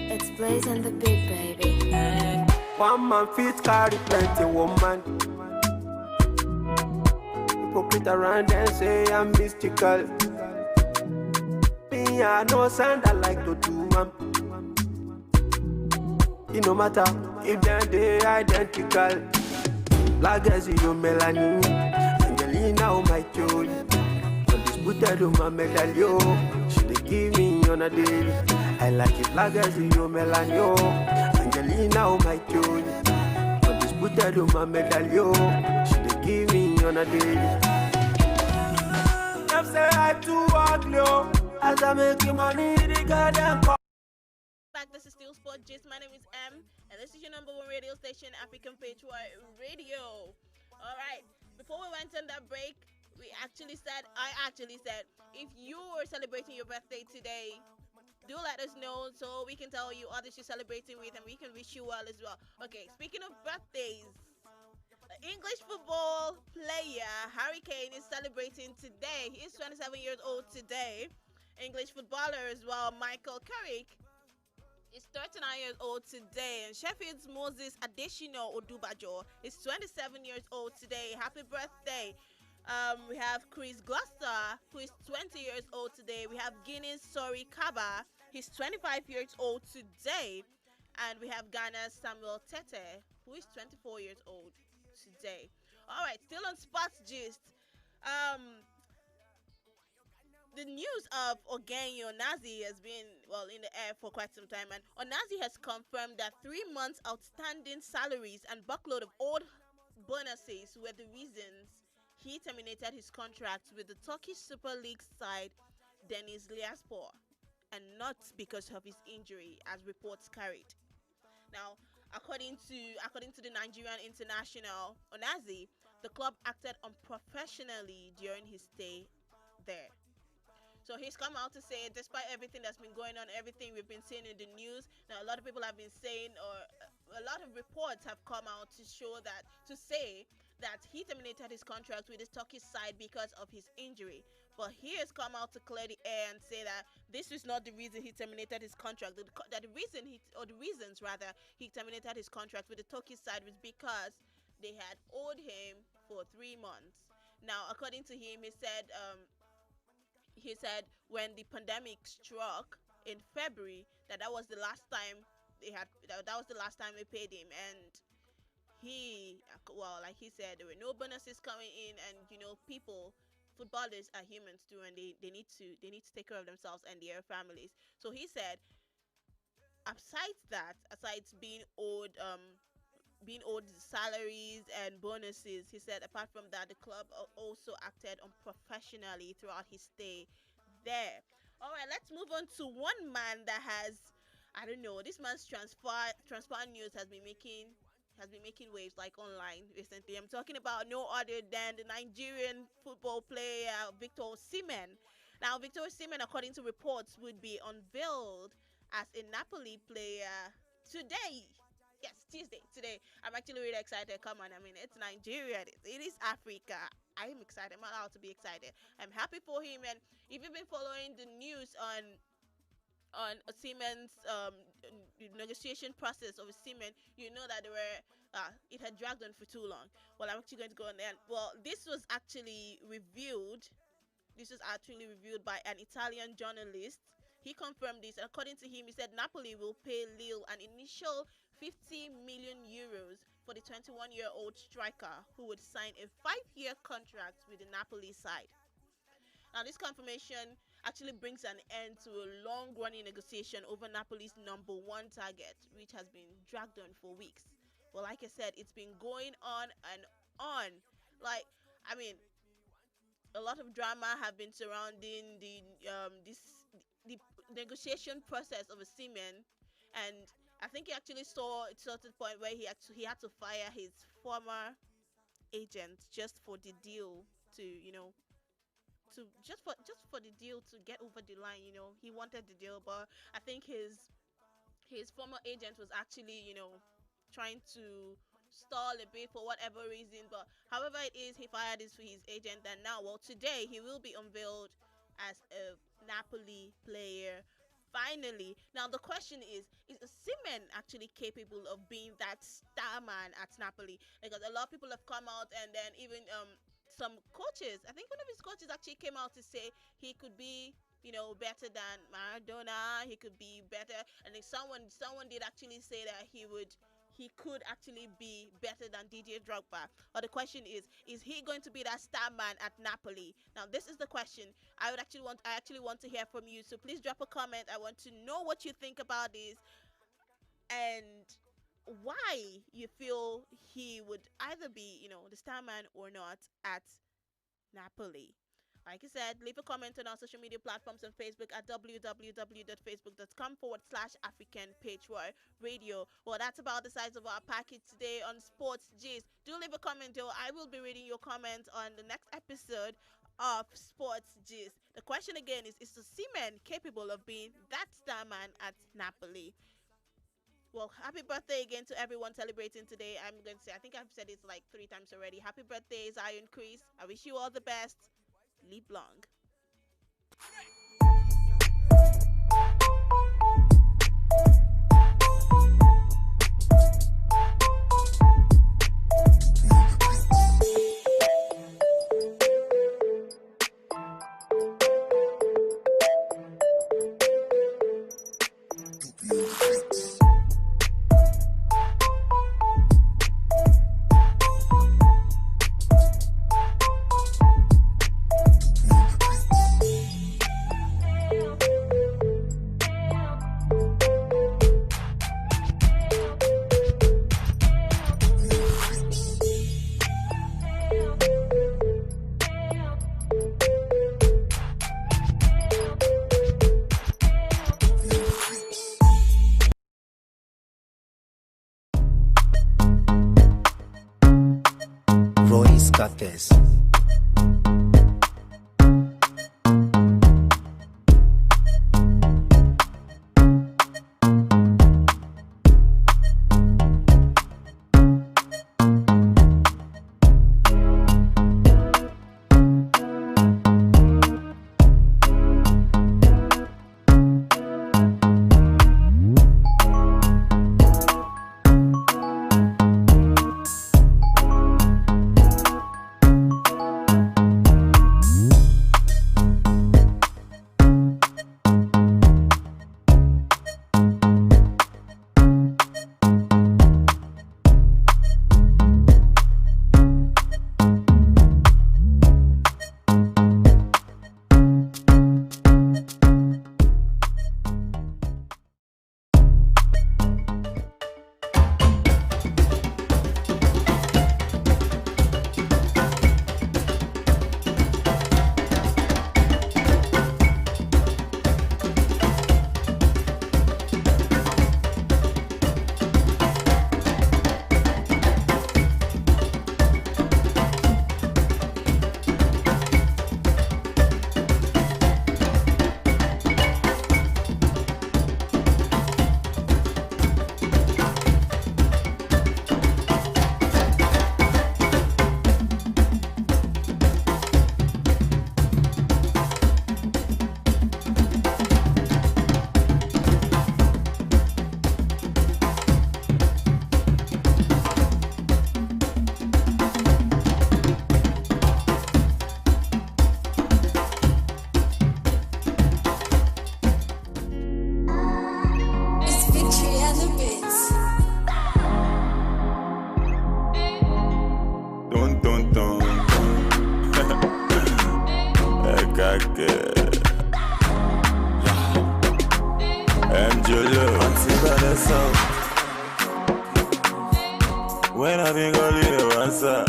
It's Blaze and the Big Baby. One man fit carry plenty woman. Hypocrite around and say I'm mystical. Me I know sound I like to do man. It no matter if they identical. Black as you melanin, Angelina oh my joy. Undisputed on my medallion. She dey give me on a daily. I like it black as you melanin. Angelina oh my joy. Undisputed on my medallion. She dey give me on a daily. Them say I too ugly, oh. As I make money, the goddamn call. Back, this is Still Sport Gist. My name is M, and this is your number one radio station, African Patriot Radio. All right, before we went on that break, I actually said, if you were celebrating your birthday today, do let us know so we can tell you others you're celebrating with, and we can wish you well as well. Okay, speaking of birthdays, English football player Harry Kane is celebrating today. He is 27 years old today. English footballer as well, Michael Carrick, is 39 years old today. And Sheffield's Moses Adesina Odubajo is 27 years old today. Happy birthday. We have Chris Gloucester, who is 20 years old today. We have Guinness Sori Kaba. He's 25 years old today. And we have Ghana's Samuel Tete, who is 24 years old today. All right, still on Sports Gist. The news of Ogenyi Onazi has been, in the air for quite some time. And Onazi has confirmed that 3 months outstanding salaries and buckload of old bonuses were the reasons he terminated his contract with the Turkish Super League side Deniz Liaspor, and not because of his injury, as reports carried. Now, according to the Nigerian international Onazi, the club acted unprofessionally during his stay there. So he's come out to say, despite everything that's been going on, everything we've been seeing in the news, now a lot of people have been saying, or a lot of reports have come out to say that he terminated his contract with his Turkish side because of his injury. But he has come out to clear the air and say that this is not the reason he terminated his contract. That the reasons he terminated his contract with the Turkish side was because they had owed him for 3 months. Now, according to him, he said when the pandemic struck in February that was the last time they paid him, and like he said, there were no bonuses coming in, and footballers are humans too, and they need to take care of themselves and their families. So he said, aside being owed salaries and bonuses, he said apart from that, the club also acted unprofessionally throughout his stay there. All right, let's move on to one man that has, this man's transfer news has been making waves like online recently. I'm talking about no other than the Nigerian football player Victor Osimhen. Now, Victor Osimhen, according to reports, would be unveiled as a Napoli player today. Yes, Tuesday, today. I'm actually really excited. Come on, it's Nigeria. It is Africa. I am excited. I'm allowed to be excited. I'm happy for him. And if you've been following the news on Osimhen's negotiation process of Osimhen, you know that it had dragged on for too long. Well, I'm actually going to go on there. Well, this was actually reviewed. This was actually reviewed by an Italian journalist. He confirmed this, and according to him, he said Napoli will pay Lille an initial 50 million euros for the 21-year-old striker who would sign a 5-year contract with the Napoli side. Now, this confirmation actually brings an end to a long-running negotiation over Napoli's number 1 target, which has been dragged on for weeks. Well, like I said, it's been going on and on. A lot of drama have been surrounding the negotiation process of Osimhen, and I think he actually saw it to the point where he had to fire his former agent just for the deal to just for the deal to get over the line. He wanted the deal, but I think his former agent was actually trying to stall a bit for whatever reason. But however it is, he fired his agent, and now, today he will be unveiled as a Napoli player finally. Now the question is Osimhen actually capable of being that star man at Napoli? Because a lot of people have come out, and then even some coaches, I think one of his coaches actually came out to say he could be better than Maradona, he could be better, and then someone did actually say that he could actually be better than Didier Drogba. Or the question is he going to be that star man at Napoli? Now, this is the question I actually want to hear from you. So please drop a comment. I want to know what you think about this and why you feel he would either be, the star man or not at Napoli. Like I said, leave a comment on our social media platforms on Facebook at www.facebook.com/African Patriot Radio. Well, that's about the size of our package today on Sports Gist. Do leave a comment, though. I will be reading your comments on the next episode of Sports Gist. The question again is Osimhen capable of being that star man at Napoli? Well, happy birthday again to everyone celebrating today. I'm going to say, I think I've said it like 3 times already. Happy birthday, Zion Chris. I wish you all the best. Live long. Royce Cates. When I think I'll leave you answer.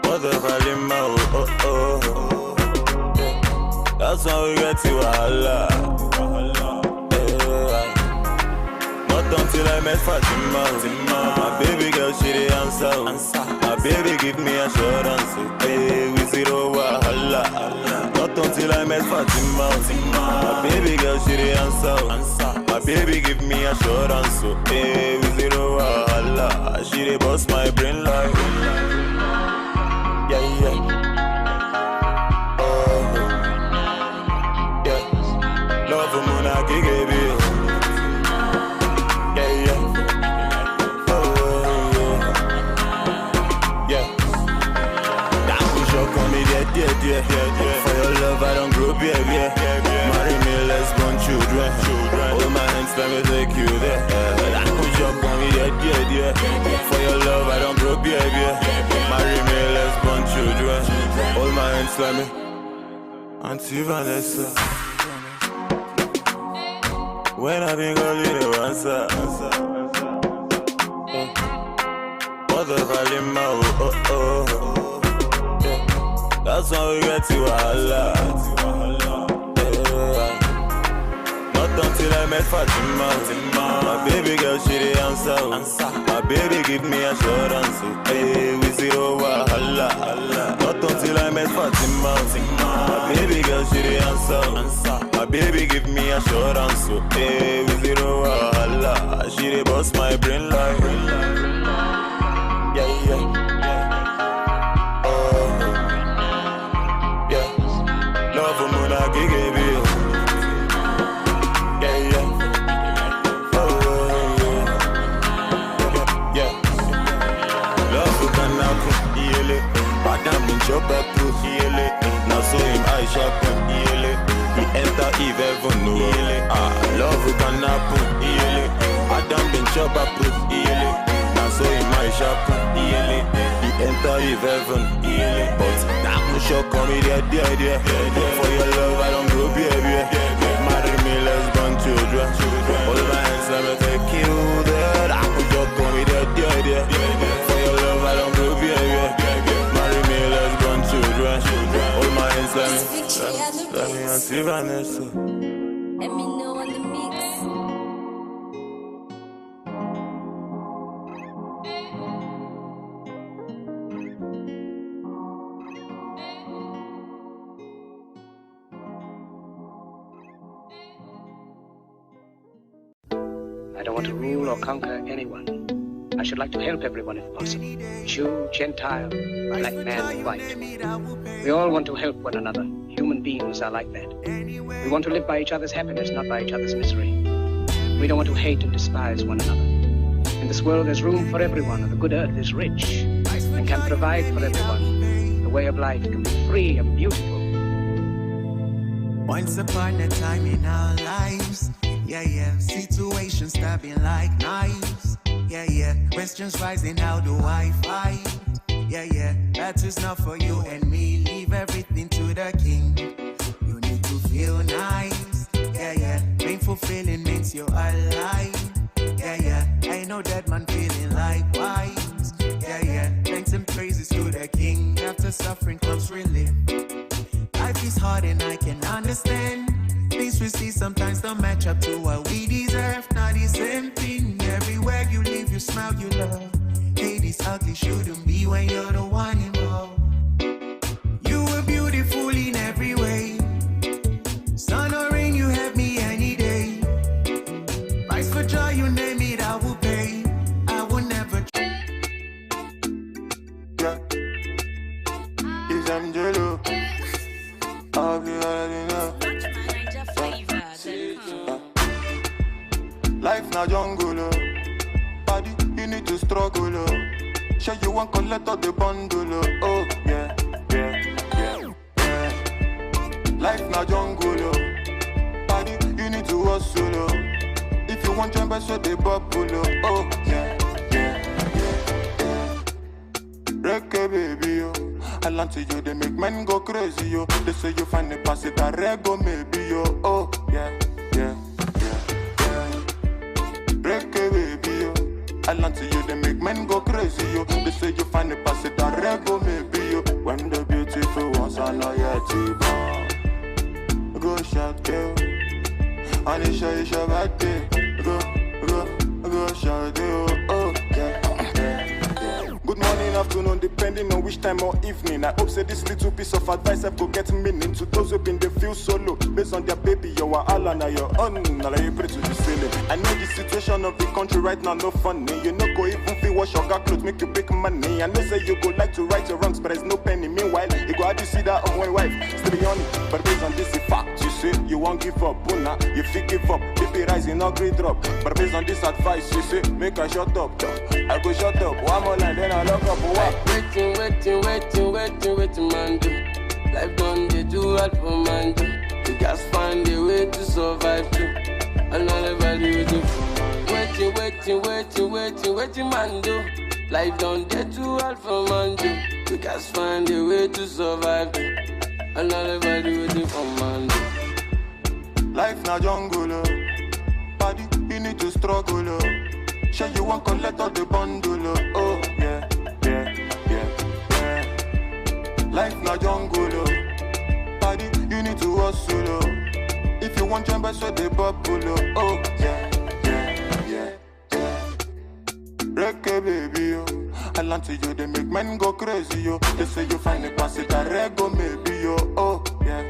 What the Valima, oh. That's why we get to Allah. Not until I met Fatima. My baby girl, she the answer. My baby give me assurance. Hey, we zero wahala. Not until I met Fatima. My baby girl, she the answer. My baby give me assurance. Hey, we zero wahala. She the boss my brain like. Yeah. Oh, yeah. Love for Monaki, baby. Yeah. For your love, I don't grow up, yeah. Marry me, let's born children. Hold my hands, let me take you there. I push up on me, yeah. For your love, I don't grow up, yeah. Marry me, let's born children. Hold my hands, let me. Auntie Vanessa. When I think I'll leave you answer. What the Valima, oh. That's why we get to Allah. Not until I met Fatima. My baby girl, she the answer. My baby give me assurance. Hey, we zero wahala. Not until I met Fatima. My baby girl, she the answer. My baby give me assurance, so hey, with zero wahala. She dey bust my brain like, yeah, yeah. Love for Mona Gigi, yeah, yeah. Yeah. Love for Kanaku, yele. Madam in chop up, yele. Now so him I shop, yele. He enter Eve heaven, no, yele. Love for Kanaku, yele. Madam in chop up, yele. Now so him I shop, yele. He enter Eve heaven, yele. But now no shock on me, dear. For your love, I don't grow, baby. Marry me, let's born children. Hold my hands, let me take you there. I could just call me dear. For your love, I don't grow, baby. Marry me, let's born children. Hold my hands, let me see Vanessa. Let me know on the mix. I don't want to rule or conquer anyone. I should like to help everyone if possible. Jew, Gentile, black man, white. We all want to help one another. Human beings are like that. We want to live by each other's happiness, not by each other's misery. We don't want to hate and despise one another. In this world there's room for everyone, and the good earth is rich and can provide for everyone. The way of life can be free and beautiful. Once upon a time in our lives, yeah, situations stabbing like knives, yeah, questions rising, how do I fight? Yeah, that is not for you and me, leave everything to the king. You need to feel nice, yeah, painful feeling means you're alive, yeah, ain't no dead man feeling likewise, yeah, thanks and praises to the king, after suffering comes relief. Life is hard and I can understand. Things we see sometimes don't match up to what we deserve. Not the same thing. Everywhere you live, you smile, you love. Hate is ugly, shouldn't be when you're the one involved. You were beautiful in every way. Sun or rain, you have me any day. Price for joy, you name it, I will pay. I will never. Yeah. Is Angelo. I'll be already know. Life na jungle, oh. Body, you need to struggle, oh. Sure you want collect all the bundle, oh. Yeah. Life na jungle, oh. Body, you need to hustle, oh. If you want jump, so they bubble, oh. Yeah. Reggae baby, yo. I land to you, they make men go crazy, yo. They say you find the pass it a rego, maybe, yo. Oh, yeah. Reggae baby, yo. I land to you, they make men go crazy, yo. They say you find the pass it a rego, maybe, yo. When the beautiful ones are not yet born. Go shout, girl. Anisha, it's your birthday. Go shout, oh, yeah. Good morning, afternoon, depending on which time or evening. I hope say this little piece of advice I go get meaning to those who been they feel solo. Based on their baby, you are all on your own. Now you pray to the ceiling. I know the situation of the country right now, no funny. You know go even feel wash your clothes, make you big money. I know say you go like to right your wrongs, but there's no penny. Meanwhile, you go how you see that of one wife, still on it. But based on this fact, you say you won't give up, Buna. You feel give up, baby rising, no great drop. But based on this advice, you say make a shut up. I go shut up, one more line, then I lock up. What? Waiting, man, do. Life done, they do hard for man, do. You guys find a way to survive, too. And all everybody do. Waiting, man, do. Life done, they do hard for man, do. You guys find a way to survive, too. And all everybody do for man, do. Life na jungle, oh. Body, you need to struggle, oh. Sure you want collect all the bundle, oh, yeah. Life na jungle, oh. Body, you need to hustle, oh. If you want jump, so they bubble, oh, yeah. Reggae baby, oh. I land to you, they make men go crazy, yo. They say you find a pass it a rego, maybe, yo, oh, yeah.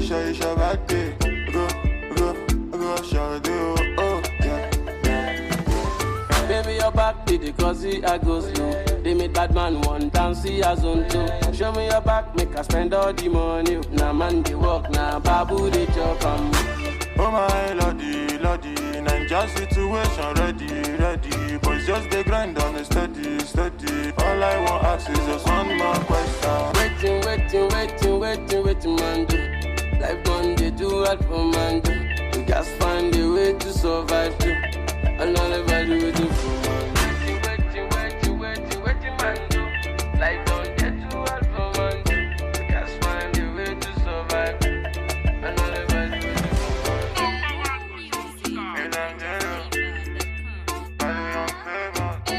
sure it's your birthday. Go, shawty, oh, yeah. Baby, your back did it cause I go slow. They made bad man one down, see a zone two. Show me your back, make I spend all the money. Now man they walk, now babu they chop Oh my lordy, Ninja situation ready. Boys just they grind on me steady. All I want ask is just one more question. Waiting, man do. Life done they do hard for man do. You guys find a way to survive too. And all I do is do for man. Waiting, man do. Life done they do hard for man do. You guys find a way to survive. And all I do is do for man.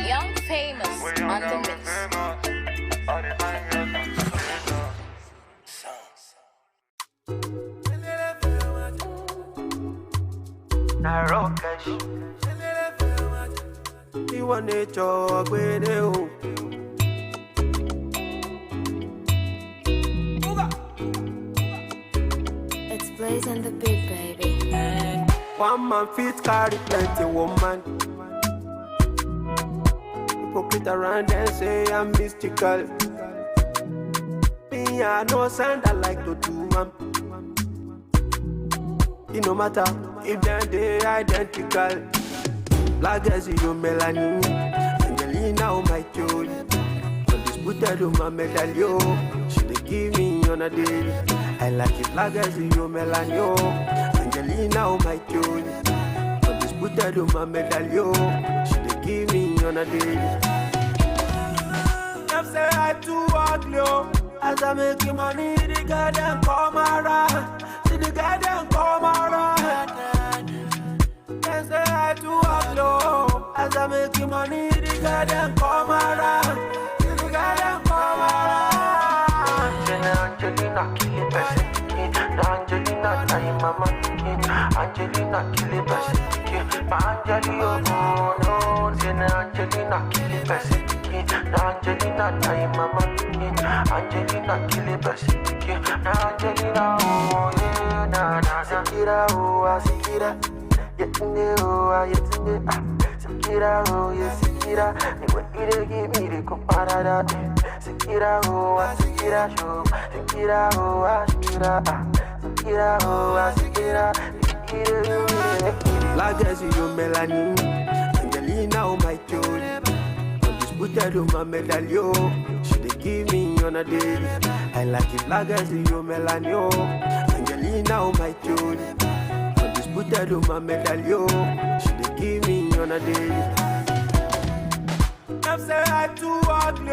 Young famous on the mix. Iwa nature gwede o. It's Blaze and the Big Baby. One man fit carry plenty woman. Hypocrite around and say I'm mystical. Me I no send I like to do man. It no matter if they identical. Black as you Melanie, Angelina oh my Jolie. Undisputed oh my medallion. She dey give me on a daily. I like it black as you Melanie, Angelina oh my Jolie. Undisputed oh my medallion. She dey give me on a daily. Them say I too ugly, oh. As I make money, the guy them come around. See the guy them come around. They say I too ugly, as I make money, the guy them come around. See the guy them come around. Angelina kill it person. Angelina tie mama. Angelina kill it person. My Angelina oh no. Angelina kill it person. Angelina tie mama. Angelina kill it person. Angelina oh yeah na Sikira oh Sikira. Yetunde oh yetunde Sikira oh yeah Sikira. Ni what you give me the comparada. Sikira oh Sikira show. Sikira oh Sikira. Sikira oh Sikira. Black as you Melanie, Angelina oh my Jolie. Undisputed oh my medallion. She dey give me on a daily. I like it black as you Melanie, Angelina oh my Jolie. Undisputed oh my medallion. She dey give me on a daily. Them say I too ugly,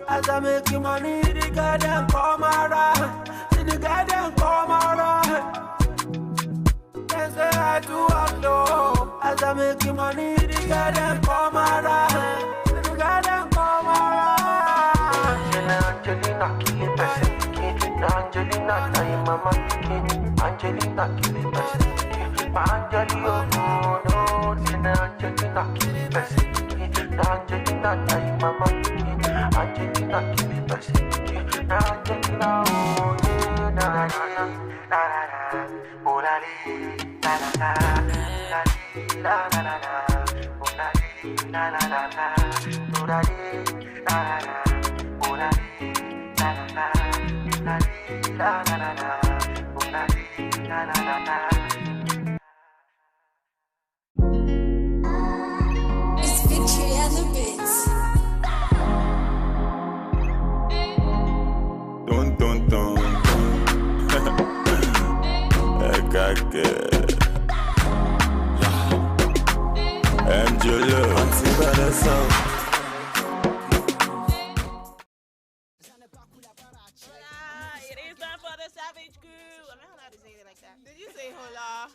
as I make money, the guy them come around. See the guy them come around. They say I too ugly, as I make money, the guy them come around. See the guy them come around. Angelina kill it person. Angelina tie mama. Angelina kill it person. My Angelina oh no. Angelina kill it person. Angelina tie mama. Angelina kill it person. Angelina oh yeah na na na oh la la la la la la oh la la la la oh la la oh la It's Victory and the Bits. Dun. Angela, Anti-Vanessa. Did you say hola?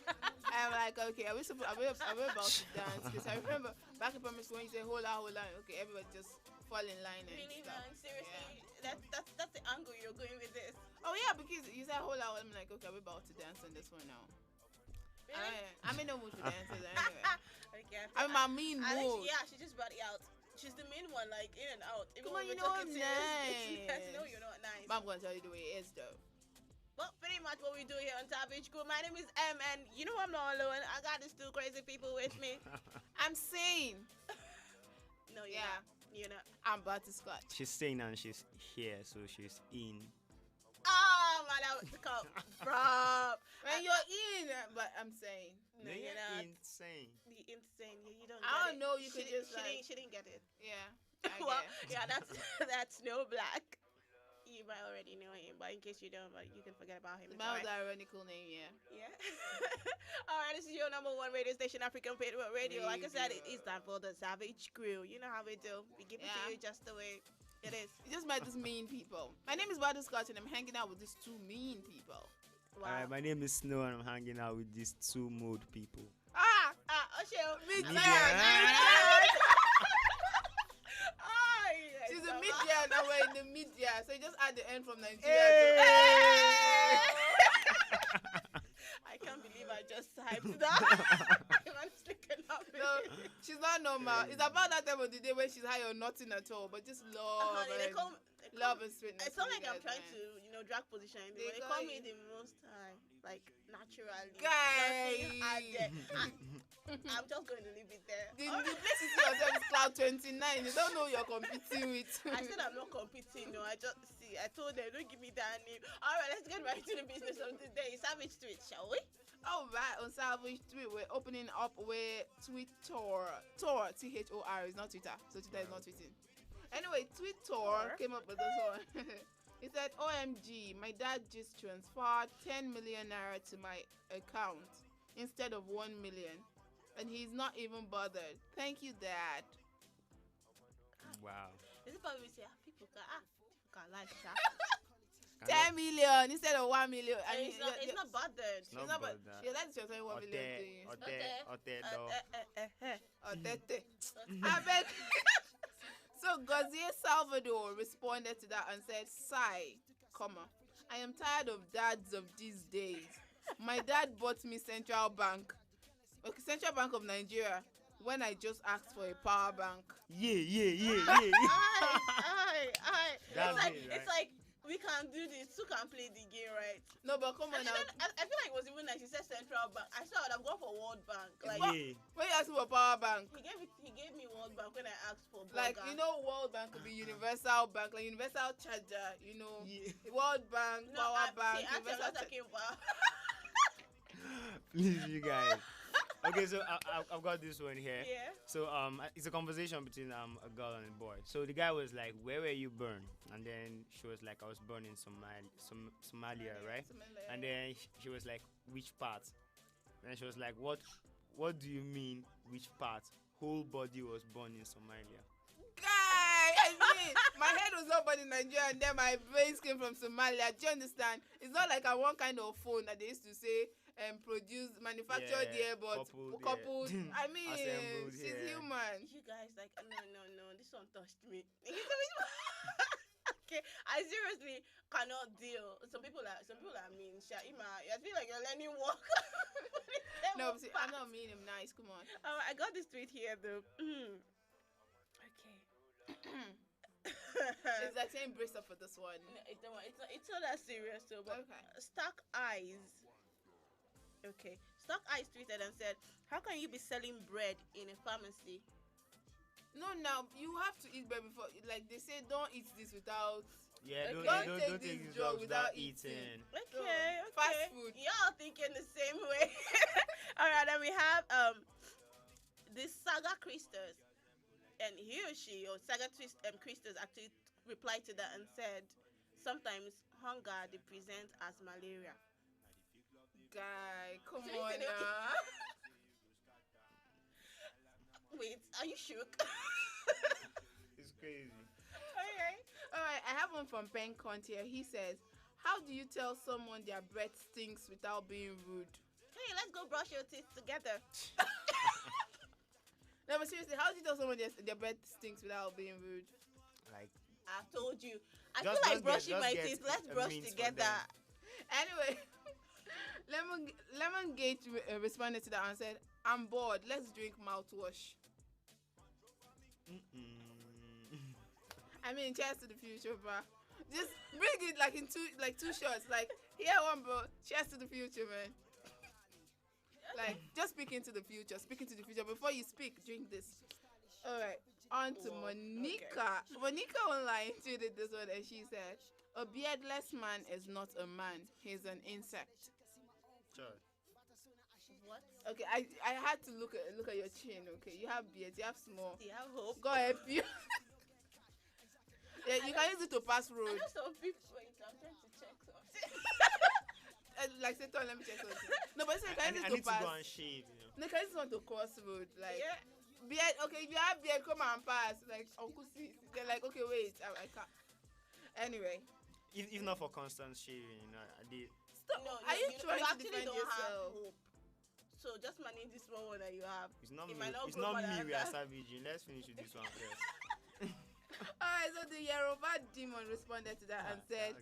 I'm like, okay, are we about to dance? Because I remember back in primary school when you say hola, okay, everybody just fall in line and really, stuff. man, seriously, yeah. That's the angle you're going with this. Oh yeah, because you said hola, I'm like, okay, we're about to dance on this one now. Really? I'm in no mood for dances anyway. Okay. I'm in my mean mood. Yeah, she just brought it out. She's the main one, like in and out. Even Come on, you know I'm nice. No, you're not nice. But I'm gonna tell you the way it is though. But pretty much what we do here on Savage Crew. My name is M, and you know I'm not alone. I got these two crazy people with me. I'm sane. No, you're not. I'm butterscotch. She's saying and she's here, so she's in. Oh man, that was come, bro. When you're in, but I'm saying. No, you're not. Insane. The insane. You don't. I don't get it. know. You could just She didn't get it. Yeah. Well, yeah, that's Snow Black. You might already know him, but in case you don't, but you can forget about him. That was an ironical name, yeah. Yeah. All right, this is your number one radio station, African Patriot Radio. Like I said, it is time for the Savage Crew. You know how we do. We give it to you just the way it is. You just met these mean people. My name is Butterscotch, and I'm hanging out with these two mean people. Wow. Alright, my name is Snow, and I'm hanging out with these two mode people. Oshio. Media. She's a media, now we're in the media, so you just add the end from Nigeria. I can't believe I just typed that. I'm honestly cannot believe No, she's not normal. It's about that time of the day when she's high or nothing at all, but just love love and sweetness. It's not like I'm trying to drag position. They call me the most high, like naturally. Guy. I'm just going to leave it there. The place you see yourself is Cloud 29. You don't know who you're competing with. I said I'm not competing. No, I told them don't give me that name. All right, let's get right to the business of the day. Savage Street, shall we? All right, on Savage Tweet, we're opening up with Twitter. Tor, Thor, is not Twitter, so Twitter is not tweeting. Anyway, Twitter came up with this one. He said, OMG, my dad just transferred 10 million naira to my account instead of 1 million, and he's not even bothered. Thank you, Dad. Wow. Is it probably say people can like that? 10 million instead of 1 million. And it's not bothered. It's not bothered. Yeah, that's just 1 million. I bet. So Gazier Salvador responded to that and said, Sigh, I am tired of dads of these days. My dad bought me Central Bank of Nigeria, when I just asked for a power bank. Yeah. It's like we can do this. Who can play the game, right? No, but come on now. I feel like it was even nice. He said Central Bank. I thought I'd have gone for World Bank. Like, when you asked for power bank, he gave me World Bank when I asked for Burger. Like, you know, World Bank could be Universal Bank, like Universal Charger, you know. World Bank, Power Bank, Universal Charger. Please, you guys. Okay, so I've got this one here. Yeah. So it's a conversation between a girl and a boy. So the guy was like, "Where were you born?" And then she was like, "I was born in Somalia, right?" Somalia. And then she was like, "Which part?" And she was like, "What do you mean, which part? Whole body was born in Somalia." Guy, I mean, my head was up in Nigeria and then my brains came from Somalia. Do you understand? It's not like I want kind of phone that they used to say manufactured here, but coupled. I mean, she's human. You guys, like, no, this one touched me. Okay, I seriously cannot deal. Some people are mean. Shaima, I feel like you're learning work. No, see, I'm not mean. I'm nice. Come on. I got this tweet here though. Okay. It's like saying brace up for this one. No, it's not that serious though. But okay. Stark Eyes. Okay. Stark Eyes tweeted and said, "How can you be selling bread in a pharmacy?" No, now you have to eat bread before. Like they say, don't eat this without. Yeah, don't take this drug without eating. Okay. Fast food. Y'all thinking the same way. All right, then we have this Saga Christus, and he or she or Saga Christus actually replied to that and said, "Sometimes hunger they present as malaria." Guy, come on now. Wait, are you shook? It's crazy. Okay. All right, I have one from Ben Contier. He says, "How do you tell someone their breath stinks without being rude?" Hey, let's go brush your teeth together. No, but seriously, how do you tell someone their breath stinks without being rude? Like, I told you. I feel like brushing my teeth. Let's brush together. Anyway, Lemon Gate responded to that and said, "I'm bored. Let's drink mouthwash." I mean, cheers to the future, bruh. Just bring it like in two shots. Like, here one, bro. Cheers to the future, man. Like, just speak into the future. Speak into the future. Before you speak, drink this. All right. On to Monica. Okay. Monica online tweeted this one, and she said, "A beardless man is not a man. He's an insect." Sure. What? Okay, I had to look at your chin. Okay, you have beard. You have small. You have hope. Go ahead, you. Yeah, you can use it to pass road. I know some people. Wait, I'm trying to check something. Like, say, let me check something. No, but say, can I use it need to pass. to go and shave. No, can use it to cross road. Like, yeah. Beard. Okay, if you have beard, come and pass. Like, Uncle C. They're like, okay, wait, I can't. Anyway. If not for constant shaving, you know, I did. Stop. No, Are you trying to actually defend don't yourself? have hope. So just manage this one that you have. It's not it me. Not it's not me. We are that. savaging. Let's finish with this one first. Alright, so the Yoruba demon responded to that and said,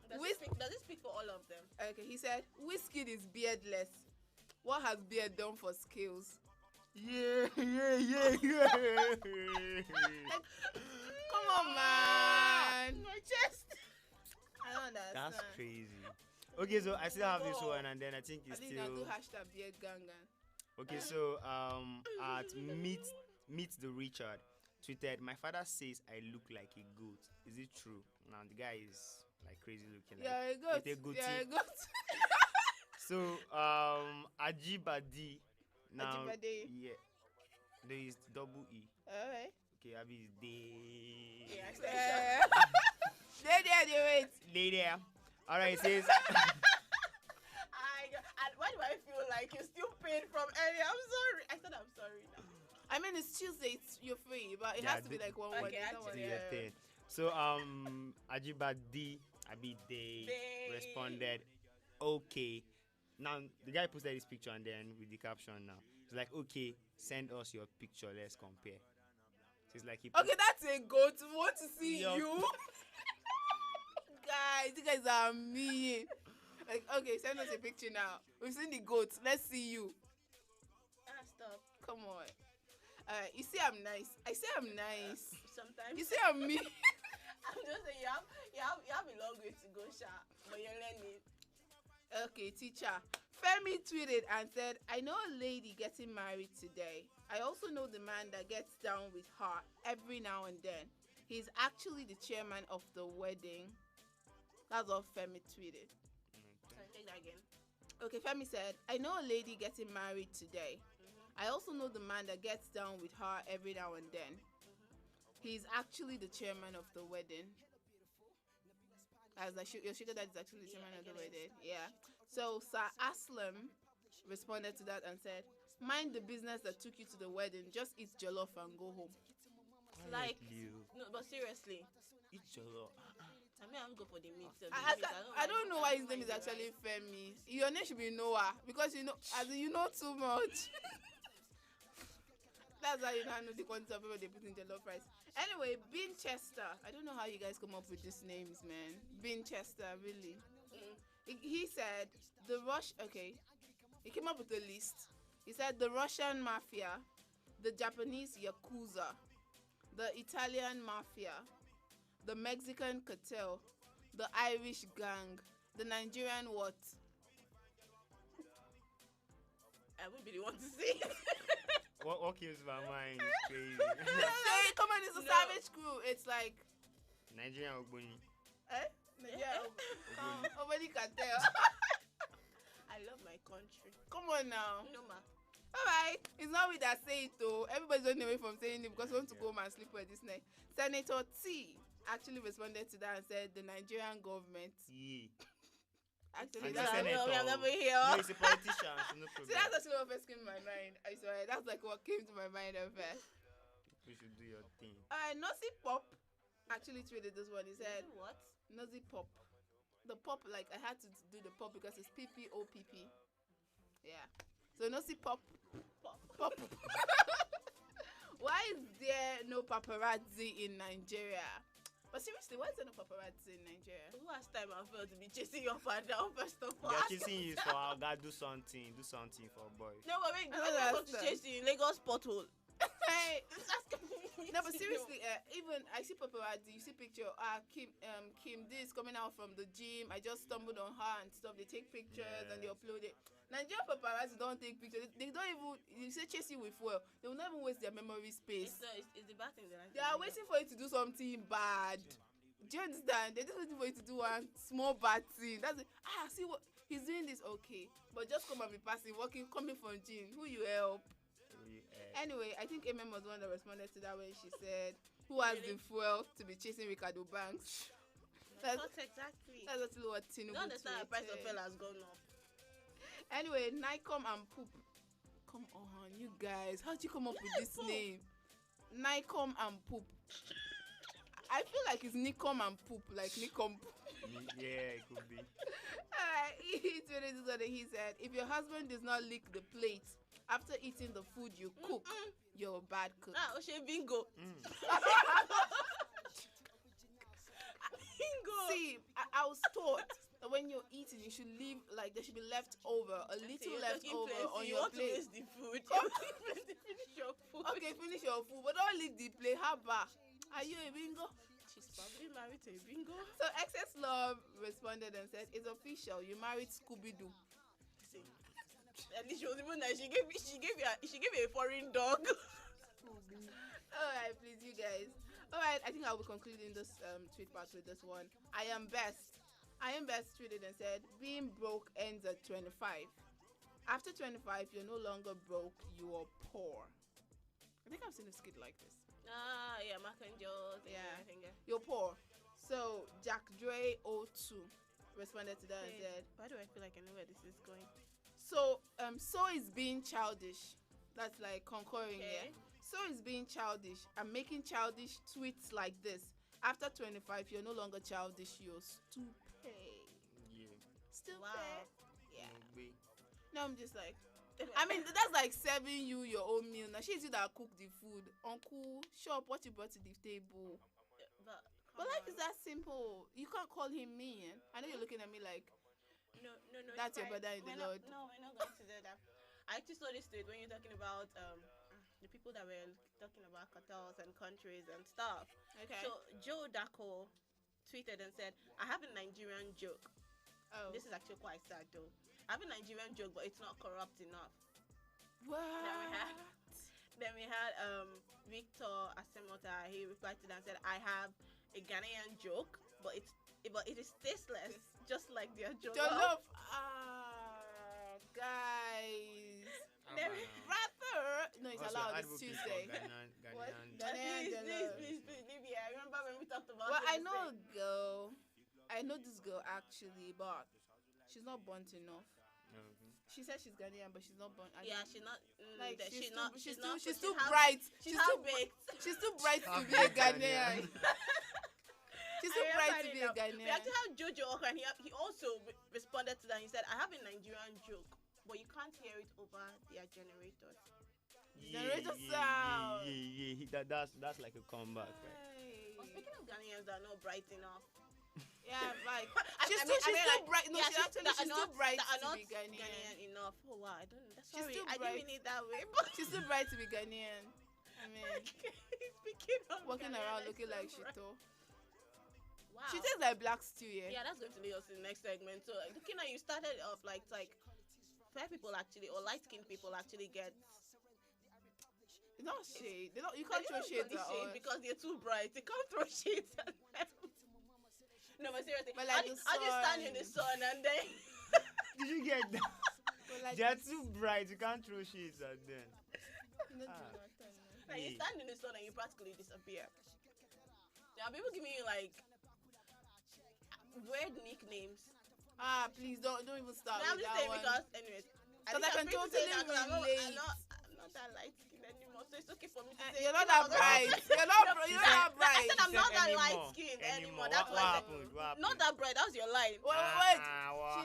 does it speak for all of them? Okay, he said, Wizkid is beardless. What has beard done for skills? Yeah. Come on, man. My chest. I don't understand. That's crazy. Okay, so I still have this one, and then I think it's I think still. I'll do hashtag beard gangan. Okay, so at meet the Richard tweeted, "My father says I look like a goat. Is it true?" Now the guy is like crazy looking. Like, Yeah, a goat. with a goatee. Yeah, a goat. So Ajibadi. Now Ajibade. yeah, there is double E. Alright. Okay, Abi is day. Yeah. They wait. Lay there. Alright, it says. Why do I feel like you're still paid from earlier? I'm sorry. I said I'm sorry now. I mean, it's Tuesday. You're free, but it Yeah, has to be like one word. Okay, It's not one Do word. your thing. So Ajibadi Abide responded, "Okay." Now the guy posted his picture and then with the caption now. It's like, "Okay, send us your picture, let's compare." So it's like he Okay, that's a goat. We want to see Yup. you. Guys, you guys are mean. Like, okay, send us a picture now. We've seen the goats. Let's see you. Stop. Come on. You see I'm nice. I say I'm nice. Sometimes. You say I'm mean. I'm just saying you have a long way to go, Sha, but you're learning. Okay, teacher. Femi tweeted and said, "I know a lady getting married today. I also know the man that gets down with her every now and then. He's actually the chairman of the wedding." That's what Femi tweeted. Sorry, take that again. Okay, Femi said, "I know a lady getting married today. I also know the man that gets down with her every now and then. He's actually the chairman of the wedding." As your sugar dad is actually the chairman of the wedding. Yeah. So Sir Aslam responded to that and said, "Mind the business that took you to the wedding. Just eat jollof and go home." Like, no, but seriously. Eat jollof. I mean, I'm go for the meat. I don't know why his name is actually Femi. Your name should be Noah because you know, as in, you know too much. That's how you now know the quantity of people they put in jollof rice. Anyway, Binchester. I don't know how you guys come up with these names, man. Binchester, really. He said the Okay, he came up with a list. He said the Russian mafia, the Japanese yakuza, the Italian mafia, the Mexican cartel, the Irish gang, the Nigerian what? I would be the one to say. What keeps my mind crazy? Say, come on, it's a savage crew. It's like Nigerian Ogboni. Nigerian Ogboni cartel. I love my country. Come on now. No, ma. Alright, it's not we that say it though. Everybody's running away from saying it because we want to go home and sleep with this night. Senator T actually responded to that and said the Nigerian government. Yeah. Actually, that's we are never here. No, he's a politician, so no problem. See, that's actually what first came to my mind. I swear, that's like what came to my mind at first. We should do your thing. Nosy Pop actually tweeted this one. He said, "What? Nosy Pop. The pop, like I had to do the pop because it's PPOPP. Yeah. So Nosy Pop. Pop. Why is there no paparazzi in Nigeria? But seriously, why is there no paparazzi in Nigeria? Who has time and felt to be chasing your father down first of all? They're chasing you for God. Do something for boys. No, but wait, they're not going to chase you in Lagos pothole. Hey, no, but seriously, even I see paparazzi. You see picture. Kim this coming out from the gym. I just stumbled on her and stuff. They take pictures and they upload it. Nigerian paparazzi don't take pictures. They don't even. You say chase you with fuel. They will not even waste their memory space. It's the bad thing that they are waiting for you to do something bad. Do you understand? They're just waiting for you to do one small bad thing. That's it. See what he's doing this. Okay, but just come and be passive, coming from gym. Who you help? Anyway, I think MM was the one that responded to that when she said, "Who has the fuel to be chasing Ricardo Banks?" That's not exactly. That's actually what Tinubu. You understand the price of fuel has gone up. Anyway, Nicom and Poop. Come on, you guys. How'd you come up with this name? Nicom and Poop. I feel like it's Nicom and Poop, like Nicom. Yeah, it could be. He said, if your husband does not lick the plate after eating the food you cook, you're a bad cook. Bingo. Bingo. See, I was taught that when you're eating, you should leave, like, there should be leftover, a little leftover on your plate. You want to waste the food. Finish your food. Okay, finish your food, but don't lick the plate. How about? Are you a bingo? She's probably married to a bingo. So Excess Love responded and said, "It's official. You married Scooby-Doo." See, at least she was even nice. She gave you a foreign dog. All right, please, you guys. All right, I think I will be concluding this tweet part with this one. I am best tweeted and said, "Being broke ends at 25. After 25, you're no longer broke. You are poor." I think I've seen a skit like this. Yeah, Mac and Joe. Yeah, I think you're poor. So Jack Dre 02 responded to that and said, "Why do I feel like I know where this is going?" So is being childish. That's like concurring here. So is being childish. I'm making childish tweets like this. After 25, you're no longer childish. You're stupid. Yeah. Stupid. Wow. Yeah. No, I'm just like. I mean, that's like serving you your own meal. Now, she's you that cook the food. Uncle, shop what you brought to the table. But life is that simple. You can't call him mean. I know you're looking at me like, no. That's your brother in the Lord. No, we're not going to do that. I actually saw this tweet when you're talking about the people that were talking about cartels and countries and stuff. Okay. So Joe Dako tweeted and said, "I have a Nigerian joke." Oh. This is actually quite sad though. I have a Nigerian joke, but it's not corrupt enough. What? Then we had Victor Asemota. He replied to that and said, "I have a Ghanaian joke, but it is tasteless, just like their joke." Jollof. Guys. No, it's allowed. It's Tuesday. Please, Libya. I remember when we talked about. Well, I know a girl. I know this girl actually, but she's not burnt enough. She said she's Ghanaian, but she's not burnt. Yeah, she's not. Like she's too bright. She's too baked. She's too bright to be a Ghanaian. She's too bright to be a Ghanaian. We actually have Jojo Okra, and he also responded to that. He said, "I have a Nigerian joke, but you can't hear it over their generators." Generator sound. Yeah. That's like a comeback, right? Well, speaking of Ghanaians that are not bright enough. Yeah, like she's too bright. No, she's too bright to be Ghanaian enough. Oh wow, I don't know. Sorry, too I bright. didn't mean it that way. But She's too bright to be Ghanaian. I mean, speaking of walking Ghanaian, around looking like so bright. Shito. Wow. She tastes like black stew, yeah. Yeah, that's going to lead us to the next segment. So, looking at you started off like fair people actually, or light-skinned people actually get. It's not shade. You can't throw shade at all. Because they're too bright. They can't throw shade at them. No, but seriously, But like I just stand in the sun and then. Did you get that? Like They're too bright. You can't throw shades at them. Like you stand in the sun and you practically disappear. There are people giving you like weird nicknames. Please don't even start No, I'm with just that saying one. because anyways. Because I can totally relate. I'm not that light skinned anymore, so it's okay for me to say. You're not that bright. You're not that bright. I said I'm not that Anymore. light skinned anymore. That's What why I happened? said What happened? not that bright. That was your line. Wait. What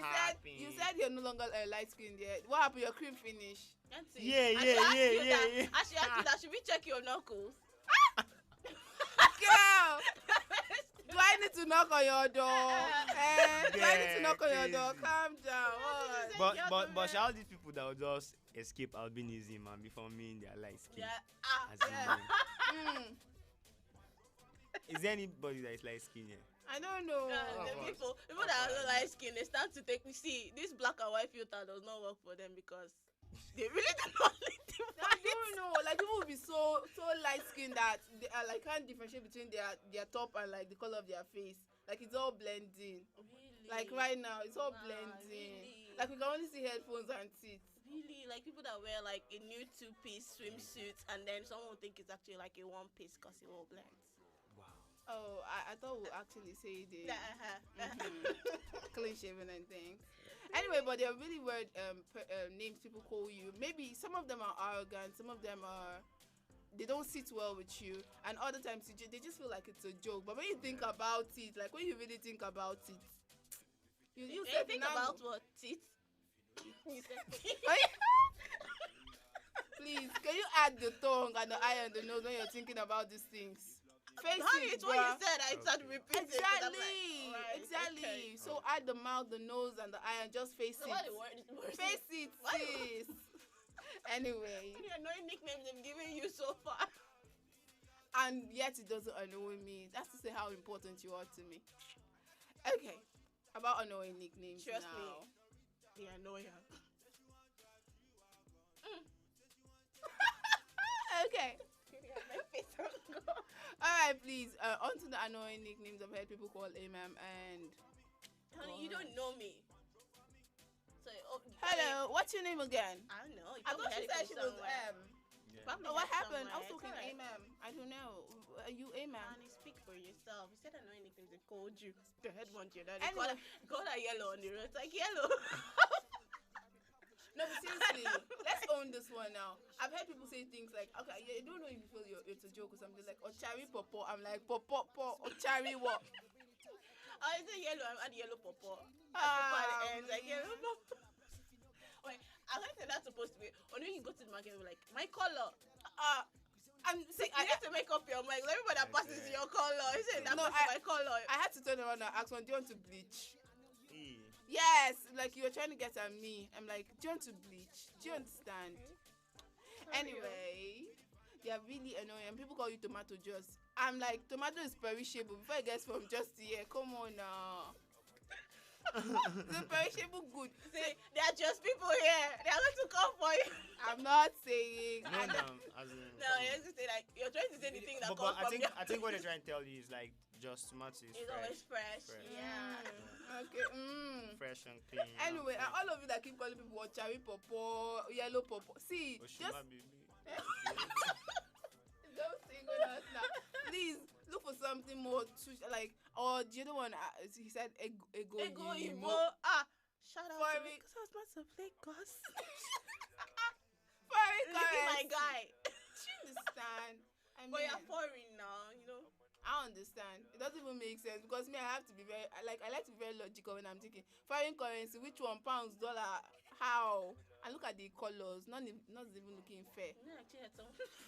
happened? You said you're no longer light skinned yet. What happened? Your cream finish. Yeah. Actually, ask you that. Should we check your knuckles? Girl. Do I need to knock on your door? Do I need to knock on your door? Calm down. But shout out these people that will just escape albinism and be forming their light skin. Is there anybody that is light skin here? I don't know. The people that are light skin, they start to take. See, this black and white filter does not work for them because they really do not I don't know. Like people will be so light skinned that they are, like can't differentiate between their top and like the color of their face. Like it's all blending. Really? Like right now, it's all blending. Really? Like we can only see headphones and teeth. Really, like people that wear like a new 2-piece swimsuit and then someone will think it's actually like a 1-piece because it all blends. Oh, I thought we'll actually say the clean shaven and things. Anyway, but there are really weird names people call you. Maybe some of them are arrogant, some of them are they don't sit well with you, and other times they just feel like it's a joke. But when you think about it, like when you really think about it, you think about what? Teeth? Please, can you add the tongue and the eye and the nose when you're thinking about these things? Face it's what you said. I started repeating. Exactly. Like, Exactly. Okay. So add the mouth, the nose, and the eye, and just face it. Face it, sis. Anyway. What are the annoying nicknames they've given you so far? And yet it doesn't annoy me. That's to say how important you are to me. Okay. About annoying nicknames. Trust now. me. The annoyer. Okay. Alright, please. On to the annoying nicknames I've heard people call Imam and. Honey, you don't know me. So, hello, what's your name again? I don't know. I thought she said she was Probably what happened? somewhere. I was talking It's Imam. I don't know. Are you Imam? Honey, speak for yourself. You said annoying nicknames they called you. The head one, you know. Anyway. They call her yellow on the road. It's like yellow. No, but seriously, let's own this one now. I've heard people say things like, okay, yeah, I don't know if you feel it's a joke or something like, Ochari Popo. I'm like, Popo, Ochari what? Oh, it's a yellow. I'm at yellow Popo. It's like yellow Popo. Wait, I like that that's supposed to be. Or when you go to the market, you're like, my color. And see, you have to make up your mind. Everybody that passes your color. You say that my color. I had to turn around and ask one, do you want to bleach? Yes, like you were trying to get at me. I'm like, do you want to bleach? Do you understand? Anyway, they are really annoying. People call you tomato juice. I'm like, tomato is perishable. Before it gets from just here, come on now. The perishable good. See, there are just people here. They are going to come for you. I'm not saying. No, you're just saying like you're trying to say the thing that comes from I think what they're trying to tell you is like just tomatoes is it's always fresh. Yeah. Okay. Fresh and clean. Anyway, and all of you that keep calling people cherry popo, yellow popo. See, just don't sing with us now. Please look for something more like. Or the other one, he said ego Igbo. Shout out to me because I was about to play Lagos. Foreign my guy. Do you understand? But you're foreign now, you know. I understand. It doesn't even make sense because me, I have to be I like to be very logical when I'm thinking foreign currency. Which one? Pounds, dollar? How? And look at the colors. Not even looking fair.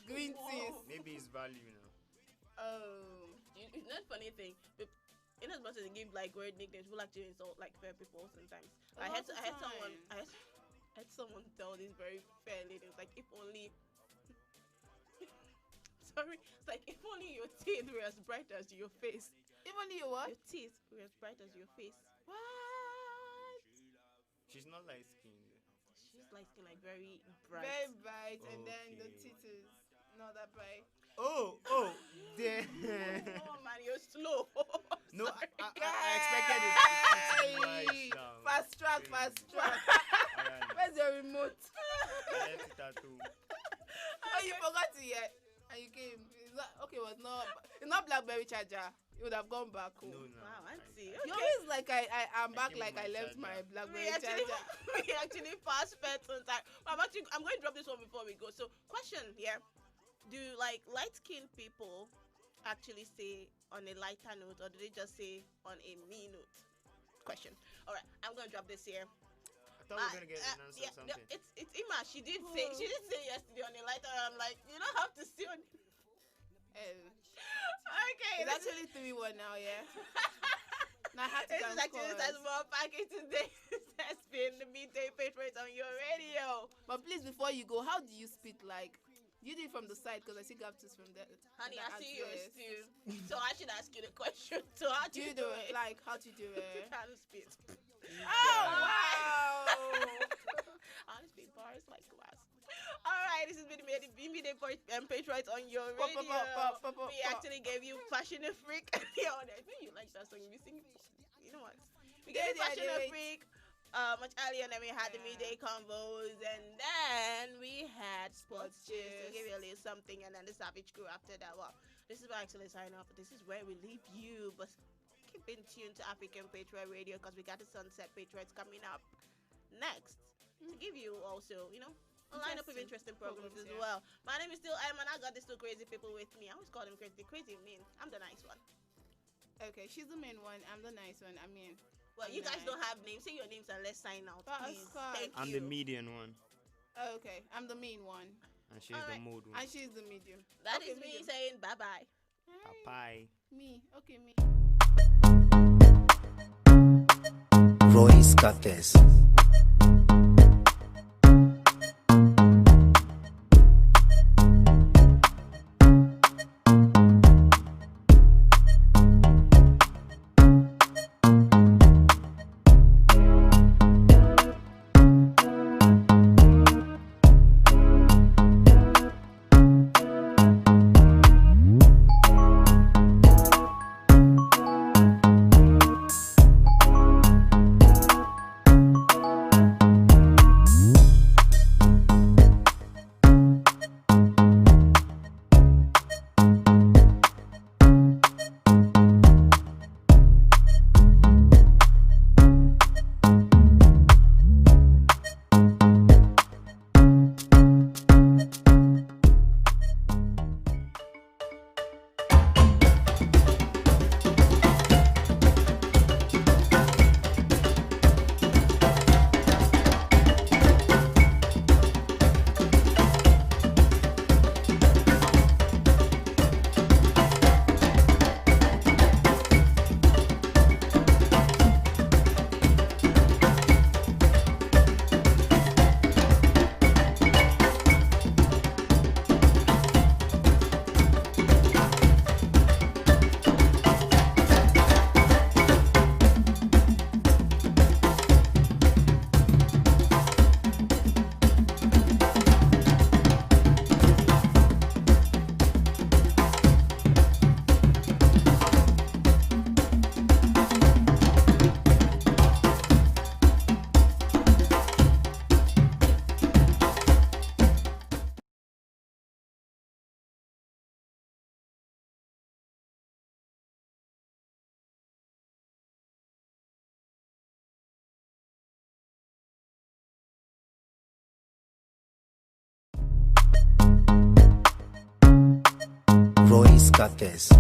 Green things. Maybe it's value, you know. Oh. It's not funny thing. In as much as they give like weird nicknames, people actually insult like fair people sometimes. I had someone tell this very fair lady, it's like if only sorry, it's like if only your teeth were as bright as your face. If only your what? Your teeth were as bright as your face. What? She's not light skinned. She's light skinned, like very bright. Very bright, and then the teeth is not that bright. Oh, damn. Oh man, you're slow. No, I expected it. Fast track. Where's your remote? I left it at home. Oh, you forgot it yet, and you came. It's not BlackBerry charger. You would have gone back home. No. Wow, I see. You always like I'm back like I left my BlackBerry charger. We actually fast spent on time. I'm going to drop this one before we go. So, question here. Do like light-skinned people actually say on a lighter note, or do they just say on a me note? Question. All right, I'm gonna drop this here. I thought we were gonna get an answer or something. No, it's Ima. She did say yesterday on a lighter. I'm like, you don't have to see on. Okay. It's actually 3-1 now, yeah. Now I have to This is actually the scores. small package today. That's been the midday favorites on your radio. But please, before you go, how do you spit like? You did it from the side because I see Gaptus from there. Honey, I see yours too. So I should ask you the question. So how do you do it? Like, how to do it? How to spit. Oh, wow. How to spit bars like glass. All right, this has been the midday Patriots on your radio. We actually gave you Fashion a Freak. Yo, I think you like that song. You sing it. You know what? We gave you Fashion a Freak. Much earlier, and then we had the midday combos, and then we had sports cheers to give you a little something, and then the Savage Crew after that. Well, this is where I actually sign off. This is where we leave you, but keep in tune to African Patriot Radio because we got the Sunset Patriots coming up next to give you also, you know, a lineup of interesting programs as well. My name is still Ayman. I got these two crazy people with me. I always call them crazy. Crazy mean. I'm the nice one. Okay, she's the main one. I'm the nice one. I mean. Well, you guys don't have names. Say your names and let's sign out, please. Thank I'm you. the median one. Okay, I'm the main one. And she's the mood one. And she's the medium. That is me saying bye-bye. Bye. Me. Okay, me. Royce Cates. Royce Cates.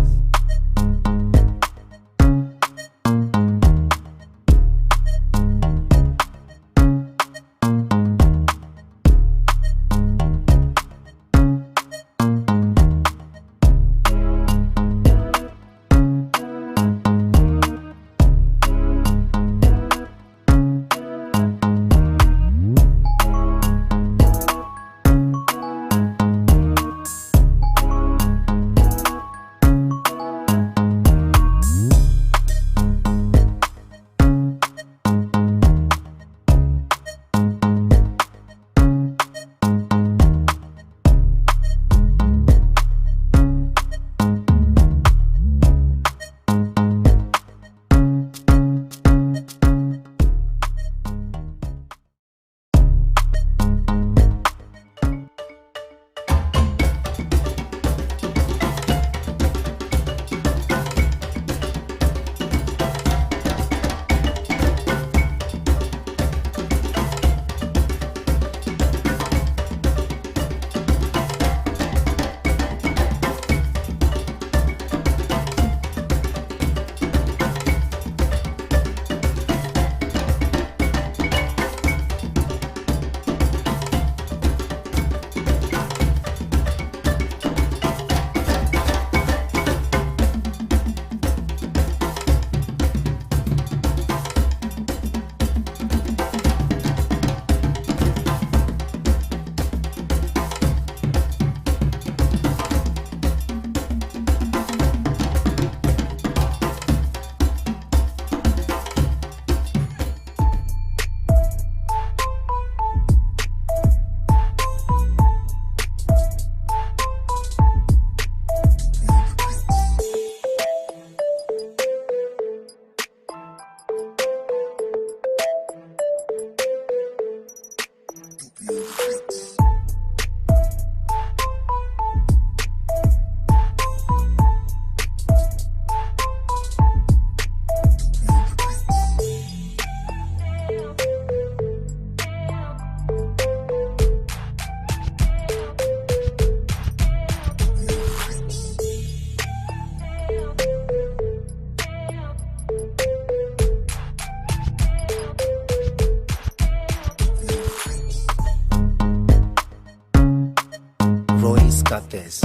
Cortez.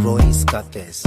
Royce Cortez.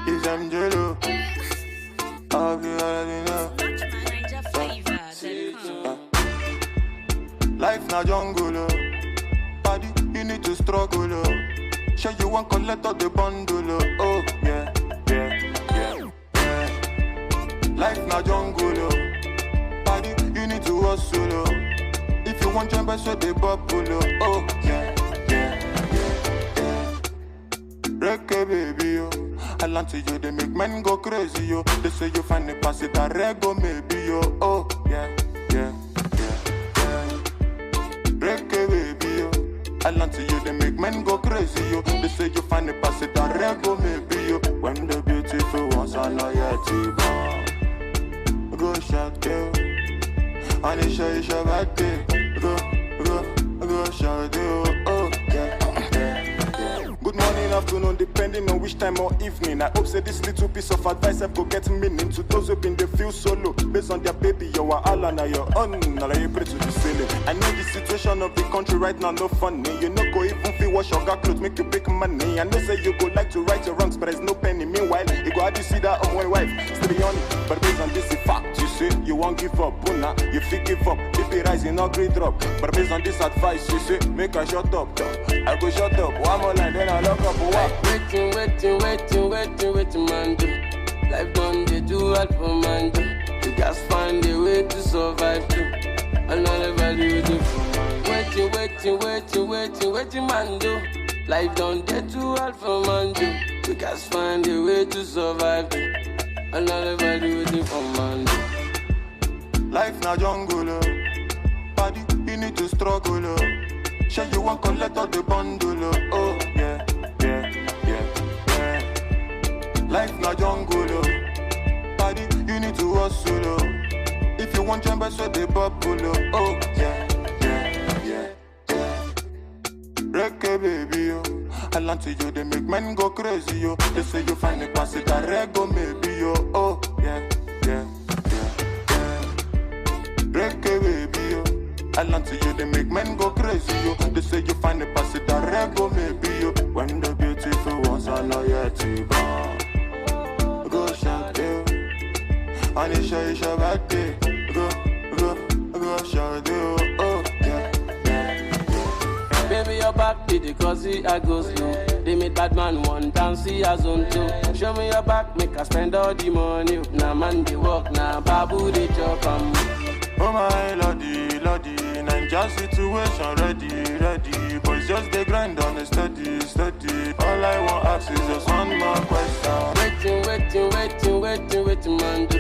Is Angelo? I'll be already know. Life na jungle, oh. Paddy, you need to struggle, oh. Sure you want collect all the bundle, oh. Oh, yeah, yeah, yeah, yeah. Life na jungle, oh. Paddy, you need to hustle, oh. If you want jump, so they bubble, oh. Oh, yeah, yeah, yeah, yeah. Reggae baby, yo. I land to you, they make men go crazy, yo. They say you find the pass it a rego, maybe, yo. Oh, yeah, yeah, yeah, yeah. Reggae baby, yo. I land to you, they make men go crazy, yo. They say you find the pass it a rego, maybe, yo. When the beautiful ones are not yet born. Go shout, yo. Anisha, it's your birthday. Go shout, yo. Oh, yeah. Good morning, afternoon, depending on which time or evening. I hope say this little piece of advice I go get meaning to those who been they feel solo. Based on their baby, you are all on your own. Now you pray to the ceiling. I know the situation of the country right now, no funny. You know go even feel wash your clothes, make you big money. I know say you go like to right your wrongs, but there's no penny. Meanwhile, you go how do you see that on my wife? Still be on it, but based on this fact, you say you won't give up. Una, you feel give up. If BP rising, not great drop. But based on this advice, you say, make I shut up. I go shut up. One more line, then I lock up. What? Waiting, man. Do. Life done, they do all for man. Do. You just find a way to survive too. Another value do. Waiting, man. Do. Life done, they do all for man. Do. You just find a way to survive too. Another value do for man. Do. Life na jungle, body, you need to struggle. Sure you want collect all the bundle. Oh yeah. Life na jungle, body, you need to hustle. If you want jump, so they bubble. Oh yeah. Reggae baby, yo. I land to you, they make men go crazy, yo. They say you find a pass it a rego, maybe, yo. Oh yeah. Reggae baby, yo. I land to you, they make men go crazy, yo. They say you find a pass it a rego, maybe, yo. When the beautiful ones are not yet to born. Go shout you, Anisha is your birthday. Go shout you, oh yeah. Baby, your back did it cause I go slow. They made bad man one dance, see a zone two. Show me your back, make I spend all the money. Now man they walk, now babu they chop. Oh my lordy, Ninja situation ready. Boys just they grind on a steady. All I want ask is just one more question. Waiting, man. Do.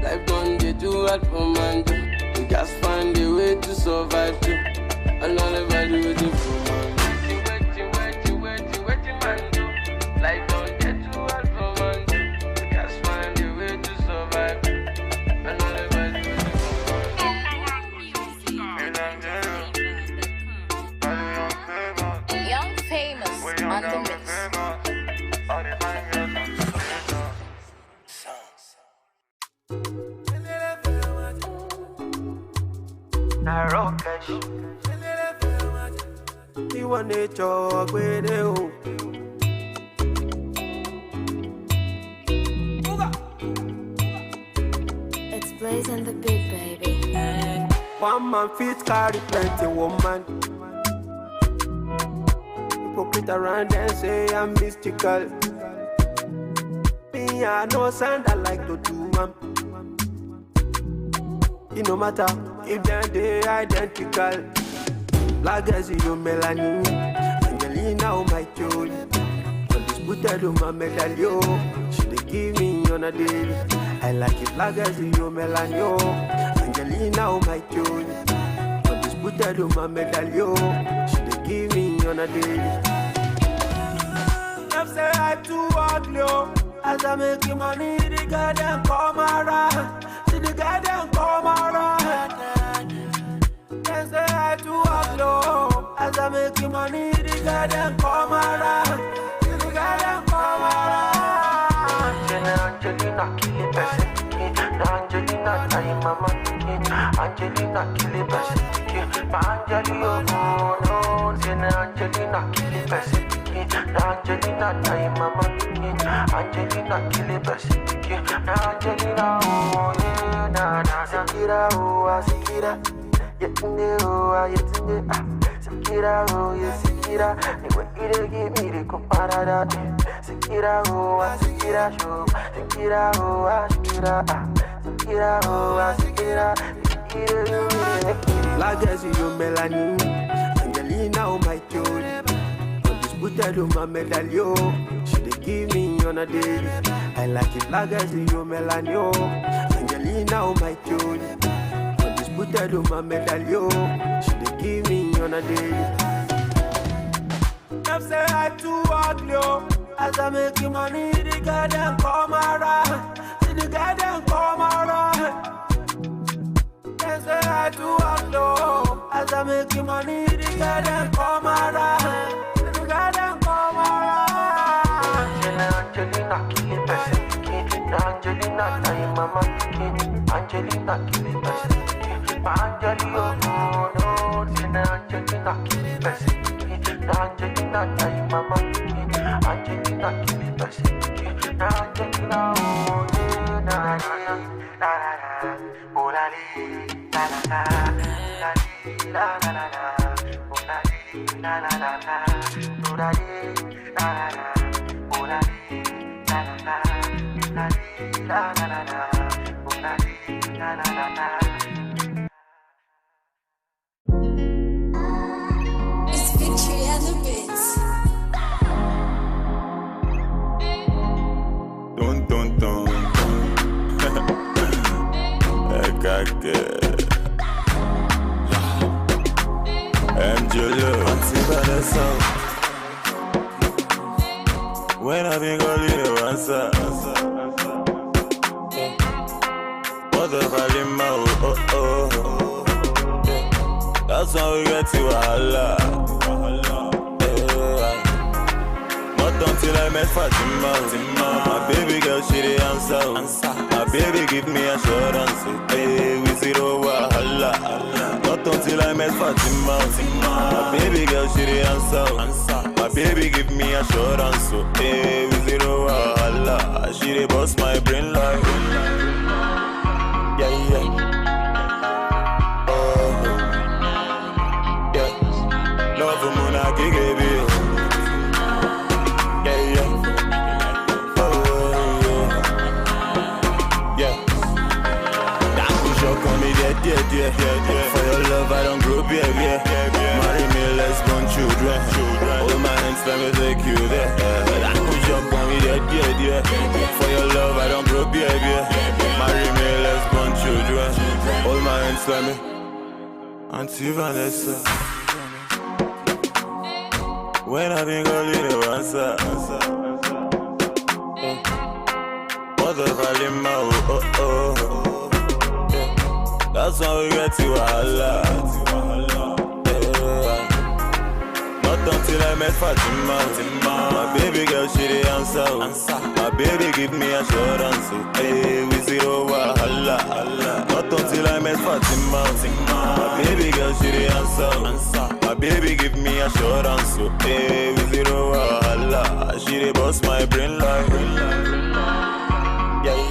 Life done, they do all for man. Do. You just find a way to survive too. Another value do for man. Waiting, man. Do. Life done, they do all for man. Do. You just find a way to survive. Another value do for man. Young famous on the mix. You want to talk with you. It's Blaze and the Big Baby. One man fit carry plenty woman. Hypocrite around and say I'm mystical. Me, I know sound I like to do, man. It no matter if they identical. Black as you melanin, Angelina oh my joy. Undisputed on my medallion. She dey give me on a daily. I like it black as you melanin. Angelina oh my joy. Undisputed on my medallion. She dey give me on a daily. Them say I too ugly. As I make money, the girl them come around. See the girl them come around. They say I too ugly. As I make money, the girl them come around. See the girl them come around. Angelina kill it best. Angelina time mama. Angelina kill it best. Angelina no. Angelina kill it best. Angelina time mama. Angelina kill it best. Angelina oh yeah na Sikira oh Sikira yetinde oh yetinde Sikira oh yeah Sikira the way you give me the comparada Sikira oh Sikira show Sikira oh Sikira oh Sikira like as you melanin Angelina oh my joy. Undisputed on my medallion. She dey give me on a daily. I like it like as you melanin. Angelina oh my joy. Undisputed on my medallion. She dey give me on a daily. Them say I too ugly. As I make money, the girl them come around. See the girl them come around. They say I too ugly. As I make money, the girl them come around. See the girl them come around. Angelina kill it best. Angelina time mama. Angelina kill it best. Angelina no. Angelina kill it best. Angelina time mama. Angelina kill it best. Angelina oh yeah na na na na na. Oh la la la la. na na na, oh na di na na na na, oh na di na na na, oh na di na na na, na di na na na na, oh na di na na na na. It's Victory and the Bits. Dun dun dun. Angelo, when I been calling you answer, what the volume, oh. That's how we get to Allah. Not until I met Fatima. My baby girl, she the answer. My baby give me assurance. Hey, we zero wahala. Not until I met Fatima. My baby girl, she the answer. My baby give me assurance. Hey, we zero wahala. She the boss my brain like. Yeah. Love for Mona Gigi. Yeah. For your love, I don't grow beer. Marry me, let's born children. Hold my hands, let me take you there. I push up on me, yeah. For your love, I don't grow beer. Marry me, let's born children. Hold my hands, let me. Auntie Vanessa. When I been calling you answer. What the volume, oh. That's how we get to Allah. Not until I met Fatima. My baby girl, she the answer. My baby give me assurance. Hey, we zero wahala. Not until I met Fatima. My baby girl, she the answer. My baby give me assurance. Hey, we zero wahala. She the boss my brain like. Yeah.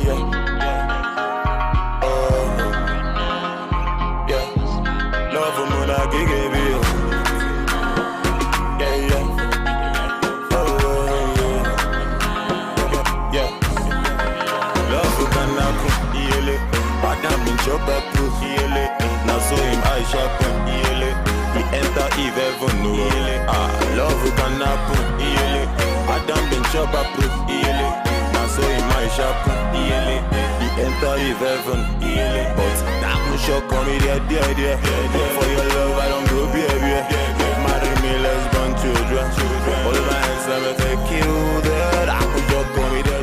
Love for Mona Gigi. Yeah. Love for Kanaku. Badam in Chopper Proof. Now so him I sharpen. He enter Eve heaven. Love for Kanaku. Badam in Chopper Proof. Now so him I sharpen. He enter Eve heaven. But that shock on me, dear. For your love, I don't grow beer. Marry me, let's born children. All my hands, let me take you there. That shock on me, dear.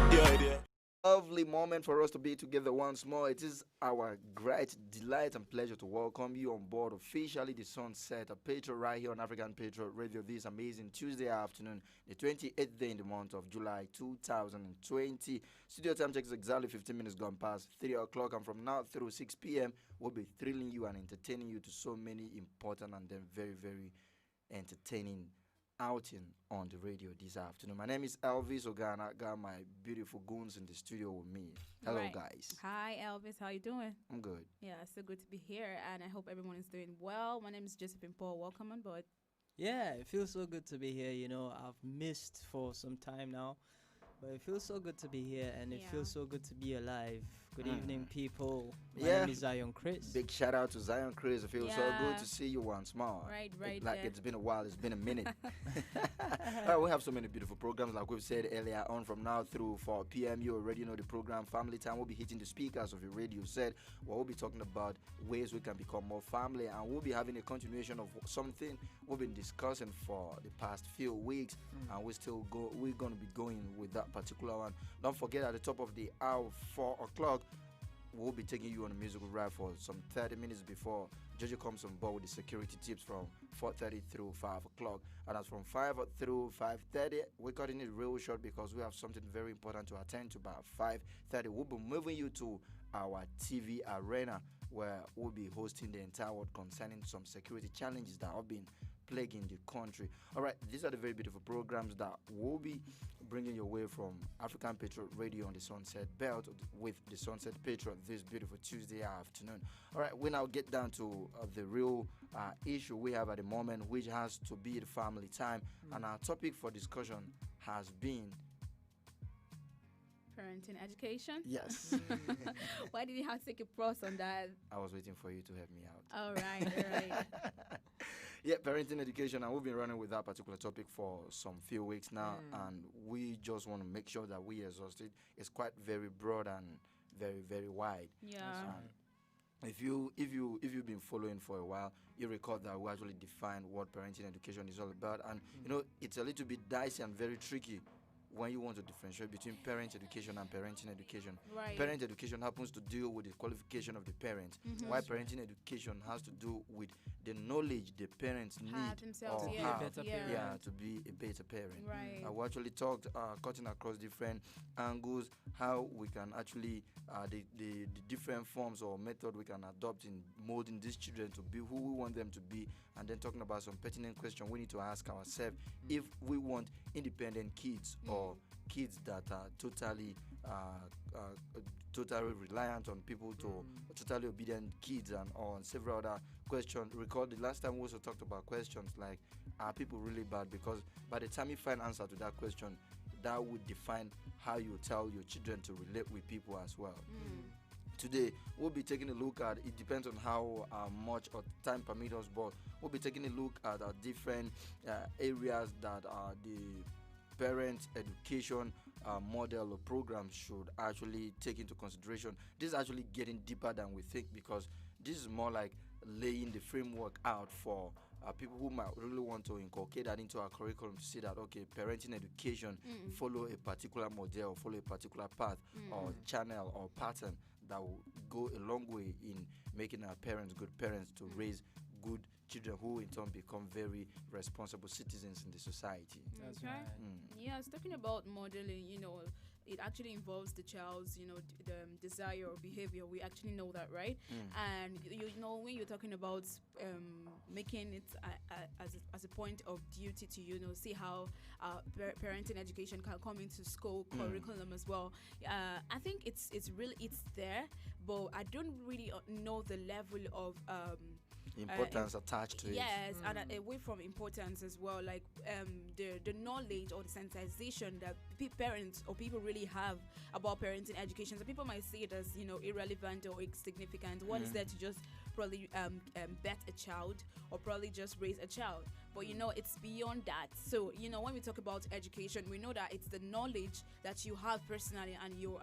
Lovely moment for us to be together once more. It is our great delight and pleasure to welcome you on board officially the sunset at Patriot right here on African Patriot Radio this amazing Tuesday afternoon, the 28th day in the month of July 2020. Studio time checks exactly 15 minutes gone past 3 o'clock, and from now through 6 p.m. we'll be thrilling you and entertaining you to so many important and then very, very entertaining outing on the radio this afternoon. My name is Elvis Ogana. I got my beautiful goons in the studio with me. Hello, guys. Hi, Elvis. How you doing? I'm good. Yeah, it's so good to be here, and I hope everyone is doing well. My name is Josephine Paul. Welcome on board. Yeah, it feels so good to be here. You know, I've missed for some time now, but it feels so good to be here, and it feels so good to be alive. Good evening, people. My name is Zion Chris. Big shout out to Zion Chris. It feels so good to see you once more. Right. It's been a while. It's been a minute. All right, we have so many beautiful programs, like we've said earlier on. From now through 4 p.m., you already know the program. Family Time. We'll be hitting the speakers of your radio set. We'll be talking about ways we can become more family, and we'll be having a continuation of something we've been discussing for the past few weeks, and we're going to be going with that particular one. Don't forget, at the top of the hour, 4 o'clock, we'll be taking you on a musical ride for some 30 minutes before Jojo comes on board with the security tips from 4:30 through 5 o'clock. And as from 5 through 5:30, we're cutting it real short because we have something very important to attend to. By 5:30, we'll be moving you to our TV arena, where we'll be hosting the entire world concerning some security challenges that have been plaguing the country. All right, these are the very beautiful programs that we'll be bringing your way from African Patriot Radio on the Sunset Belt with the Sunset Patriot this beautiful Tuesday afternoon. All right, we now get down to the real issue we have at the moment, which has to be the family time. And our topic for discussion has been parenting education. Yes. Why did you have to take a pause on that? I was waiting for you to help me out. All right. Yeah, parenting education, and we've been running with that particular topic for some few weeks now, and we just want to make sure that we exhaust it. It's quite very broad and very, very wide. Yeah. If you've been following for a while, you recall that we actually defined what parenting education is all about, and it's a little bit dicey and very tricky when you want to differentiate between parent education and parenting education. Right. Parent education happens to deal with the qualification of the parent, while parenting education has to do with the knowledge the parents need themselves, or yeah. have Yeah. to be a better parent. Right. We actually talked, cutting across different angles, how we can actually, the different forms or method we can adopt in molding these children to be who we want them to be, and then talking about some pertinent questions we need to ask ourselves if we want independent kids or kids that are totally reliant on people to totally obedient kids, and on several other questions. Recall the last time we also talked about questions like, are people really bad? Because by the time you find answer to that question, that would define how you tell your children to relate with people as well. Today we'll be taking a look at, it depends on how much or time permits us, but we'll be taking a look at different areas that the parent education model or program should actually take into consideration. This is actually getting deeper than we think, because this is more like laying the framework out for people who might really want to inculcate that into our curriculum, to see that, okay, parenting education follow a particular model, follow a particular path or channel or pattern that will go a long way in making our parents good parents to raise good children who in turn become very responsible citizens in the society. That's right. Yes, talking about modeling, it actually involves the child's, the desire or behavior. We actually know that, right? And when you're talking about making it as a point of duty to see how parenting education can come into school curriculum as well. I think it's there, but I don't really know the level of importance attached to it. Yes, and away from importance as well, like the knowledge or the sensitization that parents or people really have about parenting education. So people might see it as irrelevant or insignificant. What is there to just probably bet a child or probably just raise a child? But it's beyond that. So when we talk about education, we know that it's the knowledge that you have personally and you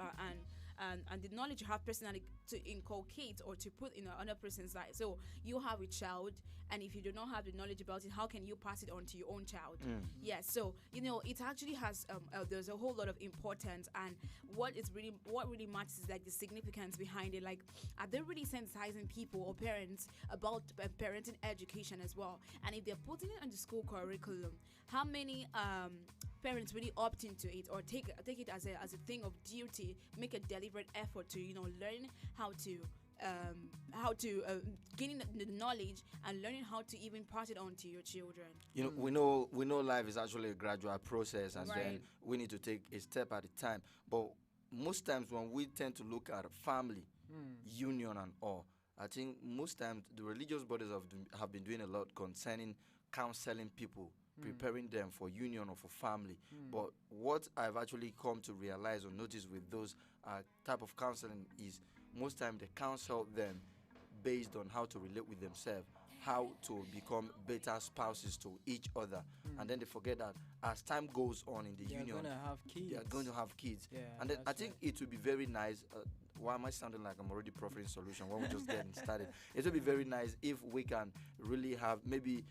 and the knowledge you have personally to inculcate or to put in another person's life. So you have a child, and if you do not have the knowledge about it, how can you pass it on to your own child? Yes, so it actually has there's a whole lot of importance, and what really matters is like the significance behind it. Like, are they really sensitizing people or parents about parenting education as well? And if they're putting it on the school curriculum, how many parents really opt into it or take it as a thing of duty, make a deliberate effort to learn how to gaining the knowledge and learning how to even pass it on to your children. We know life is actually a gradual process, and then Right. we need to take a step at a time. But most times when we tend to look at family, union and all, I think most times the religious bodies have been doing a lot concerning counseling people, preparing them for union or for family. But what I've actually come to realize or notice with those type of counseling is most time they counsel them based on how to relate with themselves, how to become better spouses to each other. And then they forget that as time goes on in the They are union, gonna have kids. they are going to have kids. Yeah, And then I that's think it would be very nice. Why am I sounding like I'm already proffering solution when we're just getting started? It would be very nice if we can really have, maybe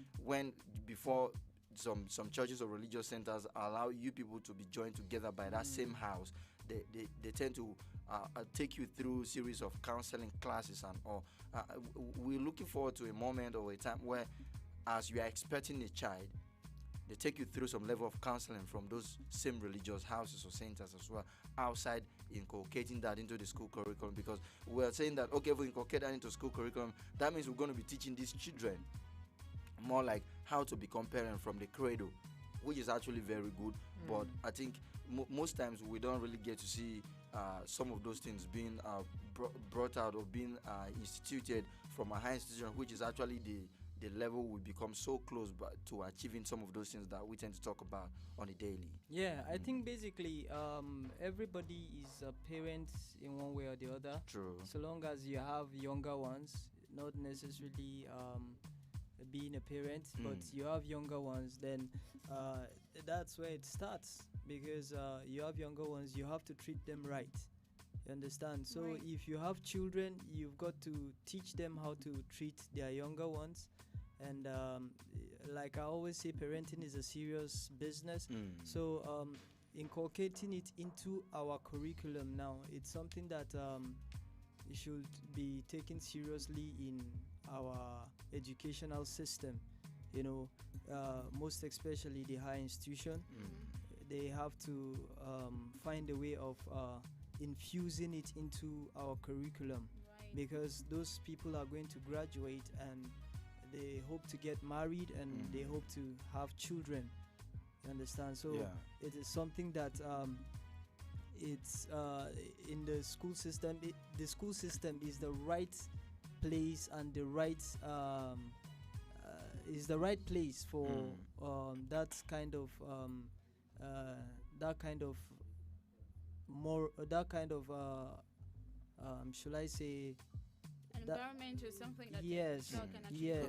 before some churches or religious centers allow you people to be joined together by that same house. They tend to take you through series of counseling classes and all. We're looking forward to a moment or a time where, as you are expecting a child, they take you through some level of counseling from those same religious houses or centers as well, outside inculcating that into the school curriculum, because we're saying that, okay, if we inculcate that into school curriculum, that means we're going to be teaching these children more like how to become parent from the cradle, which is actually very good. But I think most times we don't really get to see some of those things being brought out or being instituted from a high institution, which is actually the level we become so close to achieving some of those things that we tend to talk about on a daily. Yeah, I think basically everybody is a parent in one way or the other. True. So long as you have younger ones, not necessarily being a parent, but you have younger ones, then that's where it starts, because you have younger ones, you have to treat them right. You understand? So if you have children, you've got to teach them how to treat their younger ones. And like I always say, parenting is a serious business. So inculcating it into our curriculum now, it's something that should be taken seriously in our educational system. You know, most especially the higher institution, they have to find a way of infusing it into our curriculum, because those people are going to graduate and they hope to get married and they hope to have children. You understand? So it is something that it's in the school system. The school system is the right place and the right is the right place for that kind of should I say, environment or something that yes.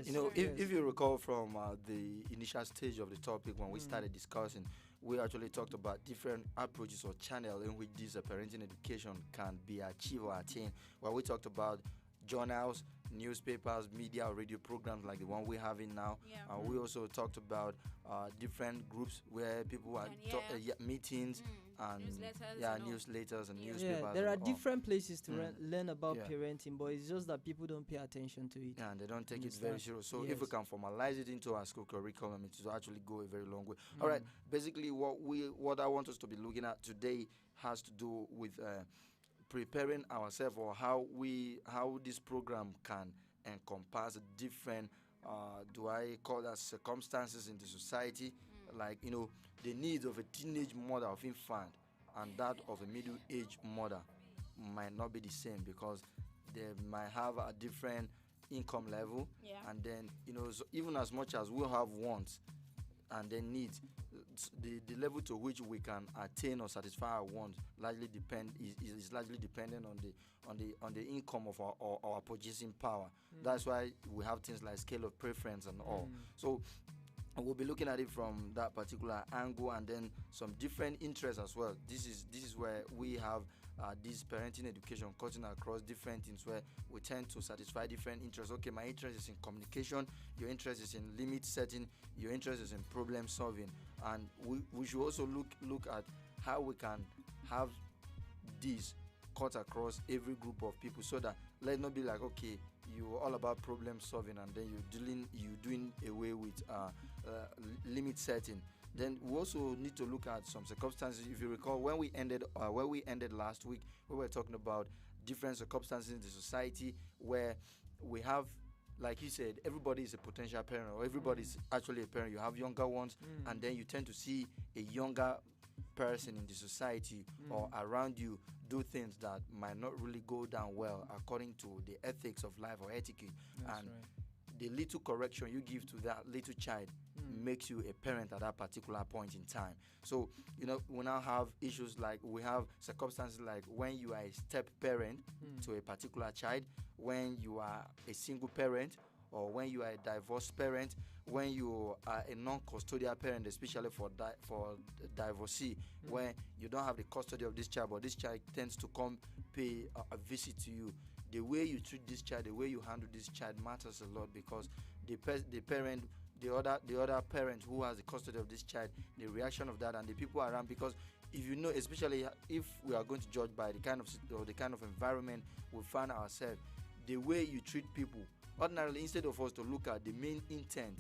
You know, if you recall from the initial stage of the topic when we started discussing, we actually talked about different approaches or channels in which this parenting education can be achieved or attained. Where we talked about journals, newspapers, media, or radio programs like the one we're having now. We also talked about different groups where people are meetings and newsletters and newspapers. There are different places to learn about parenting, but it's just that people don't pay attention to it. And they don't take it very serious. So if we can formalize it into our school curriculum, it will actually go a very long way. All right. Basically, what I want us to be looking at today has to do with preparing ourselves, or how this program can encompass different do I call that circumstances in the society, like, you know, the needs of a teenage mother of infant and that of a middle-aged mother might not be the same, because they might have a different income level, and then, you know, so even as much as we have wants and then needs, the level to which we can attain or satisfy our wants largely is largely dependent on the income of our purchasing power. That's why we have things like scale of preference and all. So we'll be looking at it from that particular angle, and then some different interests as well. This is where we have this parenting education cutting across different things, where we tend to satisfy different interests. Okay, my interest is in communication, your interest is in limit setting, your interest is in problem solving, and we should also look at how we can have this cut across every group of people, so that let's not be like, okay, you're all about problem solving and then you're doing away with limit setting. Then we also need to look at some circumstances. If you recall, when we ended last week, we were talking about different circumstances in the society where we have, like you said, everybody is a potential parent, or everybody is actually a parent. You have younger ones, and then you tend to see a younger person in the society or around you do things that might not really go down well according to the ethics of life or etiquette. That's and right. the little correction you give to that little child makes you a parent at that particular point in time. So, you know, we now have issues like, we have circumstances like when you are a step parent to a particular child, when you are a single parent, or when you are a divorced parent, when you are a non-custodial parent, especially for divorcee, where you don't have the custody of this child, but this child tends to come pay a visit to you. The way you treat this child, the way you handle this child matters a lot, because the other parent who has the custody of this child, the reaction of that, and the people around, because if you know, especially if we are going to judge by the kind of environment we find ourselves, the way you treat people, ordinarily, instead of us to look at the main intent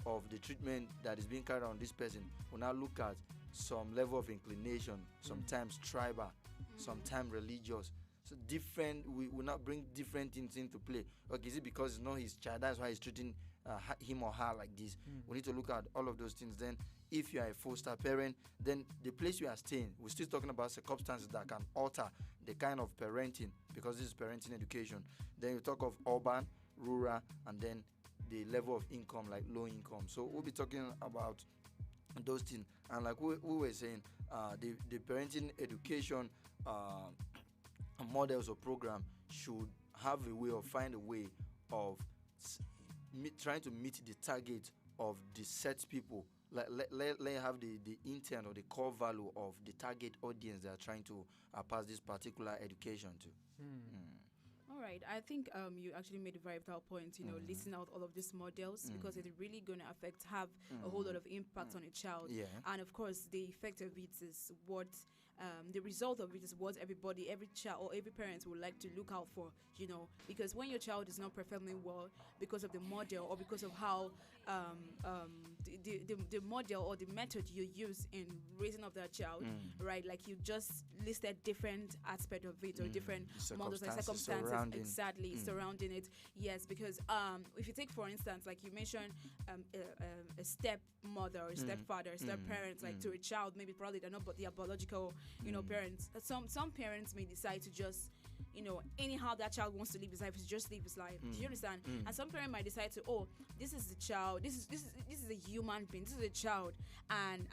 of the treatment that is being carried on this person, we now look at some level of inclination, sometimes tribal, sometimes religious. So different, we will not bring different things into play. Okay, is it because it's not his child, that's why he's treating him or her like this? We need to look at all of those things. Then if you are a foster parent, then the place you are staying, we're still talking about circumstances that can alter the kind of parenting, because this is parenting education. Then you talk of urban, rural, and then the level of income, like low income. So we'll be talking about those things. And like we were saying, the parenting education models or program should have a way of find a way of trying to meet the target of the set people. Let have the intent or the core value of the target audience they are trying to pass this particular education to. All right, I think you actually made a very vital point, listing out all of these models, because it's really going to have a whole lot of impact on a child. Yeah. And of course, the effect of it is what, the result of it is what every child or every parent would like to look out for, because when your child is not performing well because of the model or because of how the model or the method you use in raising up that child, right? Like you just listed different aspect of it or different models and circumstances surrounding it. Yes, because if you take for instance, like you mentioned, a stepmother or stepfather, step-parents, like to a child, maybe probably they're not, but they are biological, parents. Some parents may decide to just, anyhow that child wants to live his life, just live his life. Do you understand? And some parent might decide to, this is the child, this is a human being, this is a child, and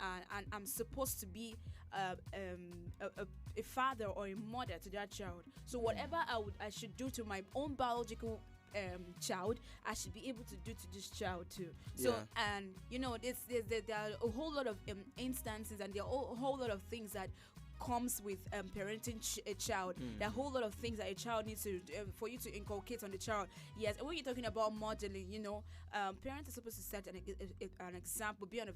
I'm supposed to be a father or a mother to that child. So whatever I should do to my own biological child, I should be able to do to this child too. So and there are a whole lot of instances, and there are a whole lot of things that comes with parenting a child. There are a whole lot of things that a child needs to for you to inculcate on the child. Yes, and when you're talking about modeling, parents are supposed to set an example, be an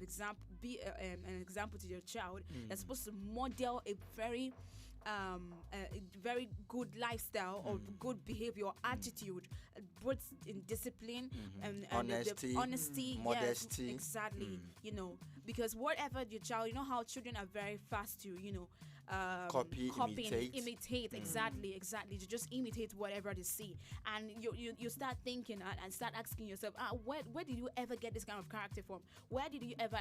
example to your child. They're supposed to model a very good lifestyle or good behavior, attitude, both in discipline and honesty, modesty. Yes, exactly. Because whatever your child, how children are very fast to, copy, imitate. Exactly. To just imitate whatever they see, and you start thinking and start asking yourself, where did you ever get this kind of character from? Where did you ever,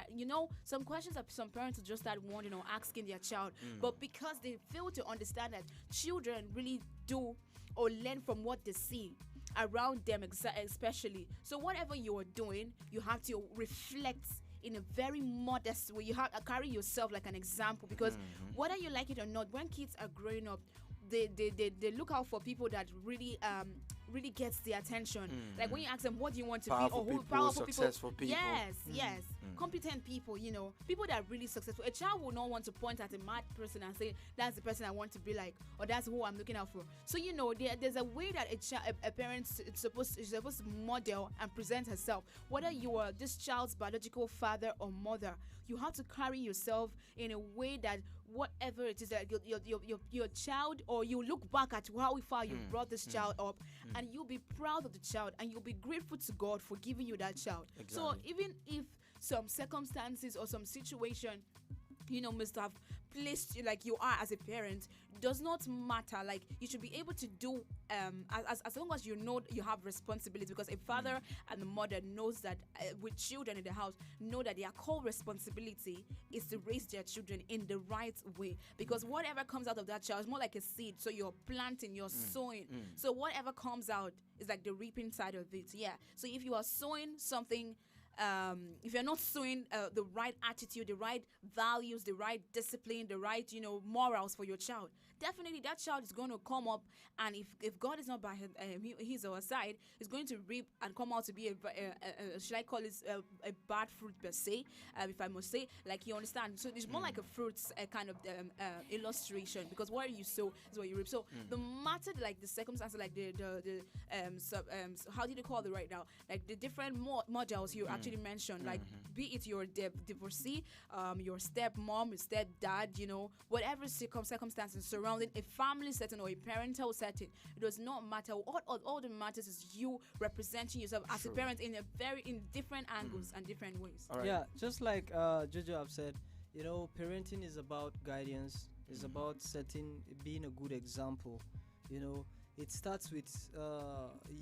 some questions that some parents will just start wondering or asking their child, but because they fail to understand that children really do or learn from what they see around them, especially. So whatever you are doing, you have to reflect in a very modest way. You have to carry yourself like an example, because whether you like it or not, when kids are growing up, they look out for people that really gets their attention. Like when you ask them, what do you want to be, or who powerful successful people. Yes, competent people, people that are really successful. A child will not want to point at a mad person and say, that's the person I want to be like, or that's who I'm looking out for. So there's a way that a parent is supposed to model and present herself. Whether you are this child's biological father or mother, you have to carry yourself in a way that whatever it is that your child, or you look back at how far you brought this child up, and you'll be proud of the child, and you'll be grateful to God for giving you that child. Exactly. So even if some circumstances or some situation must have placed you like you are as a parent, does not matter. Like you should be able to do as long as you know you have responsibility, because a father and a mother knows that with children in the house, know that their core responsibility is to raise their children in the right way, because whatever comes out of that child is more like a seed. So you're planting, you're sowing. So whatever comes out is like the reaping side of it. So if you are sowing something, if you're not sowing the right attitude, the right values, the right discipline, the right morals for your child, definitely that child is going to come up, and if God is not by his or her side, is going to reap and come out to be a should I call it a bad fruit per se, if I must say, like, you understand. So it's more like a fruits kind of illustration, because what you sow is what you reap. So the matter, like the circumstances, like the how did you call it right now, like the different models you actually mentioned, like be it your divorcee, your stepmom, your stepdad, whatever circumstances surrounding a family setting or a parental setting, it does not matter. All that matters is you representing yourself as a parent in different angles and different ways. Yeah, just like Jojo have said, parenting is about guidance, It's about being a good example. You know, it starts with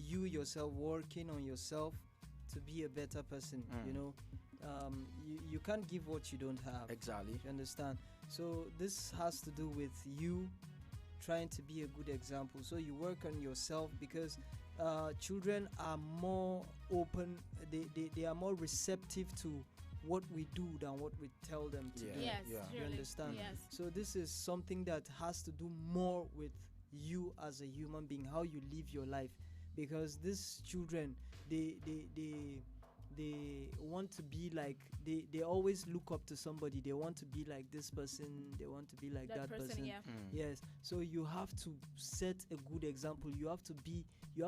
you yourself working on yourself to be a better person. You know, you can't give what you don't have. Exactly. You understand? So this has to do with you trying to be a good example. So you work on yourself because children are more open. They are more receptive to what we do than what we tell them to do. Yes, You understand? Yes. So this is something that has to do more with you as a human being, how you live your life, because these children, they want to be like, they always look up to somebody. They want to be like this person, they want to be like that person. Yeah. Yes. So you have to set a good example. You have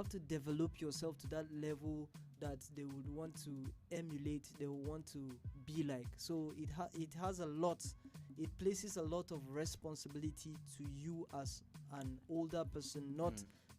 to develop yourself to that level that they would want to emulate, they will want to be like. So it has a lot, it places a lot of responsibility to you as an older person, not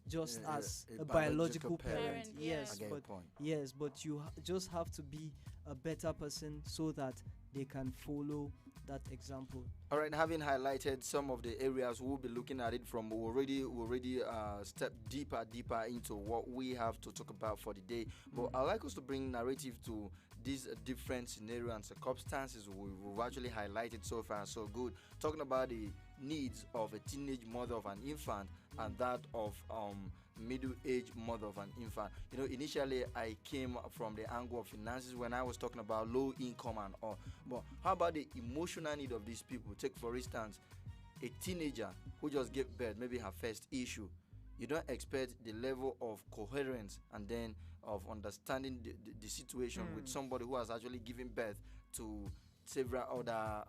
just as a biological parent. Yes, but you just have to be a better person so that they can follow that example. All right, having highlighted some of the areas, we'll be looking at it from we already step deeper into what we have to talk about for the day. But I'd like us to bring narrative to these different scenarios and circumstances we've actually highlighted so far. So good. Talking about the needs of a teenage mother of an infant and that of middle-aged mother of an infant. You know, initially I came from the angle of finances when I was talking about low income and all. But how about the emotional need of these people? Take, for instance, a teenager who just gave birth, maybe her first issue. You don't expect the level of coherence and then of understanding the situation with somebody who has actually given birth to several other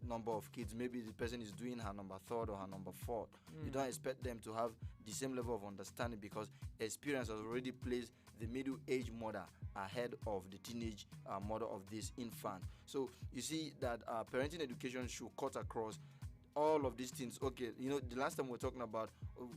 number of kids. Maybe the person is doing her number third or her number fourth. You don't expect them to have the same level of understanding because experience has already placed the middle-aged mother ahead of the teenage mother of this infant. So you see that parenting education should cut across all of these things. Okay, you know, the last time we were talking about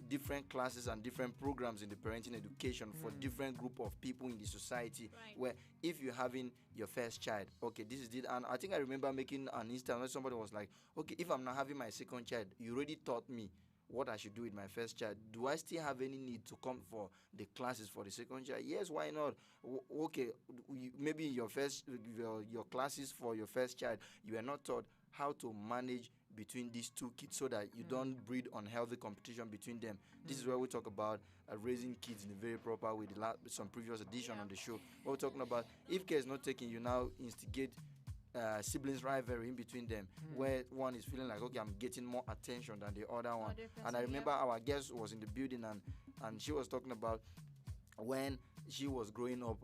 different classes and different programs in the parenting education for different group of people in the society, where if you're having your first child, okay, this is it. And I think I remember making an instance where somebody was like, okay, if I'm not having my second child, you already taught me what I should do with my first child. Do I still have any need to come for the classes for the second child? Yes, why not? Okay, maybe your classes for your first child, you are not taught how to manage between these two kids so that you don't breed unhealthy competition between them. This is where we talk about raising kids in a very proper way. Some previous edition on the show, what we're talking about, if care is not taken, you now instigate siblings rivalry in between them, where one is feeling like, okay, I'm getting more attention than the other one. And I remember our guest was in the building and she was talking about when she was growing up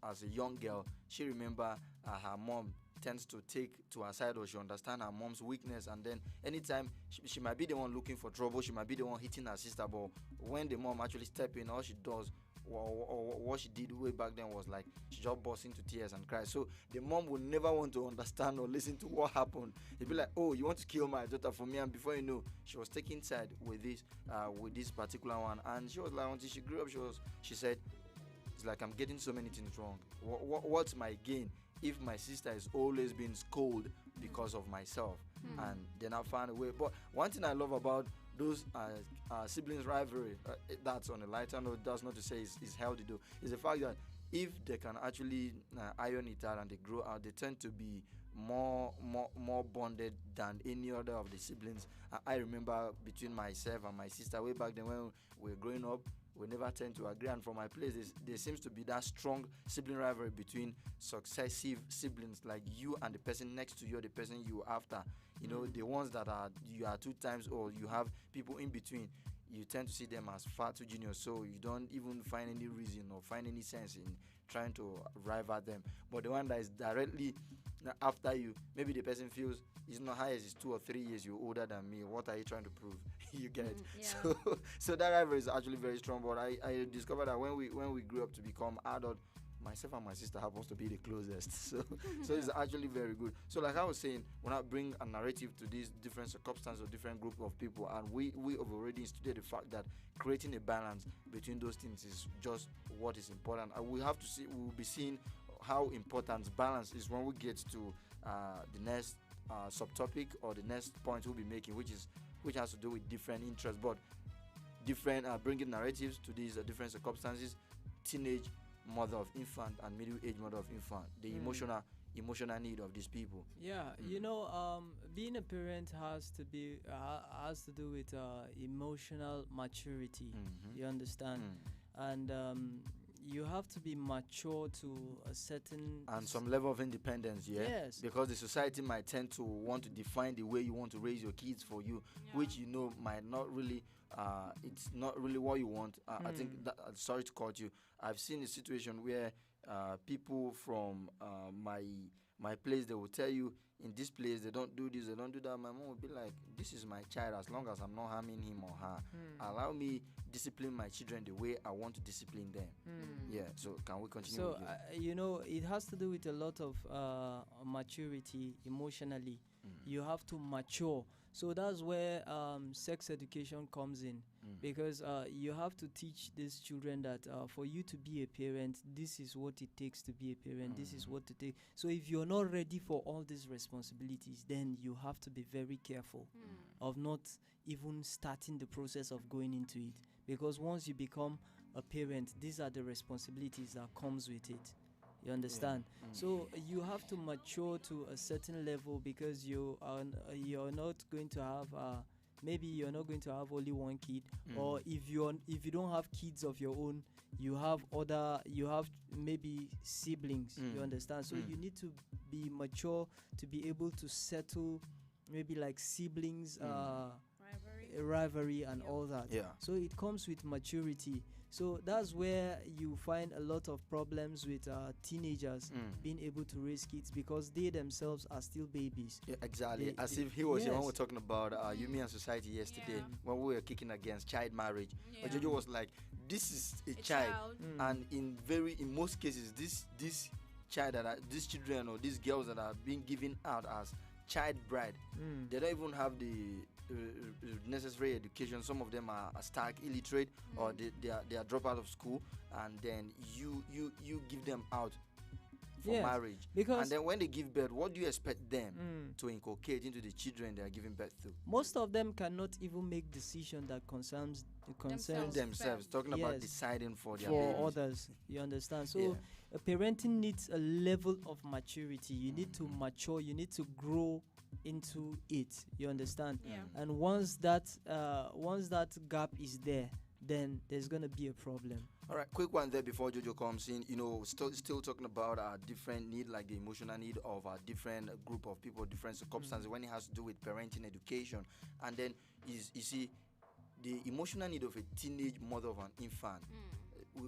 as a young girl. She remember her mom tends to take to her side, or she understand her mom's weakness, and then anytime she might be the one looking for trouble, she might be the one hitting her sister, but when the mom actually step in, all she does or what she did way back then was like she just burst into tears and cries. So the mom would never want to understand or listen to what happened. It'd be like, oh, you want to kill my daughter for me? And before you know, she was taking side with this particular one. And she was like, until she grew up, she said, it's like, I'm getting so many things wrong. What's my gain if my sister is always being scolded because of myself? And then I found a way. But one thing I love about those siblings rivalry, that's on a lighter note, that's not to say it's healthy though, is the fact that if they can actually iron it out and they grow out, they tend to be more bonded than any other of the siblings. I remember between myself and my sister way back then when we were growing up, we never tend to agree, and from my place there seems to be that strong sibling rivalry between successive siblings, like you and the person next to you, the person you after, you know, the ones that you are 2 times or you have people in between, you tend to see them as far too junior, so you don't even find any reason or find any sense in trying to rival them. But the one that is directly after you, maybe the person feels it's not high as it's 2 or 3 years you're older than me. What are you trying to prove? You get it? Yeah. So that rivalry is actually very strong. But I discovered that when we grew up to become adult, myself and my sister happens to be the closest. So it's actually very good. So like I was saying, when I bring a narrative to these different circumstances or different group of people, and we have already instituted the fact that creating a balance between those things is just what is important. And we have to see, we'll be seeing how important balance is when we get to the next subtopic or the next point we'll be making, which has to do with different interests, but different bringing narratives to these different circumstances. Teenage mother of infant and middle-aged mother of infant, the emotional need of these people. Yeah, you know, being a parent has to do with emotional maturity. You understand, and you have to be mature to a certain and some level of independence. Yes, because the society might tend to want to define the way you want to raise your kids for you, which might not really. It's not really what you want. I think that, sorry to cut you. I've seen a situation where people from my place, they will tell you, in this place they don't do this, they don't do that. My mom will be like, this is my child, as long as I'm not harming him or her, allow me discipline my children the way I want to discipline them. Yeah, so can we continue? So you know, it has to do with a lot of maturity emotionally. You have to mature. So that's where sex education comes in, because you have to teach these children that for you to be a parent, this is what it takes to be a parent. This is what to take. So if you're not ready for all these responsibilities, then you have to be very careful of not even starting the process of going into it, because once you become a parent, these are the responsibilities that comes with it. You understand? So you have to mature to a certain level, because you're not going to have maybe you're not going to have only one kid, or if you don't have kids of your own, you have maybe siblings. You understand? So you need to be mature to be able to settle maybe like siblings rivalry and all that. So it comes with maturity. So that's where you find a lot of problems with teenagers being able to raise kids, because they themselves are still babies. Yeah, exactly. As if he was here when we were talking about Yumi and society yesterday, when we were kicking against child marriage. But Jojo was like, this is a child. And in most cases, this children or these girls that are being given out as child bride, they don't even have the necessary education. Some of them are stark illiterate, or they are drop out of school, and then you give them out for marriage, and then when they give birth, what do you expect them to inculcate into the children they are giving birth to? Most of them cannot even make decisions that concerns themselves. Talking about deciding for others. You understand? So parenting needs a level of maturity. You need to mature. You need to grow into it. You understand? And once that gap is there, then there's gonna be a problem. All right, quick one there before Jojo comes in. You know, still talking about different need, like the emotional need of a different group of people, different circumstances, when it has to do with parenting education. And then you see the emotional need of a teenage mother of an infant.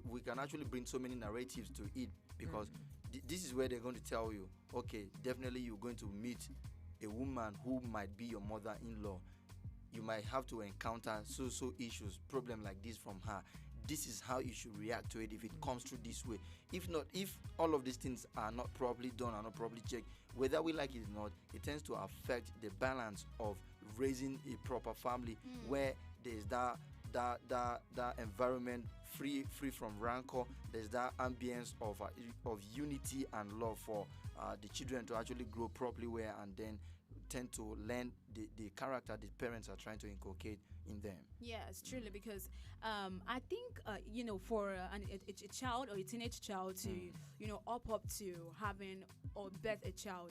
We can actually bring so many narratives to it, because this is where they're going to tell you, okay, definitely you're going to meet a woman who might be your mother-in-law. You might have to encounter so issues, problem like this from her. This is how you should react to it if it comes through this way. If not, if all of these things are not properly done, are not properly checked, whether we like it or not, it tends to affect the balance of raising a proper family, where there's that environment free from rancor. There's that ambience of unity and love for the children to actually grow properly, where and then tend to learn the character the parents are trying to inculcate in them. Yes, truly, because I think for a child or a teenage child to up to having or birth a child,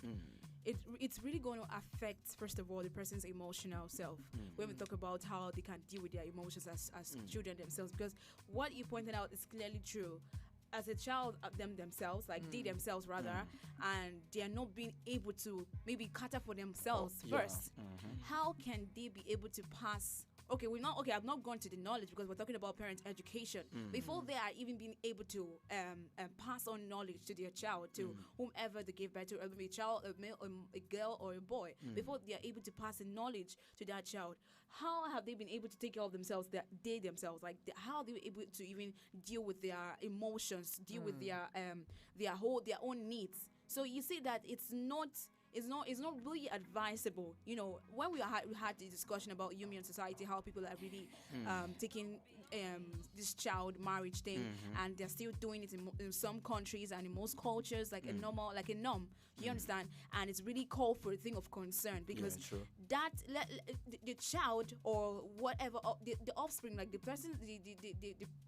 it's really going to affect, first of all, the person's emotional self. When we talk about how they can deal with their emotions as children themselves, because what you pointed out is clearly true. As a child of themselves, like they themselves rather, and they are not being able to maybe cater for themselves first. How can they be able to pass? I've not gone to the knowledge, because we're talking about parent education. Before they are even being able to pass on knowledge to their child, to whomever they give birth to, whether a child, a male, a girl, or a boy, before they are able to pass the knowledge to that child, how have they been able to take care of themselves, they themselves? Like, how are they able to even deal with their emotions, deal with their own needs? So you see that it's not really advisable. When we had the discussion about human society, how people are really taking this child marriage thing, and they're still doing it in some countries and in most cultures like a norm. You understand? And it's really called for a thing of concern because that the child or whatever the offspring, like the person,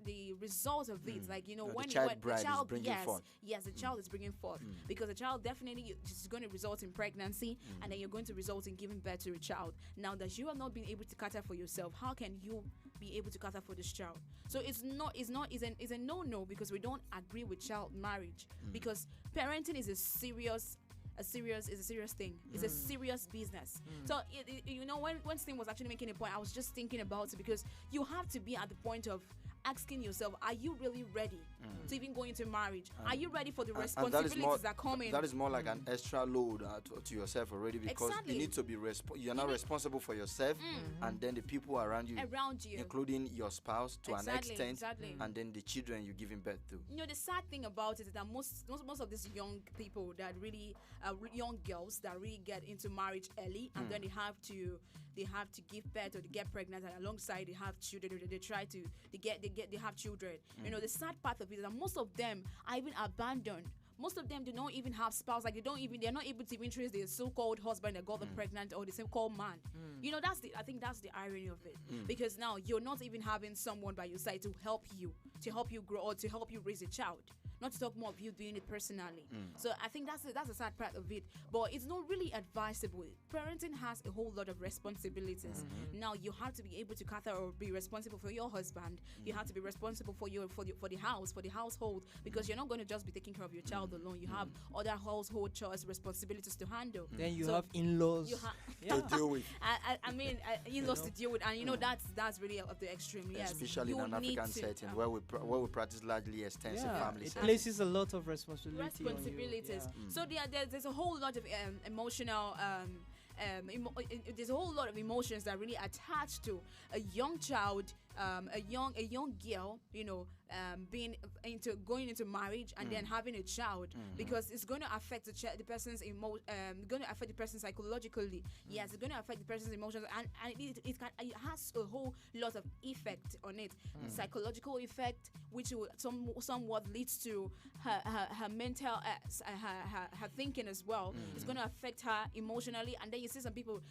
the result of it, like when the child is bringing forth. Yes, the child is bringing forth because the child definitely is going to result in pregnancy, and then you're going to result in giving birth to a child. Now that you have not been able to cater for yourself, how can you be able to cater for this child? So it's a no because we don't agree with child marriage because parenting is a serious thing. It's a serious business. So when Sting was actually making a point, I was just thinking about it because you have to be at the point of asking yourself, are you really ready to even go into marriage? Are you ready for the responsibilities that come in? That is more like an extra load to yourself already because you need to be you're not responsible for yourself and then the people around you, including your spouse to an extent, and then the children you're giving birth to. The sad thing about it is that most of these young people that really young girls that really get into marriage early and then they have to give birth or they get pregnant, and alongside they have children. They have children. The sad part of it is that most of them are even abandoned. Most of them do not even have spouse. Like they're not able to even trace their so-called husband that got them pregnant or the so-called man. I think that's the irony of it. Because now you're not even having someone by your side to help you grow or to help you raise a child. Not to talk more of you doing it personally. So I think that's the sad part of it. But it's not really advisable. Parenting has a whole lot of responsibilities. Now you have to be able to cater or be responsible for your husband. You have to be responsible for the house, for the household, because you're not going to just be taking care of your child alone. You have other household chores, responsibilities to handle. Then you have in-laws to deal with. I mean, in-laws to deal with, and that's really of the extreme. Yes, especially in an African setting where we practice largely extensive family settings. Places a lot of responsibilities. So there's a whole lot of emotional there's a whole lot of emotions that really attach to a young child, a young girl, going into marriage and then having a child, because it's going to affect the person's going to affect the person psychologically. Yes, it's going to affect the person's emotions, and it has a whole lot of effect on it. Psychological effect, which will somewhat leads to her mental her thinking as well. It's going to affect her emotionally, and then you see some people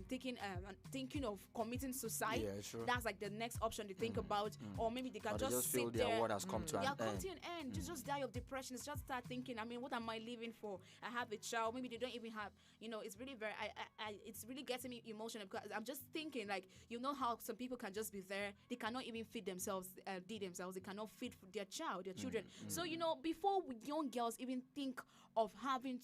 thinking of committing suicide. That's like the next option to think about, or maybe they can just sit feel there. Their word has come to an end. Come to an end. Just die of depression. Just start thinking, what am I living for? I have a child. Maybe they don't even have. It's really it's really getting me emotional because I'm just thinking, like, how some people can just be there. They cannot even feed themselves. They cannot feed their child, their children. So before young girls even think of having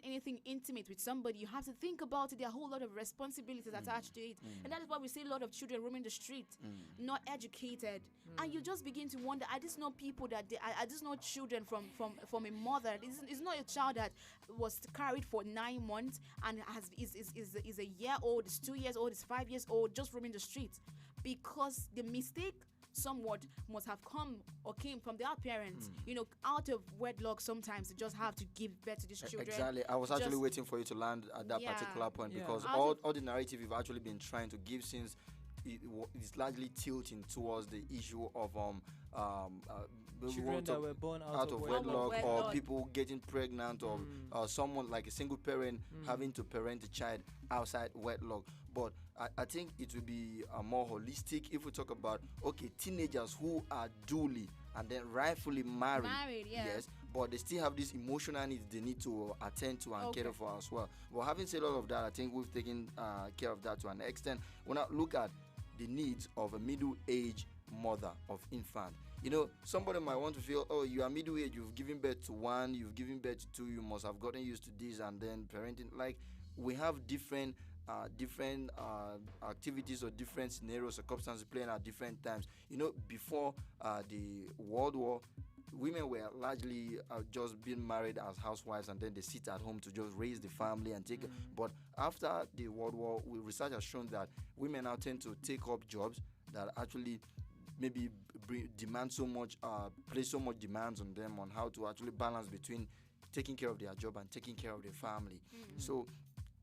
anything intimate with somebody, you have to think about it. There are a whole lot of responsibilities attached to it, and that is why we see a lot of children roaming the street, not educated, and you just begin to wonder: are these not people are these not children from a mother? It's not a child that was carried for 9 months and is a year old, is 2 years old, is 5 years old, just roaming the streets, because the mistake somewhat must have came from their parents. Out of wedlock, sometimes they just have to give birth to these children. Exactly. I was actually waiting for you to land at that particular point, because all the narrative you've actually been trying to give since it's largely tilting towards the issue of children that were born out of wedlock, or people getting pregnant, or someone like a single parent having to parent a child outside wedlock. But I think it will be more holistic if we talk about teenagers who are duly and then rightfully married, yes, but they still have these emotional needs they need to attend to and care for as well. But having said all of that, I think we've taken care of that to an extent. When I look at the needs of a middle-aged mother of infant, somebody might want to feel, you are middle-aged, you've given birth to one, you've given birth to two, you must have gotten used to this, and then parenting. Like, we have different activities or different scenarios, circumstances playing at different times. Before the World War, women were largely just being married as housewives, and then they sit at home to just raise the family and take it. But after the World War, research has shown that women now tend to take up jobs that actually maybe demand so much, place so much demands on them on how to actually balance between taking care of their job and taking care of their family. So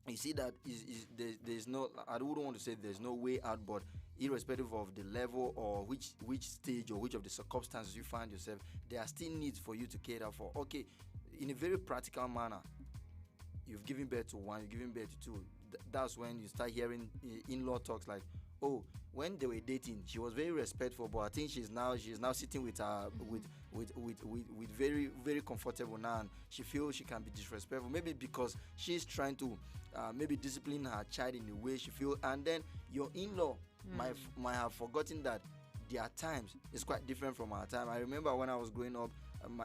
you see that there's no, I wouldn't want to say there's no way out, but irrespective of the level or which stage or which of the circumstances you find yourself, there are still needs for you to cater for. Okay, in a very practical manner, you've given birth to one, you've given birth to two. That's when you start hearing in-law talks like, oh, when they were dating, she was very respectful, but I think she's now sitting with her with very, very comfortable now, and she feels she can be disrespectful. Maybe because she's trying to maybe discipline her child in a way she feels, and then your in-law might have forgotten that their times is quite different from our time. I remember when I was growing up,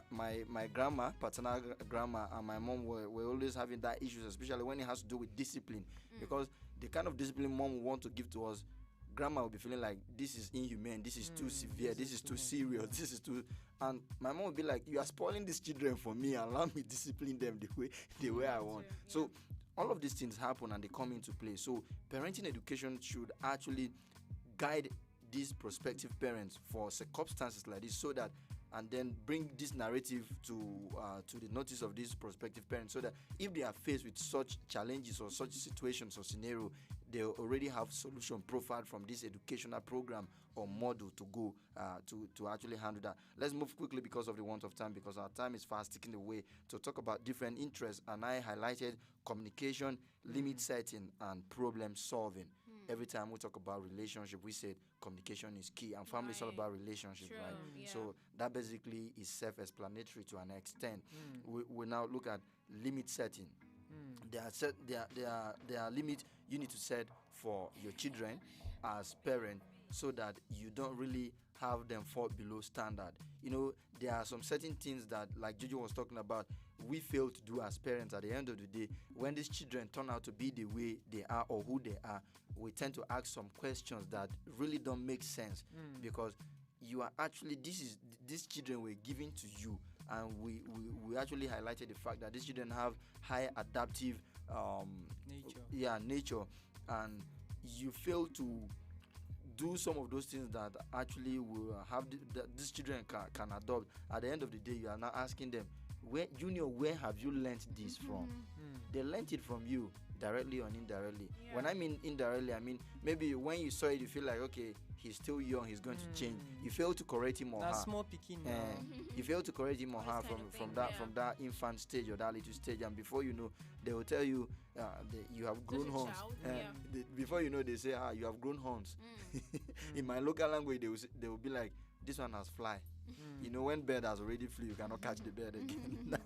my grandma, paternal grandma, and my mom were always having that issues, especially when it has to do with discipline, because the kind of discipline mom would want to give to us, grandma will be feeling like this is inhumane, this is too severe, this is too serious, this is too, and my mom would be like, you are spoiling these children for me, allow me discipline them the way I want. So all of these things happen and they come into play. So parenting education should actually guide these prospective parents for circumstances like this, so that, and then bring this narrative to the notice of these prospective parents, so that if they are faced with such challenges or such situations or scenario, they already have solution profiled from this educational program or model to go to actually handle that. Let's move quickly because of the want of time, because our time is fast ticking away, to talk about different interests, and I highlighted communication, limit setting, and problem solving. Every time we talk about relationship, we said communication is key, and family is all about relationship, right? Yeah. So that basically is self-explanatory to an extent. We now look at limit setting. There are limits you need to set for your children as parent, so that you don't really have them fall below standard. You know, there are some certain things that, like Jojo was talking about, we fail to do as parents. At the end of the day, when these children turn out to be the way they are or who they are, we tend to ask some questions that really don't make sense, because you are actually, these children were given to you, and we actually highlighted the fact that these children have high adaptive nature, and you fail to do some of those things that actually will have these children can adopt. At the end of the day, you are now asking them, where have you learnt this from? They learnt it from you, directly or indirectly. When I mean indirectly, I mean maybe when you saw it, you feel like, okay, he's still young, he's going to change. You fail to correct him or her. That's small picking. You fail to correct him or her from that infant stage or that little stage, and before you know, they will tell you you have grown horns. Before you know, they say, you have grown horns. In my local language, they will be like, this one has fly. You know, when bird has already flew, you cannot catch the bird again.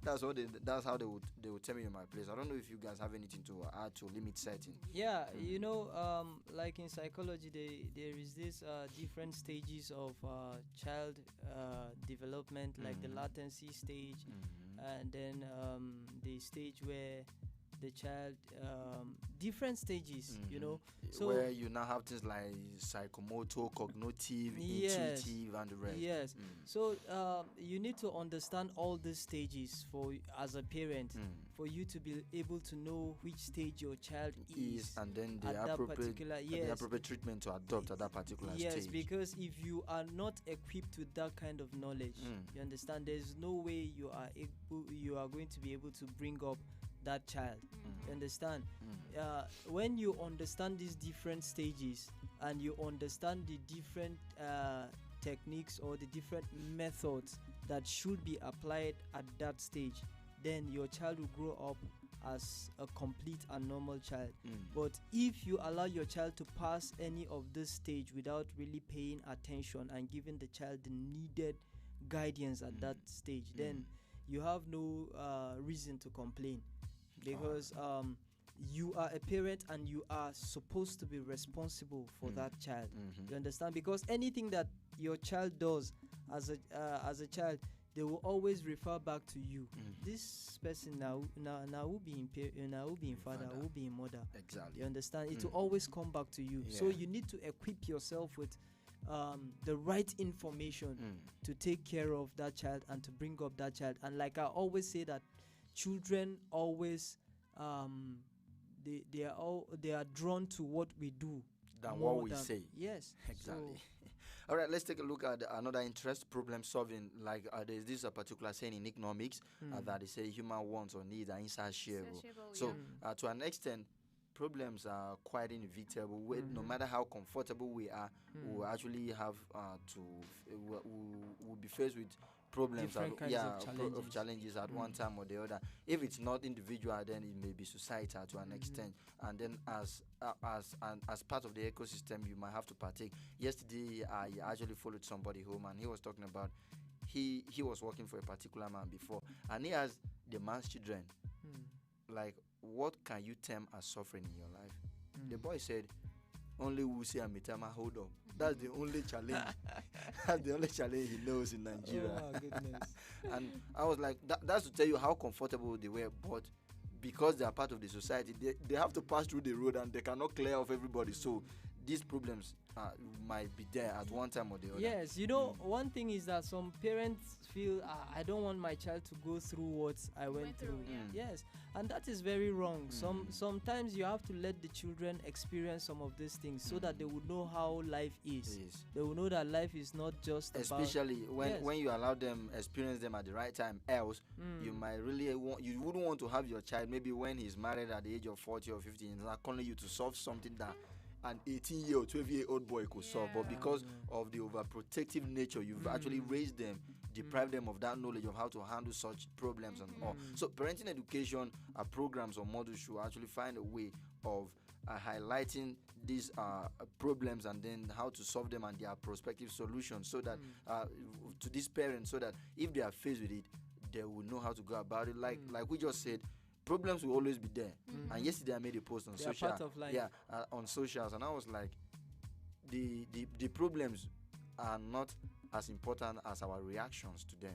That's how they would tell me in my place. I don't know if you guys have anything to add to limit setting. Yeah, you know, like in psychology, there is this different stages of child development, like the latency stage, and then the stage where the child, different stages, you know, so where you now have things like psychomotor, cognitive, intuitive, and the rest. So you need to understand all these stages as a parent, for you to be able to know which stage your child is, and then the appropriate treatment to adopt at that particular stage. Yes, because if you are not equipped with that kind of knowledge, you understand, there's no way you are going to be able to bring up that child. You understand? When you understand these different stages, and you understand the different techniques or the different methods that should be applied at that stage, then your child will grow up as a complete and normal child. But if you allow your child to pass any of this stage without really paying attention and giving the child the needed guidance at that stage, then you have no reason to complain, because you are a parent and you are supposed to be responsible for that child. You understand? Because anything that your child does as a child, they will always refer back to you. This person now will be in father, will be in mother. Exactly. You understand? It will always come back to you. So you need to equip yourself with the right information to take care of that child and to bring up that child. And like I always say, that children always they are drawn to what we do than what we say. Yes, exactly. All right, let's take a look at another interest, problem solving. Like there's this a particular saying in economics that they say human wants or needs are insatiable. So to an extent, problems are quite inevitable. No matter how comfortable we are, we'll actually have we'll be faced with problems of challenges at one time or the other. If it's not individual, then it may be societal to an extent, and then as part of the ecosystem, you might have to partake. Yesterday I actually followed somebody home, and he was talking about he was working for a particular man before, and he has the man's children. Like, what can you term as suffering in your life? The boy said, only Wusi and Mitama hold up. That's the only challenge. That's the only challenge he knows in Nigeria. Oh my goodness. And I was like, that's to tell you how comfortable they were, but because they are part of the society, they have to pass through the road, and they cannot clear off everybody. So these problems might be there at one time or the other. Yes, one thing is that some parents feel, I don't want my child to go through what I went through. Yes, and that is very wrong. Sometimes you have to let the children experience some of these things so that they would know how life is. They will know that life is not just especially when you allow them experience them at the right time. Else, you might really you wouldn't want to have your child maybe when he's married at the age of 40 or 50, and not calling you to solve something that an 18-year or 12-year-old boy could solve, but because of the overprotective nature, you've actually raised them, deprived them of that knowledge of how to handle such problems and all. So parenting education programs or models should actually find a way of highlighting these problems and then how to solve them and their prospective solutions, so that to these parents, so that if they are faced with it, they will know how to go about it. Like we just said, problems will always be there. And yesterday I made a post on on socials, and I was like, the problems are not as important as our reactions to them.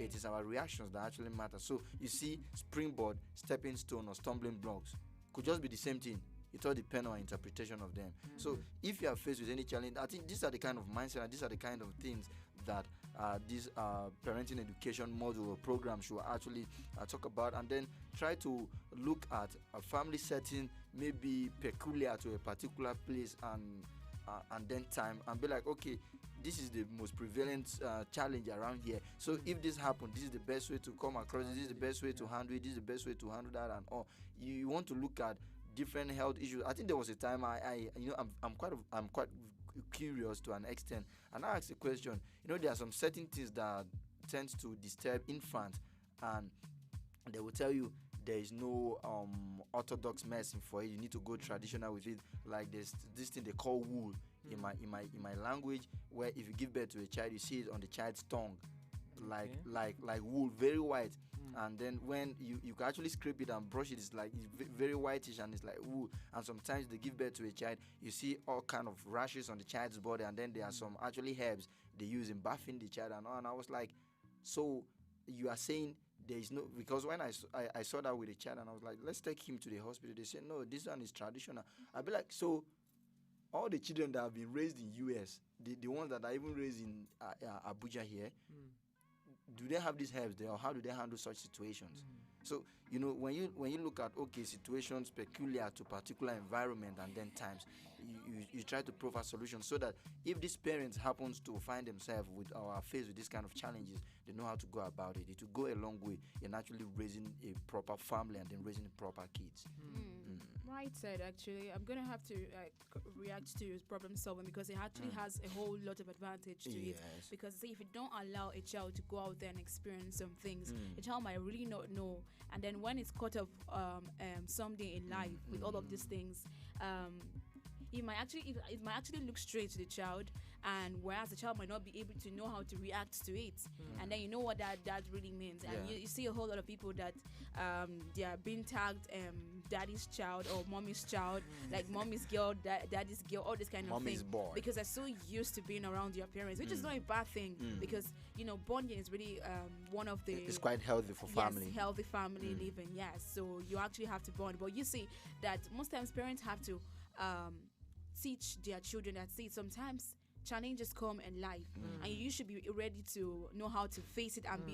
It is our reactions that actually matter. So you see, springboard, stepping stone, or stumbling blocks could just be the same thing. It all depends on our interpretation of them. So if you are faced with any challenge, I think these are the kind of mindset and these are the kind of things that this parenting education module or program should actually talk about, and then try to look at a family setting maybe peculiar to a particular place and then time, and be like, okay, this is the most prevalent challenge around here. So if this happens, this is the best way to come across it, this is the best way to handle it, this is the best way to handle that, and all. You want to look at different health issues. I think there was a time I'm quite curious to an extent, and I asked a question. There are some certain things that tends to disturb infants, and they will tell you there is no orthodox medicine for it. You need to go traditional with it. Like there's this thing they call wool in my language, where if you give birth to a child, you see it on the child's tongue, like wool, very white. And then when you can actually scrape it and brush it, it's very whitish and it's like wool. And sometimes they give birth to a child, you see all kind of rashes on the child's body, and then there are some actually herbs they use in bathing the child and all. And I was like, so you are saying there is no, because when I saw that with the child, and I was like, let's take him to the hospital. They said, no, this one is traditional. I'd be like, so all the children that have been raised in US, the ones that are even raised in Abuja here, do they have these herbs there, or how do they handle such situations? So when you look at situations peculiar to particular environment and then times, you try to provide solutions, so that if these parents happens to find themselves faced with this kind of challenges, they know how to go about it. It will go a long way in actually raising a proper family and then raising proper kids. Right said. Actually, I'm gonna have to react to his problem solving, because it actually has a whole lot of advantage to it. Because see, if you don't allow a child to go out there and experience some things, a child might really not know, and then when it's caught up someday in life with all of these things, it might actually look straight to the child, and whereas the child might not be able to know how to react to it, and then you know what that really means. And you see a whole lot of people that they are being tagged daddy's child or mommy's child, like mommy's girl, daddy's girl, all this kind of mommy's thing, boy, because they're so used to being around their parents, which is not a bad thing, because bonding is really one of the, it's quite healthy for family. Healthy family living. Yes, so you actually have to bond. But you see that most times parents have to teach their children that, see, sometimes challenges come in life, and you should be ready to know how to face it and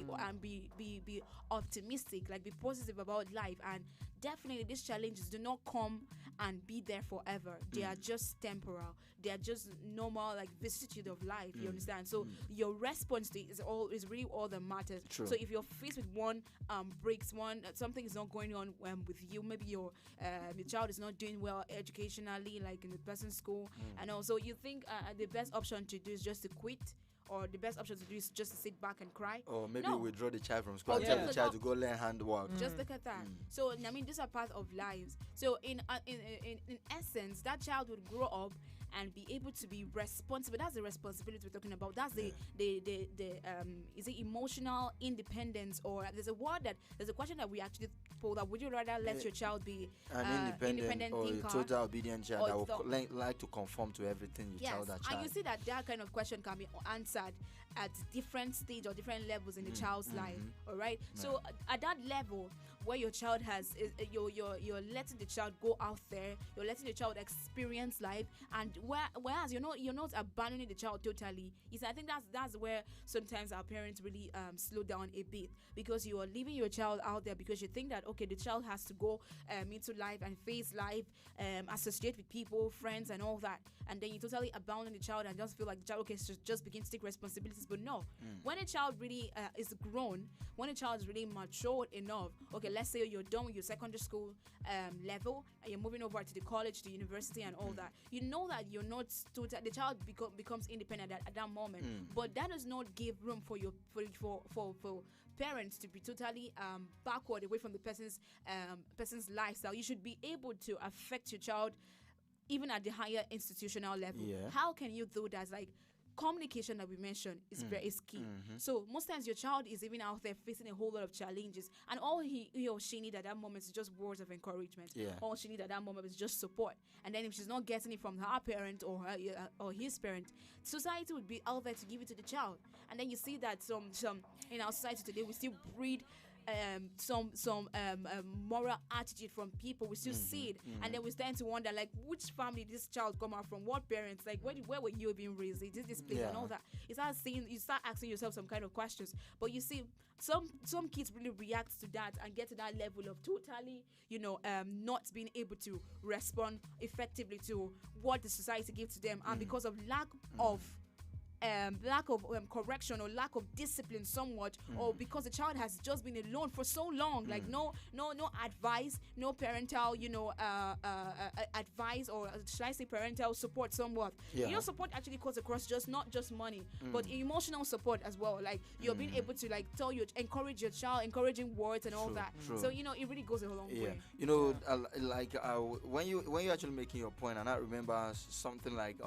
be optimistic, like be positive about life. And definitely these challenges do not come and be there forever. They are just temporal. They are just normal, like vicissitude of life. You understand? So your response to it is really all that matters. True. So if you're faced with one breaks, something is not going on with you, maybe your child is not doing well educationally, like in the person's school, and also you think the best option to do is just to quit, or the best option to do is just to sit back and cry, or maybe no. withdraw the child from school and tell the child to go learn handwork. Just look at that. So I mean, these are part of lives. So in essence, that child would grow up and be able to be responsible. That's the responsibility we're talking about. That's the is it emotional independence, or there's a question that we actually pulled up. Would you rather let your child be an independent or thinker, a total obedient child that will like to conform to everything you tell that child? And you see that kind of question can be answered at different stage or different levels in the child's life. All right. So at that level where your child has, you're letting the child go out there, you're letting the child experience life, and whereas you're not abandoning the child totally. I think that's where sometimes our parents really slow down a bit, because you are leaving your child out there because you think that okay, the child has to go into life and face life, associate with people, friends, and all that, and then you totally abandon the child and just feel like the child just begin to take responsibilities. But no, when a child really is grown, when a child is really matured enough, okay, let's say you're done with your secondary school level and you're moving over to the college, to university, and all that, you know that you're not the child becomes independent at that moment. But that does not give room for parents to be totally backward away from the person's lifestyle. You should be able to affect your child even at the higher institutional level. How can you do that? Like communication that we mentioned is key. So most times your child is even out there facing a whole lot of challenges, and all he or she need at that moment is just words of encouragement. All she need at that moment is just support. And then if she's not getting it from her parent or his parent, society would be out there to give it to the child. And then you see that some in our society today, we still breed some moral attitude from people. We still see it, and then we start to wonder, like, which family this child come out from, what parents, like, where were you being raised? Is this place and all that? You start asking yourself some kind of questions. But you see, some kids really react to that and get to that level of totally, not being able to respond effectively to what the society gives to them, and because of lack of correction or lack of discipline somewhat, or because the child has just been alone for so long, like no advice, no parental advice, or should I say parental support somewhat. Support actually goes across not just money, but emotional support as well, like you're being able to like encourage your child, encouraging words and all that. So it really goes a long way. When you're actually making your point, and I remember something like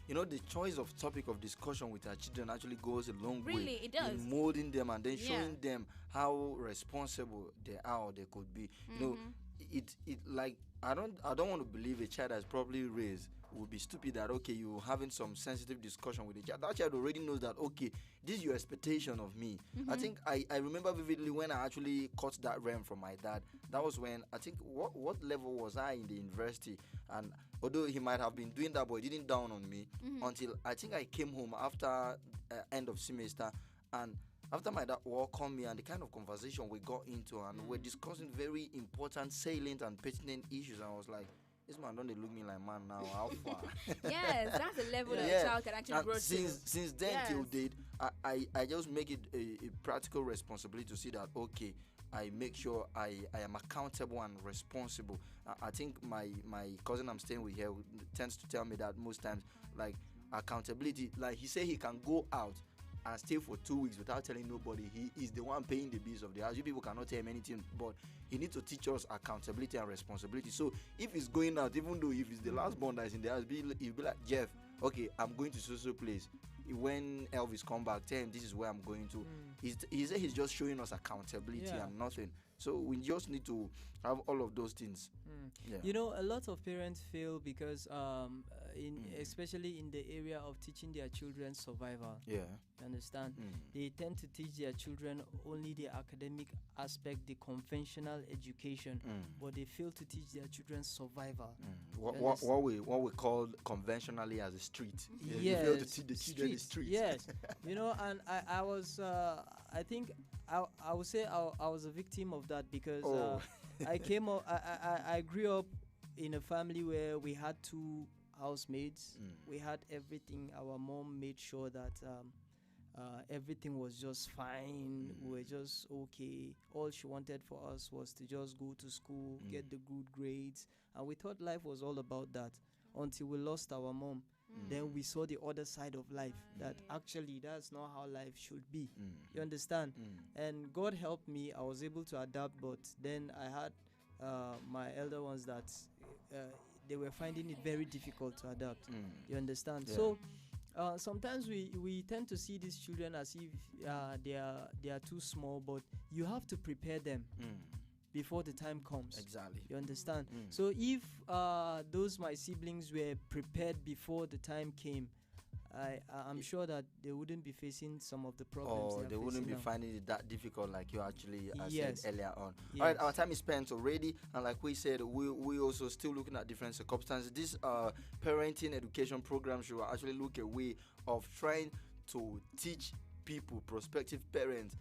the choice of topic of discussion with our children actually goes a long way. Really, it does. In molding them and then showing them how responsible they are or they could be. I don't want to believe a child that's properly raised would be stupid that okay, you're having some sensitive discussion with the child. That child already knows that okay, this is your expectation of me. I think I remember vividly when I actually caught that realm from my dad. That was when I think what level was I in the university, and although he might have been doing that, but he didn't down on me until I think I came home after end of semester, and after my dad welcomed me and the kind of conversation we got into, and we're discussing very important, salient and pertinent issues, and I was like, this man don't they look me like man now, how far? Yes, that's the level that a child can actually grow to. Since then till date, I just make it a practical responsibility to see that okay, I make sure I am accountable and responsible. I think my cousin I'm staying with here tends to tell me that most times, like, accountability, like he said he can go out and stay for 2 weeks without telling nobody. He is the one paying the bills of the house. You people cannot tell him anything, but he needs to teach us accountability and responsibility. So if he's going out, even though if it's the last born that is in the house, he'll be like, Jeff, okay, I'm going to so place. When Elvis come back, tell him this is where I'm going to. He's just showing us accountability and nothing. So we just need to have all of those things. A lot of parents feel because especially in the area of teaching their children survival. Yeah. You understand? They tend to teach their children only the academic aspect, the conventional education, but they fail to teach their children survival. What we call conventionally as a street. Yes, you fail to teach the children the street. Yes. You know, and I was I think I would say I was a victim of that because I came up I grew up in a family where we had 2 housemaids. We had everything. Our mom made sure that everything was just fine. We were just okay. All she wanted for us was to just go to school, get the good grades, and we thought life was all about that until we lost our mom. Then we saw the other side of life, that actually that's not how life should be. You understand? And God helped me. I was able to adapt, but then I had my elder ones that they were finding it very difficult to adapt. You understand? Yeah. So sometimes we tend to see these children as if they are too small, but you have to prepare them before the time comes. Exactly. You understand? So if those my siblings were prepared before the time came, I'm sure that they wouldn't be facing some of the problems. Or they wouldn't be now. finding it that difficult like you actually Yes. said earlier on. Yes. All right, our time is spent already, and like we said, we also still looking at different circumstances. This parenting education program should actually look a way of trying to teach people, prospective parents,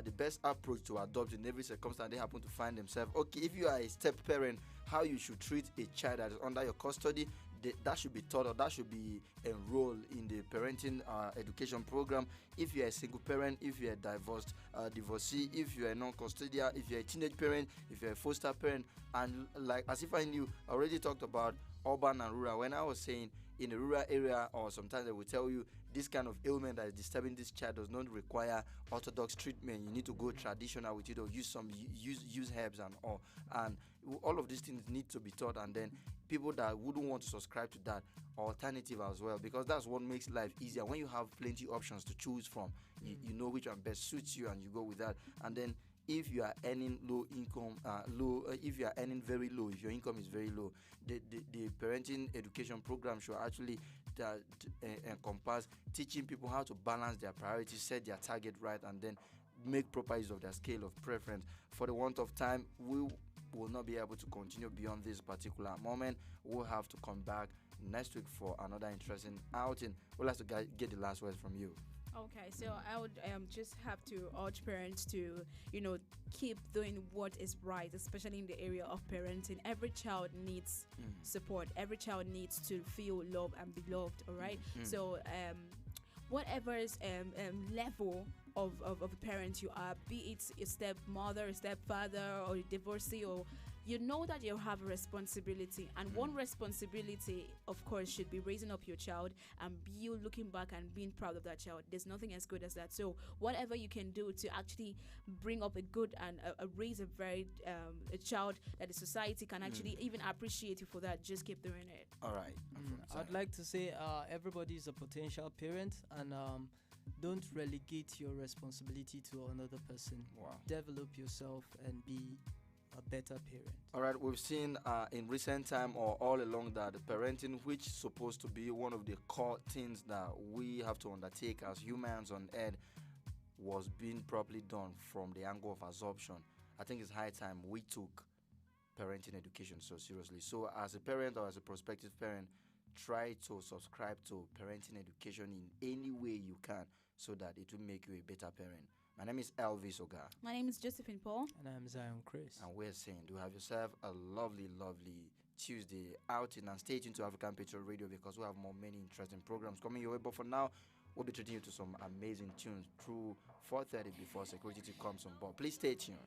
the best approach to adopt in every circumstance they happen to find themselves. Okay, if you are a step parent, how you should treat a child that is under your custody, that should be taught, or that should be enrolled in the parenting education program. If you're a single parent, if you're a divorcee, if you're a non-custodial, if you're a teenage parent, if you're a foster parent, and like as if I knew, I already talked about urban and rural. When I was saying in the rural area, or sometimes they will tell you this kind of ailment that is disturbing this child does not require orthodox treatment. You need to go traditional with it, or use herbs and all. And all of these things need to be taught, and then people that wouldn't want to subscribe to that, alternative as well, because that's what makes life easier. When you have plenty options to choose from, you know which one best suits you, and you go with that. And then if you are earning low income, if you are earning very low, if your income is very low, the parenting education program should actually encompass teaching people how to balance their priorities, set their target right, and then make proper use of their scale of preference. For the want of time, we will not be able to continue beyond this particular moment. We'll have to come back next week for another interesting outing. We'll have to get the last words from you. Okay, so I would just have to urge parents to, keep doing what is right, especially in the area of parenting. Every child needs support. Every child needs to feel loved and beloved, all right? So whatever level of a parent you are, be it a stepmother, a stepfather, or a divorcee, or you know that you have a responsibility, and one responsibility, of course, should be raising up your child and you looking back and being proud of that child. There's nothing as good as that. So whatever you can do to actually bring up a good and raise a very a child that the society can actually even appreciate you for that, just keep doing it. All right. I'd like to say everybody is a potential parent, and don't relegate your responsibility to another person. Wow. Develop yourself and be a better parent. All right, we've seen in recent time, or all along, that the parenting, which is supposed to be one of the core things that we have to undertake as humans on earth, was being properly done from the angle of absorption. I think it's high time we took parenting education so seriously. So as a parent or as a prospective parent, try to subscribe to parenting education in any way you can, so that it will make you a better parent. My name is Elvis Oga. My name is Josephine Paul. And I'm Zion Chris. And we're saying, do have yourself a lovely, lovely Tuesday outing, and stay tuned to African Patriot Radio, because we have many interesting programs coming your way. But for now, we'll be treating you to some amazing tunes through 4:30 before security comes on board. Please stay tuned.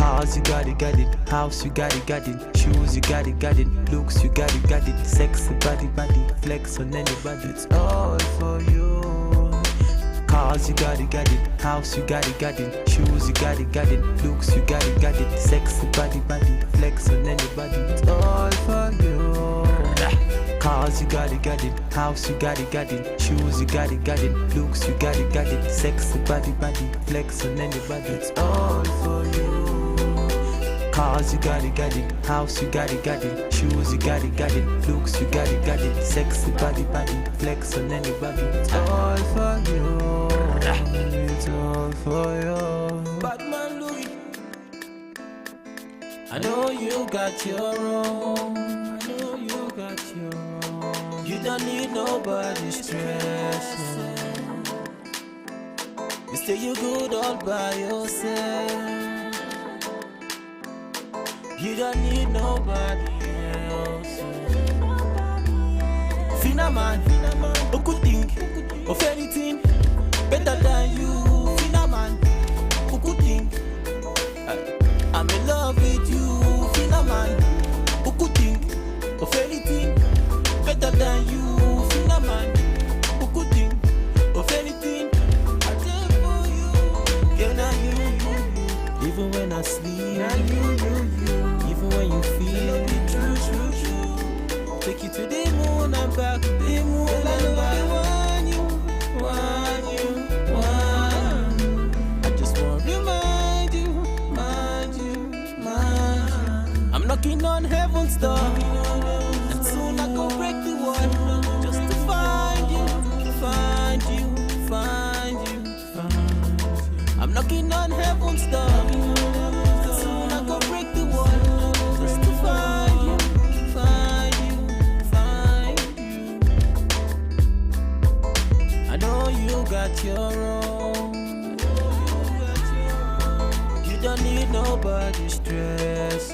Cars, you got it. House, you got it. Shoes, you got it. Looks, you got it. Sexy body, flex on anybody. It's all for you. Cars, you got it. House, you got it. Shoes, you got it. Looks, you got it. Sexy body, flex on anybody. It's all for you. Cars, you got it. House, you got it. Shoes, you got it. Looks, you got it. Sexy body, flex on anybody. It's all for you. Cars, you got it. House, you got it. Shoes, you got it. Looks, you got it. Sexy body, flex on anybody. It's all for you. It's all for you. Batman Louis, I know you got your own. You don't need nobody's stress. You say you good all by yourself. You don't need nobody else. Fina man, who could think of anything better than you? Fina man, who could think I'm in love with you? Fina man, who could think of anything better than you? Fina man, who could think of anything? I did for you. Yeah, now you. Even when I sleep, now you. Even when you feel true. Take you to the moon and back. The moon and back. Want you. I just want to remind you. I'm knocking on heaven's door. And soon I go break the wall. Just to find you. I'm knocking on heaven's door. And soon I go break the wall. Just to find you. I know you got your own. You don't need nobody's stress.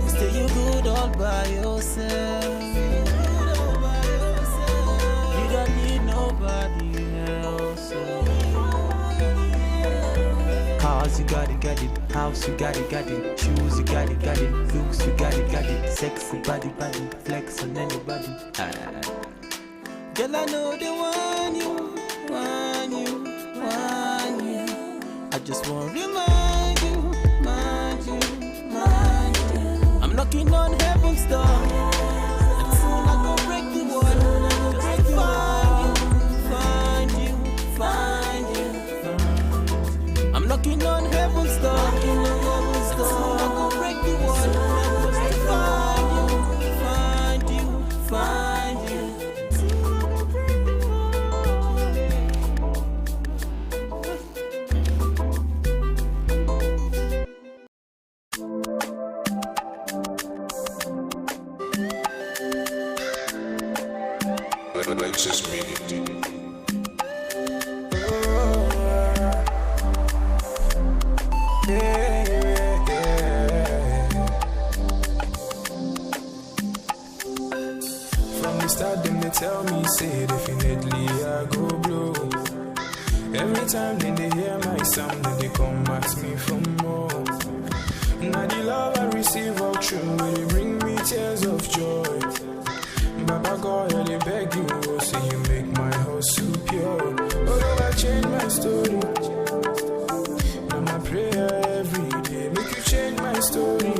You say you good all by yourself. You don't need nobody else. Cars, you got it. House, you got it. Shoes, you got it. Looks, you got it. Sexy body, flex on anybody. Girl, I know they want you. I just want to remind you. I'm knocking on heaven's door. And soon I go break the wall. Just to find you. I'm knocking on heaven's door. And soon I go break the wall. Just to find you. Lexus Media. From the start, them they tell me, say definitely I go blow. Every time then they hear my sound, then they come ask me for more. Now the love I receive all true, they bring me tears of joy. Baba God, I really beg you, oh, say you make my heart so pure. Although I change my story, now my prayer every day, make you change my story.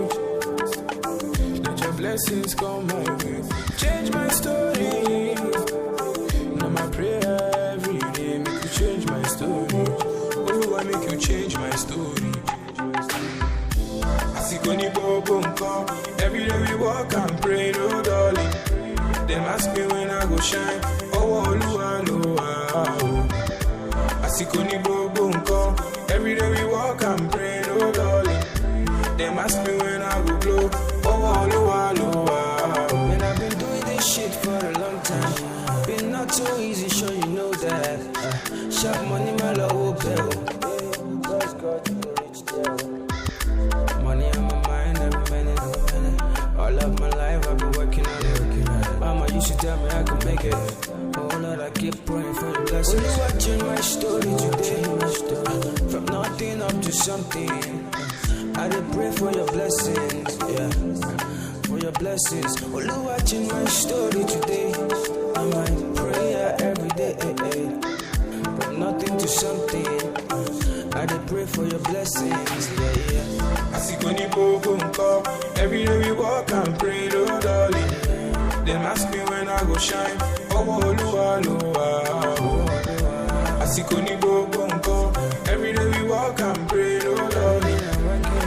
Let your blessings come my way, change my story. Now my prayer every day, make you change my story. Oh, I make you change my story. I see Connie Bobo come, every day we walk and pray, no darling. Them ask me when I go shine. Oh, I see Connie Bobo come. Every day we walk and pray, no darling. Them ask me when I go blow. Oh, man, I've been doing this shit for a long time. Been not too easy, sure you know that. Sharp money, my love will bill. Money on my mind every minute. All of my life I've been working on it. Mama used to tell me I could make it. Oh Lord, I keep praying for your blessings. Only watching my story today. From nothing up to something. I dey pray for your blessings, yeah, for your blessings. Only watching my story today, and my prayer every day. From nothing to something, I dey pray for your blessings, yeah. I see Koni Boko Nko, every day we walk and pray, Lord darling. Them ask me when I go shine, oh Oluwa, Oluwa. I see Koni Boko Nko, every day we walk and pray, Lord darling.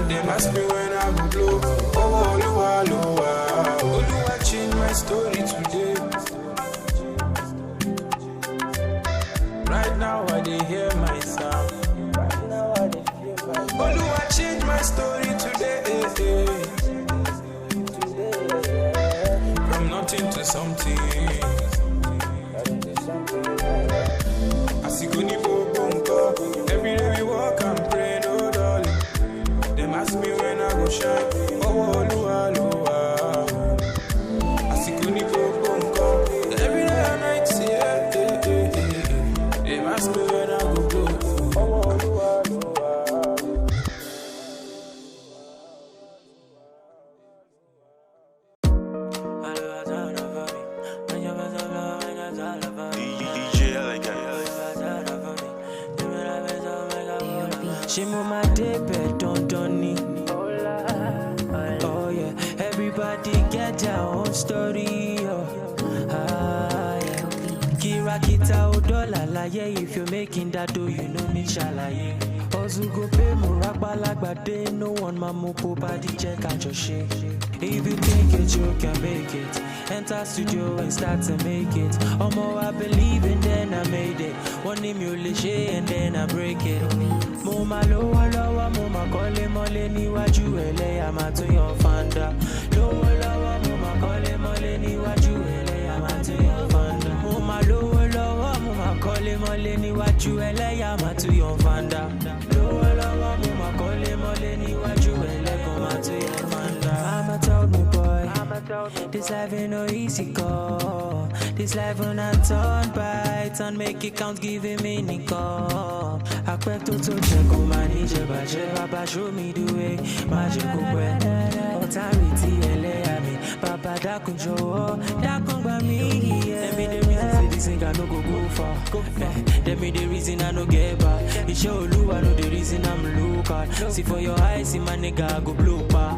Them ask me when I go blow, oh Oluwa, Oluwa. Oluwa change my story today. Right now I dey hear my sound. Oluwa change my story today. From nothing to something. I see Koni Boko Nko, every day we walk and pray, no darling. Them ask me when I go shine, oh Oluwa, Oluwa. I see Koni Boko Nko, every day and night, yeah. Them ask me when I go blow, oh Oluwa, Oluwa. She move my day bed, don't need. Oh yeah, everybody get their own story. Oh, yeah. Kira kita odola laye, if you're making that do, you know me shalaye. Ozu go pay muraba lagbade, no one mamopo body check and your shake. If you think it, you can make it. Enter studio and start to make it. Omo, I believe and then I made it. One emulation and then I break it. Moma lowa lowa, moma kole mole ni waju ele amatu your fanda. Lowa lowa, moma kole mole ni waju ele amatu your fanda. Moma lowa lowa, moma kole mole ni waju ele amatu your fanda. Lowa lowa, moma kole mole ni waju ele amatu your fanda. I'ma tell me boy, this life ain't no easy go. This life when I turn by, turn make it count, giving me nickel. I quit to check on my ninja, Baba show me the way. Magic way, authority, LA, Papa Dakunjo, Dakun by me. Tell me the reason say this ain't got no go far. Tell me the reason I no get back. It show you I know the reason I'm looking. See for your eyes, see my nigga I go blue pa.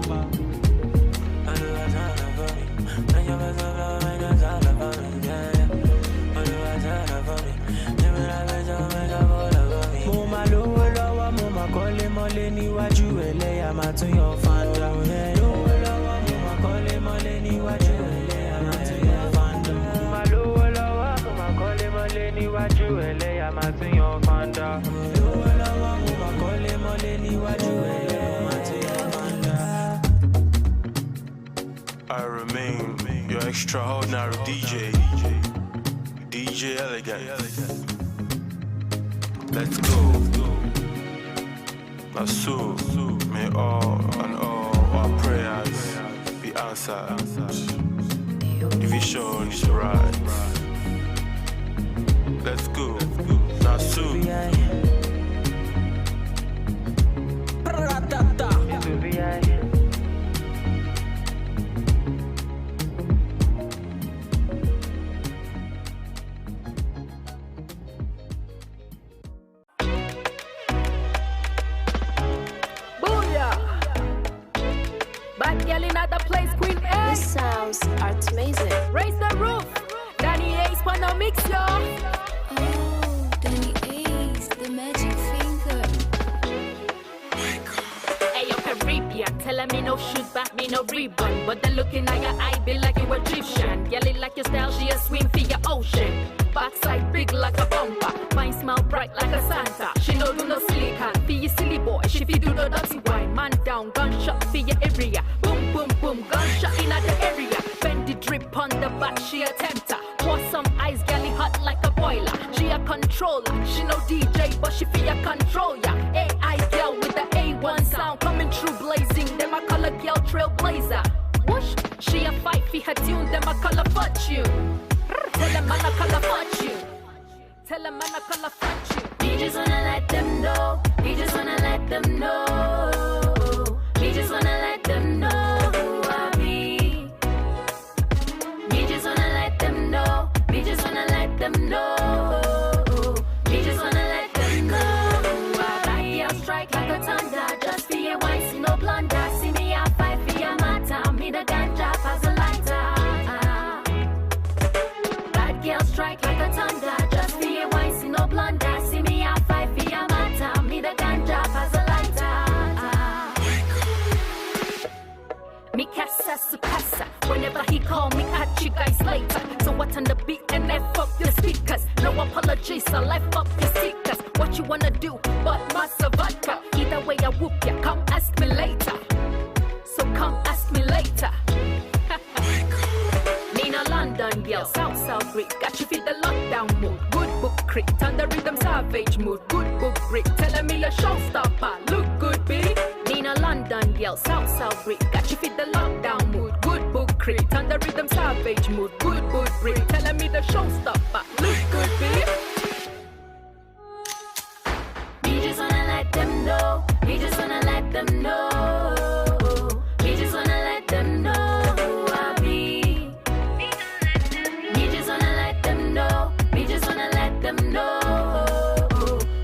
Moma lowo lowo, moma kole mole ni waju ele amatu your fanda. Lowo lowo, moma kole mole ni waju ele amatu your fanda. Moma lowo lowo, moma kole mole ni waju ele amatu your fanda. Lowo lowo, moma kole mole ni waju ele amatu your fanda. I remain your extraordinary DJ Elegant. Let's go. My soul, may all and all our prayers be answered. The vision is right. Let's go. Now soon. This sounds art amazing. Raise the roof. Danny Ace Pano mix yo. Oh, Danny Ace, the magic finger. Hey yo Caribbean, tell me no shoot back, me no rebound. But the look in your eye be like you Egyptian. Girl it like your style, she a swim for your ocean. Backside big like a bumper, fine smile bright like a Santa. She no do no silly cat, be you silly boy. She fi do no dirty wine, man down, gunshot for your area. Boom boom boom, gunshot in the area. Bend the drip on the back, she a tempter. Pour some ice, galley hot like a boiler. She a controller, she no DJ, but she fi a control ya. AI girl with the A1 sound coming through blazing. Them a color girl trailblazer. Whoosh, she a fight fi her tune, them a color fortune. Tell them man a color fortune. Tell them man a color fortune. He just wanna let them know. He just wanna let them know. strike like a thunder. Just for your wine, see no blunder. See me a fight for your matter. Me the ganja as a lighter. Bad girl strike like a thunder. Just for your wine, see no blunder. See me a fight for your matter. Me the ganja as a lighter. Me casa su casa. Whenever he call me, catch you guys later. So what on the beat and F up your speakers. No apologies, so life up your stickers. What you wanna do, but massa vodka. Either way I whoop ya, come ask me later. So come ask me later. Nina London girl, South Greek. Got you feel the lockdown mood. Good book crit, on the rhythm savage mood. Good book brick, telling me a showstopper. Look good, B. Nina London girl, South Greek. Got you feel the lockdown mood. Good book crit, on the rhythm savage mood. Good book brick, telling me the showstopper. Look good, B. Me just wanna let them know. Me just wanna let them know. Me just wanna let them know who I be. Me just wanna let them know. Me just wanna let them know.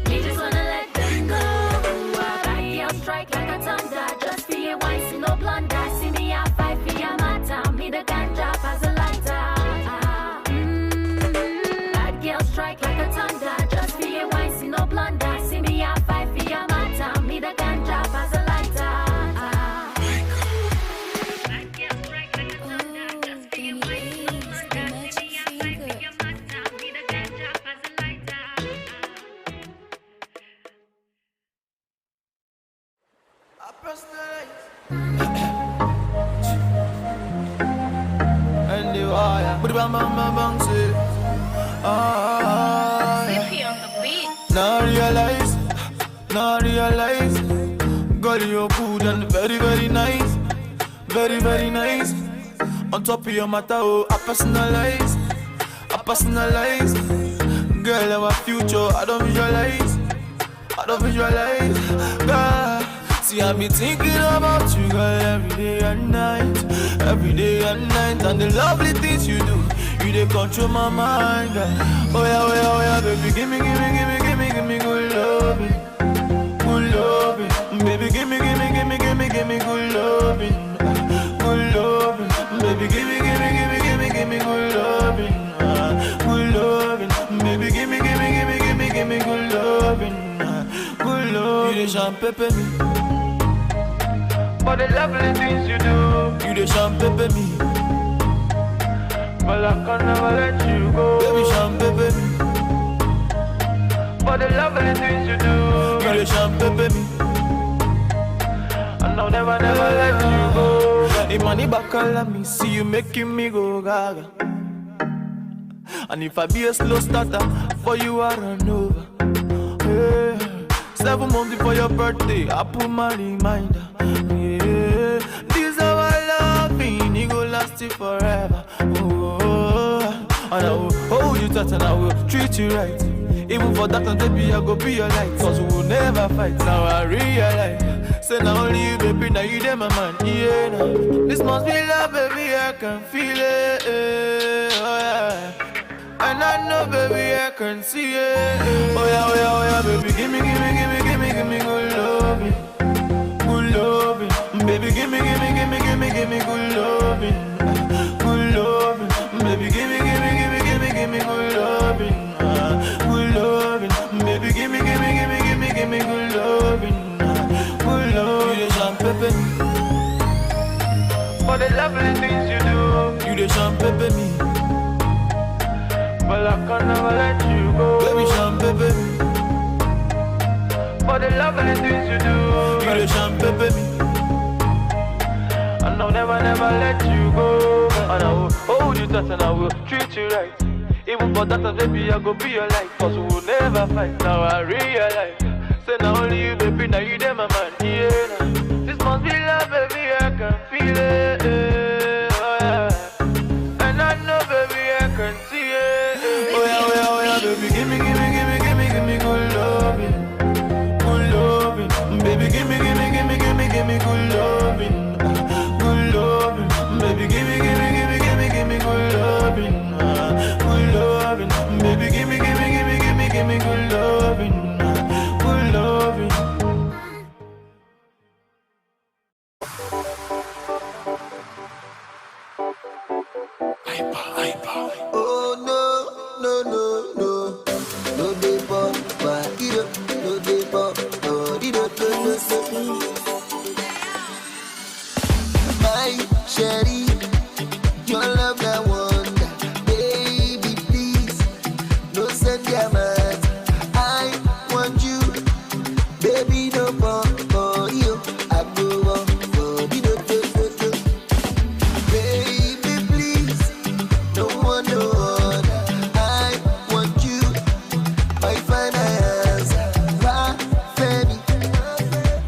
Me just wanna let them know who I be. I'll strike like a thunder. Just for your wine, see no blunder. See me a fight for your matter. Me the ganja as a lighter. Bad girl strike like a thunder. Just for your wine, see no blunder. See me a fight for your matter. Me the ganja as a lighter. Bad girl strike like a thunder. Just for your wine, see no blunder. See me a fight for your matter. Me the ganja as a lighter. I personalize. And the wire, but I'm bounce it. Zippy on the beat. Now realize. God, you're good and very, very nice. Very, very nice. On top of your matter, oh, I personalize. Girl, our future, I don't visualize. God, see, I be thinking about you, girl, every day and night. And the lovely things you do, you they control my mind, girl. Oh yeah, baby, give me good loving. Baby, give me good loving. Baby, give me good loving. Baby, give me good loving. You the champagne me. For the lovely things you do, you the champagne me. But I can never let you go. Baby, champagne me. For the lovely things you do, you the champagne me. And I'll never let you go. The money back all at me, see you making me go gaga. And if I be a slow starter, for you I run over. Yeah. 7 months before your birthday, I put my reminder. Yeah. This how I love me, it go last it forever. Oh. And I will hold you tight and I will treat you right. Even for that and baby, I go be your light. Cause we will never fight, now I realize. Say now only you, baby, now you there, my man. Yeah, nah. This must be love, baby, I can feel it. Oh yeah. And I know, baby, I can see it. Oh yeah, baby, give me good loving. Baby, give me good loving. Baby, give me good loving. Baby, give me good loving. You the champagne me. For the lovely things you do, you the champagne me. But I can never let you go. Baby, champagne me. For the lovely things you do, you the champagne me. And I'll never let you go. And I will hold you tight and I will treat you right. Even for that, baby, I go be your life. Cause we will never fight, now I realize. Say now only you, baby, now you there, my man. Yeah, nah. This must be love, baby, I can feel it. Oh yeah. And I know, baby, I can see it. Oh yeah, baby, give me good loving. Baby, give me good loving. Baby, give me good loving. Baby, give me good loving. no say. My Sherry, your love that wonder, baby please, no send your man. I want you, baby no for you. I go on for you, do. Baby please, no one no other. I want you, my finance, baby,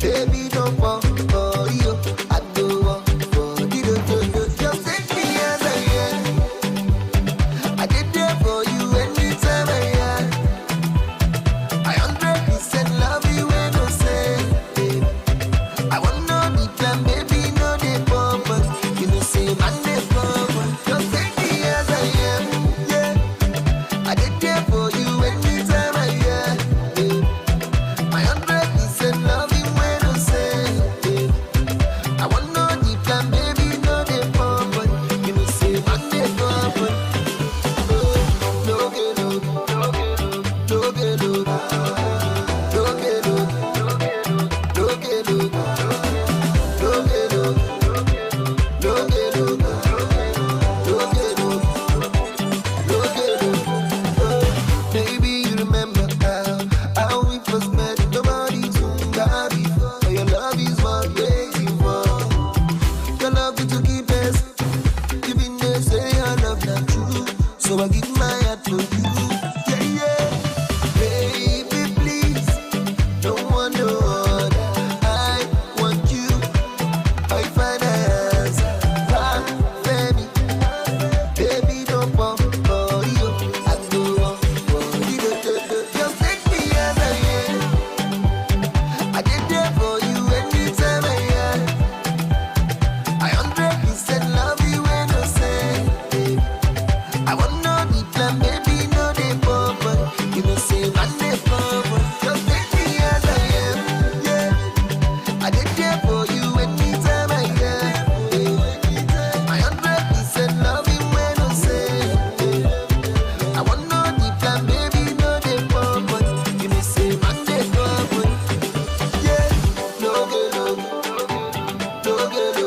baby no for you. I go on. Just take me as I am. I did there for you anytime I am. I 100% love you when I say, I want no the plan, baby, no the pump. You know, say, man, the pump. Just take me as I am. Yeah, I did there for you anytime I am. I 100% love you when I say, I want no the plan, baby, no the pump. You know, say, man, the pump. Baby, you remember how we first met? Nobody told that before. Your love is what I'm waiting for. Your love is to keep us. You been there, say I love that true. So I give my heart to you. Yeah. Baby, please, no one no other. I want you, my finance, baby, baby, don't pump for you. I go on for you. Just take me as I am. I did there for you anytime I am. I 100% love you when I say, I want no the plan, baby, no the pump. You know, say, man, the pump. Just take me as I am. Yeah, I did there for you anytime I am. I 100% love you when I say, I want no the plan, baby, no the pump. You know, say, man, the pump. Yeah, no get no get no get no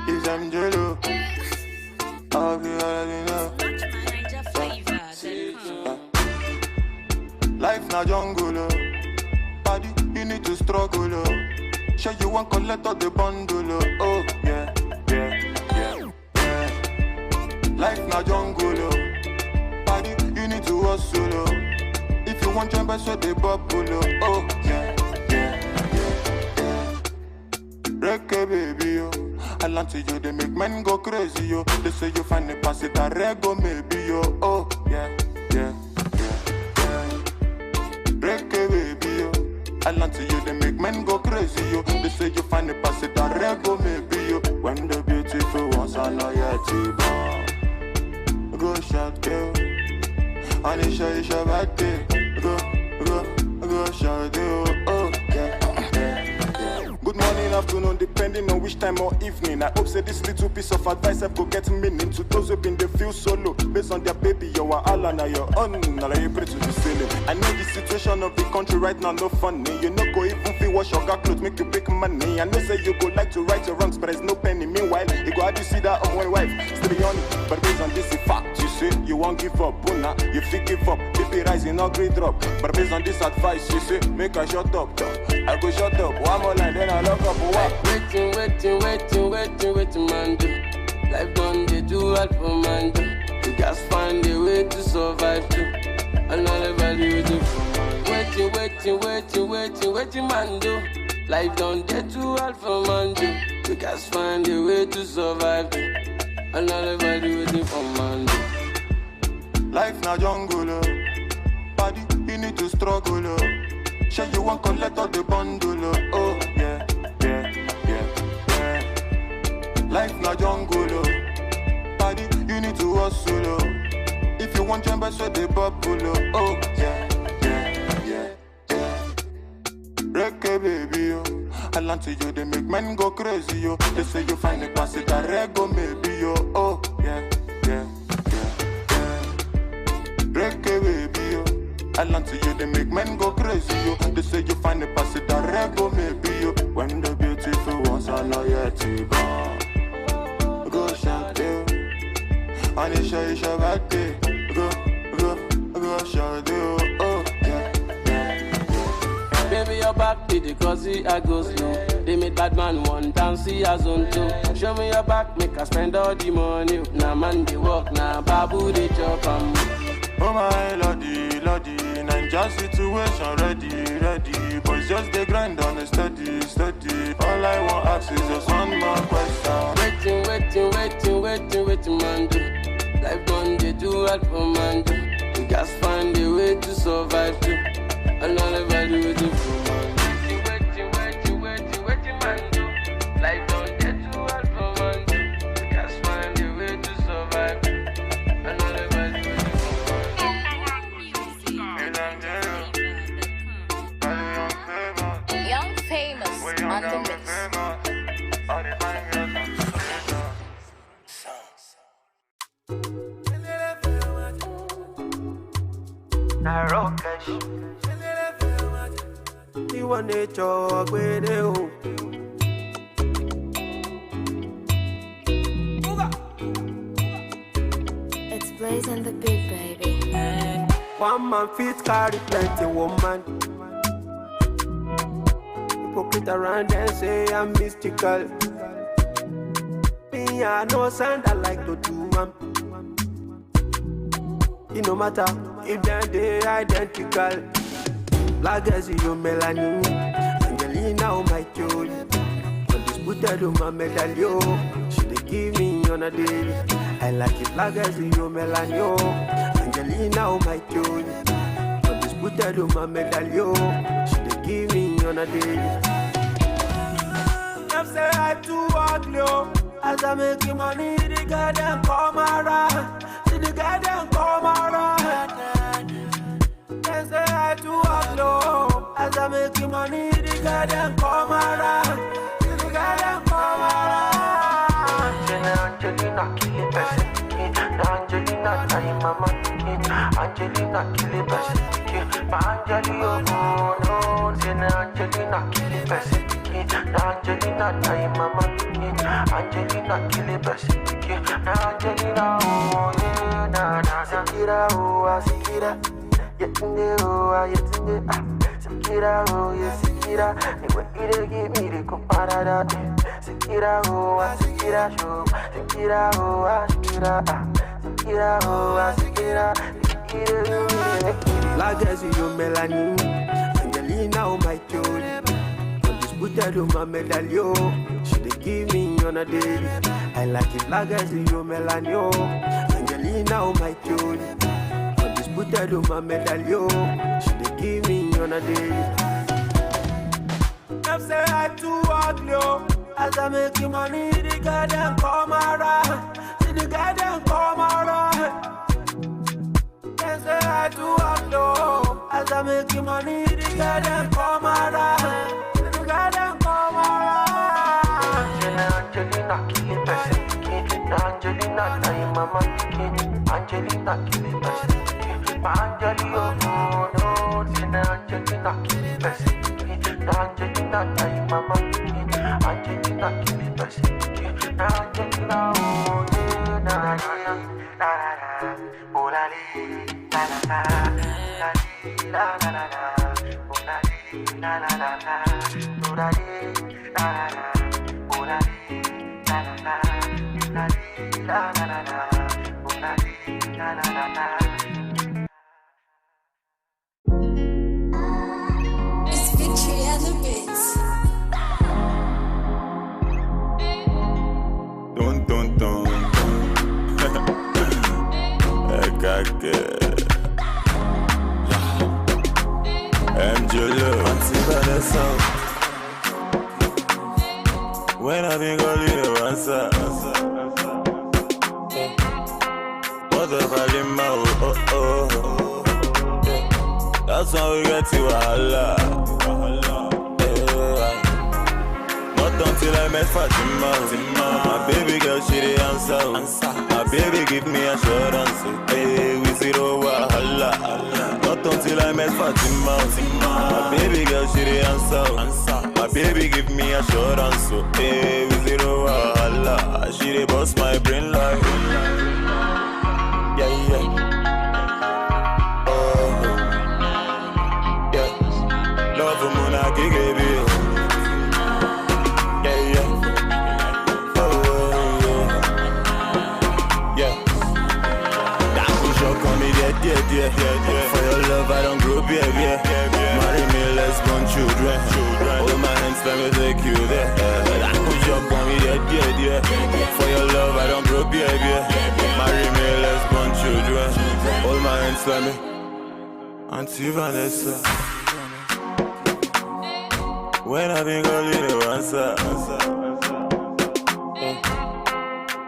Is Angelo? I'll be already know. Life na jungle, oh. Body, you need to struggle, oh. Sure you want collect all the bundle, oh. Oh, yeah. Life na jungle, oh. Body, you need to hustle, oh. If you want jump, so they bubble, oh. Oh, yeah. Reggae baby, yo. I land to you, they make men go crazy, yo. They say you find a pass it a rego, maybe, yo. Oh, yeah. Reggae baby, yo. I land to you, they make men go crazy, yo. They say you find a pass it a rego, maybe, yo. When the beautiful ones are not yet go shout, yo. Anisha, it's your birthday. Go shout, yo. Oh, yeah. Good morning, afternoon, depending on which time or evening. I hope say this little piece of advice I go get meaning to those who been they feel solo. Based on their baby, you are all on your own. Now you pray to the ceiling. I know the situation of the country right now no funny. You know go even feel wash your car clothes, make you big money. I know say you go like to right your wrongs, but there's no penny. Meanwhile, you go how do you see that on one wife? Still be on it, but based on this fact, you say you won't give up. Buna, you feel give up. BP rising, not great drop. But based on this advice, you say make I shut up. I go shut up. One more line, then I lock up. What? Waiting, man, do. Life done, they do all for man, do. You guys find a way to survive, too. And all everybody will do. Waiting, man, do. Life done, they do all for man, do. You guys find a way to survive, too. And all everybody will do for man, do. Life na jungle, oh. Body, you need to struggle, oh. Sure you want collect all the bundle, oh. Yeah, yeah, yeah, yeah. Life na jungle, oh. Body, you need to hustle, oh. If you want jump, so they bubble, oh. Yeah, yeah, yeah, yeah. Reggae baby, oh. I land to you, they make men go crazy, yo. They say you find the pass it, I rego maybe, yo. Oh, yeah, yeah, yeah, yeah. Reggae baby, yo. I land to you, they make men go crazy, yo. They say you find the pass it, I rego maybe, yo. When the beautiful ones are not yet to born, go shout, yo. And it's your birthday, go shout, yo. Oh, yeah, yeah, yeah. Baby, your back to the cozy, I go slow. They made bad man one dance, see as on two. Show me your back, make I spend all the money. Now man they walk, now babu they chop Oh my lordy, lordy, Ninja situation ready. Boys just they grind on a steady. All I want ask is just one more question. Waiting, man do. Life done they do what for man do. You guys find a way to survive too. And all I do is do for man. Waiting, man do. Life done they do what for man do. You guys find a way to survive too. And all I do is do for man. Young famous on the mix. Narokesh, you want to talk with you. It's Blaze and the Big Baby. One man fit carry plenty woman. Hypocrite around and say I'm mystical. Me I know sound I like to do man. It no matter if they identical. Black as you melanin, Angelina oh my joy. Undisputed on my medallion. She dey give me on a daily. I like it black as you melanin. Angelina oh my joy. Undisputed on my medallion. She dey give me on a daily. Them say I too ugly. As I make money, the girl them come around. See the girl them come around. They say I too ugly. As I make money, the girl them come around. See the girl them come around. Angelina kill it best. Angelina time mama. Angelina kill it best. Angelina no. Angelina kill it best. Angelina time mama. Angelina kill it best. Angelina oh yeah na Sikira oh Sikira Yetunde oh Yetunde Sikira oh yeah Sikira the way they give me the comparada Sikira oh Sikira show Sikira oh Sikira oh Sikira Like as you melanin Angelina oh my joy. Undisputed on my medallion. She dey give me on a daily. I like it like as you melanin. Angelina oh my joy. Undisputed on my medallion. She dey give me on a daily. Them say I too ugly. As I make money, the girl them come around. See the girl them come around. Them say I too ugly. As I make money, the girl them come around. See the girl them come around. Angelina kill it best. Angelina time mama. Angelina kill it best. Angelina no. Angelina kill it best. Angelina time mama. Angelina kill it best. Angelina oh yeah na na na na oh la li la la la la la la la oh la li la la la la oh la li la la la oh la li la la la la li la la la la oh la li la la la la. It's Victory and the Bits. Dun dun dun dun. MJ Auntie Vanessa. When I been calling you answer. What the volume oh. That's how we get to Allah. Not until I met Fatima. My baby girl, she the answer. My baby give me assurance. Hey, we zero wahala. Not until I met Fatima. My baby girl, she the answer. My baby give me assurance. Hey, we zero wahala. She the boss my brain like. Yeah. Love for Mona Gigi. Yeah. For your love, I don't grow beer. Marry me, let's born children. Hold my hands, let me take you there. I push up on me, yeah. For your love, I don't grow beer. Marry me, let's born children. Hold my hands, let me. Auntie Vanessa. When I been calling you answer.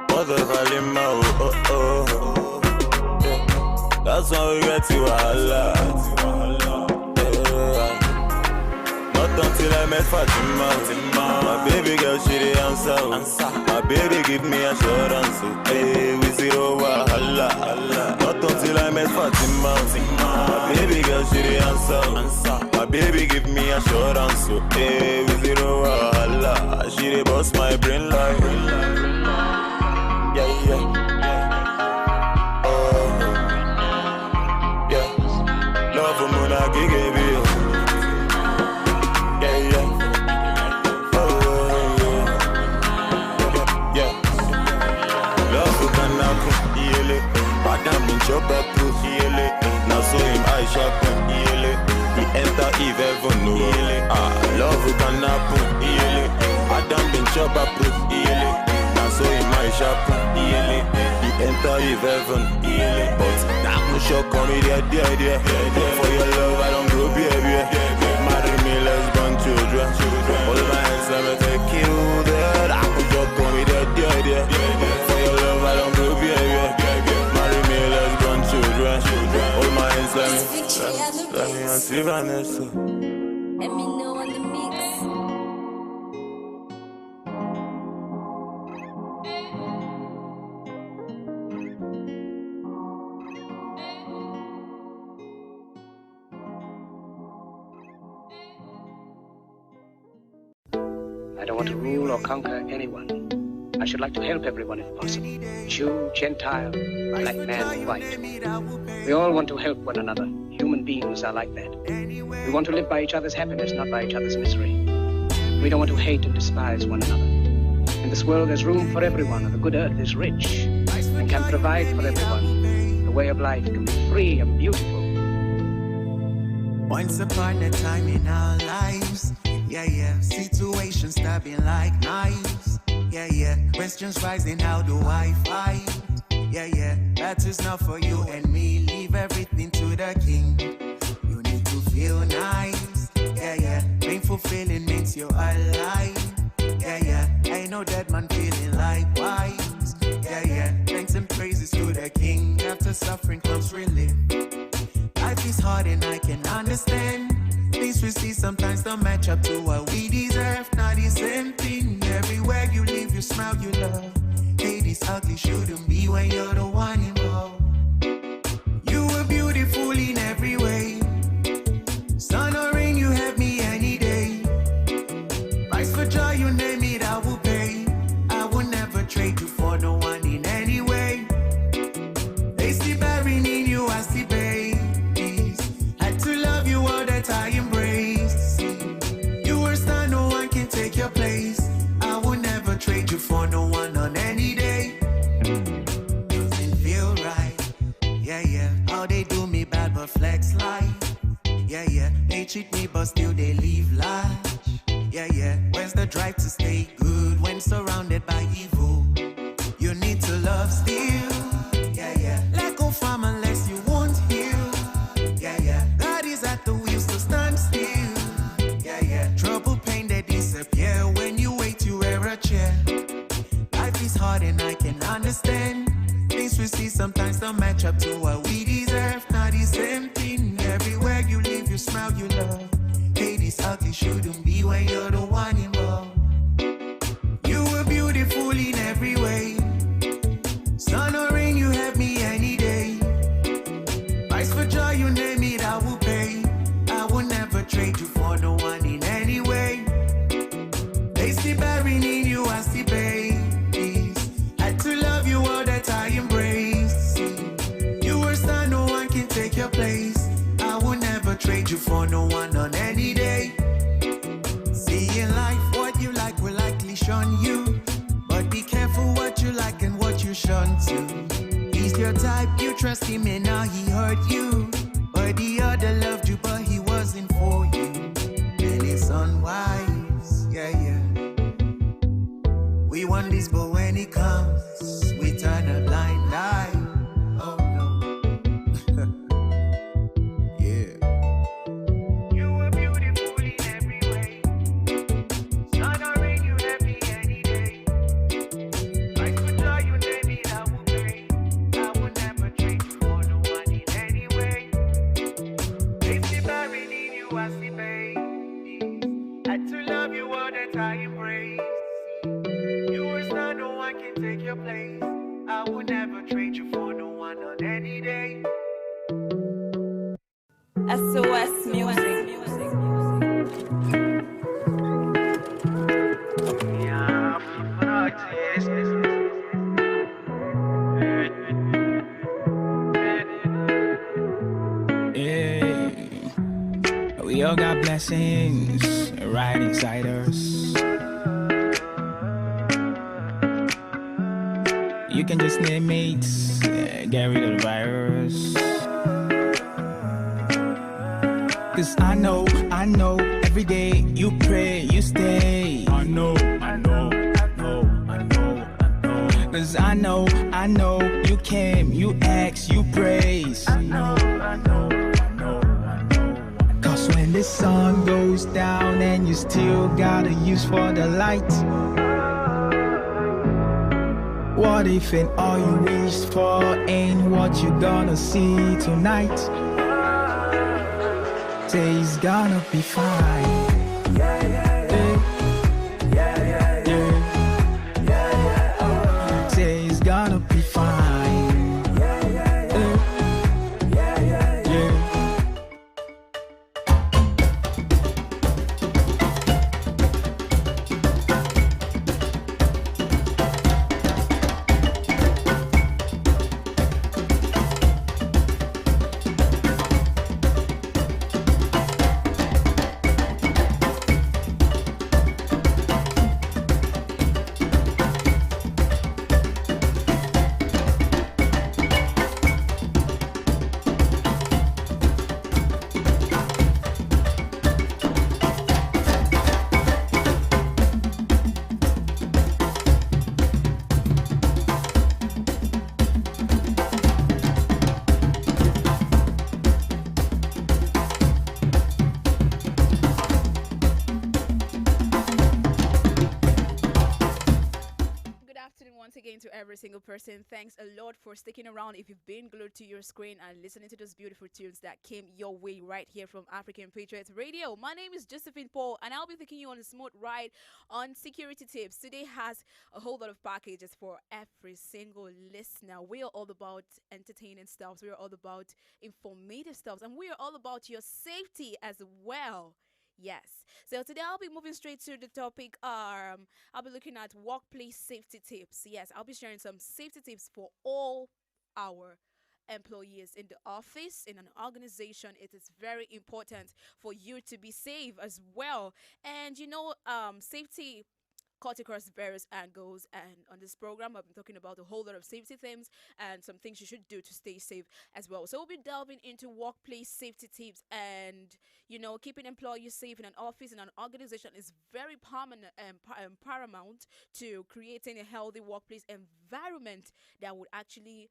What the volume oh. That's how we get to Allah. Not until I met Fatima. My baby girl, she the answer. My baby give me assurance. Hey, we zero wahala. Not until I met Fatima. My baby girl, she the answer. My baby give me assurance. Hey, we zero wahala. She the boss my brain like. Yeah. Love for Mona Gigi. Yeah. Love for Kanaku. Madam in chop up to now so him I sharpen. He enter Eve heaven no. Love for Kanaku. Madam in chop up to now so him I sharpen. He enter Eve heaven. But shock on me, dear. For your love, I don't grow baby. Marry me, let's born children. Hold my hands, let me take you there. I put shock on me, dear. For your love, I don't grow baby. Marry me, let's born children. Hold my hands, let me Auntie Vanessa. Let me know on the mix. I don't want to rule or conquer anyone. I should like to help everyone if possible. Jew, Gentile, black man, white. We all want to help one another. Human beings are like that. We want to live by each other's happiness, not by each other's misery. We don't want to hate and despise one another. In this world there's room for everyone, and the good earth is rich and can provide for everyone. The way of life can be free and beautiful. Once upon a time in our lives, yeah. Situations stabbing like knives, yeah. Questions rising, how do I fight? Yeah. That is not for you and me. Leave everything to the king. You need to feel nice, yeah. Painful feeling makes you alive, yeah. Ain't no dead man feeling likewise, yeah. Thanks and praises to the king. After suffering comes relief. Life is hard and I can understand. Things we see sometimes don't match up to what we deserve. Not the same thing. Everywhere you live, you smile, you love. Hey, this ugly shouldn't be when you're the one involved. You were beautiful in every way. Sun or rain, you have me any day. Price for joy, you name it, I will pay. I will never trade you for no one in any way. They see bearing in you, I see babies. Had to love you all that I embrace. You were star, no one can take your place. I will never trade you for no one on any day. Doesn't feel right, yeah. How they do me bad but flex life, yeah. They treat me but still they leave large, yeah. Where's the drive to stay good when surrounded by evil? You need to love still, yeah. Let go from unless you just don't match up to what we deserve. Not the same thing. Everywhere you live, you smile, you love. Hey, this ugly shouldn't be when you're the one involved. You were beautiful in every way. Sun or rain, you have me any day. Price for joy, you name it, I will pay. I will never trade you for no one in any way. They still burying in you, I still pay. Had to love you all that I embrace. You were star, no one can take your place. I will never trade you for no one on any day. See in life, what you like will likely shun you. But be careful what you like and what you shun to. He's your type, you trust him and now he hurt you. But the other loved you, but he wasn't for you. And it's unwise, yeah, yeah. We want this, but when it comes, we turn a blind eye. Oh no. Yeah. You were beautiful in every way. Sun or rain, you have me any day. I could joy, you name it, I will pay. I will never trade you for no one in any way. If you buried in you, I see pain. Had to love you all that I embrace. You were star, no one can take your place. I will never trade you for no one on any day. SOS Music. Yeah, we all got blessings right inside us. You can just name it, get rid of the virus. Cause I know, every day you pray, you stay. I know. Cause I know, you came, you asked, you praise. I know. Cause when the sun goes down and you still gotta use for the light. What if and all you wish for ain't what you gonna see tonight? Say it's gonna be fine. Say it's gonna be fine. To every single person, thanks a lot for sticking around. If you've been glued to your screen and listening to those beautiful tunes that came your way right here from African Patriots Radio, my name is Josephine Paul and I'll be taking you on a smooth ride on security tips. Today has a whole lot of packages for every single listener. We are all about entertaining stuff, we are all about informative stuff, and we are all about your safety as well. Yes. So today I'll be moving straight to the topic. I'll be looking at workplace safety tips. Yes, I'll be sharing some safety tips for all our employees in the office, in an organization. It is very important for you to be safe as well. And safety cut across various angles, and on this program I've been talking about a whole lot of safety themes and some things you should do to stay safe as well. So we'll be delving into workplace safety tips, and keeping employees safe in an office, in an organization is very paramount to creating a healthy workplace environment that would actually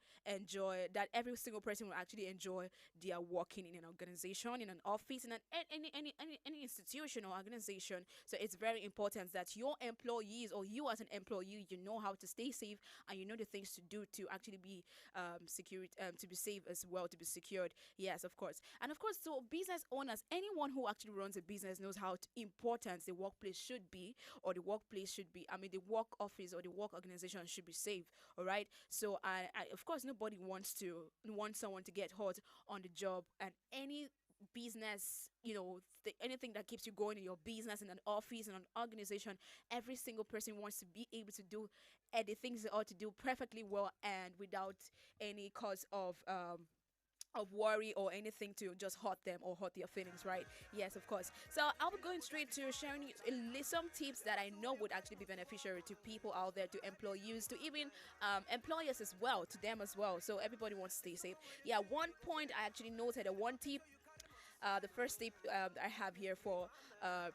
that every single person will actually enjoy their working in an organization, in an office, in any institution or organization. So it's very important that your employees employees, or you as an employee, you know how to stay safe, and you know the things to do to actually be secured, to be safe as well, to be secured. Yes, of course. And of course, so business owners, anyone who actually runs a business knows how important the workplace should be, or the workplace should be. I mean, the work office or the work organization should be safe. All right. So, of course, nobody wants someone to get hurt on the job, and any business, anything that keeps you going in your business, in an office, in an organization, every single person wants to be able to do the things they ought to do perfectly well and without any cause of worry or anything to just hurt them or hurt their feelings, right? Yes, of course. So I'll be going straight to sharing you some tips that I know would actually be beneficial to people out there, to employees, to even employers as well, to them as well. So everybody wants to stay safe. Yeah, one point I actually noted, one tip. The first tip I have here for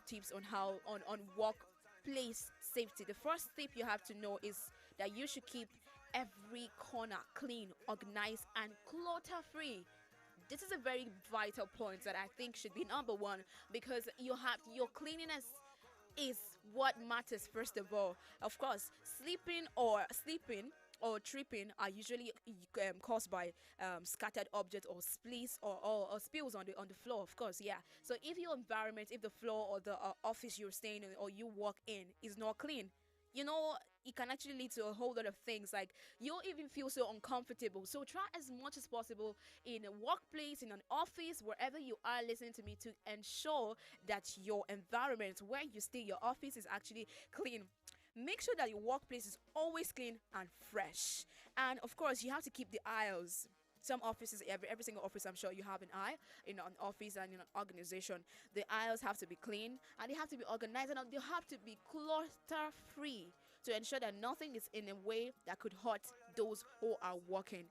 tips on how on workplace safety. The first tip you have to know is that you should keep every corner clean, organized, and clutter-free. This is a very vital point that I think should be number one, because your cleanliness is what matters first of all. Of course, sleeping or tripping are usually caused by scattered objects or spills on the floor, of course. Yeah, so if your environment, if the floor or the office you're staying in or you work in is not clean, it can actually lead to a whole lot of things, like you'll even feel so uncomfortable. So try as much as possible in a workplace, in an office, wherever you are listening to me, to ensure that your environment where you stay, your office, is actually clean. Make sure that your workplace is always clean and fresh. And of course, you have to keep the aisles. Some offices, every single office, I'm sure you have an aisle in an office and in an organization. The aisles have to be clean and they have to be organized, and they have to be clutter-free to ensure that nothing is in a way that could hurt those who are working.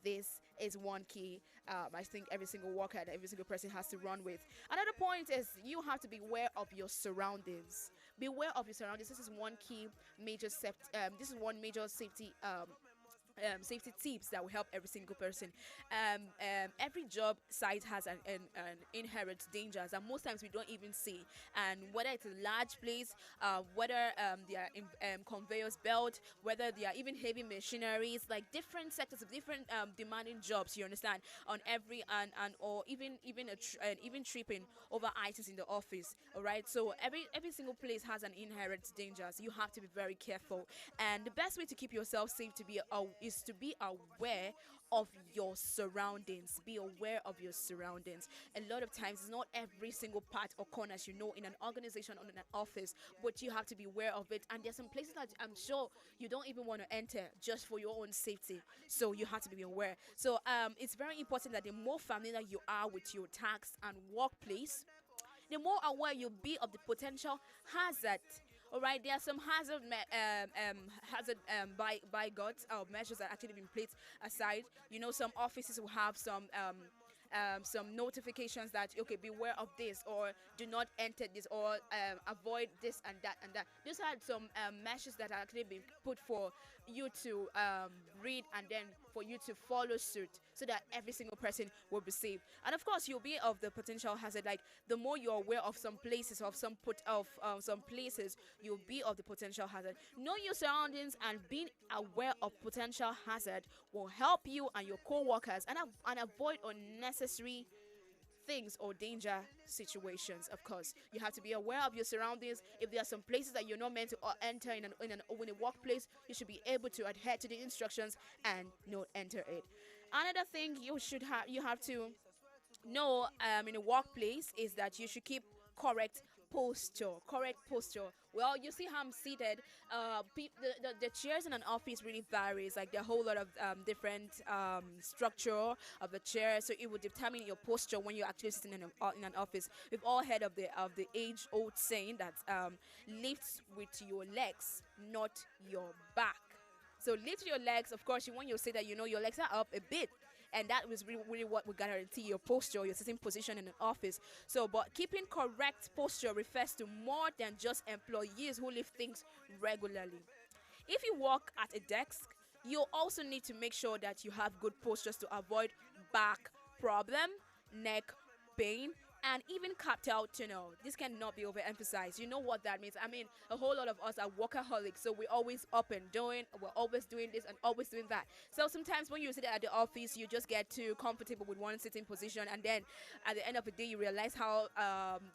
This is one key I think every single worker and every single person has to run with. Another point is you have to be aware of your surroundings. Beware of your surroundings. This is one key major safety safety tips that will help every single person. Every job site has an inherent dangers, and most times we don't even see. And whether it's a large place, whether they are in conveyors belt, whether they are even heavy machineries, like different sectors of different demanding jobs, you understand, on every or even tripping over items in the office. All right, so every single place has an inherent danger, so you have to be very careful. And the best way to keep yourself safe is to be aware of your surroundings. Be aware of your surroundings. A lot of times, it's not every single part or corners in an organization or in an office, but you have to be aware of it. And there's some places that I'm sure you don't even want to enter just for your own safety. So you have to be aware. So it's very important that the more familiar you are with your tasks and workplace, the more aware you'll be of the potential hazard. All right, there are some bygones measures that actually been placed aside. Some offices will have some notifications that, okay, beware of this, or do not enter this, or avoid this and that and that. These are some measures that are actually being put for you to read, and then for you to follow suit, so that every single person will be safe. And of course, you'll be of the potential hazard. Like, the more you're aware of some places, some places, you'll be of the potential hazard. Know your surroundings, and being aware of potential hazard will help you and your co-workers and avoid unnecessary things or danger situations. Of course, you have to be aware of your surroundings. If there are some places that you're not meant to enter in a workplace, you should be able to adhere to the instructions and not enter it. Another thing you have to know in a workplace is that you should keep correct posture. Well, you see how I'm seated. The chairs in an office really varies. Like, there are a whole lot of different structure of the chair, so it will determine your posture when you're actually sitting in an office. We've all heard of the age-old saying that lift with your legs, not your back. So lift your legs. Of course, when you say that, your legs are up a bit. And that was really what will guarantee your posture, your sitting position in an office. So, but keeping correct posture refers to more than just employees who lift things regularly. If you work at a desk, you also need to make sure that you have good postures to avoid back problem, neck pain, and even capped out, this cannot be overemphasized. You know what that means. I mean, a whole lot of us are workaholics, so we're always up and doing, we're always doing this and always doing that. So sometimes when you sit at the office, you just get too comfortable with one sitting position, and then at the end of the day, you realize how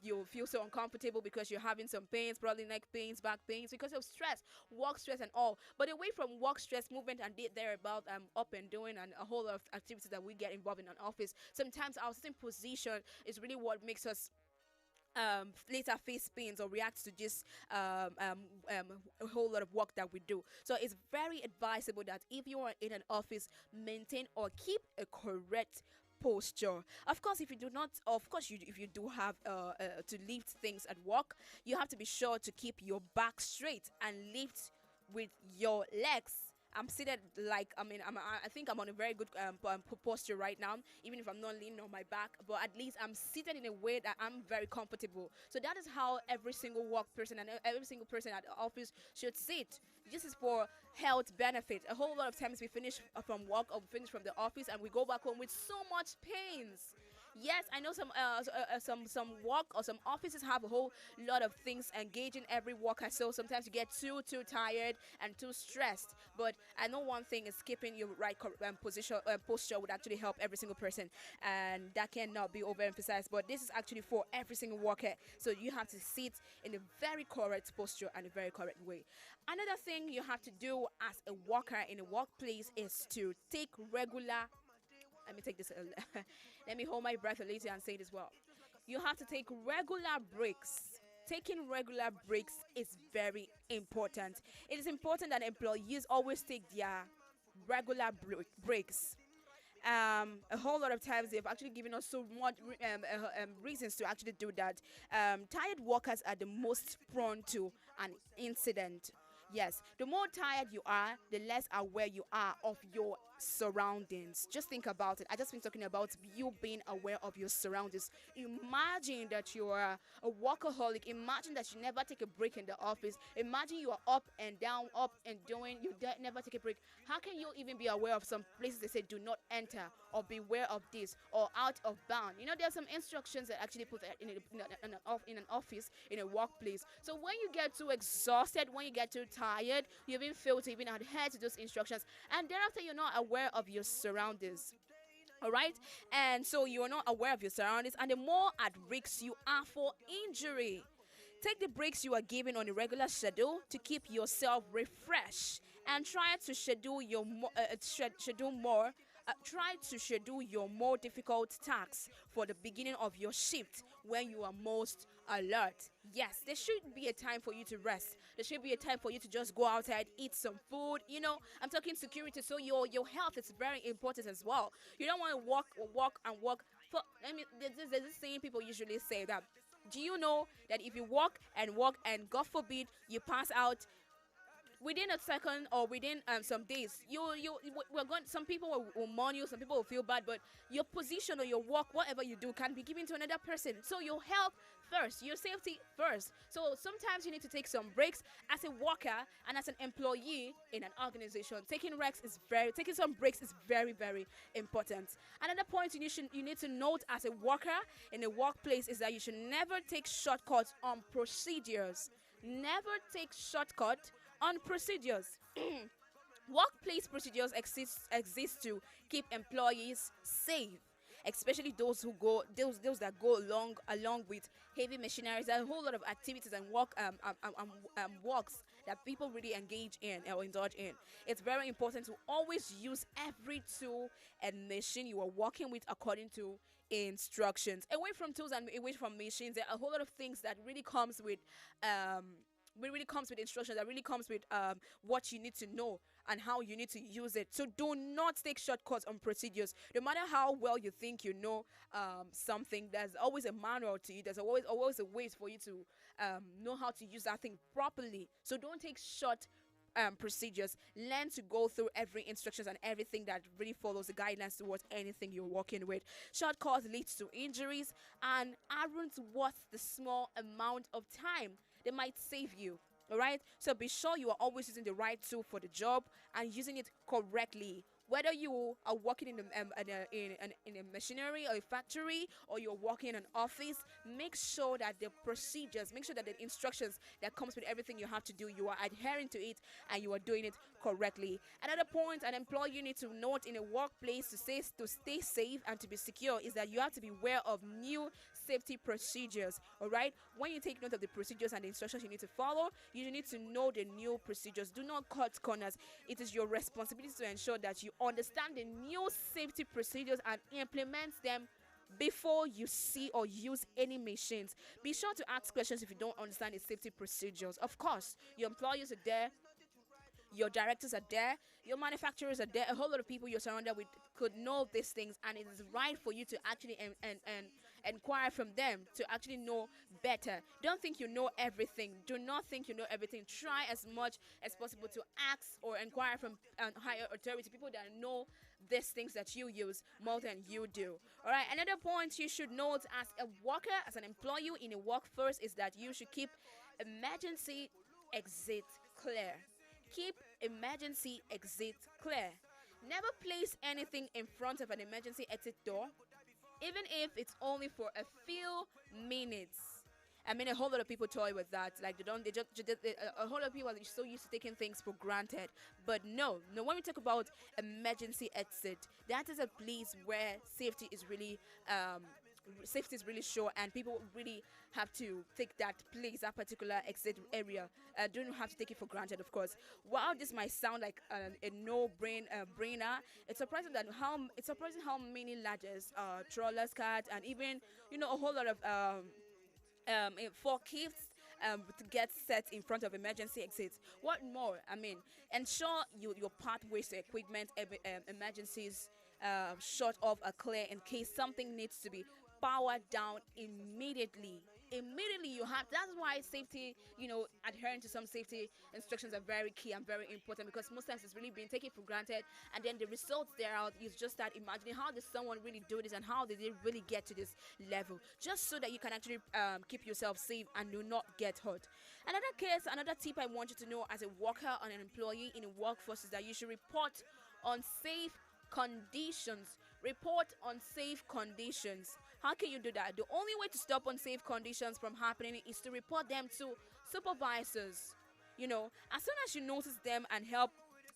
you feel so uncomfortable because you're having some pains, probably neck pains, back pains, because of stress, work stress and all. But away from work stress, movement and there about up and doing and a whole lot of activities that we get involved in an office, sometimes our sitting position is really what makes us later face pains or react to just a whole lot of work that we do. So it's very advisable that if you are in an office, maintain or keep a correct posture. Of course, if you do not, if you do have to lift things at work, you have to be sure to keep your back straight and lift with your legs. I'm seated like, I think I'm on a very good posture right now, even if I'm not leaning on my back, but at least I'm seated in a way that I'm very comfortable. So that is how every single work person and every single person at the office should sit. This is for health benefit. A whole lot of times we finish from work or we finish from the office and we go back home with so much pains. Yes, I know some work or some offices have a whole lot of things engaging every worker. So sometimes you get too tired and too stressed. But I know one thing is keeping your right posture would actually help every single person, and that cannot be overemphasized. But this is actually for every single worker. So you have to sit in a very correct posture and a very correct way. Another thing you have to do as a worker in a workplace is to take regular. Let me take this. Let me hold my breath a little and say it as well. You have to take regular breaks. Taking regular breaks is very important. It is important that employees always take their regular breaks. A whole lot of times they've actually given us so much reasons to actually do that. Tired workers are the most prone to an incident. Yes, the more tired you are, the less aware you are of your surroundings. Just think about it. I just been talking about you being aware of your surroundings. Imagine that you are a workaholic. Imagine that you never take a break in the office. Imagine you are up and down, up and doing. You never take a break. How can you even be aware of some places they say do not enter or beware of this or out of bound? You know, there are some instructions that actually put in an office, in a workplace. So when you get too exhausted, when you get too tired, you even fail to even adhere to those instructions, and thereafter you're not aware of your surroundings. All right, and so you are not aware of your surroundings, and the more at risk you are for injury. Take the breaks you are given on a regular schedule to keep yourself refreshed, and try to schedule your more difficult tasks for the beginning of your shift when you are most alert. Yes, there should be a time for you to rest. There should be a time for you to just go outside, eat some food. You know, I'm talking security, so your health is very important as well. You don't want to walk. There's this saying people usually say that. Do you know that if you walk and God forbid you pass out within a second or within some days, some people will mourn you, some people will feel bad, but your position or your work, whatever you do, can be given to another person. So your health first, your safety first. So sometimes you need to take some breaks as a worker and as an employee in an organization. Taking some breaks is very, very important. Another point you need to note as a worker in a workplace is that you should never take shortcuts on procedures. Never take shortcut on procedures. Workplace procedures exist to keep employees safe, especially those that go along with heavy machinery. There's a whole lot of activities and works that people really engage in or indulge in. It's very important to always use every tool and machine you are working with according to instructions. Away from tools and away from machines, there are a whole lot of things that really comes with instructions, that really comes with what you need to know and how you need to use it. So do not take shortcuts on procedures. No matter how well you think you know something, there's always a manual to it. There's always a way for you to know how to use that thing properly. So don't take short procedures. Learn to go through every instructions and everything that really follows the guidelines towards anything you're working with. Shortcuts leads to injuries and aren't worth the small amount of time they might save you. All right, so be sure you are always using the right tool for the job and using it correctly Whether you are working in a machinery or a factory, or you're working in an office, make sure that the procedures, make sure that the instructions that comes with everything you have to do, you are adhering to it and you are doing it correctly. Another point an employee needs to note in a workplace to stay safe and to be secure is that you have to be aware of new safety procedures. All right, when you take note of the procedures and the instructions you need to follow, you need to know the new procedures. Do not cut corners. It is your responsibility to ensure that you understand the new safety procedures and implement them before you see or use any machines. Be sure to ask questions if you don't understand the safety procedures. Of course, your employers are there, your directors are there, your manufacturers are there. A whole lot of people you're surrounded with could know these things, and it is right for you to actually and inquire from them to actually know better. Don't think you know everything. Do not think you know everything. Try as much as possible to ask or inquire from higher authority, people that know these things that you use more than you do. All right, another point you should note as a worker, as an employee in a workforce, is that you should keep emergency exit clear. Keep emergency exit clear. Never place anything in front of an emergency exit door, even if it's only for a few minutes. I mean, a whole lot of people toy with that. Like, a whole lot of people are so used to taking things for granted. But no, when we talk about emergency exit, that is a place where safety is really sure, and people really have to take that place, that particular exit area. Don't have to take it for granted, of course. While this might sound like a brainer, it's surprising how many ladders, trawlers, carts, and even a whole lot of forklifts to get set in front of emergency exits. What more? I mean, ensure your pathways to equipment emergencies short of are clear in case something needs to be powered down immediately. You have. That's why safety, adhering to some safety instructions are very key and very important, because most times it's really being taken for granted, and then the results there out is just start imagining how did someone really do this and how did they really get to this level, just so that you can actually keep yourself safe and do not get hurt. Another tip I want you to know as a worker or an employee in a workforce is that you should report on safe conditions. Report on safe conditions. How can you do that? The only way to stop unsafe conditions from happening is to report them to supervisors. As soon as you notice them and help,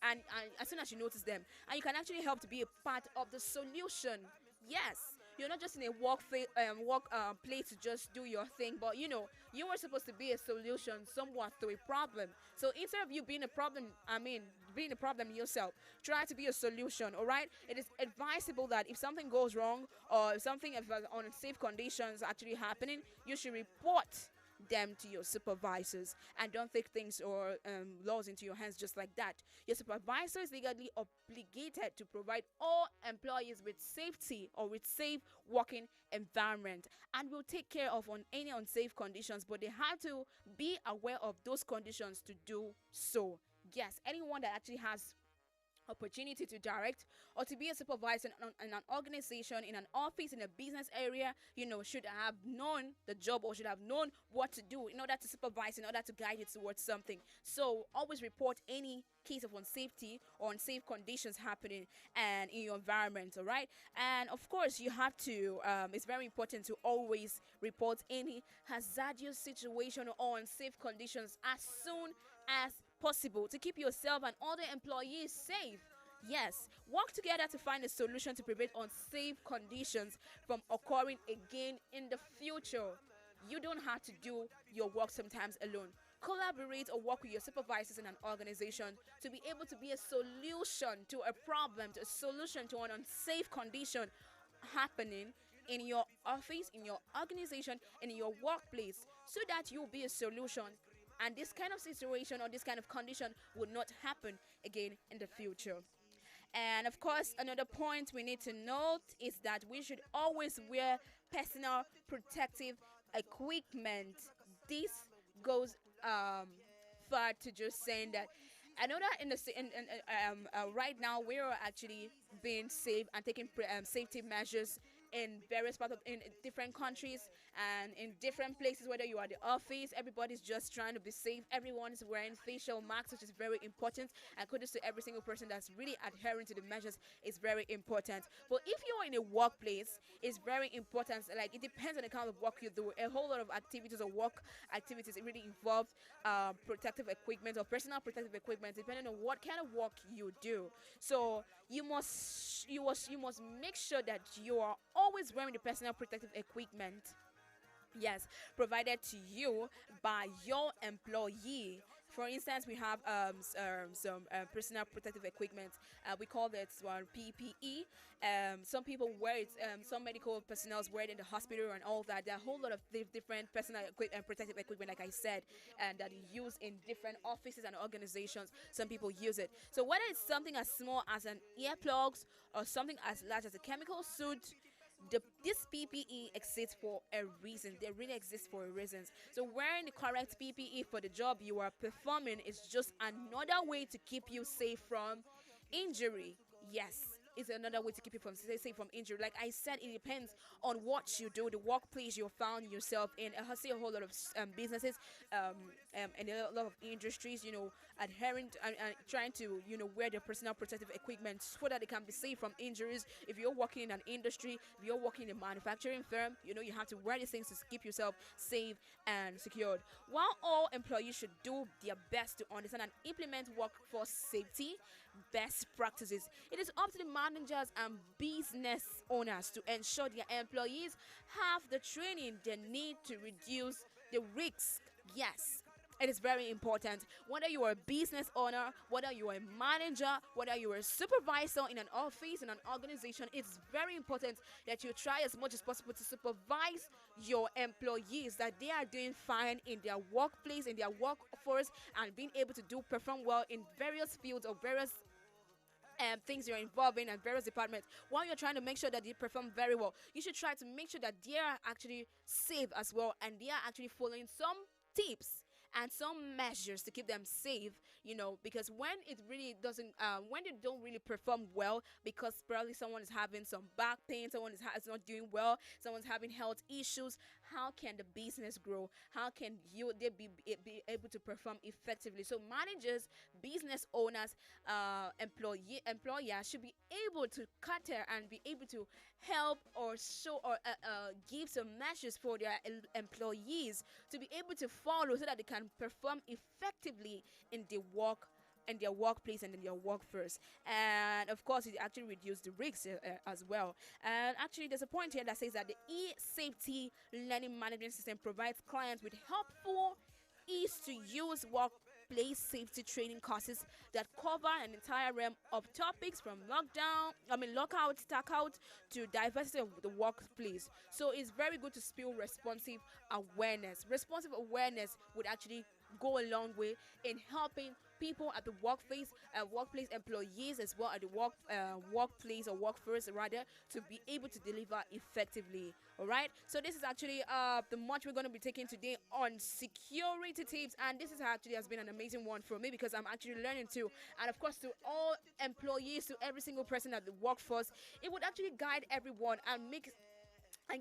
and as soon as you notice them, and you can actually help to be a part of the solution. Yes, you're not just in a work place to just do your thing, but you were supposed to be a solution somewhat to a problem. So instead of you being a problem, being a problem yourself, try to be a solution. All right, it is advisable that if something goes wrong or if something on unsafe conditions actually happening, you should report them to your supervisors, and don't take things or laws into your hands just like that. Your supervisor is legally obligated to provide all employees with safety or with safe working environment, and will take care of on any unsafe conditions, but they have to be aware of those conditions to do so. Yes, anyone that actually has opportunity to direct or to be a supervisor in an organization, in an office, in a business area, should have known the job or should have known what to do in order to supervise, in order to guide it towards something. So always report any case of unsafety or unsafe conditions happening and in your environment. All right, and of course you have to it's very important to always report any hazardous situation or unsafe conditions as soon as possible to keep yourself and other employees safe. Yes, work together to find a solution to prevent unsafe conditions from occurring again in the future. You don't have to do your work sometimes alone. Collaborate or work with your supervisors in an organization to be able to be a solution to a problem, to a solution to an unsafe condition happening in your office, in your organization, in your workplace, so that you'll be a solution. And this kind of situation or this kind of condition will not happen again in the future. And of course, another point we need to note is that we should always wear personal protective equipment. This goes far to just saying that. I know that right now we are actually being safe and taking safety measures in various parts of in different countries and in different places, whether you are at the office, everybody's just trying to be safe. Everyone is wearing facial masks, which is very important, and kudos to every single person that's really adhering to the measures is very important. But if you're in a workplace, it's very important. Like, it depends on the kind of work you do. A whole lot of activities or work activities really involve protective equipment or personal protective equipment, depending on what kind of work you do. So you must make sure that you are always wearing the personal protective equipment, yes, provided to you by your employee. For instance, we have some personal protective equipment. We call that one PPE. Some people wear it. Some medical personnel wear it in the hospital and all that. There are a whole lot of different personal protective equipment, like I said, and that is used in different offices and organizations. Some people use it. So whether it's something as small as an earplugs or something as large as a chemical suit, this PPE exists for a reason. They really exist for a reason. So wearing the correct PPE for the job you are performing is just another way to keep you safe from injury. Yes, it's another way to keep you from safe from injury. Like I said, it depends on what you do, the workplace you found yourself in. I see a whole lot of businesses and a lot of industries, adhering to, and trying to, wear their personal protective equipment so that they can be safe from injuries. If you're working in an industry, if you're working in a manufacturing firm, you have to wear these things to keep yourself safe and secured. While all employees should do their best to understand and implement workforce safety best practices, it is up to the managers and business owners to ensure their employees have the training they need to reduce the risk. Yes, it is very important. Whether you are a business owner, whether you are a manager, whether you are a supervisor in an office, in an organization, it's very important that you try as much as possible to supervise your employees, that they are doing fine in their workplace, in their workforce, and being able to perform well in various fields or various things you're involved in and various departments. While you're trying to make sure that they perform very well, you should try to make sure that they are actually safe as well, and they are actually following some tips and some measures to keep them safe, because when it really doesn't, when they don't really perform well, because probably someone is having some back pain, someone is not doing well, someone's having health issues, how can the business grow? How can they be able to perform effectively? So managers, business owners, employers should be able to cater and be able to help or show or give some measures for their employees to be able to follow so that they can perform effectively in their workplace and in their workforce. And of course, it actually reduces the risks as well. And actually, there's a point here that says that the e-safety learning management system provides clients with helpful, easy-to-use workplace safety training courses that cover an entire realm of topics from lockout, tagout to diversity of the workplace. So it's very good to spill responsive awareness. Responsive awareness would actually go a long way in helping people at the workplace employees as well at the workplace or workforce rather, to be able to deliver effectively. All right, so this is actually the much we're going to be taking today on security tips, and this is actually has been an amazing one for me because I'm actually learning too. And of course, to all employees, to every single person at the workforce, it would actually guide everyone and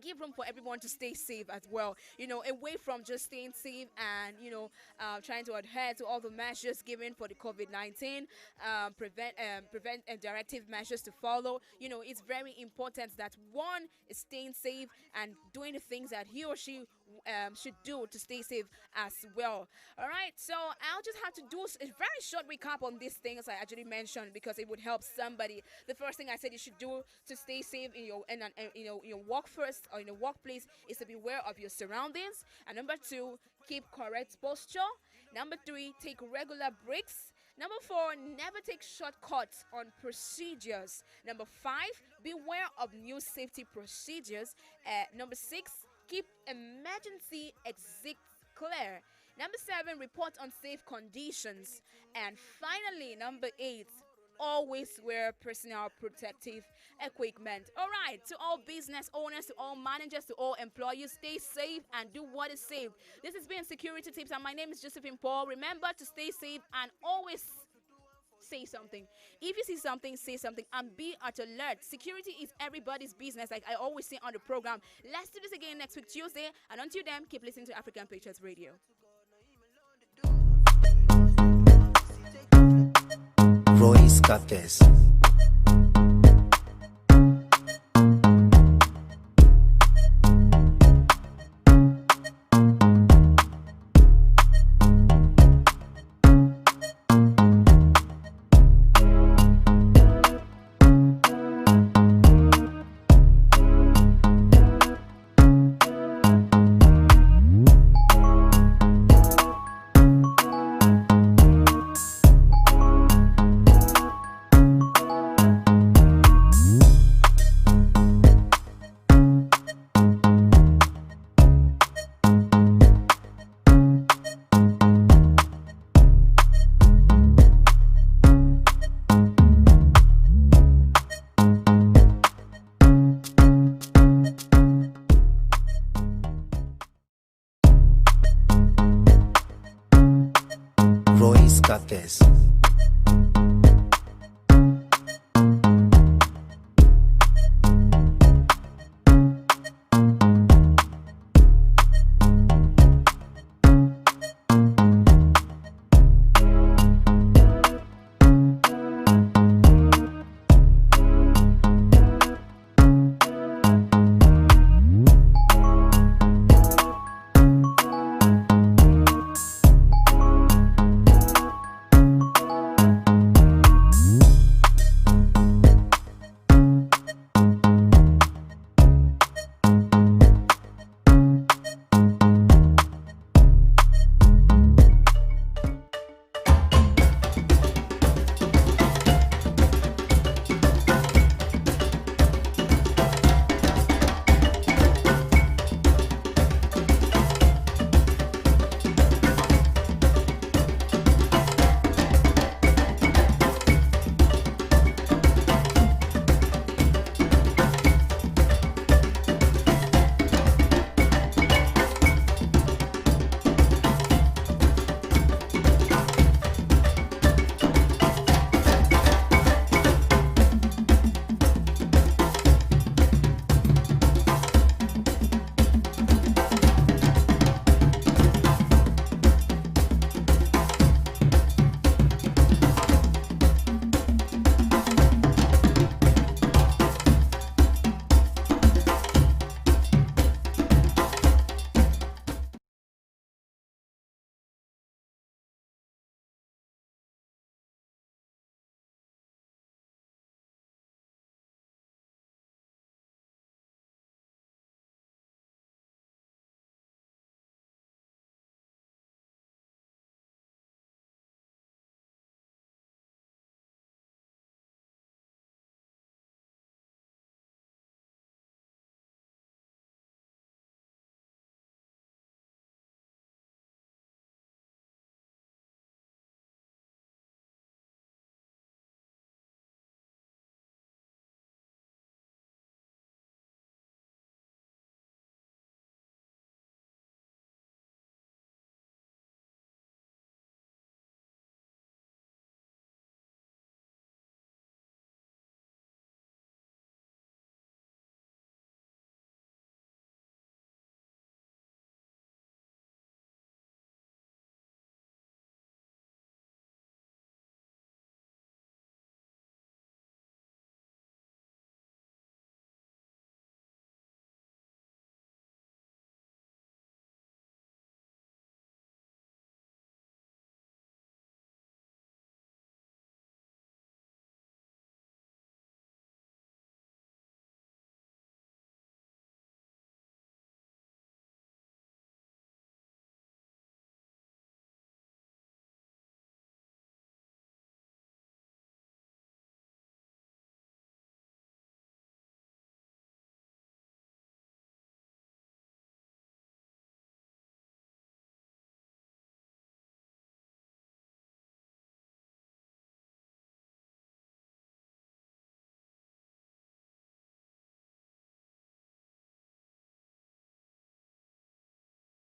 give room for everyone to stay safe as well, away from just staying safe and trying to adhere to all the measures given for the COVID-19, prevent directive measures to follow. It's very important that one is staying safe and doing the things that he or she should do to stay safe as well. All right, so I'll just have to do a very short recap on these things I actually mentioned because it would help somebody. The first thing I said you should do to stay safe in your workforce or in a workplace is to be aware of your surroundings. And number 2, keep correct posture. Number 3, take regular breaks. Number 4, never take shortcuts on procedures. Number 5, beware of new safety procedures. Number 6, keep emergency exits clear. Number 7, report unsafe conditions. And finally, number 8, always wear personal protective equipment. All right, to all business owners, to all managers, to all employees, stay safe and do what is safe. This has been Security Tips, and my name is Josephine Paul. Remember to stay safe and always say something. If you see something, say something, and be at alert. Security is everybody's business, like I always say on the program. Let's do this again next week, Tuesday. And until then, keep listening to African Patriots Radio. Royce Capes. Royce Capes.